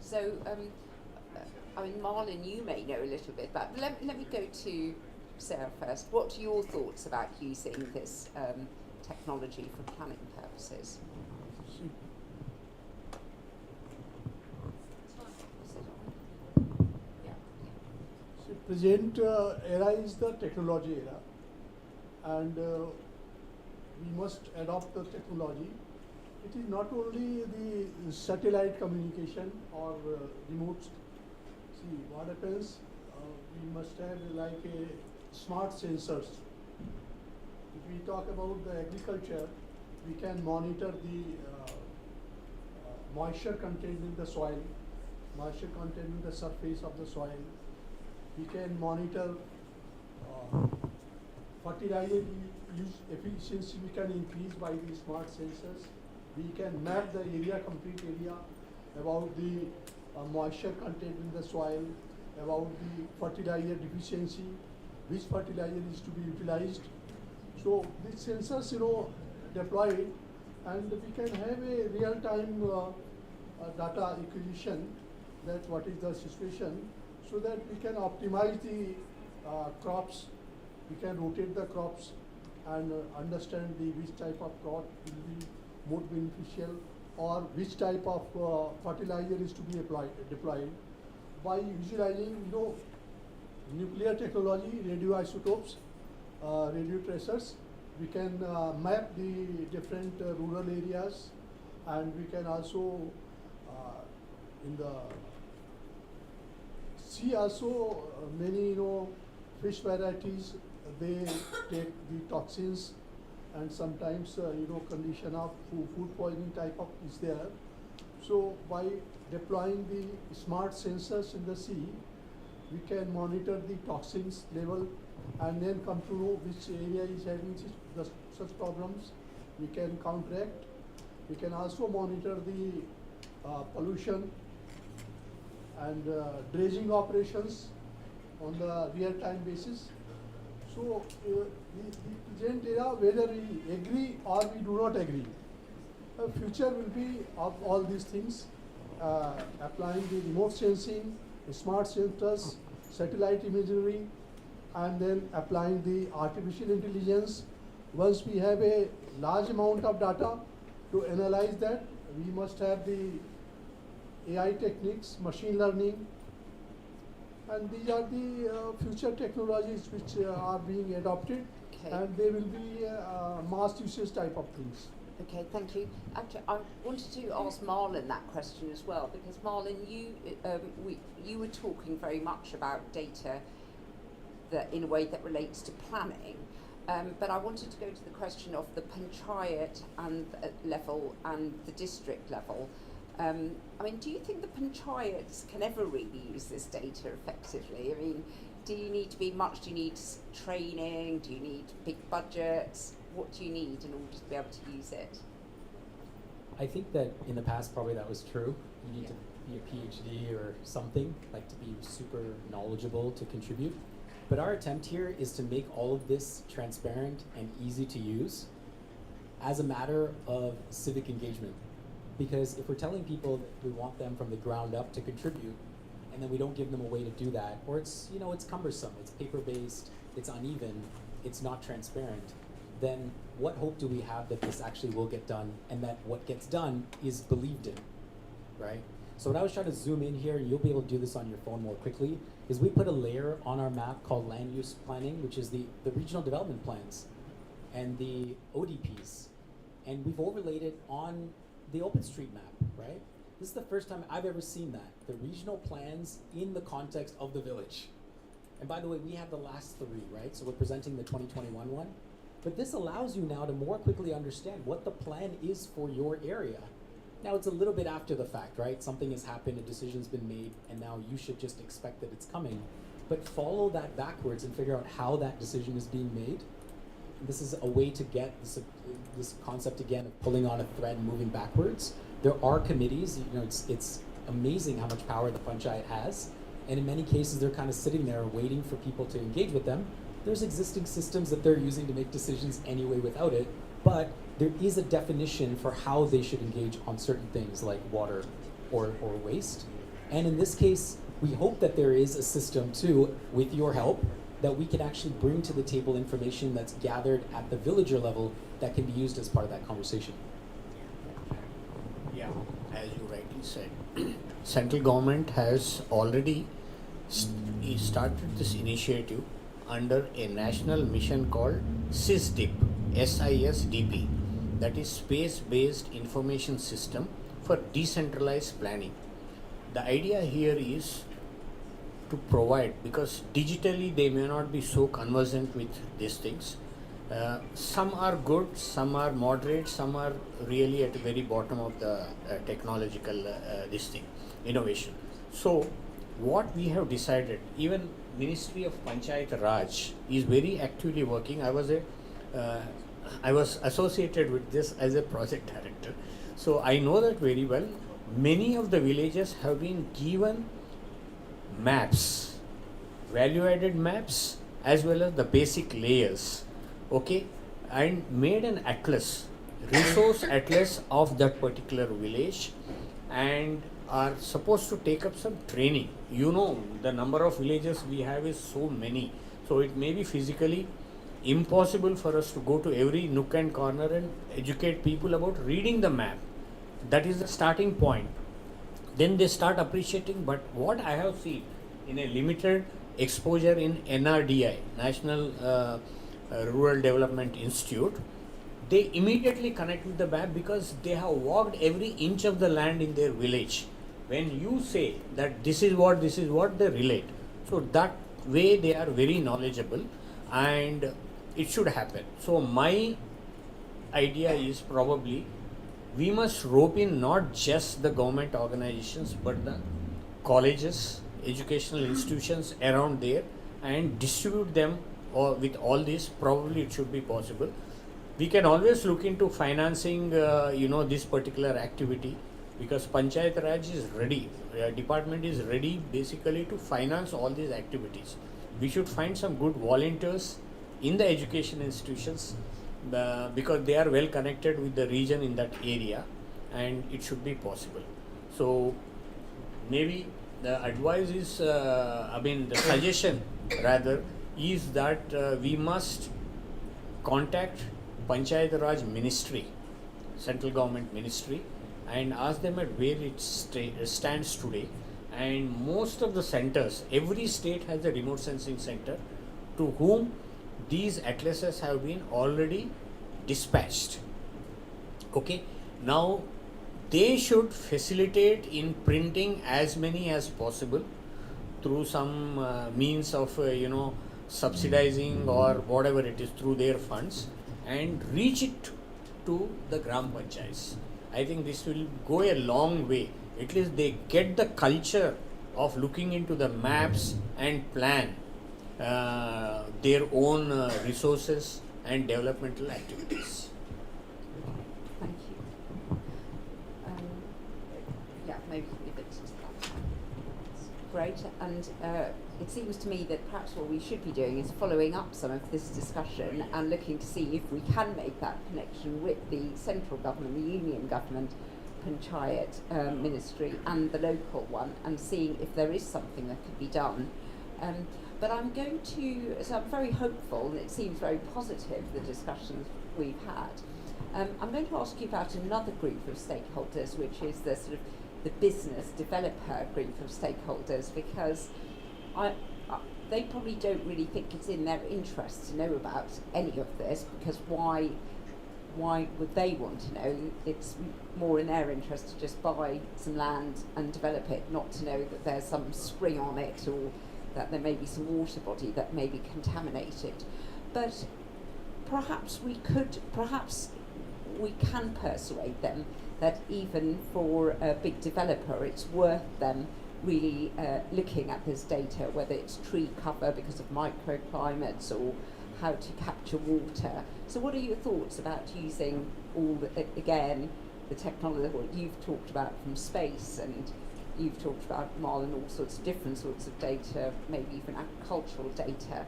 So, I mean, Marlon, you may know a little bit, but let me go to Sarah first. What are your thoughts about using this technology for planning purposes? Present era is the technology era, and we must adopt the technology. It is not only the satellite communication or remote. See what happens. We must have like a smart sensors. If we talk about the agriculture, we can monitor the moisture content in the soil, moisture content in the surface of the soil. We can monitor fertilizer use efficiency. We can increase by the smart sensors. We can map the area, complete area, about the moisture content in the soil, about the fertilizer deficiency, which fertilizer is to be utilized. So these sensors, deployed, and we can have a real-time data acquisition, that what is the situation, so that we can optimize the crops, we can rotate the crops and understand which type of crop will be more beneficial, or which type of fertilizer is to be deployed. By utilizing nuclear technology, radioisotopes, radio tracers, we can map the different rural areas, and we can also in the sea also many fish varieties, they take the toxins, and sometimes condition of food poisoning type of is there. So by deploying the smart sensors in the sea, we can monitor the toxins level and then come to know which area is having such problems. We can counteract. We can also monitor the pollution and dredging operations on the real-time basis. So the present era, whether we agree or we do not agree, the future will be of all these things, applying the remote sensing, the smart sensors, satellite imagery, and then applying the artificial intelligence. Once we have a large amount of data to analyze that, we must have the AI techniques, machine learning, and these are the future technologies which are being adopted, and they will be mass usage type of things. Okay, thank you. Actually, I wanted to ask Marlon that question as well, because Marlon, you were talking very much about data that in a way that relates to planning, but I wanted to go to the question of the panchayat and level and the district level. I mean, do you think the panchayats can ever really use this data effectively? I mean, do you need training? Do you need big budgets? What do you need in order to be able to use it? I think that in the past probably that was true. You need to be a PhD or something, like to be super knowledgeable to contribute. But our attempt here is to make all of this transparent and easy to use as a matter of civic engagement. Because if we're telling people that we want them from the ground up to contribute, and then we don't give them a way to do that, or it's cumbersome, it's paper-based, it's uneven, it's not transparent, then what hope do we have that this actually will get done, and that what gets done is believed in, right? So what I was trying to zoom in here, and you'll be able to do this on your phone more quickly, is we put a layer on our map called land use planning, which is the regional development plans and the ODPs. And we've overlaid it on the OpenStreetMap, right? This is the first time I've ever seen that, the regional plans in the context of the village. And by the way, we have the last three, right? So we're presenting the 2021 one. But this allows you now to more quickly understand what the plan is for your area. Now it's a little bit after the fact, right? Something has happened, a decision's been made, and now you should just expect that it's coming. But follow that backwards and figure out how that decision is being made. And this is a way to get this concept again of pulling on a thread and moving backwards. There are committees, it's amazing how much power the panchayat has. And in many cases, they're kind of sitting there waiting for people to engage with them. There's existing systems that they're using to make decisions anyway without it, but there is a definition for how they should engage on certain things like water or waste. And in this case, we hope that there is a system too, with your help, that we can actually bring to the table information that's gathered at the villager level that can be used as part of that conversation. Yeah, as you rightly said, central government has already started this initiative under a national mission called SISDIP, SISDP, that is Space-Based Information System for Decentralized Planning. The idea here is to provide, because digitally they may not be so conversant with these things. Some are good, some are moderate, some are really at the very bottom of the technological innovation. So what we have decided, even Ministry of Panchayat Raj is very actively working. I was associated with this as a project director, so I know that very well. Many of the villages have been given maps, value-added maps, as well as the basic layers, okay, and made an atlas, resource atlas of that particular village, and are supposed to take up some training. The number of villages we have is so many, so it may be physically impossible for us to go to every nook and corner and educate people about reading the map. That is the starting point. Then they start appreciating. But what I have seen in a limited exposure in NRDI, National Rural Development Institute, they immediately connect with the map because they have walked every inch of the land in their village. When you say that this is what, they relate. So that way they are very knowledgeable, and it should happen. So my idea is probably we must rope in not just the government organizations but the colleges, educational institutions around there, and distribute them or with all this, probably it should be possible. We can always look into financing, this particular activity, because Panchayat Raj is ready. Department is ready basically to finance all these activities. We should find some good volunteers in the education institutions because they are well connected with the region in that area, and it should be possible. So maybe the advice is, the suggestion rather is that we must contact Panchayat Raj Ministry, central government ministry, and ask them at where it stands today. And most of the centers, every state has a remote sensing center to whom these atlases have been already dispatched. Okay, now they should facilitate in printing as many as possible through some means of subsidizing or whatever it is through their funds, and reach it to the Gram Panchayats. I think this will go a long way. At least they get the culture of looking into the maps and plan their own resources and developmental activities. Thank you. Yeah, maybe we can leave it to that. Great, and it seems to me that perhaps what we should be doing is following up some of this discussion and looking to see if we can make that connection with the central government, the union government, Panchayat ministry and the local one, and seeing if there is something that could be done. But I'm very hopeful, and it seems very positive, the discussions we've had. I'm going to ask you about another group of stakeholders, which is the sort of the business developer group of stakeholders, because they probably don't really think it's in their interest to know about any of this, because why would they want to know? It's more in their interest to just buy some land and develop it, not to know that there's some spring on it or that there may be some water body that may be contaminated. But perhaps we can persuade them that even for a big developer, it's worth them really looking at this data, whether it's tree cover because of microclimates or how to capture water. So what are your thoughts about using the technology, what you've talked about from space, and you've talked about and all sorts of different sorts of data, maybe even agricultural data,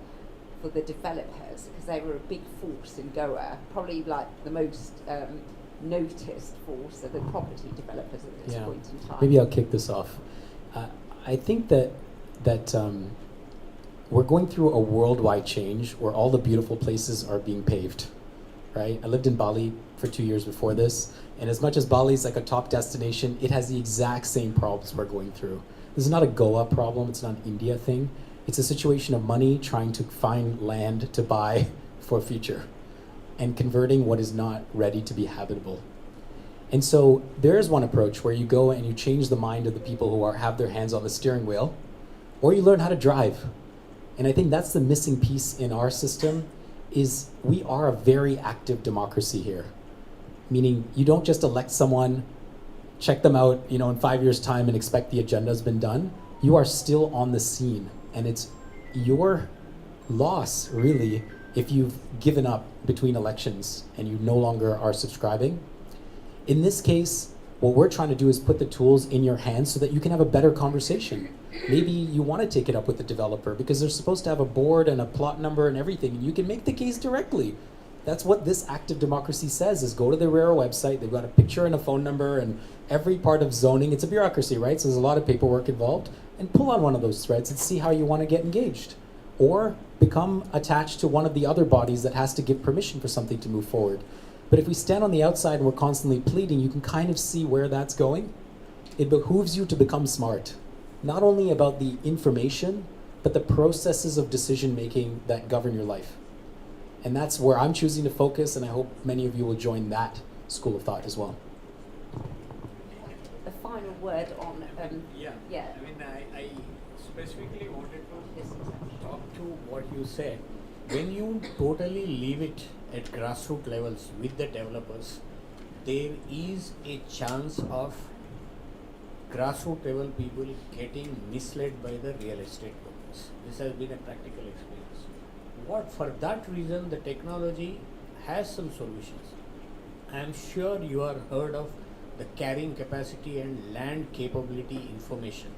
for the developers, because they were a big force in Goa, probably like the most noticed force of the property developers at this point in time. Maybe I'll kick this off. I think that we're going through a worldwide change where all the beautiful places are being paved, right? I lived in Bali for 2 years before this, and as much as Bali is like a top destination, it has the exact same problems we're going through. This is not a Goa problem, it's not an India thing. It's a situation of money trying to find land to buy for future and converting what is not ready to be habitable. And so there is one approach where you go and you change the mind of the people who have their hands on the steering wheel, or you learn how to drive. And I think that's the missing piece in our system, is we are a very active democracy here. Meaning you don't just elect someone, check them out, in 5 years' time and expect the agenda's been done. You are still on the scene, and it's your loss, really, if you've given up between elections and you no longer are subscribing. In this case, what we're trying to do is put the tools in your hands so that you can have a better conversation. Maybe you want to take it up with the developer because they're supposed to have a board and a plot number and everything, and you can make the case directly. That's what this active democracy says, is go to the RARE website, they've got a picture and a phone number and every part of zoning. It's a bureaucracy, right? So there's a lot of paperwork involved. And pull on one of those threads and see how you want to get engaged. Or become attached to one of the other bodies that has to give permission for something to move forward. But if we stand on the outside and we're constantly pleading, you can kind of see where that's going. It behooves you to become smart, not only about the information, but the processes of decision making that govern your life. And that's where I'm choosing to focus, and I hope many of you will join that school of thought as well. A final word on I specifically wanted to talk to what you said. When you totally leave it at grassroots levels with the developers, there is a chance of grassroots level people getting misled by the real estate brokers. This has been a practical experience. for that reason the technology has some solutions. I am sure you are heard of the carrying capacity and land capability information.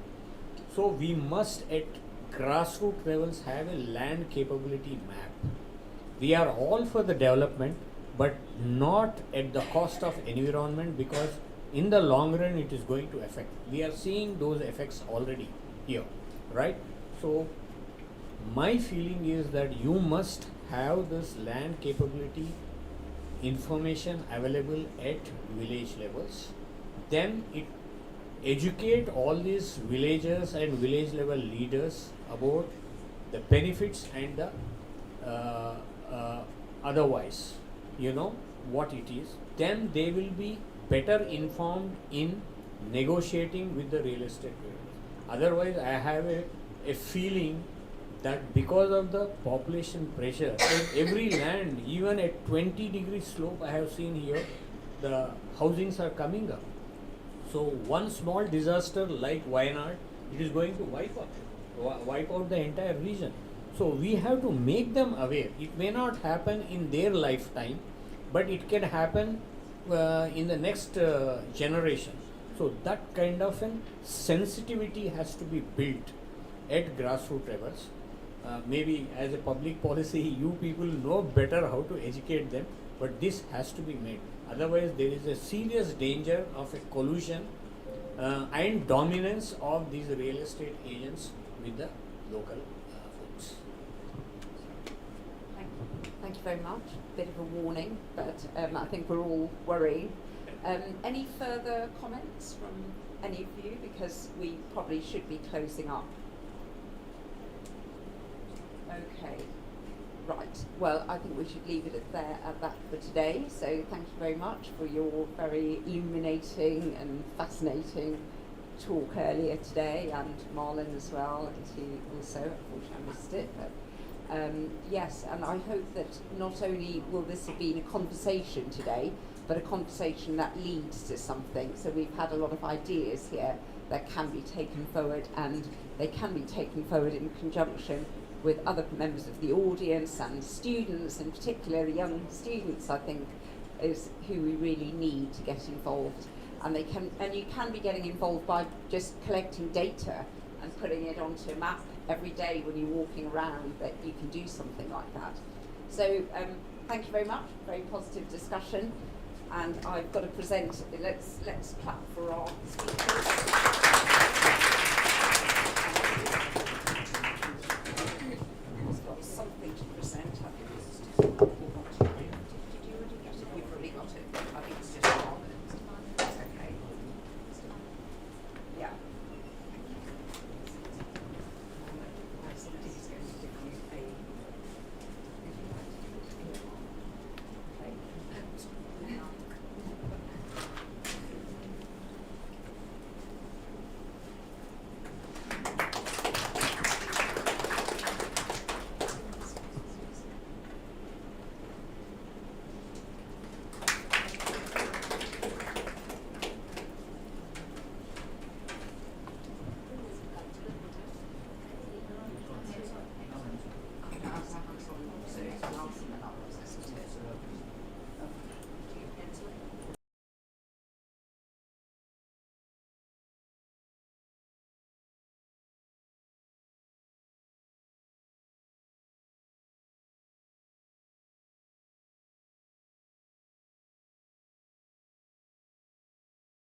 So we must at grassroots levels have a land capability map. We are all for the development, but not at the cost of environment, because in the long run it is going to affect. We are seeing those effects already here, right? So my feeling is that you must have this land capability information available at village levels. Then it educate all these villagers and village level leaders about the benefits and the otherwise, what it is. Then they will be better informed in negotiating with the real estate developers. Otherwise, I have a feeling that because of the population pressure, every land, even at 20-degree slope, I have seen here, the housings are coming up. So one small disaster like Wayanad, it is going to wipe out the entire region. So we have to make them aware. It may not happen in their lifetime, but it can happen in the next generation. So that kind of an sensitivity has to be built at grassroots levels. Maybe as a public policy, you people know better how to educate them, but this has to be made. Otherwise, there is a serious danger of a collusion and dominance of these real estate agents with the local folks. Thank you very much. Bit of a warning, but I think we're all worried. Any further comments from any of you? Because we probably should be closing up. Okay, right. Well, I think we should leave it at that for today. So thank you very much for your very illuminating and fascinating talk earlier today, and Marlon as well, he also, unfortunately I missed it. But yes, and I hope that not only will this have been a conversation today, but a conversation that leads to something. So we've had a lot of ideas here that can be taken forward, and they can be taken forward in conjunction with other members of the audience and students, in particular the young students, I think, is who we really need to get involved. And you can be getting involved by just collecting data and putting it onto a map every day when you're walking around, that you can do something like that. So thank you very much, very positive discussion. And I've got to present, let's clap for our speakers.